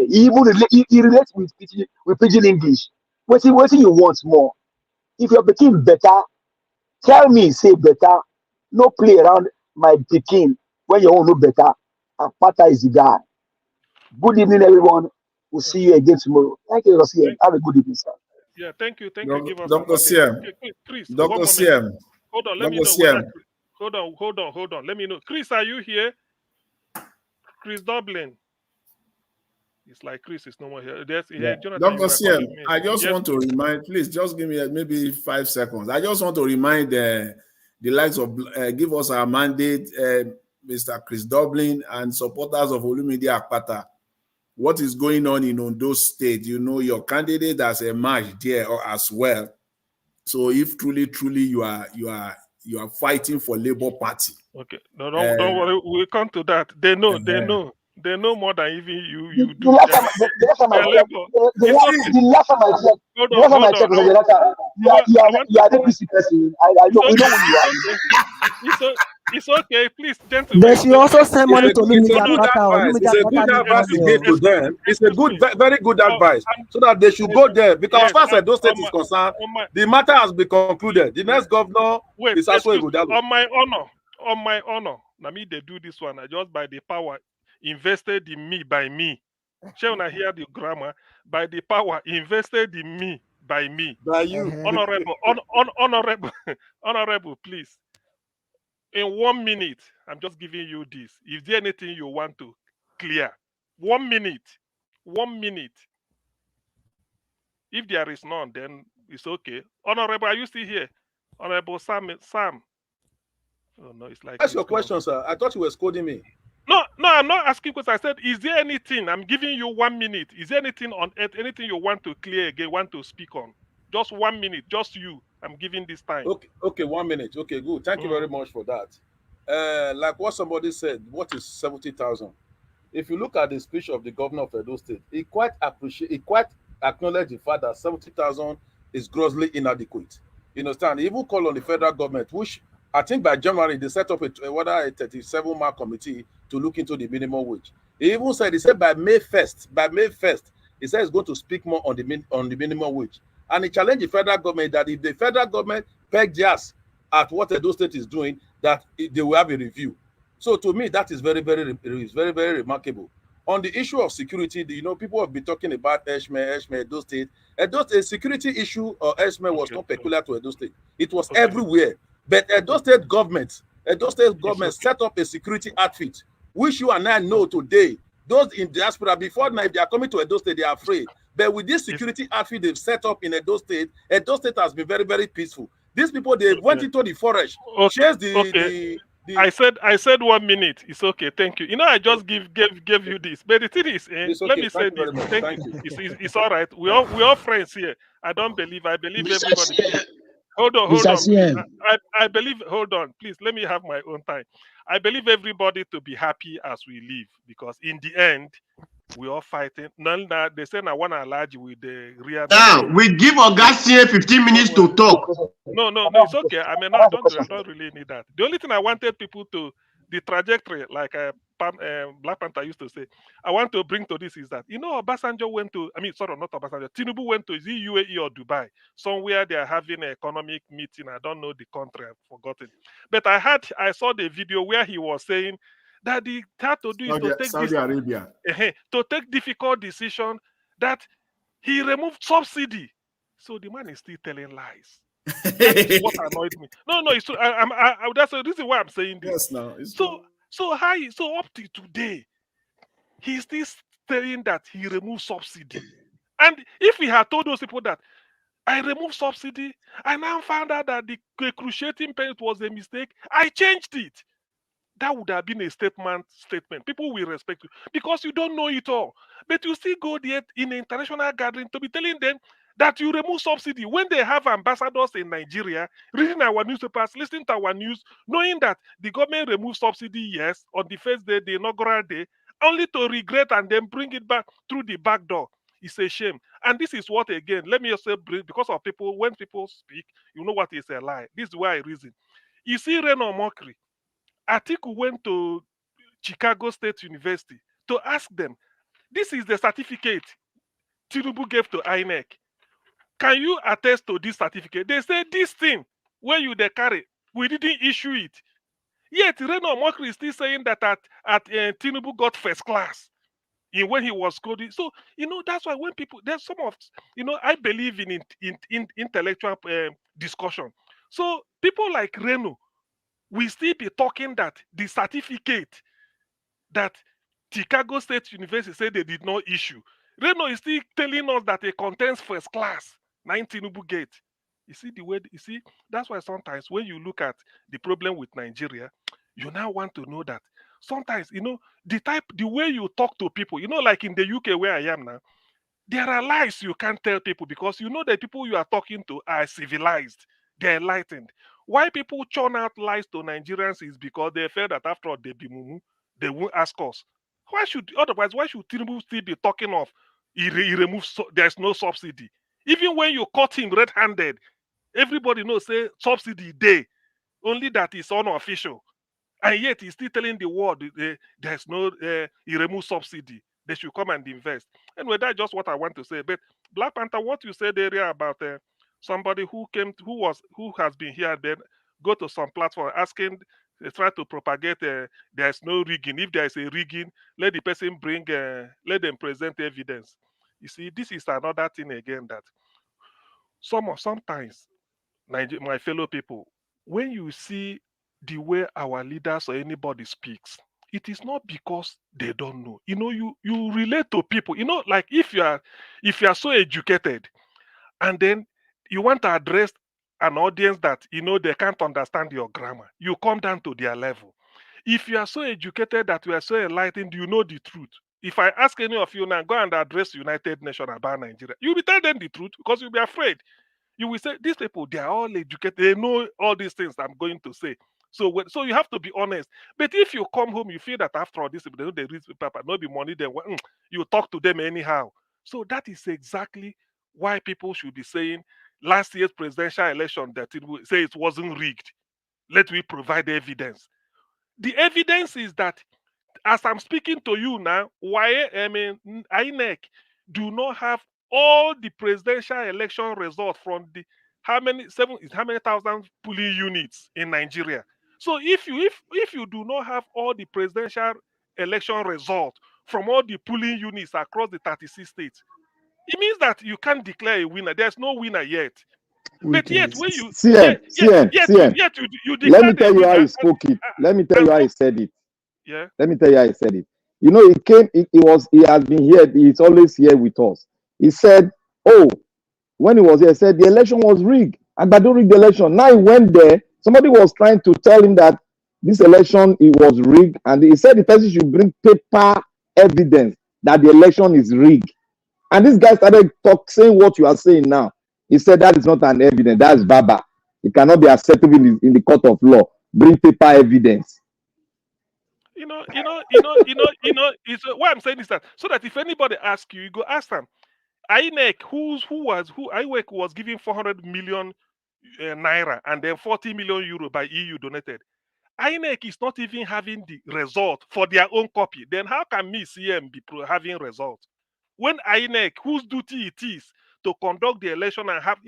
He even he relates with pidgin English. What you want more? If you're Pekin better, tell me, say better. No play around my Pekin when you won't know better. Akpata is the guy. Good evening, everyone. We'll see you again tomorrow. Thank you, Rosie. Have a good evening, sir. Yeah, thank you. Give us Dr. CM. Chris, Dr. CM. Hold on, let me know. Hold on. Let me know. Chris, are you here? Chris Dublin. It's like Chris is no more here. Jonathan, Dr. CM, I just want to remind, please just give me maybe 5 seconds. I just want to remind the likes of, give us our mandate, Mr. Chris Dublin and supporters of Olumide Akpata. What is going on in Ondo State? You know, your candidate has emerged there as well. So if truly you are fighting for Labour Party. Okay, no, don't worry. We'll come to that. They know. They know more than even you do. The last time I checked, you are the PC person. I know we know who you are. It's okay, please, gentlemen. They should also send money to It's a good advice to give to them. It's a good, very good advice, so that they should go there. Because as far as those states is concerned, the matter has been concluded. The next governor is also on my honor. Now me they do this one. I just by the power invested in me by me. Shall I hear the grammar? By the power invested in me by me. By you, honorable, please. In 1 minute, I'm just giving you this. Is there anything you want to clear? 1 minute. 1 minute. If there is none, then it's okay. Honorable, are you still here? Honorable Sam. Oh no, it's like. That's your question, sir. I thought you were scolding me. No, I'm not asking because I said, is there anything? I'm giving you 1 minute. Is there anything on earth, anything you want to clear again, want to speak on? Just 1 minute, just you. I'm giving this time. Okay, 1 minute. Okay, good. Thank you very much for that. Like what somebody said, what is 70,000? If you look at the speech of the governor of Edo State, he quite acknowledged the fact that 70,000 is grossly inadequate. You understand? He even called on the federal government, which I think by January they set up a 37-man committee to look into the minimum wage. He even said, by May 1st, he said he's going to speak more on the minimum wage. And he challenged the federal government that if the federal government pegs just at what Edo State is doing, that they will have a review. So to me, that is very, very remarkable. On the issue of security, people have been talking about Eshme, Edo State. Edo State security issue or Eshme was not peculiar to Edo State. It was everywhere. But Edo State government set up a security outfit, which you and I know today. Those in diaspora, before now, if they are coming to Edo State, they are afraid. But with this security outfit they've set up in Edo State has been very, very peaceful. These people, they went into the forest, chased the I said 1 minute. It's okay. Thank you. You know, I just gave you this. But the thing is, It's let okay. me say Thank you this. very much. Thank you. It's all right. We all friends here. I believe everybody. Hold on, Mr. please. CM, I believe. Hold on, please. Let me have my own time. I believe everybody to be happy as we live, because in the end, we all fighting. None that they say I want to allow you with the real Now, thing. we give Augustine 15 minutes to talk. No, it's okay. I mean, I don't really need that. The only thing I wanted people to, the trajectory, like Black Panther used to say, I want to bring to this is that, you know, Obasanjo went to, I mean, sorry, not Obasanjo, Tinubu went to, is it UAE or Dubai? Somewhere they are having an economic meeting. I don't know the country, I've forgotten. But I saw the video where he was saying that he had to do is to take Saudi Arabia. to take difficult decision, that he removed subsidy. So the man is still telling lies. That is what annoyed me. No, it's true. That's the reason why I'm saying this. Yes, now it's So up to today, he's still saying that he removed subsidy. And if he had told those people that I removed subsidy, I now found out that the cruciating payment was a mistake, I changed it, that would have been a statement. People will respect you because you don't know it all. But you still go there in an international gathering to be telling them that you remove subsidy when they have ambassadors in Nigeria reading our newspapers, listening to our news, knowing that the government removed subsidy, yes, on the first day, the inaugural day, only to regret and then bring it back through the back door. It's a shame. And this is what, again, let me just say, because of people, when people speak, you know what is a lie. This is why I reason. You see Reno Mockery. Atiku went to Chicago State University to ask them, this is the certificate Tinubu gave to INEC. Can you attest to this certificate? They say this thing where you they carry, we didn't issue it. Yet Reno Mokri is still saying that at Tinubu got first class in when he was coding. So that's why when people, there's some of I believe in intellectual discussion. So people like Reno, we still be talking that the certificate that Chicago State University said they did not issue. Reno is still telling us that it contains first class, 19 Ubu Gate. You see the way, that's why sometimes when you look at the problem with Nigeria, you now want to know that sometimes, the way you talk to people, like in the UK where I am now, there are lies you can't tell people because you know the people you are talking to are civilized, they're enlightened. Why people churn out lies to Nigerians is because they feel that after all they be mumu, they won't ask us. Why should Tinubu still be talking of he removes there's no subsidy? Even when you caught him red-handed, everybody knows say subsidy day, only that is unofficial. And yet he's still telling the world there's no he removes subsidy. They should come and invest. Anyway, that's just what I want to say. But Black Panther, what you said earlier about somebody who has been here, then go to some platform asking, try to propagate there's no rigging. If there is a rigging, let the person bring, let them present evidence. You see, this is another thing again that sometimes, my fellow people, when you see the way our leaders or anybody speaks, it is not because they don't know. You relate to people. Like if you are so educated, and then you want to address an audience that they can't understand your grammar, you come down to their level. If you are so educated that you are so enlightened, you know the truth. If I ask any of you now, go and address United Nations about Nigeria, you'll be telling them the truth because you'll be afraid. You will say, these people, they are all educated. They know all these things I'm going to say. So you have to be honest. But if you come home, you feel that after all this, they know they read the paper, not be money, then you talk to them anyhow. So that is exactly why people should be saying last year's presidential election that it will say it wasn't rigged. Let me provide evidence. The evidence is that as I'm speaking to you now, INEC do not have all the presidential election results from the how many thousand polling units in Nigeria. So if you do not have all the presidential election results from all the polling units across the 36 states, it means that you can't declare a winner. There's no winner yet. But yet when you CM, you let me declare tell a you how winner, he spoke it. Let me tell you how he said it. yeah. Let me tell you how he said it. He has been here, he's always here with us. He said, oh, when he was here, he said the election was rigged. Agbado rigged the election. Now he went there, somebody was trying to tell him that this election it was rigged, and he said the person should bring paper evidence that the election is rigged. And this guy started saying what you are saying now. He said that is not an evidence, that's verbal. It cannot be acceptable in the court of law. Bring paper evidence. It's why I'm saying is that so that if anybody asks you, you go ask them. INEC, INEC was giving 400 million naira and then 40 million euro by EU donated. INEC is not even having the result for their own copy. Then how can me CM be having result? When INEC, whose duty it is to conduct the election and have,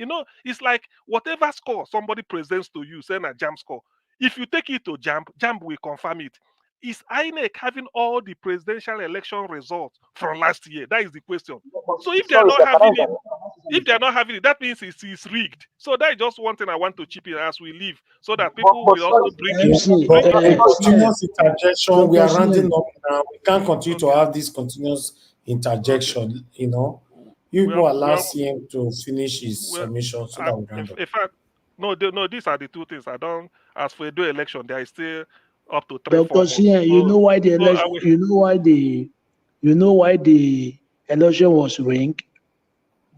it's like whatever score somebody presents to you, say a JAM score. If you take it to JAM will confirm it. Is INEC having all the presidential election results from last year? That is the question. So if they are not having it, that means it's rigged. So that is just one thing I want to chip in as we leave, so that people will also bring continuous interjection. We are rounding up now. We can't continue to have this continuous interjection. You people allow CM to finish his submission so that we round up. In fact, no, these are the two things. I don't. As for the election, there is still up to 3-4 months. Yeah, you know why the election? You know why the election was rigged?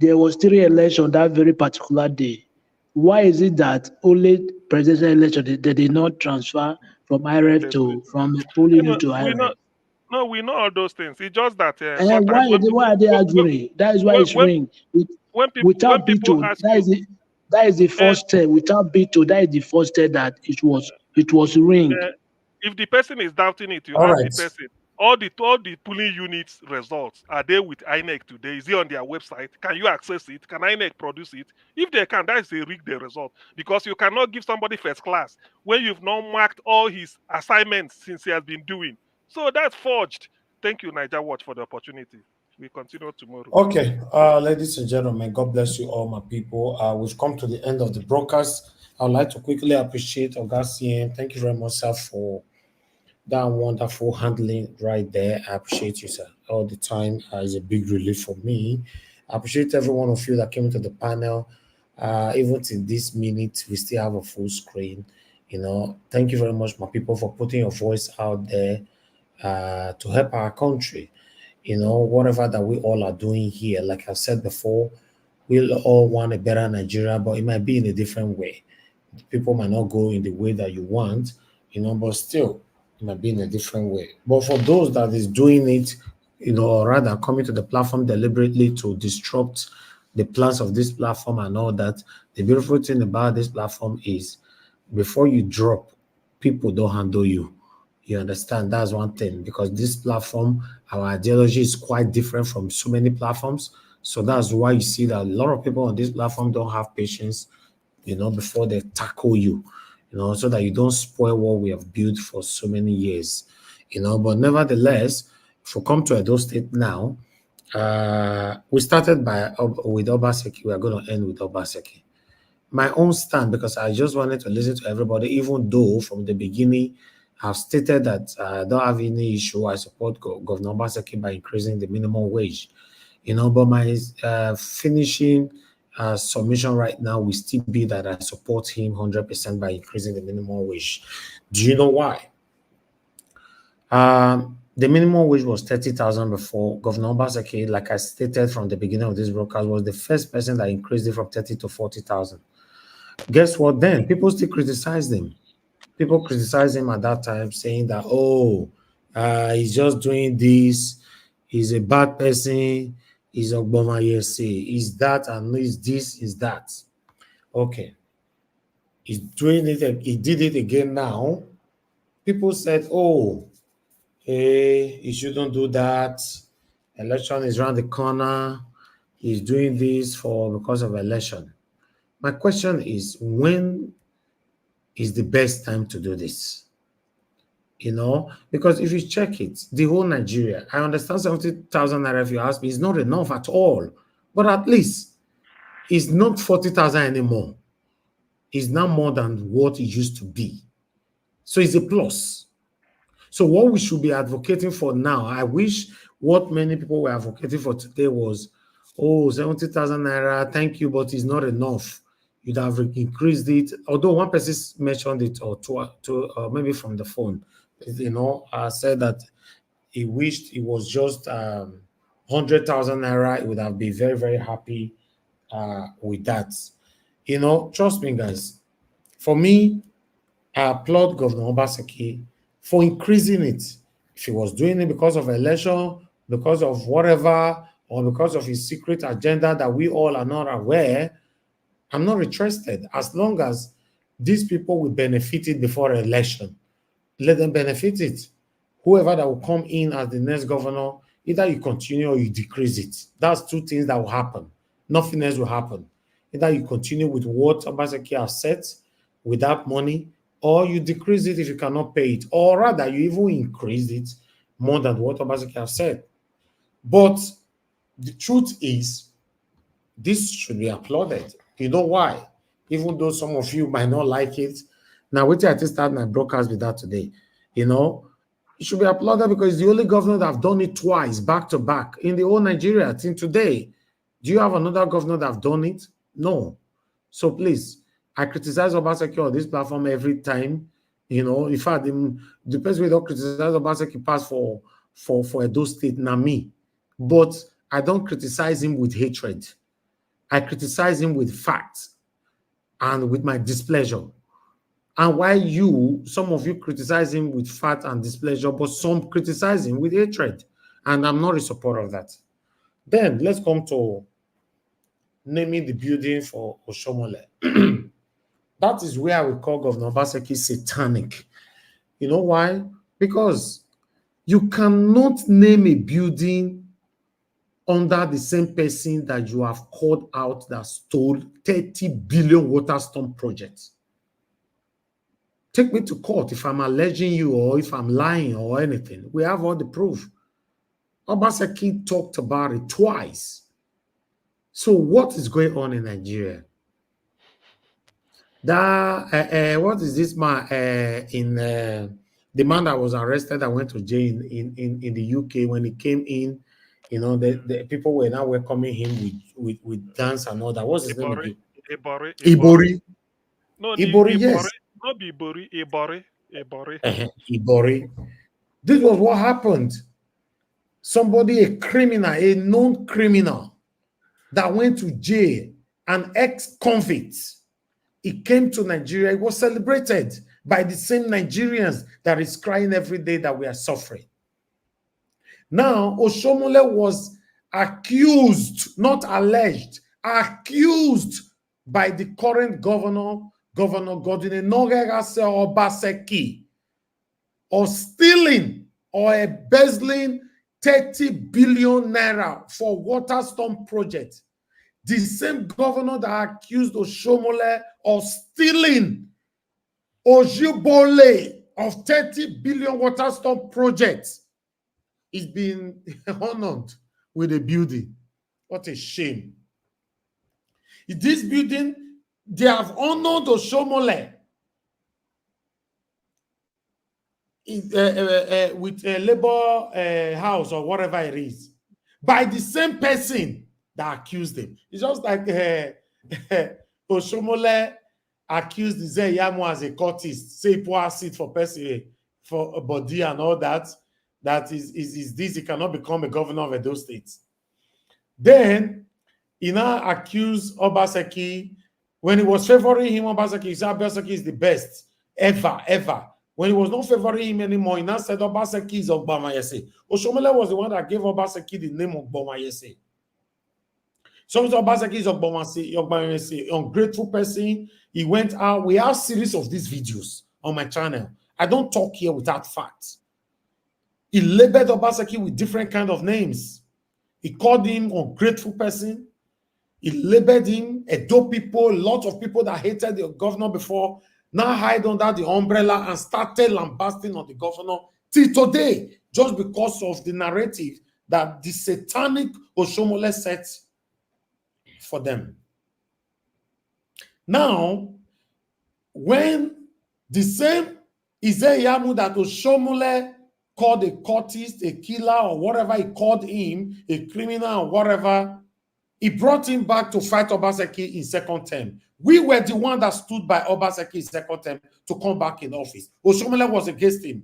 There was 3 elections that very particular day. Why is it that only presidential election they did not transfer from IRF from polling to IRF? No, we know all those things. It's just that why are they arguing? That is why it's rigged. Without veto, that is the first step. Without veto, that is the first step that it was rigged. If the person is doubting it, you ask the person. All the polling units results, are they with INEC today? Is it on their website? Can you access it? Can INEC produce it? If they can, that is a rigged result. Because you cannot give somebody first class when you've not marked all his assignments since he has been doing. So that's forged. Thank you, Niger Watch, for the opportunity. We continue tomorrow. Okay, ladies and gentlemen, God bless you all, my people. We've come to the end of the broadcast. I would like to quickly appreciate Oga CM. Thank you very much, sir, for that wonderful handling right there. I appreciate you, sir, all the time. It's a big relief for me. I appreciate every one of you that came into the panel. Even to this minute, we still have a full screen. Thank you very much, my people, for putting your voice out there to help our country. Whatever that we all are doing here, like I said before, we'll all want a better Nigeria, but it might be in a different way. People might not go in the way that you want, but still, it might be in a different way. But for those that is doing it, or rather coming to the platform deliberately to disrupt the plans of this platform and all that, the beautiful thing about this platform is before you drop, people don't handle you. You understand? That's one thing, because this platform, our ideology is quite different from so many platforms. So that's why you see that a lot of people on this platform don't have patience, before they tackle you, so that you don't spoil what we have built for so many years, But nevertheless, if we come to Edo State now, we started with Obaseki. We are going to end with Obaseki. My own stand, because I just wanted to listen to everybody, even though from the beginning I've stated that I don't have any issue. I support Governor Obaseki by increasing the minimum wage, but my finishing submission right now will still be that I support him 100% by increasing the minimum wage. Do you know why? The minimum wage was 30,000 before. Governor Obaseki, like I stated from the beginning of this broadcast, was the first person that increased it from 30 to 40,000. Guess what then? People still criticize him. People criticized him at that time, saying that, he's just doing this, he's a bad person, he's Ogboma Yese, he's that, and he's this, he's that. Okay. He's doing it, he did it again now. People said, hey, he shouldn't do that. Election is around the corner. He's doing this because of election. My question is, when is the best time to do this? Because if you check it, the whole Nigeria, I understand 70,000 naira, if you ask me, is not enough at all. But at least it's not 40,000 anymore. It's now more than what it used to be. So it's a plus. So what we should be advocating for now, I wish what many people were advocating for today was, 70,000 naira, thank you, but it's not enough. you'd have increased it. Although one person mentioned it or two, maybe from the phone, said that he wished it was just 100,000 naira. He would have been very, very happy with that. Trust me, guys. For me, I applaud Governor Obaseki for increasing it. If he was doing it because of election, because of whatever, or because of his secret agenda that we all are not aware, I'm not interested. As long as these people will benefit it before election, let them benefit it. Whoever that will come in as the next governor, either you continue or you decrease it. That's two things that will happen. Nothing else will happen. Either you continue with what Obaseki has set with that money, or you decrease it if you cannot pay it, or rather you even increase it more than what Obaseki has said. But the truth is, this should be applauded. You know why? Even though some of you might not like it. Now, wait till I start my broadcast with that today. It should be applauded because it's the only governor that have done it twice, back to back, in the whole Nigeria till today. Do you have another governor that have done it? No. So please, I criticize Obaseki on this platform every time. In fact, the person we don't criticize Obaseki pass for Edo State, not me. But I don't criticize him with hatred. I criticize him with facts and with my displeasure. And while some of you criticize him with fact and displeasure, but some criticize him with hatred. And I'm not a supporter of that. Then let's come to naming the building for Oshomole. That is where I would call Governor Obaseki satanic. You know why? Because you cannot name a building under the same person that you have called out that stole 30 billion water storm projects. Take me to court if I'm alleging you or if I'm lying or anything. We have all the proof. Obaseki talked about it twice. So what is going on in Nigeria? What is this man the man that was arrested that went to jail in the UK when he came in? The people were now welcoming him with dance and all that. What's his name again? Ibori. No, Ibori, yes. Not Ibori, Ibori. Ibori. This was what happened. Somebody, a criminal, a known criminal that went to jail, an ex-convict. He came to Nigeria. It was celebrated by the same Nigerians that is crying every day that we are suffering. Now, Oshomole was accused, not alleged, accused by the current governor, Governor Godwin Obaseki, of stealing or embezzling 30 billion naira for water storm project. The same governor that accused Oshomole of stealing Ojibole of 30 billion water storm projects is being honored with a building. What a shame. In this building, they have honored Oshomole with a labor house or whatever it is by the same person that accused him. It's just like Oshomole accused Zeyamu as a cultist, say poor seat for person for a body and all that. That is this, he cannot become a governor of Edo State. Then he now accused Obaseki. When he was favoring him, Obaseki, he said Obaseki is the best ever. When he was not favoring him anymore, he now said Obaseki is Ogbamayese. Oshomole was the one that gave Obaseki the name of Ogbamayese. So Obaseki is Ogbamayese, ungrateful person. He went out. We have a series of these videos on my channel. I don't talk here without facts. He labeled Obaseki with different kind of names. He called him ungrateful person. He labeled him Edo people, a lot of people that hated the governor before, now hide under the umbrella and started lambasting on the governor till today, just because of the narrative that the satanic Oshomole set for them. Now, when the same Izeyamu that Oshomole called a cultist, a killer, or whatever he called him, a criminal or whatever, He brought him back to fight Obaseki in second term. We were the one that stood by Obaseki in second term to come back in office. Oshomole was against him.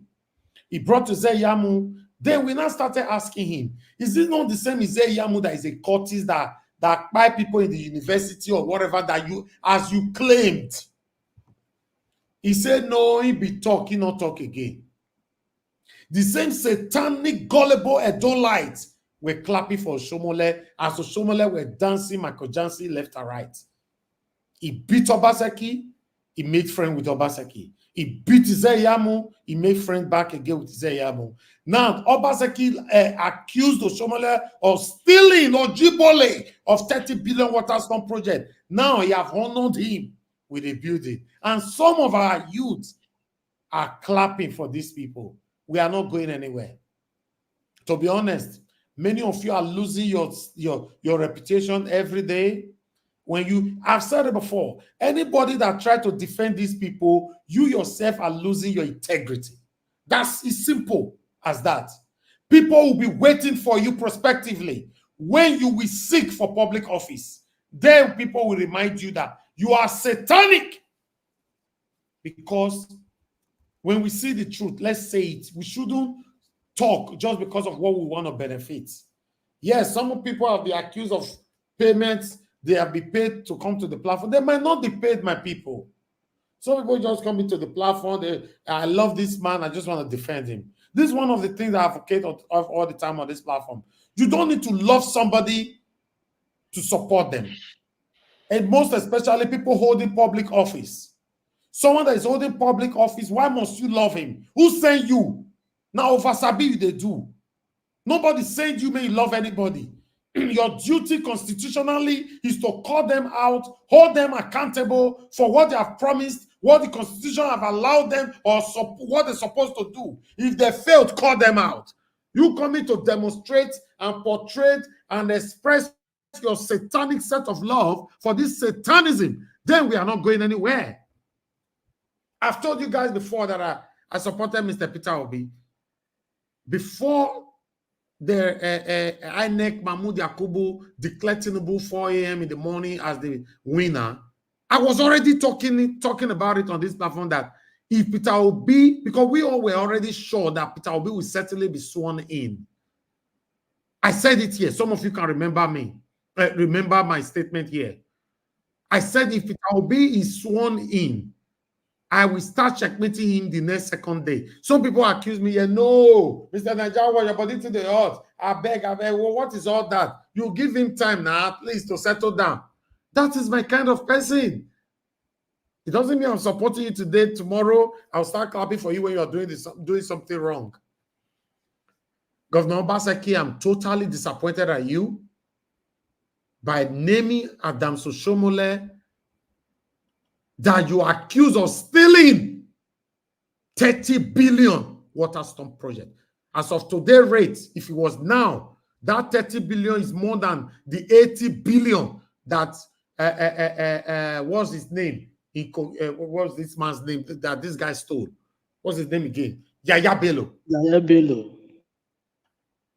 He brought Yamu. Then we now started asking him, is it not the same Yamu that is a cultist that buy people in the university or whatever that you, as you claimed? He said, no, he be talk, he not talk again. The same satanic, gullible Edolites were clapping for Oshomole as Oshomole were dancing Michael Jackson left and right. He beat Obaseki, he made friend with Obaseki. He beat Yamu, he made friend back again with Yamu. Now, Obaseki accused Oshomole of stealing or Jibole of 30 billion Waterstone project. Now he have honored him with a building. And some of our youth are clapping for these people. We are not going anywhere. To be honest, many of you are losing your reputation every day. When you, I've said it before, anybody that try to defend these people, you yourself are losing your integrity. That's as simple as that. People will be waiting for you prospectively when you will seek for public office. Then people will remind you that you are satanic. Because when we see the truth, let's say it, we shouldn't talk just because of what we want to benefit. Yes, some people have been accused of payments. They have been paid to come to the platform. They might not be paid, my people. Some people just come into the platform. I love this man. I just want to defend him. This is one of the things I advocate of all the time on this platform. You don't need to love somebody to support them. And most especially people holding public office. Someone that is holding public office, why must you love him? Who sent you? Now, over Sabi, they do. Nobody sent you, may you love anybody. Your duty constitutionally is to call them out, hold them accountable for what they have promised, what the Constitution have allowed them, or what they're supposed to do. If they failed, call them out. You coming to demonstrate and portray and express your satanic set of love for this satanism, then we are not going anywhere. I've told you guys before that I supported Mr. Peter Obi. Before the INEC Mahmoud Yakubu declared Tinubu 4 a.m. in the morning as the winner, I was already talking about it on this platform that if Peter Obi, because we all were already sure that Peter Obi will certainly be sworn in. I said it here. Some of you can remember me. Remember my statement here. I said if Peter Obi is sworn in, I will start checkmating him the next second day. Some people accuse me, no, Mr. Najawa, your body to the earth. I beg. Well, what is all that? You give him time now, at least, to settle down. That is my kind of person. It doesn't mean I'm supporting you today. Tomorrow, I'll start clapping for you when you're doing something wrong. Governor Obaseki, I'm totally disappointed at you by naming Adams Oshomole that you are accused of stealing 30 billion Waterstone project. As of today's rate, if it was now, that 30 billion is more than the 80 billion that what's his name? What was this man's name that this guy stole? What's his name again? Yahaya Bello. Yahaya Bello.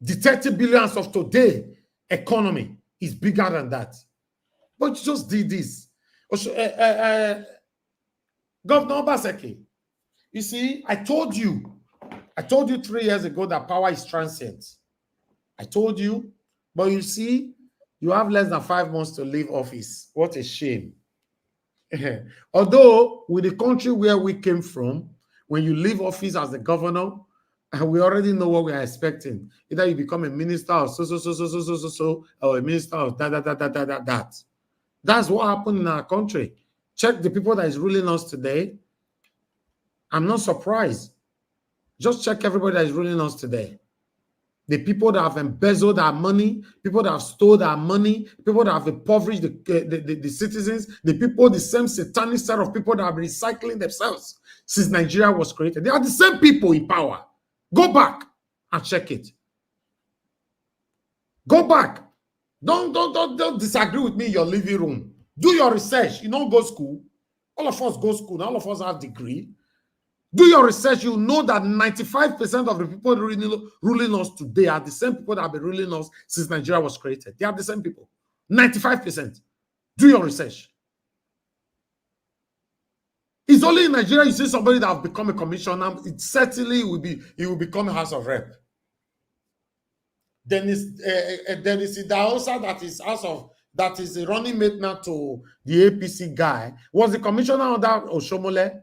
The 30 billion as of today economy is bigger than that. But you just did this. Governor Obaseki, you see, I told you 3 years ago that power is transient. I told you, but you see, you have less than 5 months to leave office. What a shame. Although, with the country where we came from, when you leave office as the governor, we already know what we are expecting. Either you become a minister of so, or a minister of that. That's what happened in our country. Check the people that is ruling us today. I'm not surprised. Just check everybody that is ruling us today. The people that have embezzled our money, people that have stolen our money, people that have impoverished the citizens, the same satanic set of people that have been recycling themselves since Nigeria was created. They are the same people in power. Go back and check it. Go back. Don't disagree with me in your living room. Do your research. You don't go to school. All of us go to school. All of us have degree. Do your research. You know that 95% of the people ruling us today are the same people that have been ruling us since Nigeria was created. They are the same people. 95%. Do your research. It's only in Nigeria you see somebody that have become a commissioner. It certainly will become a House of Rep. Then is the Hausa that is a running mate now to the APC guy, was the commissioner under Oshomole.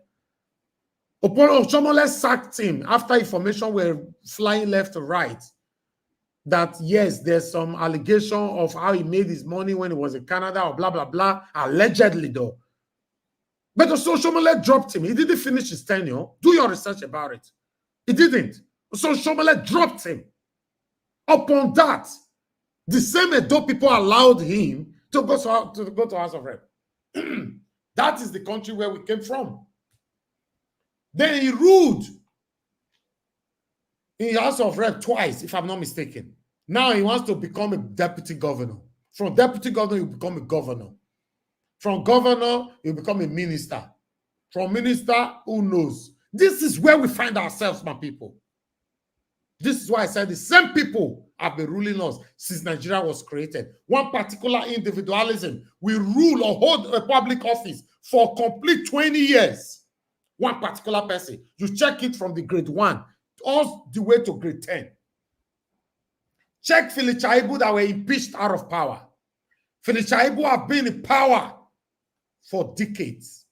Oshomole sacked him after information were flying left to right that yes, there's some allegation of how he made his money when he was in Canada or blah blah blah, allegedly though. But also Oshomole dropped him. He didn't finish his tenure. Do your research about it. He didn't. So Oshomole dropped him. Upon that, the same Edo people allowed him to go to House of Rep. That is the country where we came from. Then he ruled in the House of Rep twice, if I'm not mistaken. Now he wants to become a deputy governor. From deputy governor, you become a governor. From governor, you become a minister. From minister, who knows? This is where we find ourselves, my people. This is why I said the same people have been ruling us since Nigeria was created. One particular individualism will rule or hold a public office for complete 20 years. One particular person. You check it from the grade 1 all the way to grade 10. Check Philip Chaibu that were impeached out of power. Philip Chaibu have been in power for decades.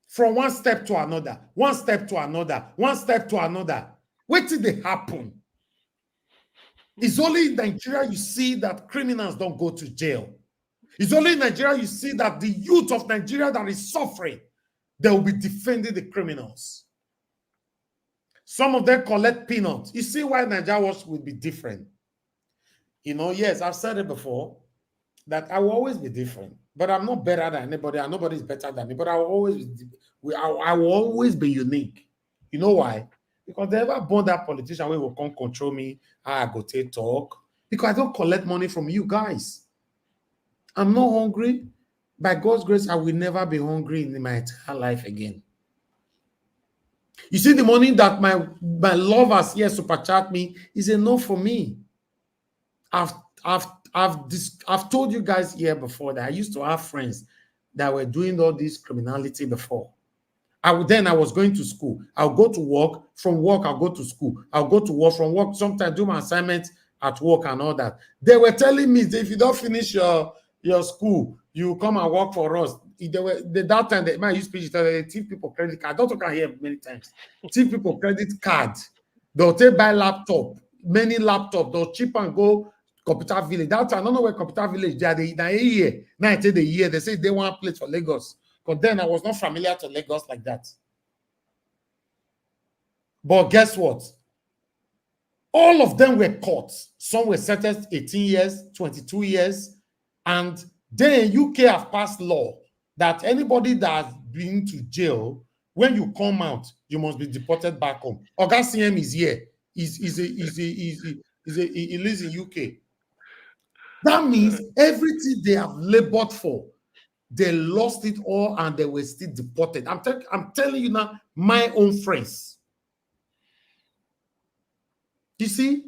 From one step to another, one step to another, one step to another. What did they happen? It's only in Nigeria you see that criminals don't go to jail. It's only in Nigeria you see that the youth of Nigeria that is suffering, they will be defending the criminals. Some of them collect peanuts. You see why Nigeria will be different. You know, yes, I've said it before, that I will always be different. But I'm not better than anybody, and nobody is better than me. But I will always be unique. You know why? Because they ever born that politician who will come control me, how I go take talk. Because I don't collect money from you guys. I'm not hungry. By God's grace, I will never be hungry in my entire life again. You see, the money that my lovers here super chat me is enough for me. I've told you guys here before that I used to have friends that were doing all this criminality before. I was going to school. I'll go to work. From work, I'll go to school. I'll go to work. From work, sometimes do my assignments at work and all that. They were telling me that if you don't finish your school, you come and work for us. That time, they might use speech, they teach people credit card. Doctor can hear many times. Teach people credit card. They'll take buy laptop, many laptops. They'll cheap and go Computer Village. That time, I don't know where Computer Village they are. A year. Now I tell the year. They say they want a place for Lagos. Because then I was not familiar to Lagos like that. But guess what? All of them were caught. Some were sentenced 18 years, 22 years. And then UK have passed law that anybody that has been to jail, when you come out, you must be deported back home. Oga CM is here. He lives in UK. That means everything they have labored for, they lost it all and they were still deported. I'm telling you now, my own friends. You see,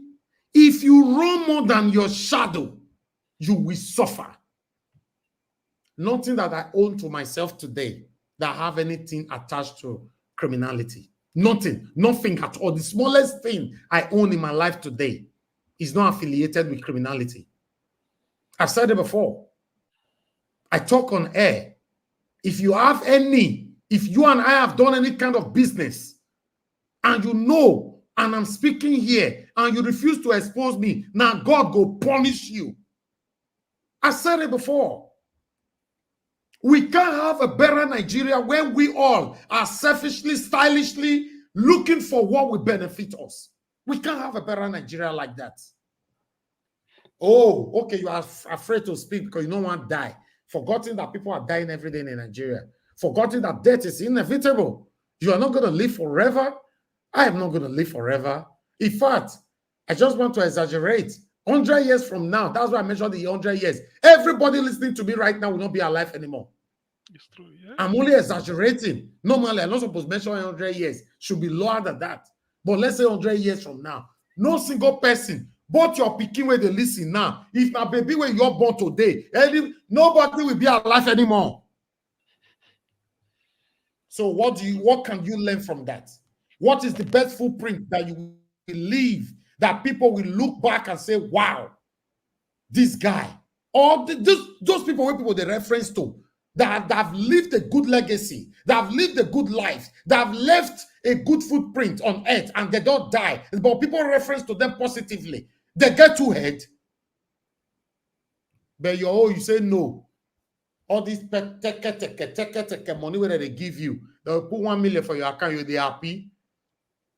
if you run more than your shadow, you will suffer. Nothing that I own to myself today that have anything attached to criminality. Nothing at all. The smallest thing I own in my life today is not affiliated with criminality. I've said it before. I talk on air. If you and I have done any kind of business, and you know, and I'm speaking here, and you refuse to expose me, now God go punish you. I said it before. We can't have a better Nigeria when we all are selfishly, stylishly looking for what will benefit us. We can't have a better Nigeria like that. Oh, okay, you are afraid to speak because you don't want to die. Forgetting that people are dying every day in Nigeria. Forgetting that death is inevitable. You are not going to live forever. I am not going to live forever. In fact, I just want to exaggerate. 100 years from now, that's why I measured the 100 years. Everybody listening to me right now will not be alive anymore. It's true, yeah. I'm only exaggerating. Normally, I'm not supposed to mention 100 years. Should be lower than that. But let's say 100 years from now, no single person Both your pikin where they listen now. If my baby when you're born today, nobody will be alive anymore. So what can you learn from that? What is the best footprint that you will leave that people will look back and say, wow, this guy, or those people where people they reference to that have lived a good legacy, that have lived a good life, that have left a good footprint on earth and they don't die, but people reference to them positively. They get too head. But you say no. All this money where they give you, they'll put 1 million for your account, you're happy.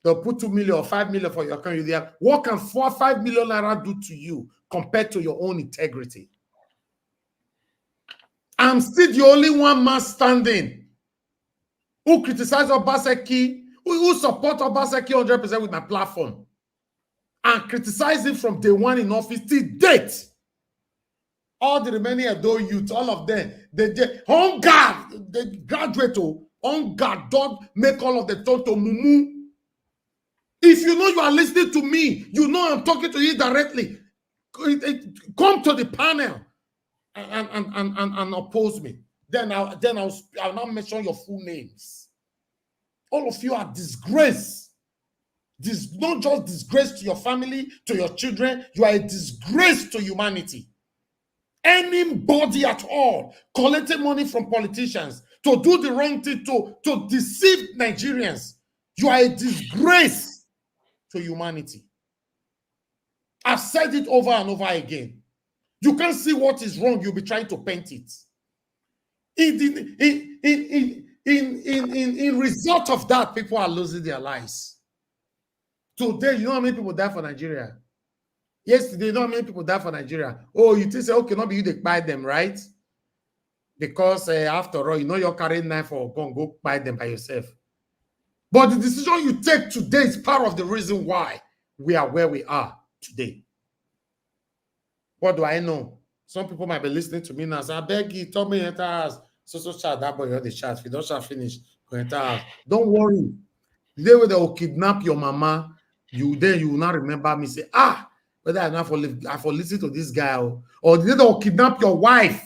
They'll put 2 million or 5 million for your account, you're there. What can 4 or 5 million naira do to you compared to your own integrity? I'm still the only one man standing who criticize Obaseki, who support Obaseki 100% with my platform, and criticize him from day one in office till date. All the remaining Edo youth, all of them, they on guard, they graduate on guard, don't make all of the toto mumu. If you know you are listening to me, you know I'm talking to you directly. Come to the panel and oppose me. Then I'll not mention your full names. All of you are disgrace. Not just disgrace to your family, to your children. You are a disgrace to humanity. Anybody at all collecting money from politicians to do the wrong thing, to deceive Nigerians, you are a disgrace to humanity. I've said it over and over again. You can't see what is wrong, you'll be trying to paint it. In result of that, people are losing their lives. Today, you know how many people die for Nigeria? Yesterday, you know how many people die for Nigeria? Oh, you think, okay, not be you that buy them, right? Because after all, you know you're carrying knife or gun, go buy them by yourself. But the decision you take today is part of the reason why we are where we are today. What do I know? Some people might be listening to me now. Say, I beg you, tell me enter house. So chat that boy, you're the chat. If you don't chat finish, go enter house. Don't worry. The day when they will kidnap your mama, you will not remember me. Say, whether I for listen to this guy, or the day they will kidnap your wife.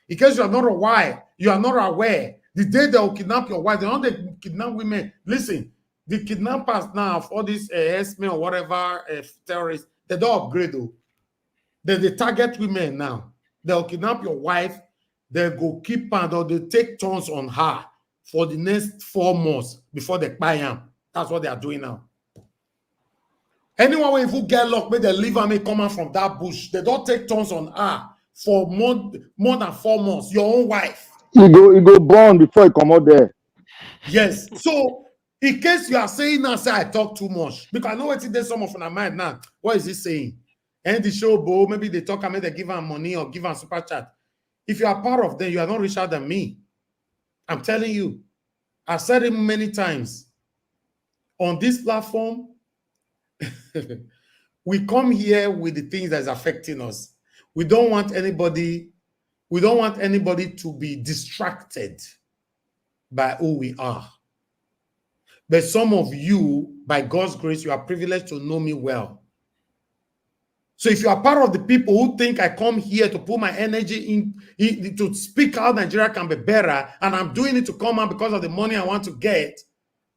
In case you are not aware, the day they will kidnap your wife, they don't kidnap women. Listen, the kidnappers now of all these S-men or whatever terrorists, they don't upgrade though. They target women now. They'll kidnap your wife, they'll go keep her, or they take turns on her for the next 4 months before they buy her. That's what they are doing now. Anyone if you get luck, may they leave her, may come out from that bush. They don't take turns on her for more than 4 months. Your own wife. You go born before you come out there. Yes. So in case you are saying now, say I talk too much, because I know what there's some of my mind now. What is he saying? And the show, Bo, maybe they talk, maybe they give them money or give them super chat. If you are part of them, you are not richer than me. I'm telling you. I've said it many times. On this platform, we come here with the things that's affecting us. We don't want anybody to be distracted by who we are. But some of you, by God's grace, you are privileged to know me well. So if you are part of the people who think I come here to put my energy in to speak how Nigeria can be better, and I'm doing it to come out because of the money I want to get,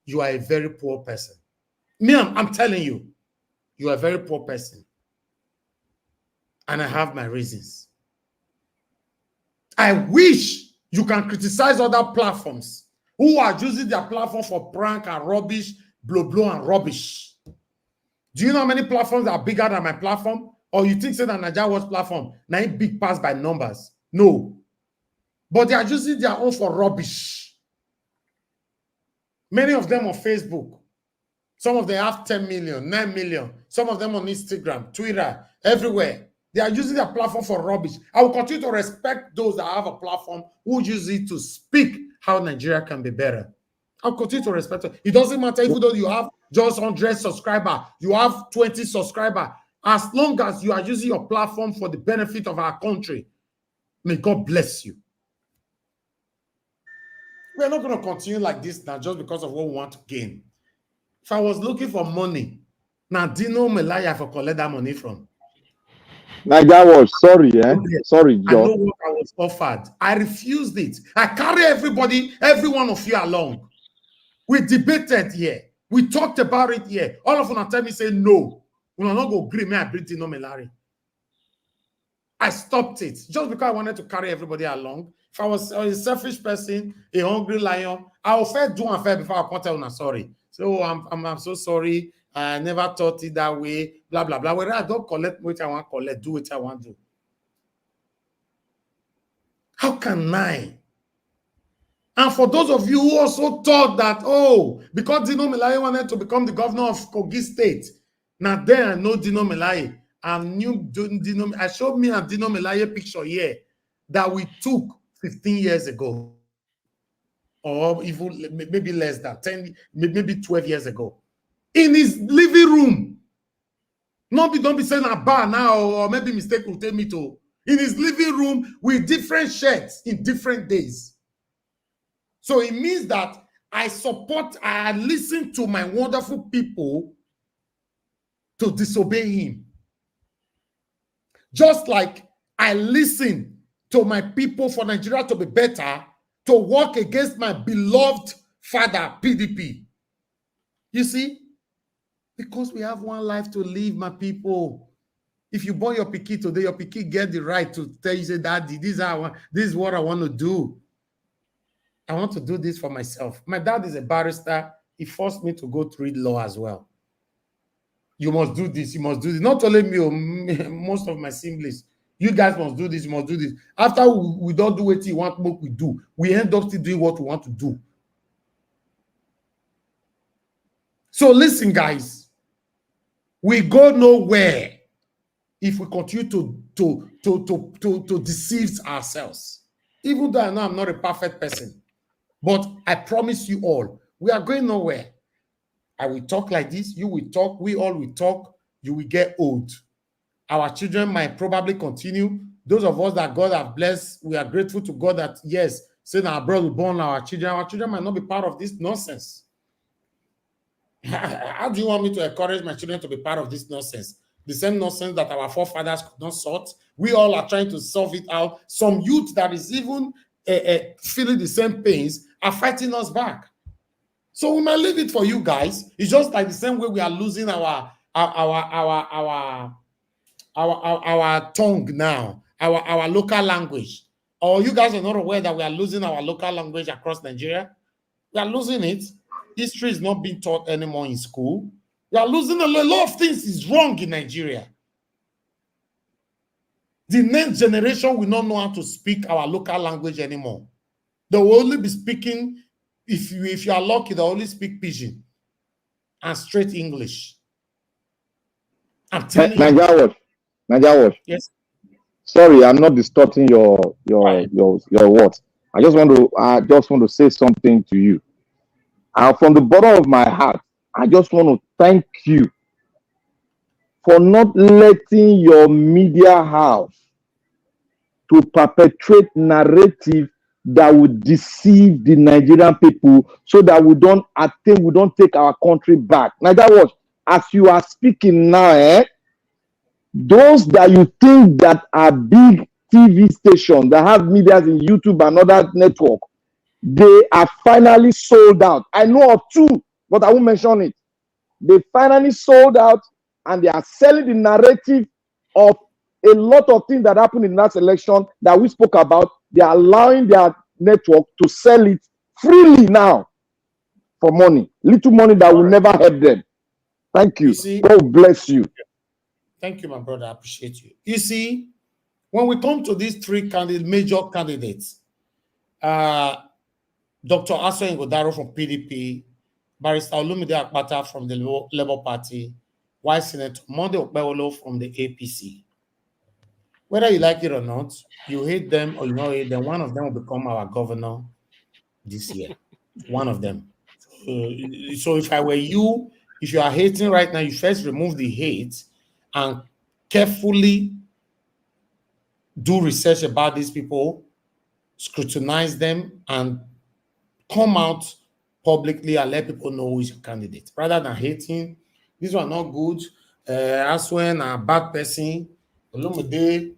you are a very poor person. Me, I'm telling you, you are a very poor person. And I have my reasons. I wish you can criticize other platforms who are using their platform for prank and rubbish, blow and rubbish. Do you know how many platforms are bigger than my platform? Or you think that Naija Watch platform, now big pass by numbers? No. But they are using their own for rubbish. Many of them on Facebook. Some of them have 10 million, 9 million. Some of them on Instagram, Twitter, everywhere. They are using their platform for rubbish. I will continue to respect those that have a platform who use it to speak how Nigeria can be better. I'll continue to respect it. It doesn't matter even though you have just 100 subscribers, you have 20 subscribers. As long as you are using your platform for the benefit of our country, may God bless you. We're not going to continue like this now just because of what we want to gain. If I was looking for money, Now, Dino Melaya for collect that money from. Naija was sorry, sorry, I know Joe. what I was offered. I refused it. I carry everybody, every one of you along. We debated here. We talked about it here. All of them tell me, say no. We will not go agree. Me, I bring Dino Melari. I stopped it just because I wanted to carry everybody along. If I was a selfish person, a hungry lion, I will first do and fair before I come tell you sorry. So I'm so sorry. I never thought it that way. Blah blah blah. Whether I don't collect what I want to collect, do what I want to do. How can I? And for those of you who also thought that, oh, because Dino Melaye wanted to become the governor of Kogi State, now then I know Dino Melaye. I knew Dino. I showed me a Dino Melaye picture here that we took 15 years ago, or even maybe less than 10, maybe 12 years ago, in his living room. Don't be saying a bar now, or maybe mistake will take me to. In his living room with different shirts in different days. So it means that I listen to my wonderful people to disobey him. Just like I listen to my people for Nigeria to be better, to work against my beloved father, PDP. You see? Because we have one life to live, my people. If you born your pikin today, your pikin get the right to tell you, say, Daddy, this is what I want to do. I want to do this for myself. My dad is a barrister. He forced me to go to read law as well. You must do this. You must do this. Not only me, most of my siblings. You guys must do this. You must do this. After we don't do what you want, what we do. We end up still doing what we want to do. So listen, guys. We go nowhere if we continue to deceive ourselves. Even though I know I'm not a perfect person. But I promise you all, we are going nowhere. I will talk like this. You will talk. We all will talk. You will get old. Our children might probably continue. Those of us that God have blessed, we are grateful to God that, yes, saying our brother will born our children might not be part of this nonsense. How do you want me to encourage my children to be part of this nonsense? The same nonsense that our forefathers could not sort. We all are trying to solve it out. Some youth that is even feeling the same pains are fighting us back. So we might leave it for you guys. It's just like the same way we are losing our tongue now, our local language. Or you guys are not aware that we are losing our local language across Nigeria? We are losing it. History is not being taught anymore in school. We are losing a lot of things is wrong in Nigeria. The next generation will not know how to speak our local language anymore. They will only be speaking, if you are lucky, they'll only speak Pidgin and straight English. I'm telling you. Naija, yes. Sorry, I'm not distorting your words. I just want to say something to you. From the bottom of my heart, I just want to thank you for not letting your media house to perpetrate narrative that would deceive the Nigerian people so that we don't take our country back. Naija, as you are speaking now, those that you think that are big TV stations that have medias in YouTube and other network, they are finally sold out. I know of two, but I won't mention it. They finally sold out and they are selling the narrative of a lot of things that happened in that election that we spoke about. They are allowing their network to sell it freely now for money. Little money that will never help them. Thank you. God bless you. Thank you, my brother. I appreciate you. You see, when we come to these three major candidates, Dr. Aso Ngodaro from PDP, Barrister Olumide Akpata from the Labour Party, Vice Senator Monday Okpewolo from the APC. Whether you like it or not, you hate them or you don't hate them, one of them will become our governor this year. One of them. So if I were you, if you are hating right now, you first remove the hate and carefully do research about these people, scrutinize them, and come out publicly and let people know who is your candidate. Rather than hating, These were not good. Aswen a bad person. Olumide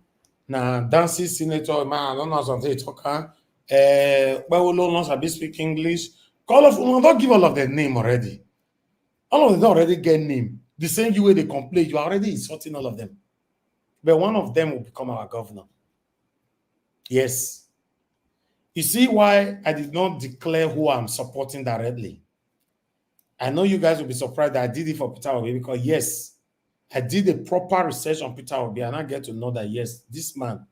na dancing senator man. I don't know something talker. Bawolo knows a bit speak English. Call of don't give all of their name already. All of them already get name. The same way they complain, you are already insulting all of them. But one of them will become our governor. Yes. You see why I did not declare who I'm supporting directly. I know you guys will be surprised that I did it for Peter Obi because yes, I did a proper research on Peter Obi and I get to know that yes, this man,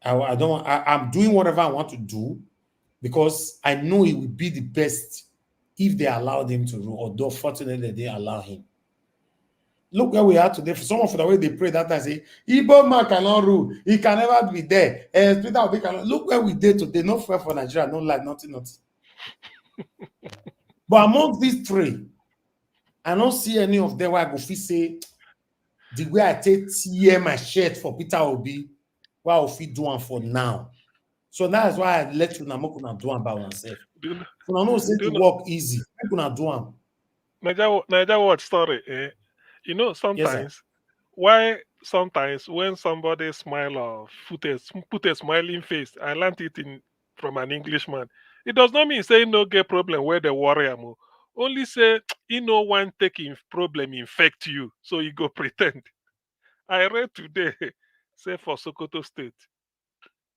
I'm doing whatever I want to do because I know it will be the best if they allowed him to rule, although fortunately they allow him. Look where we are today. For some of the way they pray that I say, Igbo man cannot rule. He can never be there. Peter Obi cannot. Look where we did today. No fair for Nigeria. No life. Nothing. But among these three, I don't see any of them where I go fit say the way I take tear my shirt for Peter Obi, where I will fit do one for now. So that's why I let you know do one by myself. So I know say the work easy. I'm gonna do one. Nigeria watch story. You know, sometimes when somebody smile or put a smiling face, I learned it from an Englishman. It does not mean say no get problem where the warrior mo. Only say no one taking problem infect you, so you go pretend. I read today, say for Sokoto State,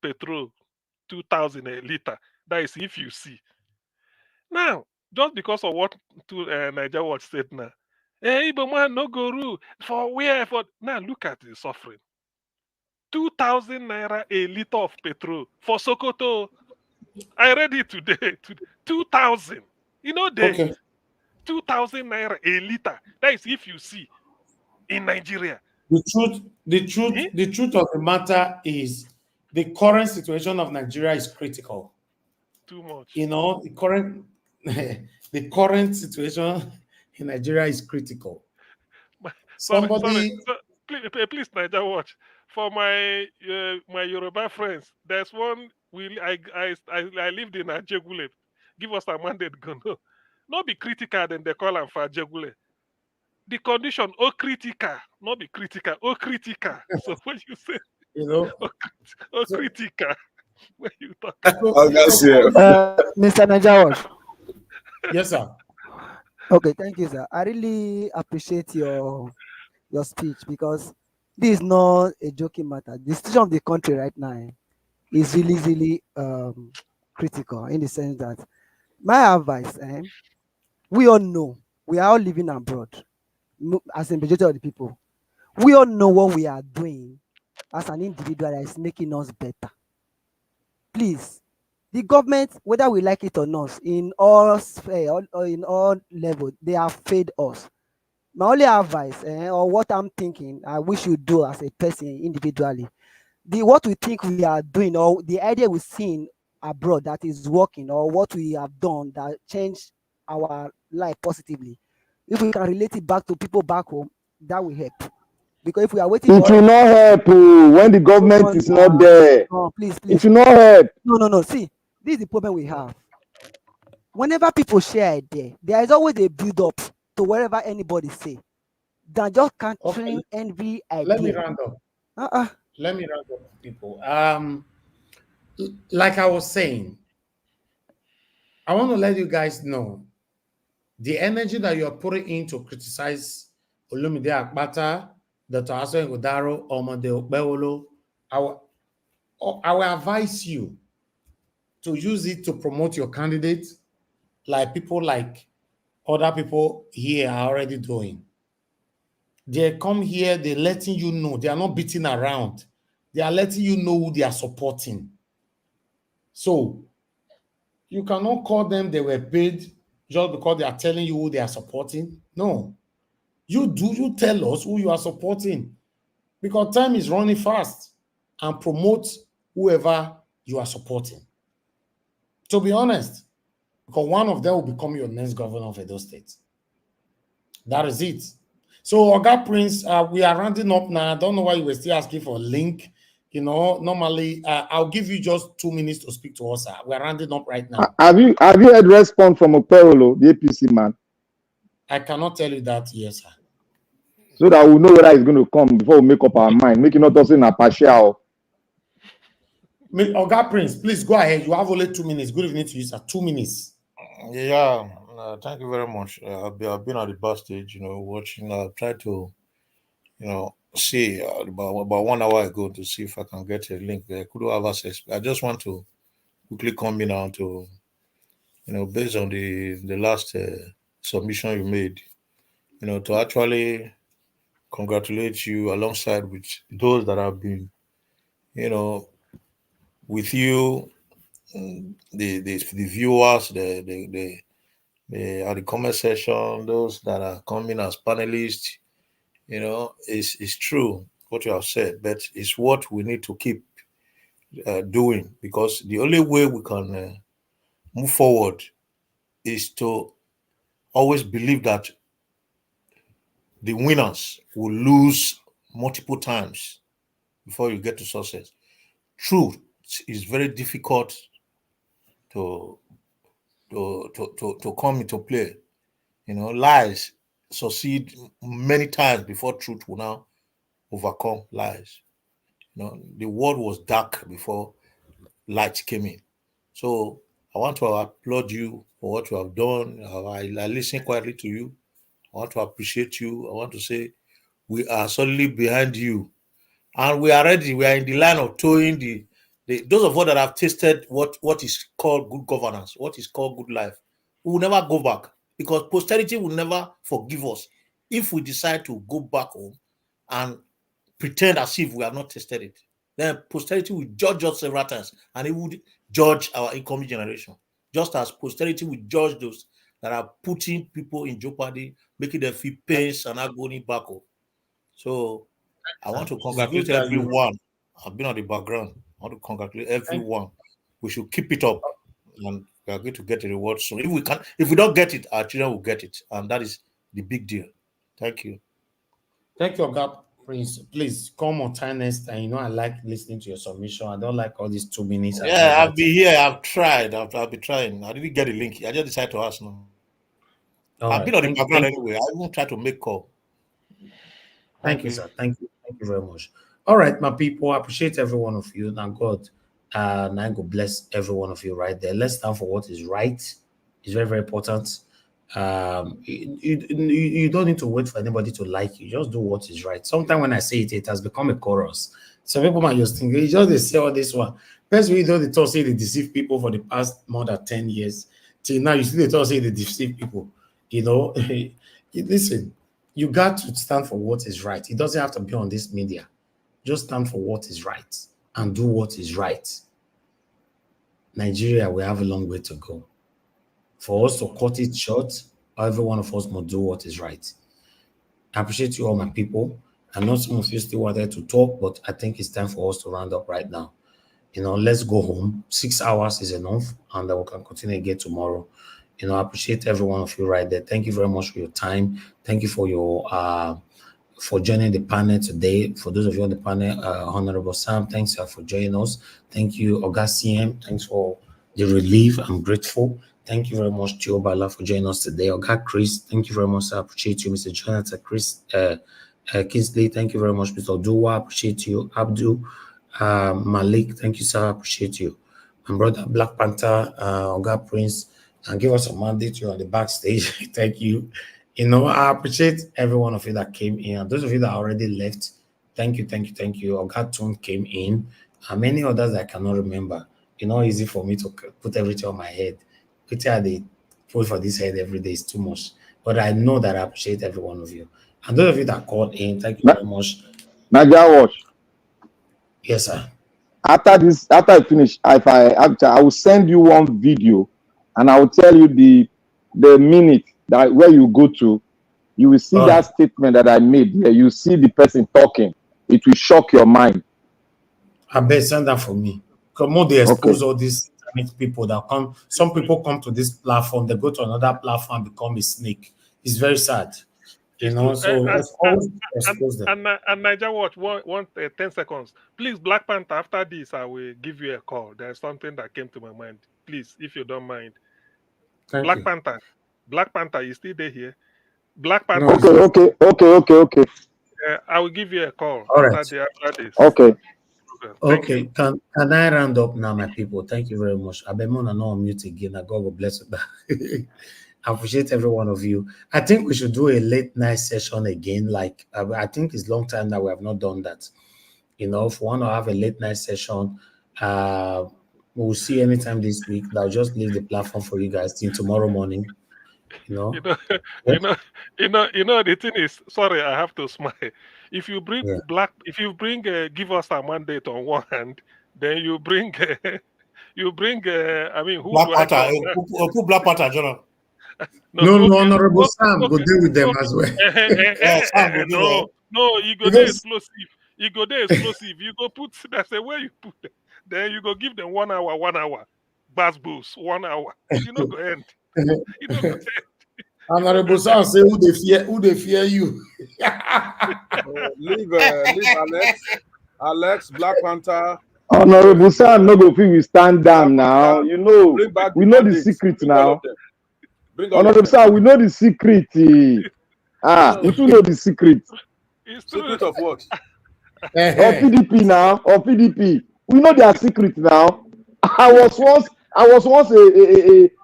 petrol 2,000 a liter. That is if you see. Now, just because of what Nigeria Watch said now, hey, but man, no go rule for where for now. Look at the suffering. 2,000 naira a liter of petrol for Sokoto. I read it today. 2,000. You know, okay. 2,000 naira a liter. That is if you see in Nigeria. The truth of the matter is the current situation of Nigeria is critical. Too much. You know, the current situation in Nigeria is critical. Sorry. Please, Nigeria Watch. For my Yoruba friends, there's one. I lived in Ajegule. Give us a mandate, go no. Not be critical, then they call him for Ajegule. The condition, critical, not be critical, critical. So when you say, you know, critical, when you talk, Mr. Najawash. Yes, sir. Okay, thank you, sir. I really appreciate your speech because this is not a joking matter. The situation of the country right now is really critical in the sense that my advice, we all know we are all living abroad as a majority of the people. We all know what we are doing as an individual that is making us better. Please, the government, whether we like it or not, in all levels, they have failed us. My only advice, or what I'm thinking, I wish you do as a person individually, what we think we are doing, or the idea we've seen abroad that is working, or what we have done that changed our life positively, if we can relate it back to people back home, that will help. Because if we are waiting, it will not help when the government is not there. No, please. It will not help. No. See, this is the problem we have. Whenever people share idea, there is always a build up to wherever anybody say. Than just countering envy idea. Let me round up. Let me round up, people. Like I was saying, I want to let you guys know the energy that you're putting in to criticize Olumide Akpata, Dr. Aso Ngodaro, Omode Okpewolo. I will advise you to use it to promote your candidate, like people like other people here are already doing. They come here, they're letting you know. They are not beating around. They are letting you know who they are supporting. So, you cannot call them they were paid just because they are telling you who they are supporting. No. You tell us who you are supporting. Because time is running fast. And promote whoever you are supporting. To be honest, because one of them will become your next governor of Edo State. That is it. So, Oga Prince, we are rounding up now. I don't know why you were still asking for a link. You know, normally, I'll give you just 2 minutes to speak to us. We're rounding up right now. Have you heard response from Okpewolo, the APC man? I cannot tell you that, yes, sir. So that we know whether it's going to come before we make up our mind. Make it not also in a partial. Oga Prince, please go ahead. You have only 2 minutes. Good evening to you, sir. 2 minutes. Yeah, thank you very much. I've been at the bus stage, watching. I've tried to, see about 1 hour ago to see if I can get a link there. I couldn't have access. I just want to quickly come in now to, based on the last submission you made, to actually congratulate you alongside with those that have been, with you, the viewers, at the comment section, those that are coming as panelists, it's true what you have said, but it's what we need to keep doing, because the only way we can move forward is to always believe that the winners will lose multiple times before you get to success. Truth is very difficult to come into play. Lies succeed many times before truth will now overcome lies. The world was dark before light came in. So I want to applaud you for what you have done. I listen quietly to you. I want to appreciate you. I want to say we are solidly behind you. And we are ready. We are in the line of towing those of us that have tasted what is called good governance, what is called good life. We will never go back, because posterity will never forgive us if we decide to go back home and pretend as if we have not tasted it. Then posterity will judge us several times, and it would judge our incoming generation, just as posterity will judge those that are putting people in jeopardy, making them feel pains and agony back home. So I want to congratulate everyone. I've been on the background. I want to congratulate everyone. We should keep it up, and we are going to get a reward soon. If we don't get it, our children will get it, and that is the big deal. Thank you. Thank you, Oga Prince. Please come on time next time. I like listening to your submission. I don't like all these 2 minutes. Yeah, I'll be here. I've tried. I'll be trying. I didn't get a link. I just decided to ask now. I've been on the background anyway. I won't try to make call. Thank you, sir. Thank you. Thank you very much. All right, my people. I appreciate every one of you. Now, God, now God bless every one of you right there. Let's stand for what is right. It's very, very important. You don't need to wait for anybody to like you. Just do what is right. Sometimes when I say it, it has become a chorus. Some people might just think, they say all this one. First, we don't they say they deceive people for the past more than 10 years. Till now, you see they say they deceive people. Listen, you got to stand for what is right. It doesn't have to be on this media. Just stand for what is right and do what is right. Nigeria, we have a long way to go. For us to cut it short, every one of us must do what is right. I appreciate you all, my people. I know some of you still wanted to talk, but I think it's time for us to round up right now. Let's go home. 6 hours is enough, and then we can continue again tomorrow. I appreciate every one of you right there. Thank you very much for your time. Thank you for your for joining the panel today. For those of you on the panel, Honorable Sam, thanks for joining us. Thank you, Oga CM. Thanks for the relief. I'm grateful. Thank you very much, Joe Bala, for joining us today. Oga Chris, thank you very much. I appreciate you, Mr. Jonathan Chris Kingsley. Thank you very much, Mr. Dua. I appreciate you, Abdul Malik. Thank you, sir. I appreciate you. My brother Black Panther, Oga Prince, and give us a mandate. You're on the backstage. Thank you. I appreciate every one of you that came in. And those of you that already left, thank you. Oga Tune came in, and many others I cannot remember. Easy for me to put everything on my head. They put for this head every day is too much. But I know that I appreciate every one of you. And those of you that called in, thank you very much. Naija Watch. Yes, sir. After I finish, I will send you one video, and I will tell you the minute that where you go to, you will see that statement that I made. Yeah, you see the person talking. It will shock your mind. I bet send that for me. Come on, they expose all these people that come. Some people come to this platform, they go to another platform, become a snake. It's very sad. So always expose them. And Naija Watch, 10 seconds. Please, Black Panther, after this, I will give you a call. There's something that came to my mind. Please, if you don't mind. Thank you. Black Panther, you still there here? Black Panther. Okay. I will give you a call All after right. this. Okay. Okay. Can I round up now, my people? Thank you very much. Abemona no mute again. God will bless you. I appreciate every one of you. I think we should do a late night session again. Like I think it's long time that we have not done that. You know, if we want to have a late night session, we'll see anytime this week. I'll just leave the platform for you guys till tomorrow morning. You know, The thing is, sorry, I have to smile. If you bring give us a mandate on one hand, then you bring I mean, who Black do I Panther, call? who Black Panther, Jonah? No, Honorable Sam go deal with them as well. No, you go there explosive. You go there explosive. You go put that's the way you put them. Then you go give them 1 hour. Bass boost, 1 hour. You know go end. You know go end. Honorable Sam say who they fear you. Leave Alex, Black Panther. Honorable Sam no go fit we stand down now. You know, we know the secret now. Honorable Sam, we know the secret. We too know the secret. Secret of what? Of PDP now, of PDP. We know their secret now. I was once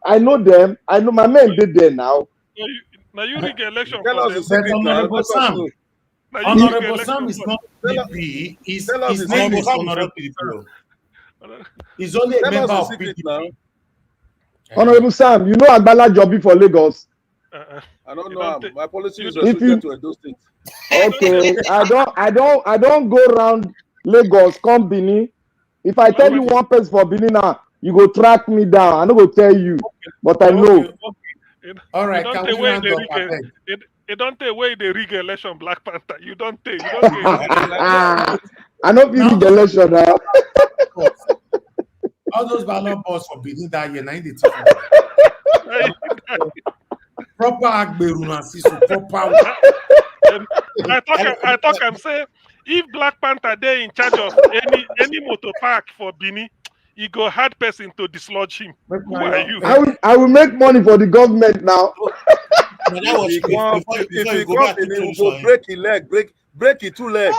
I know them. I know my men did there now. Now you rig election. Tell us the secret now. Honorable Sam. Honorable Sam is not PDP. His name is Honorable Sam. He's only a member of PDP now. Honorable Sam, you know Agbala Jobi for Lagos. I don't know. My policy is restricted to Edo State. Okay, I don't go around Lagos, come Benin. If I tell you one person for Benin now, you go track me down. I no go tell you, but I know. All right, can we round up? It don't take away the rig election, Black Panther. You don't take. I know rig election now. All those ballot boards for Benin that year, 90. Proper Agberuna, so proper. I talk. I'm saying if Black Panther they in charge of any motor park for Benin, you go hard person to dislodge him. Who are you? I will make money for the government now. If he go Benin, he go break his leg, break his 2 legs.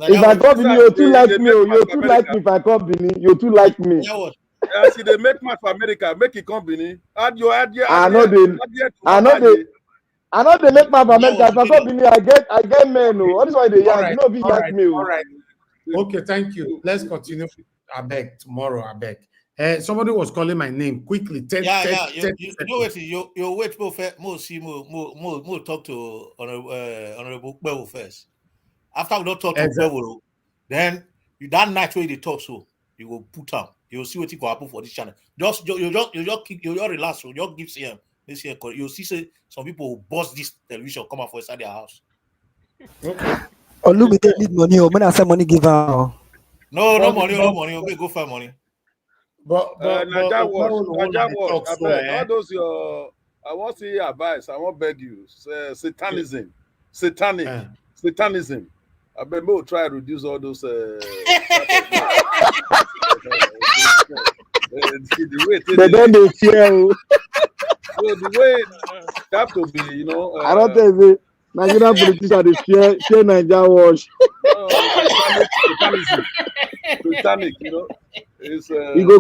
If I come Benin, you too like me. You too like me. If I come Benin, you too like me. See, they make match for America. Make it come Benin. I know they make match for America. If I come Benin, I get men. What is why they you know be like me. All right. Okay, thank you. Let's continue. I beg tomorrow. I beg. Somebody was calling my name quickly. You know what? You wait more talk to Honorable Bello first. After we don't talk to Bello, then that night where they talk, so you will put up. You will see what you go happen for this channel. You just relax. You just give CM this year. You see some people will bust this television come out for inside their house. Okay. Olumide need money. When I say money, give her. No money. Okay, go find money. But Naija Watch, I beg all those your. I want to see your advice. I want to beg you. Satanism. I bet we'll try to reduce all those. They don't do fear. So the way they have to be, you know. I don't think the Nigerian politicians share Naija Watch. Satanic, you know. It's, we go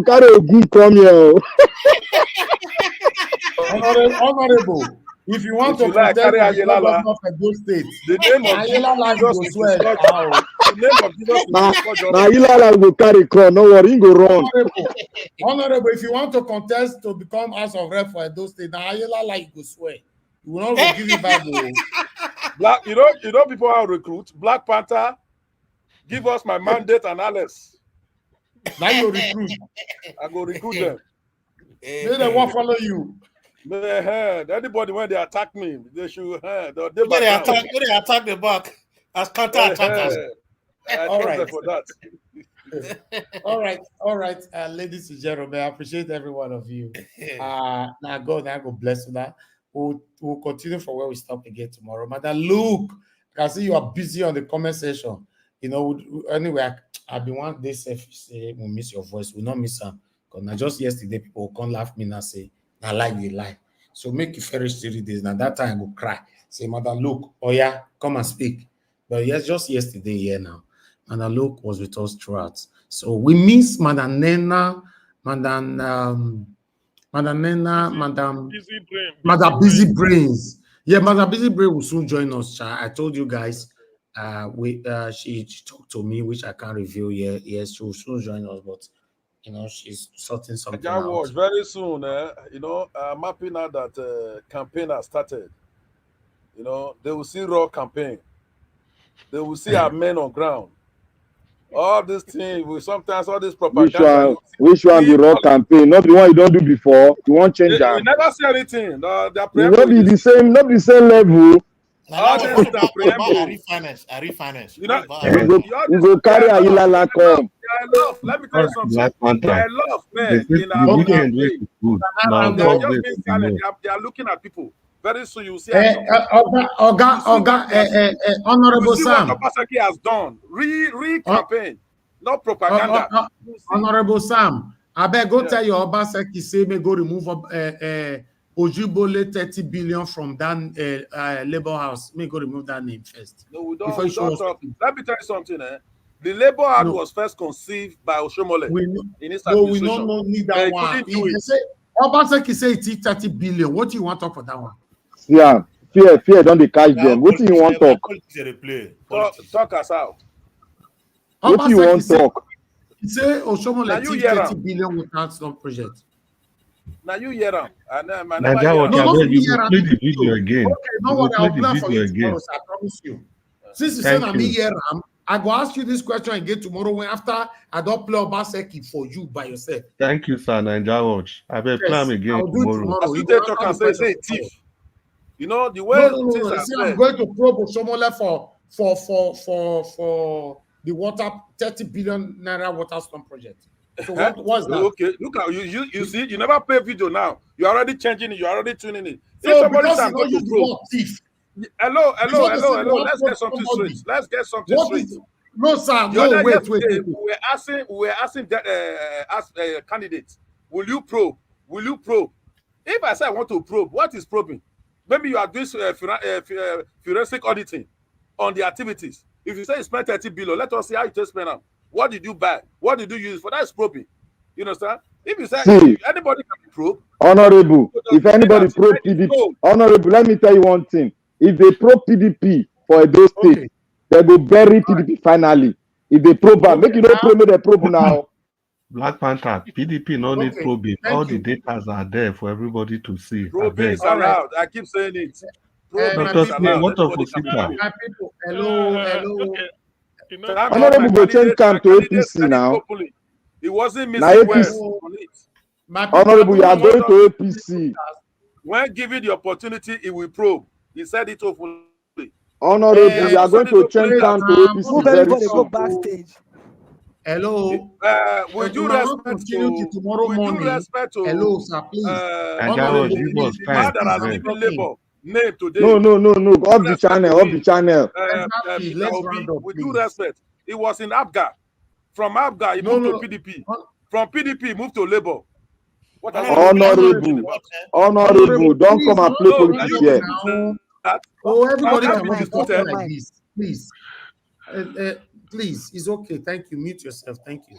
carry a good come here. Honorable. If you want to like protect the government of Edo State, the name of Jesus swear. The name of Jesus Now Ilala will carry crown. No worry, go wrong. Honorable, if you want to contest to become House of Rep for Edo State, now Ilala go swear. You will not go give you Bible. Black, you know people how recruit. Black Panther, give us my mandate and Alice. Now you recruit. I go recruit them. They won't follow you. Anybody when they attack me, they should. They attack the back as counter attackers. All right. For that. All right, ladies and gentlemen, I appreciate every one of you. Now God bless you. Now we'll continue from where we stop again tomorrow. Madam Luke, I see you are busy on the comment section. You know, anyway, I've been one day say we miss your voice. We'll not miss them. Because just yesterday people can't laugh me and say, I like the lie. So make it finish 3 days. Now that time I will cry. Say, Madam Luke, oh yeah, come and speak. But yes, just yesterday here now. Madam Luke was with us throughout. So we miss Madam Nena, Madam Busy Brains. Yeah, Madam Busy Brain will soon join us. I told you guys. She talked to me, which I can't reveal here. Yes, she will soon join us, but you know she's sorting something out. Watch very soon. I'm happy now that campaign has started. You know, they will see raw campaign. They will see our men on ground. All this thing, sometimes all this propaganda. Which one the raw campaign? Not the one you don't do before. You won't change that. We never see anything. You not be the same, not the same level. I refinance. You go carry a Ilala come. Let me tell you something. I love men in our campaign. They are looking at people. Very soon you will see. Honorable Sam. What Obaseki has done. Real campaign, not propaganda. Honorable Sam, I beg go tell your Obaseki say me go remove Ojibole 30 billion from that labor house. May go remove that name first. No, we don't talk. Let me tell you something. The labor house was first conceived by Oshomole in his administration. We don't need that one. Obaseki say it's 30 billion. What do you want to talk for that one? Yeah, fear don't they catch them. What do you want to talk? Talk us out. What do you want to talk? He say Oshomole 30 billion without some project. Now you hear them. You play the video again. Okay, no worry, I'll plan for you tomorrow, I promise you. Since you said me here, I go ask you this question again tomorrow when after I don't play Obaseki for you by yourself. Thank you, sir. Naija Watch. I will plan again tomorrow. You talk and say thief. You know the way things are said. I'm going to probe Oshomole for the water 30 billion naira water storm project. So what's that? Okay, look at you see, you never play video now. You're already changing it, you're already tuning it. So if somebody says going to probe, hello. Let's get something straight. Let's get something straight. No, sir. No, wait. We were asking candidates, will you probe? Will you probe? If I say I want to probe, what is probing? Maybe you are doing forensic auditing on the activities. If you say you spent 30 billion, let us see how you just spend them. What did you buy? What did you use for? That is probing. You understand? If you say anybody can probe. Honorable, if anybody probe PDP, honorable, let me tell you one thing. If they probe PDP for Edo State, they will bury PDP finally. If they probe, make you not probe the probe now. Black Panther, PDP no need probing. All the data are there for everybody to see. Probing is allowed. I keep saying it. What of Osita? Hello. Honorable go change camp to APC now. It wasn't missing words on it. Honorable, you are going to APC. When given the opportunity, he will probe. He said it openly. Honorable, you are going to change camp to APC very soon. Go backstage. Hello. With due respect to hello, sir, please. Man that has given labor name today. No. Off the channel. With due respect, it was in Abga. From Abga, he moved to PDP. From PDP, he moved to Labour. Honorable, don't come and play politics here. Everybody can talk like this, please. Please, it's okay. Thank you. Mute yourself. Thank you.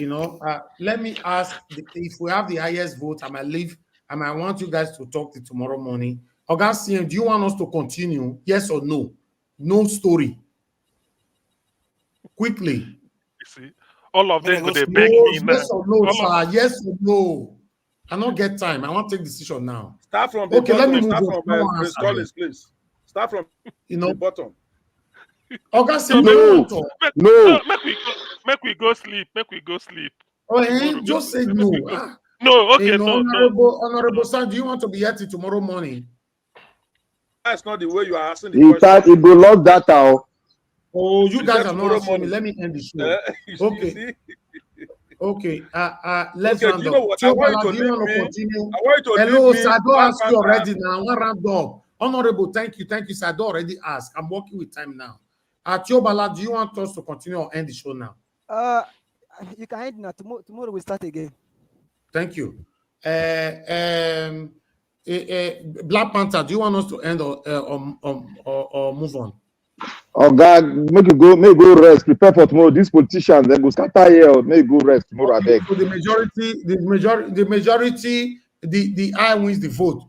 You know, let me ask if we have the highest vote, I might leave. I might want you guys to talk tomorrow morning. Augustine, do you want us to continue? Yes or no? No story. Quickly. You see, all of them they beg me now. Yes or no, sir? Yes or no? I don't get time. I want to take decision now. Start from the bottom. Let me move on. Please. Start from the bottom. Augustine, no. Make we go sleep. Make we go sleep. Oh, just say no. No, okay, no. Honorable sir, do you want to be here till tomorrow morning? That's not the way you are asking the question. It will lock that out. Oh, you guys are not asking me. Let me end the show. Okay. Okay. Let's round up. You know what? I want you to continue. Hello, sir. I don't ask you already now. I want round up. Honorable, thank you, sir. I don't already ask. I'm working with time now. Tiobala, do you want us to continue or end the show now? You can end now. Tomorrow we start again. Thank you. Black Panther, do you want us to end or move on? Oh God, make you go rest. Prepare for tomorrow. These politicians then go scatter here. Make you go rest tomorrow. Okay, I beg. so the I wins the vote.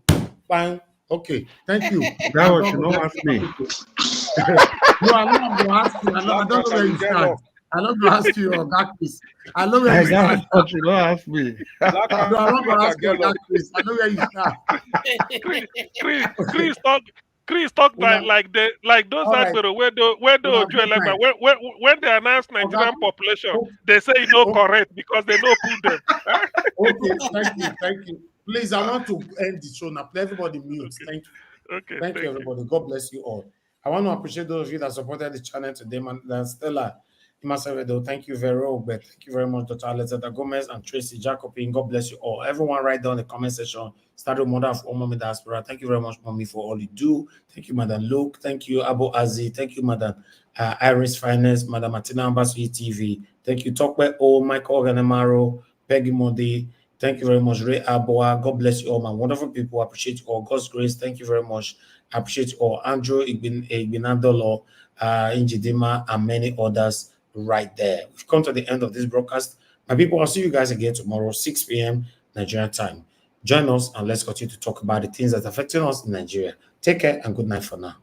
Fine. Okay, thank you. That one should not ask me. No, I'm not going to ask you. I don't know where you stand. I'm not going to ask you on that case. I know where you stand. That should not ask me. No, I'm not going to ask you on that case. I know where you stand. Chris talk like those Agbero when they announce Nigerian population, they say it's not correct because they don't put them. Okay, thank you. Please, I want to end the show now. Everybody mute. Thank you. Okay, thank you, everybody. God bless you all. I want to appreciate those of you that supported the channel today, man. Stella, thank you very much. Thank you very much, Dr. Alexander Gomez and Tracy Jacobin. God bless you all. Everyone, write down in the comment section. Start with Mother of all Mommy Diaspora. Thank you very much, Mommy, for all you do. Thank you, Madam Luke. Thank you, Abu Azi. Thank you, Madam Iris Finance, Madam Martina Ambassador TV. Thank you, Tokwe O, Michael Ganemaro, Peggy Modi. Thank you very much, Ray Aboa. God bless you all, my wonderful people. I appreciate you all. God's grace. Thank you very much. I appreciate you all. Andrew Igbinadolo, Injidima, and many others right there. We've come to the end of this broadcast. My people, I'll see you guys again tomorrow, 6 p.m. Nigerian time. Join us and let's continue to talk about the things that are affecting us in Nigeria. Take care and good night for now.